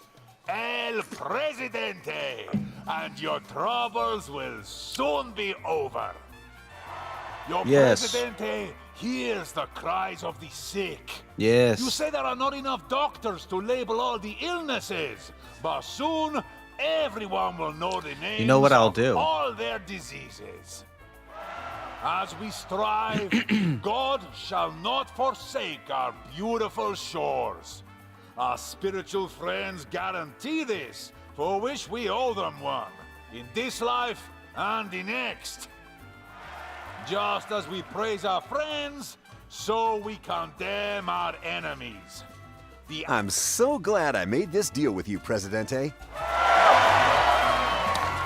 Speaker 14: El Presidente, and your troubles will soon be over. Your
Speaker 15: Yes.
Speaker 14: Presidente hears the cries of the sick.
Speaker 15: Yes.
Speaker 14: You say there are not enough doctors to label all the illnesses, but soon everyone will know the names
Speaker 15: You know what I'll
Speaker 14: of
Speaker 15: do?
Speaker 14: all their diseases. As we strive, God shall not forsake our beautiful shores. Our spiritual friends guarantee this, for which we owe them one, in this life and the next. Just as we praise our friends, so we condemn our enemies.
Speaker 18: I'm so glad I made this deal with you, Presidente.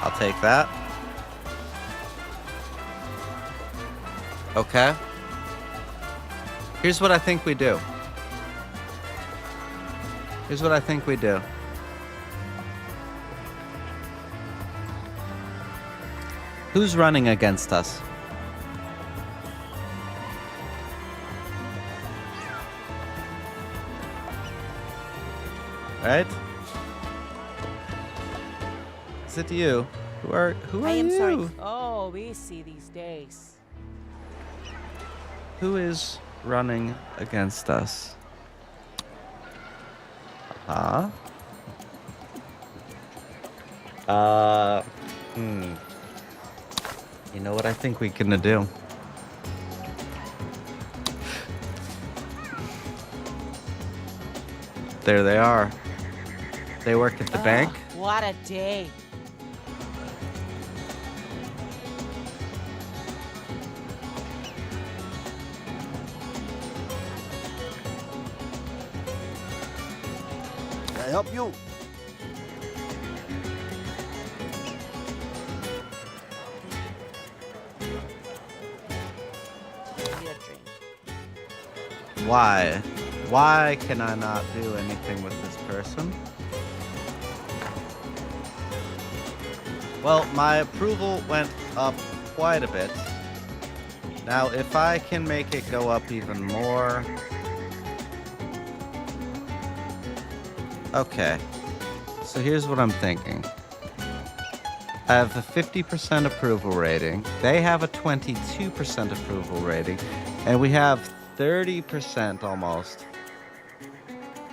Speaker 15: I'll take that. Okay. Here's what I think we do. Here's what I think we do. Who's running against us? Right? Is it you? Who are
Speaker 7: I am
Speaker 15: you?
Speaker 7: sorry. Oh, busy these days.
Speaker 15: Who is running against us? Huh? You know what I think we're gonna do? There they are. They work at the bank.
Speaker 7: What a day.
Speaker 9: Can I help you?
Speaker 15: Why? Why can I not do anything with this person? Well, my approval went up quite a bit. Now, if I can make it go up even more... Okay. So here's what I'm thinking. I have a 50% approval rating. They have a 22% approval rating. And we have 30% almost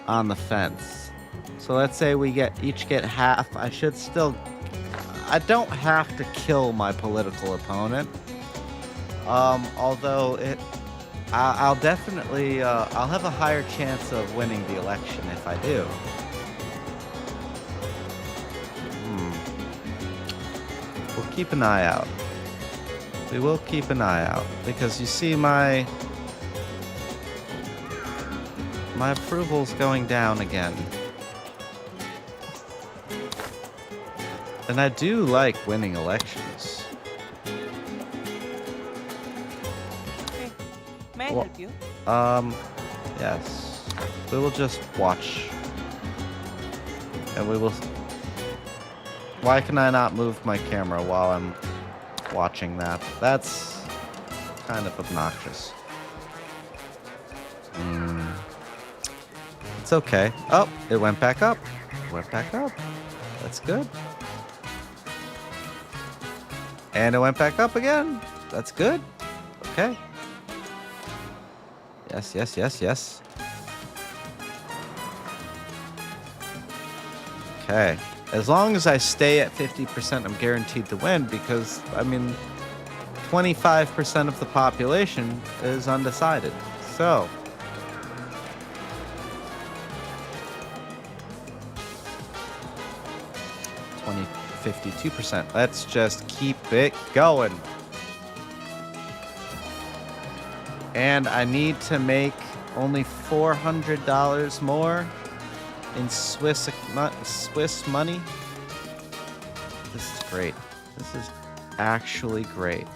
Speaker 15: on the fence. So let's say we each get half. I don't have to kill my political opponent. Although I'll definitely, I'll have a higher chance of winning the election if I do. We'll keep an eye out. We will keep an eye out because you see my approval's going down again. And I do like winning elections.
Speaker 7: Okay. May I help you?
Speaker 15: Yes. We will just watch. And we will... Why can I not move my camera while I'm watching that? That's kind of obnoxious. It's okay. Oh, it went back up. Went back up. That's good. And it went back up again. That's good. Okay. Yes, yes, yes, yes. Okay. As long as I stay at 50%, I'm guaranteed to win because, I mean, 25% of the population is undecided. So, 52%. Let's just keep it going. And I need to make only $400 more in Swiss money. This is great. This is actually great.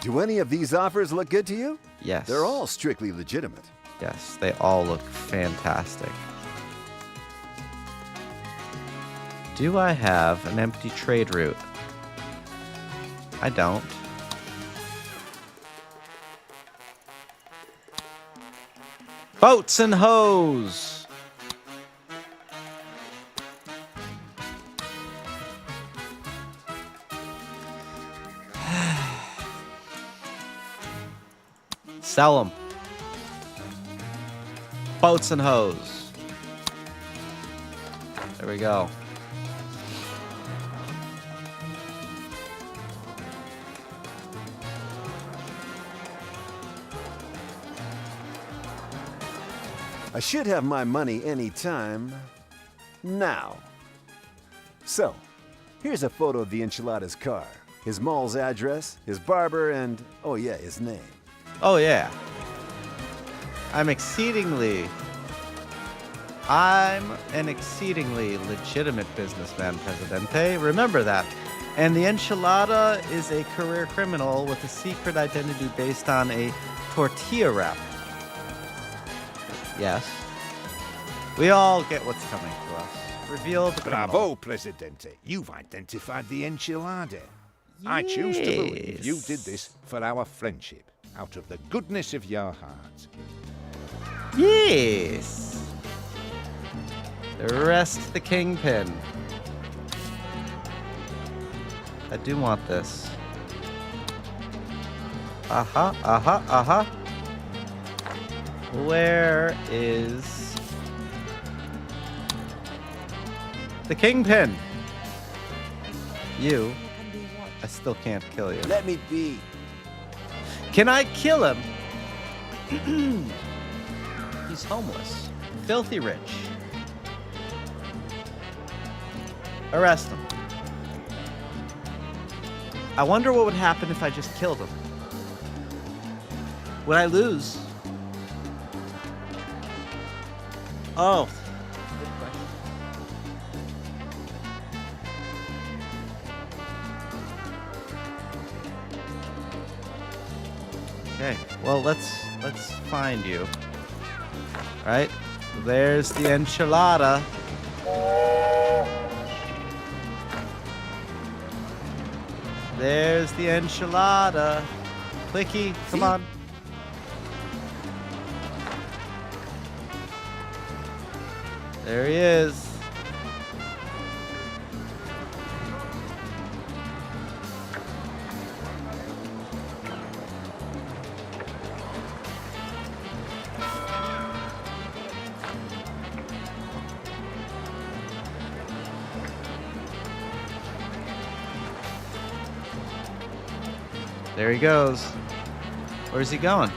Speaker 9: Do any of these offers look good to you?
Speaker 15: Yes.
Speaker 9: They're all strictly legitimate.
Speaker 15: Yes, they all look fantastic. Do I have an empty trade route? I don't. Boats and hoes! Sell them. Boats and hoes. There we go.
Speaker 9: I should have my money anytime now. So, here's a photo of the Enchilada's car, his mall's address, his barber, and, oh yeah, his name.
Speaker 15: Oh yeah. I'm an exceedingly legitimate businessman, Presidente. Remember that. And the Enchilada is a career criminal with a secret identity based on a tortilla wrap. Yes. We all get what's coming to us. Reveal the criminal.
Speaker 16: Bravo, Presidente. You've identified the enchilada. Yes. I choose to believe you did this for our friendship, out of the goodness of your heart.
Speaker 15: Yes. Arrest the kingpin. I do want this. Aha, aha, aha. Where is the kingpin? You. I still can't kill you.
Speaker 9: Let me be.
Speaker 15: Can I kill him? He's homeless. Filthy rich. Arrest him. I wonder what would happen if I just killed him. Would I lose? Oh. Good question. Okay. Well, let's find you. All right. There's the enchilada. There's the enchilada. Clicky, come on. There he is. There he goes. Where's he going?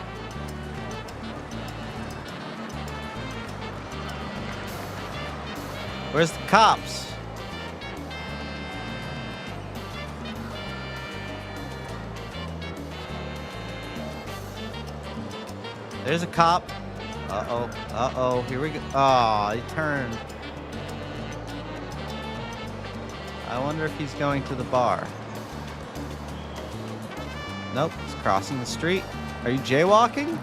Speaker 15: Where's the cops? There's a cop. Uh-oh. Uh-oh. Here we go. Oh, he turned. I wonder if he's going to the bar. Nope. He's crossing the street. Are you jaywalking?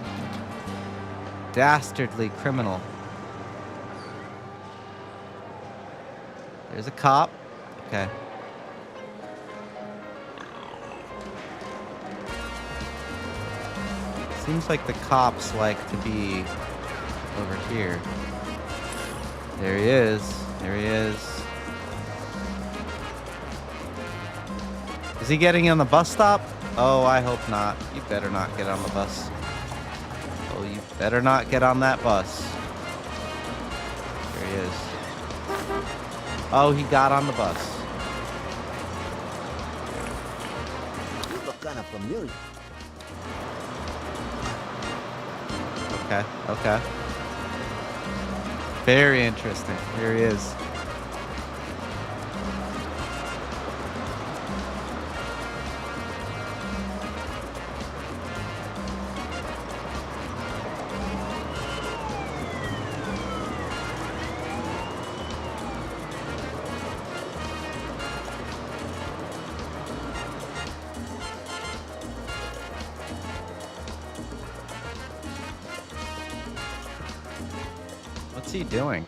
Speaker 15: Dastardly criminal. There's a cop. Okay. Seems like the cops like to be over here. There he is. There he is. Is he getting on the bus stop? Oh, I hope not. You better not get on the bus. Oh, you better not get on that bus. There he is. Oh, he got on the bus.
Speaker 9: You look kind of familiar.
Speaker 15: Okay, okay. Very interesting. Here he is. What's he doing?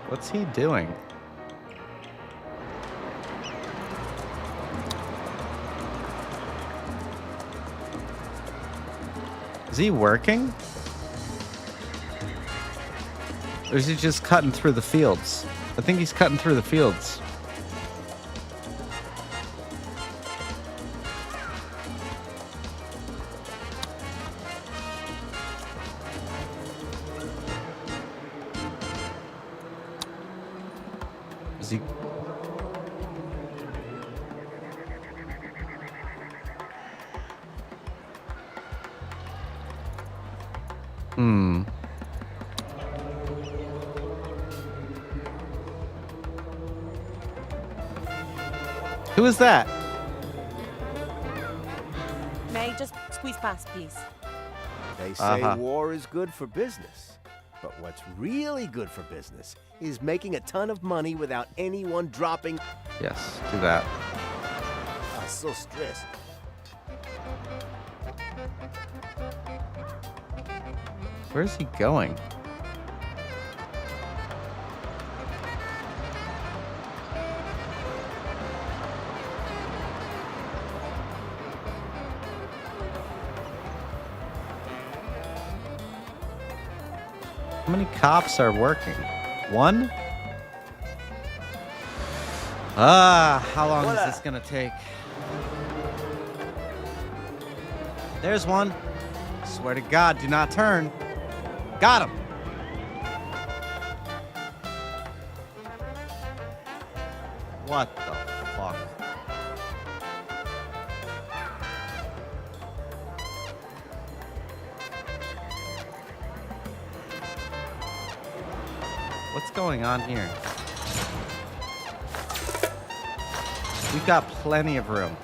Speaker 15: What's he doing? Is he working? Or is he just cutting through the fields? I think he's cutting through the fields. Is he... Who is that?
Speaker 7: May I just squeeze past, please?
Speaker 18: They say war is good for business. But what's really good for business is making a ton of money without anyone dropping.
Speaker 15: Yes, do that.
Speaker 9: I'm so stressed.
Speaker 15: Where's he going? How many cops are working? One? How long is this gonna take? There's one. Swear to God, do not turn. Got him. What the fuck? What's going on here? We've got plenty of room.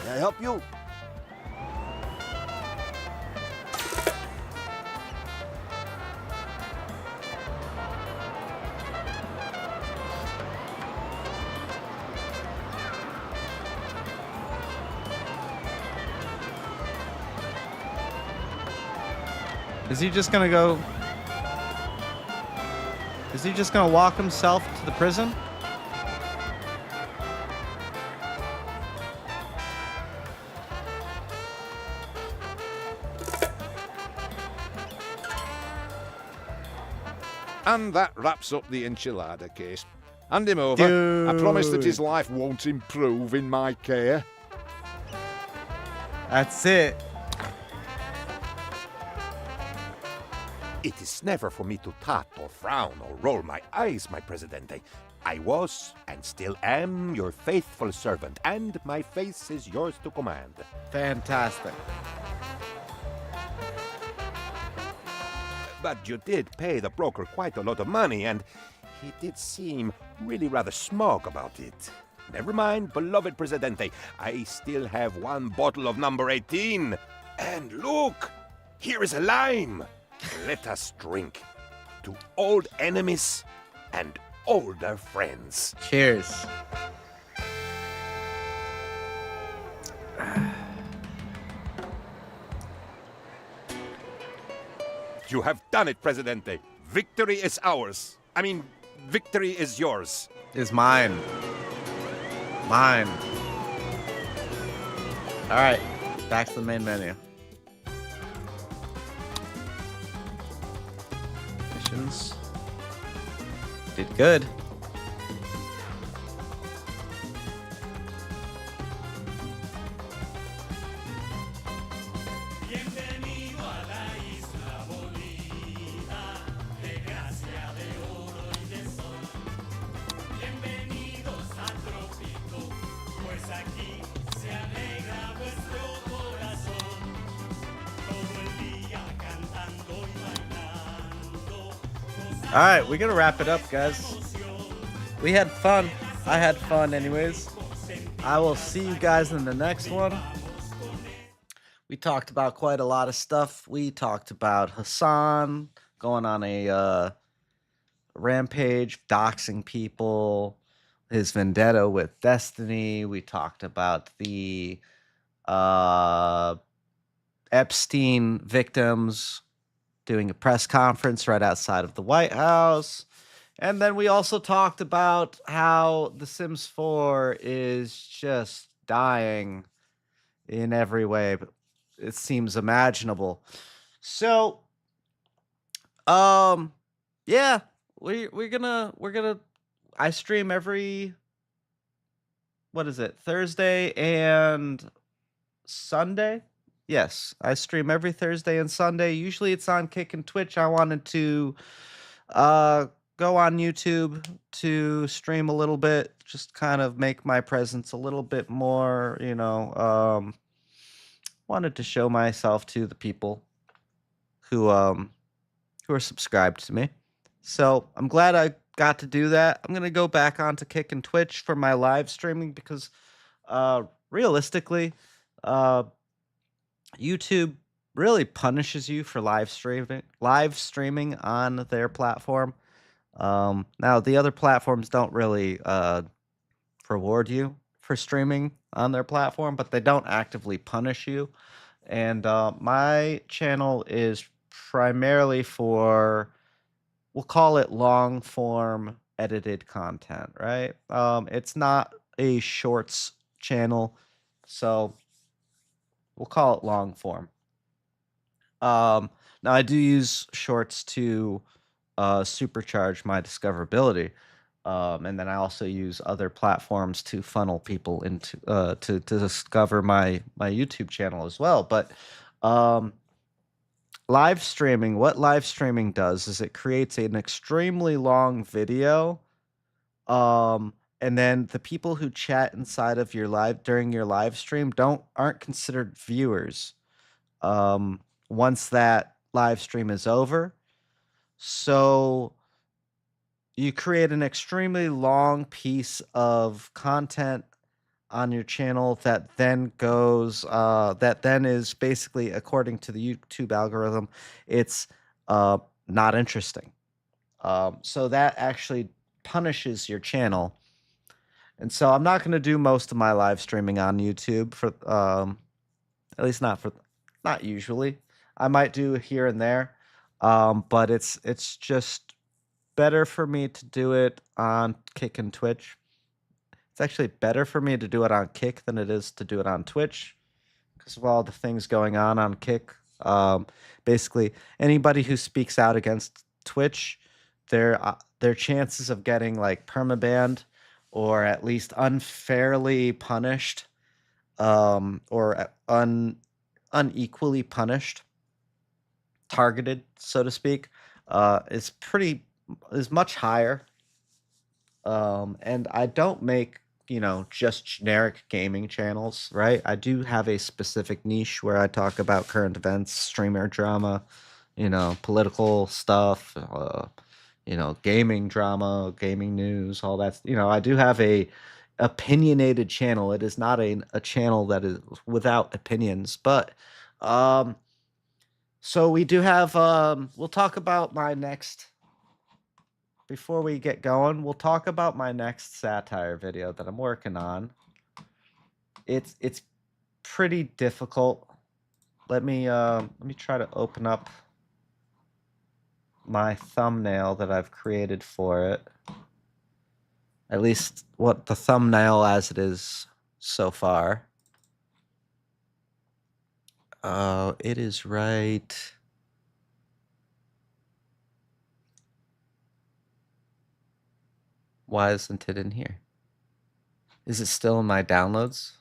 Speaker 9: Can I help you?
Speaker 15: Is he just gonna go? Is he just gonna walk himself to the prison?
Speaker 14: And that wraps up the enchilada case. Hand him over. I promise that his life won't improve in my care.
Speaker 15: That's it.
Speaker 10: It is never for me to tap or frown or roll my eyes, my Presidente. I was and still am your faithful servant, and my face is yours to command.
Speaker 15: Fantastic.
Speaker 10: But you did pay the broker quite a lot of money, and he did seem really rather smug about it. Never mind, beloved Presidente. I still have one bottle of number 18. And look, here is a lime. Let us drink to old enemies and older friends.
Speaker 11: Cheers.
Speaker 10: You have done it, Presidente. Victory is ours. I mean, victory is yours.
Speaker 11: Is mine. Mine. All right, back to the main menu. Missions. Did good. All right, we're gonna wrap it up, guys. We had fun. I had fun anyways. I will see you guys in the next one. We talked about quite a lot of stuff. We talked about Hasan going on a rampage, doxing people, his vendetta with Destiny. We talked about the Epstein victims doing a press conference right outside of the White House. And then we also talked about how The Sims 4 is just dying in every way, but it seems imaginable. So, yeah, we're gonna I stream every, what is it, Thursday and Sunday? Yes, I stream every Thursday and Sunday. Usually it's on Kick and Twitch. I wanted to go on YouTube to stream a little bit, just kind of make my presence a little bit more, wanted to show myself to the people who are subscribed to me. So I'm glad I got to do that. I'm going to go back onto Kick and Twitch for my live streaming because realistically, YouTube really punishes you for live streaming on their platform. Now the other platforms don't really reward you for streaming on their platform, but they don't actively punish you. And my channel is primarily for, we'll call it long form edited content, right? It's not a shorts channel, so we'll call it long form. Now I do use shorts to supercharge my discoverability. And then I also use other platforms to funnel people into to discover my YouTube channel as well. But live streaming, what live streaming does is it creates an extremely long video. And then the people who chat inside of your during your live stream aren't considered viewers once that live stream is over. So you create an extremely long piece of content on your channel that then is basically, according to the YouTube algorithm, it's not interesting. So that actually punishes your channel. And so I'm not going to do most of my live streaming on YouTube for at least not usually. I might do here and there. But it's just better for me to do it on Kick and Twitch. It's actually better for me to do it on Kick than it is to do it on Twitch because of all the things going on Kick. Basically, anybody who speaks out against Twitch, their chances of getting like permabanned or at least unfairly punished, or unequally punished, targeted, so to speak, is much higher. And I don't make, just generic gaming channels, right? I do have a specific niche where I talk about current events, streamer drama, political stuff, gaming drama, gaming news, all that. I do have a opinionated channel. It is not a channel that is without opinions, but so we do have we'll talk about my next before we get going, we'll talk about my next satire video that I'm working on. It's pretty difficult. Let me try to open up my thumbnail that I've created for it. At least what the thumbnail as it is so far. It is right. Why isn't it in here? Is it still in my downloads?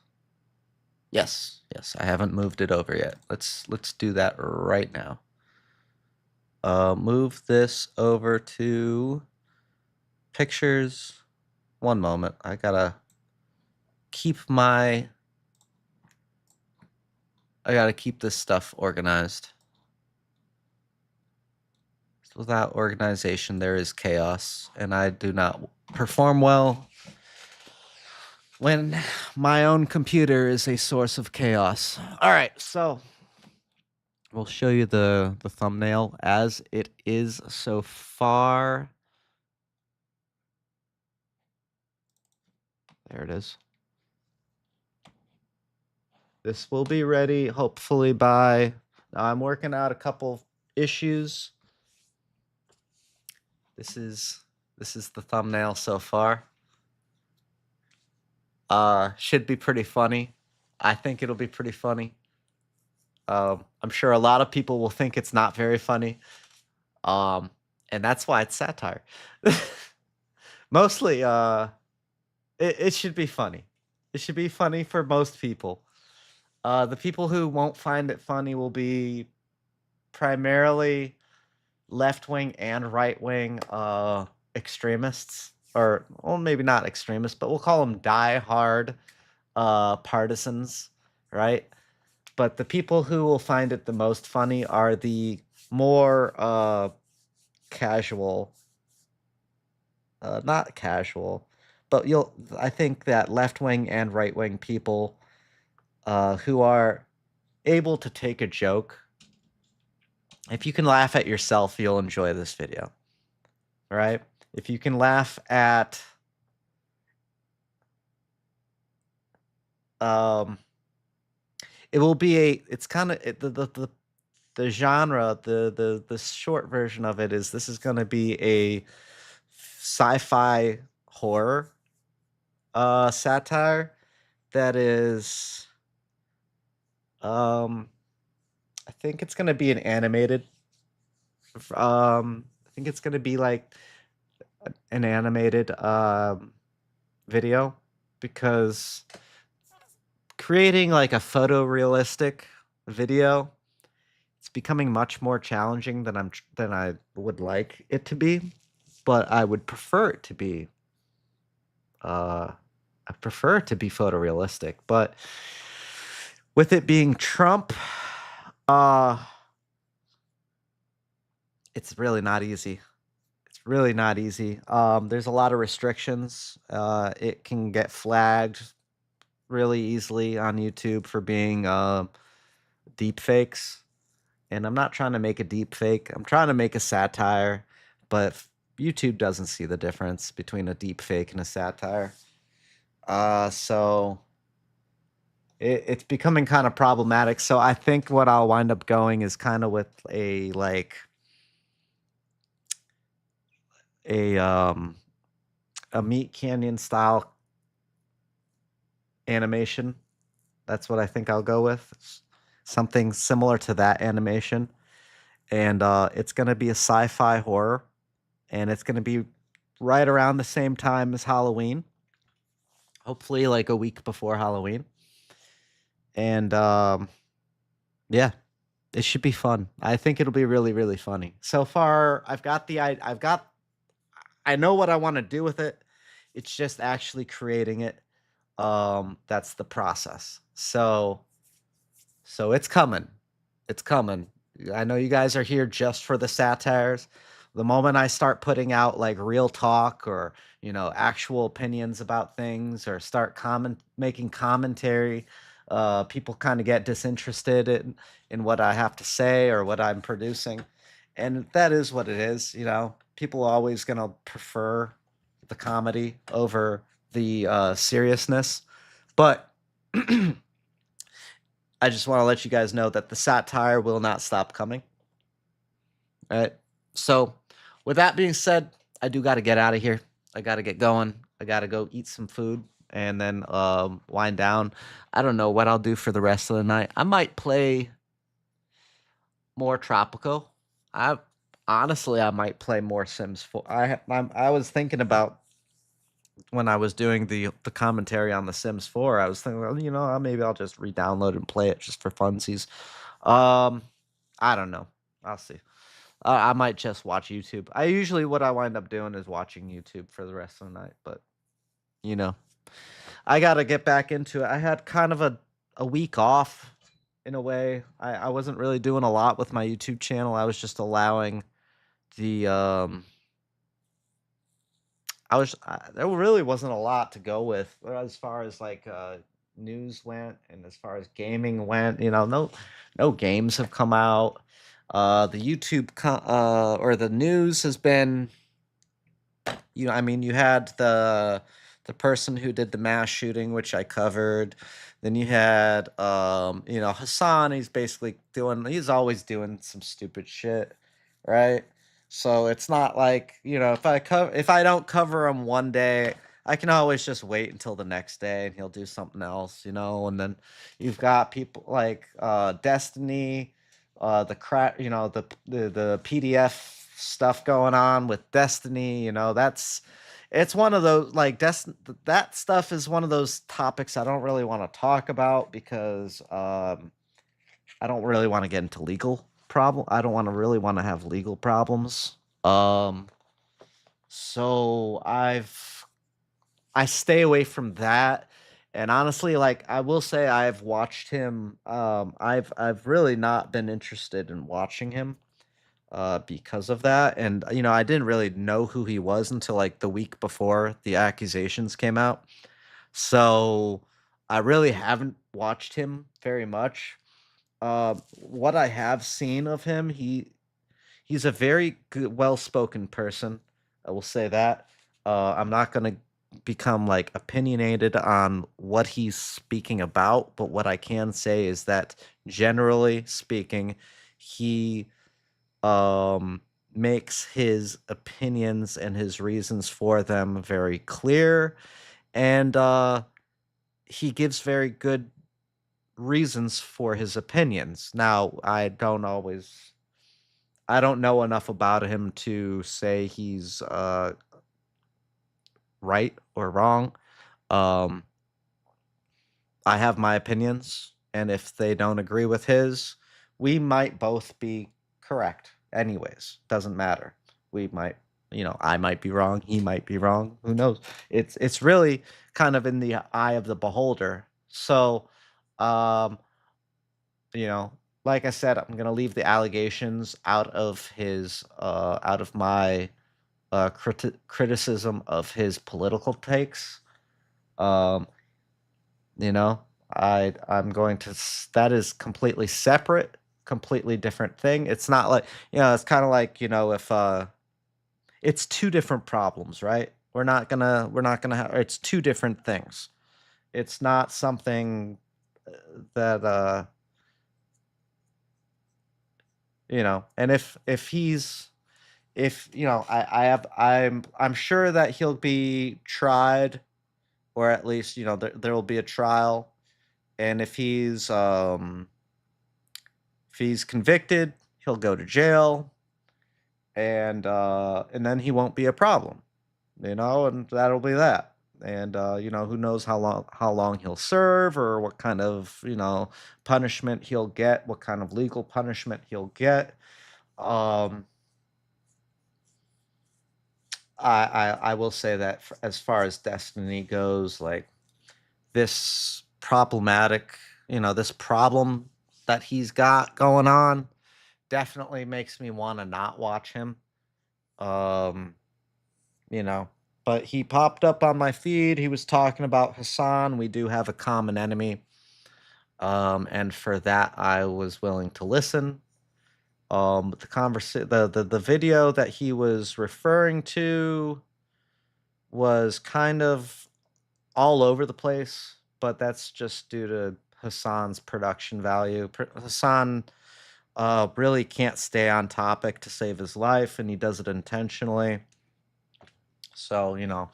Speaker 11: Yes, I haven't moved it over yet. Let's do that right now. Move this over to pictures. One moment. I gotta keep this stuff organized. Without organization, there is chaos, and I do not perform well when my own computer is a source of chaos. All right, so we'll show you the thumbnail as it is so far. There it is. This will be ready hopefully by... Now I'm working out a couple issues. This is the thumbnail so far. Should be pretty funny. I think it'll be pretty funny. I'm sure a lot of people will think it's not very funny. And that's why it's satire. Mostly, it should be funny. It should be funny for most people. The people who won't find it funny will be primarily left-wing and right-wing extremists. Or, well, maybe not extremists, but we'll call them die-hard partisans, right? But the people who will find it the most funny are the more casual, not casual, but I think that left-wing and right-wing people who are able to take a joke, if you can laugh at yourself, you'll enjoy this video, right? If you can laugh at it will be it's kind of the genre, the short version of it is this is going to be a sci-fi horror satire that is I think it's going to be an animated I think it's going to be like an animated video, because creating like a photorealistic video, it's becoming much more challenging than I would like it to be, but I would prefer it to be photorealistic. But with it being Trump, it's really not easy. Really not easy. There's a lot of restrictions. It can get flagged really easily on YouTube for being deep fakes. And I'm not trying to make a deep fake. I'm trying to make a satire, but YouTube doesn't see the difference between a deep fake and a satire. So it's becoming kind of problematic. So I think what I'll wind up going is kind of with a Meat Canyon style animation. That's what I think I'll go with. Something similar to that animation. And it's going to be a sci-fi horror. And it's going to be right around the same time as Halloween. Hopefully like a week before Halloween. And yeah, it should be fun. I think it'll be really, really funny. So far, I know what I want to do with it. It's just actually creating it. That's the process. So it's coming. It's coming. I know you guys are here just for the satires, The moment I start putting out like real talk or, you know, actual opinions about things or start making commentary, people kind of get disinterested in what I have to say or what I'm producing. And that is what it is, you know. People are always going to prefer the comedy over the seriousness. But I just want to let you guys know that the satire will not stop coming. All right. So, with that being said, I do got to get out of here. I got to get going. I got to go eat some food and then wind down. I don't know what I'll do for the rest of the night. I might play more Tropico. I might play more Sims 4. I was thinking about when I was doing the commentary on the Sims 4. I was thinking, well, you know, maybe I'll just re-download and play it just for funsies. I don't know. I'll see. I might just watch YouTube. What I wind up doing is watching YouTube for the rest of the night, but you know, I got to get back into it. I had kind of a week off in a way. I wasn't really doing a lot with my YouTube channel. I was just allowing the there really wasn't a lot to go with as far as like news went and as far as gaming went. You know, no games have come out. The YouTube or the news has been, you know, I mean, you had the person who did the mass shooting, which I covered. Then you had you know, Hasan. He's always doing some stupid shit, right? So it's not like, you know, if I don't cover him one day, I can always just wait until the next day and he'll do something else, you know. And then you've got people like Destiny, the PDF stuff going on with Destiny, you know. It's one of those like that stuff is one of those topics I don't really want to talk about because I don't really want to get into legal problem. I don't really want to have legal problems. So I stay away from that. And honestly, like I will say, I've watched him. I've really not been interested in watching him because of that. And you know, I didn't really know who he was until like the week before the accusations came out. So I really haven't watched him very much. What I have seen of him, he's a very good, well-spoken person. I will say that. I'm not gonna become like opinionated on what he's speaking about, but what I can say is that generally speaking, he makes his opinions and his reasons for them very clear, and he gives very good reasons for his opinions. Now, I don't know enough about him to say he's right or wrong. I have my opinions, and if they don't agree with his, we might both be correct. Anyways, doesn't matter. We might, you know, I might be wrong, he might be wrong. Who knows? It's really kind of in the eye of the beholder. So, you know, like I said, I'm gonna leave the allegations out of my criticism of his political takes. You know, I'm going to that is completely separate, completely different thing. It's not like, you know, it's kind of like, you know, if it's two different problems, right? We're not gonna have, it's two different things. It's not something that you know, and if you know, I'm sure that he'll be tried, or at least, you know, there will be a trial, and if he's convicted, he'll go to jail, and then he won't be a problem, you know, and that'll be that. And you know, who knows how long he'll serve, or what kind of, you know, punishment he'll get, what kind of legal punishment he'll get. I will say that as far as Destiny goes, like this problematic, you know, this problem that he's got going on definitely makes me want to not watch him. You know, but he popped up on my feed. He was talking about Hasan. We do have a common enemy. And for that, I was willing to listen. The video that he was referring to was kind of all over the place, but that's just due to Hasan's production value. Hasan really can't stay on topic to save his life, and he does it intentionally. So, you know,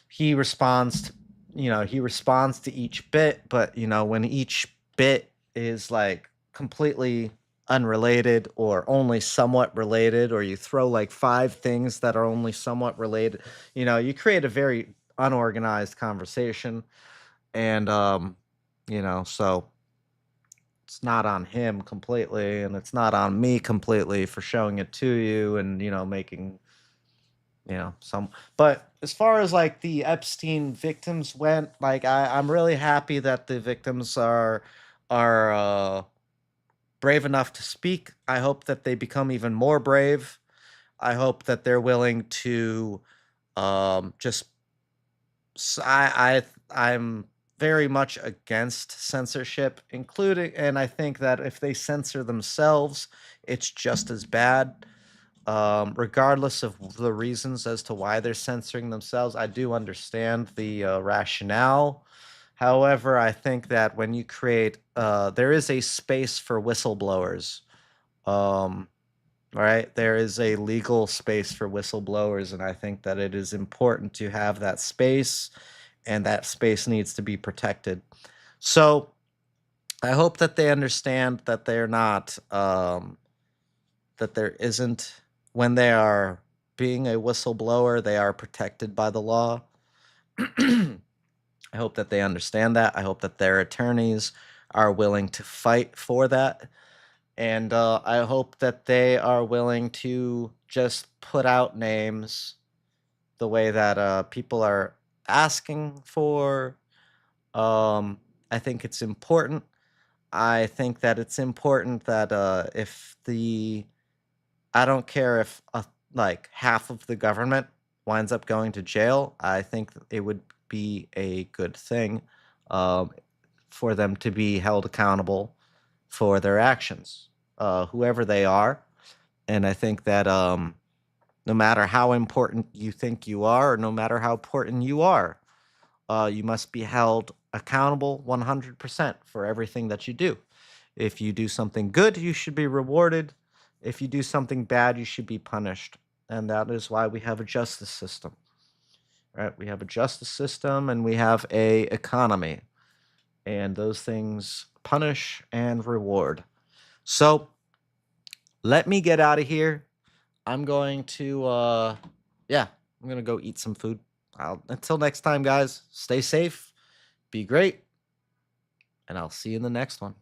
Speaker 11: he responds to each bit, but, you know, when each bit is like completely unrelated or only somewhat related, or you throw like 5 things that are only somewhat related, you know, you create a very unorganized conversation. And, you know, so it's not on him completely, and it's not on me completely for showing it to you and, you know, making, you know, but as far as like the Epstein victims went, like I'm really happy that the victims are brave enough to speak. I hope that they become even more brave. I hope that they're willing to I'm very much against censorship, and I think that if they censor themselves, it's just as bad. Regardless of the reasons as to why they're censoring themselves, I do understand the rationale. However, I think that when you create, there is a space for whistleblowers. Right? There is a legal space for whistleblowers, and I think that it is important to have that space, and that space needs to be protected. So I hope that they understand that they're not, that there isn't, when they are being a whistleblower, they are protected by the law. I hope that they understand that. I hope that their attorneys are willing to fight for that. And I hope that they are willing to just put out names the way that people are asking for. I think it's important. I think that it's important that I don't care if like half of the government winds up going to jail. I think it would be a good thing for them to be held accountable for their actions, whoever they are. And I think that no matter how important you think you are, or no matter how important you are, you must be held accountable 100% for everything that you do. If you do something good, you should be rewarded. If you do something bad, you should be punished. And that is why we have a justice system. Right? We have a justice system, and we have a economy. And those things punish and reward. So let me get out of here. I'm going to I'm going to go eat some food. Until next time, guys, stay safe, be great, and I'll see you in the next one.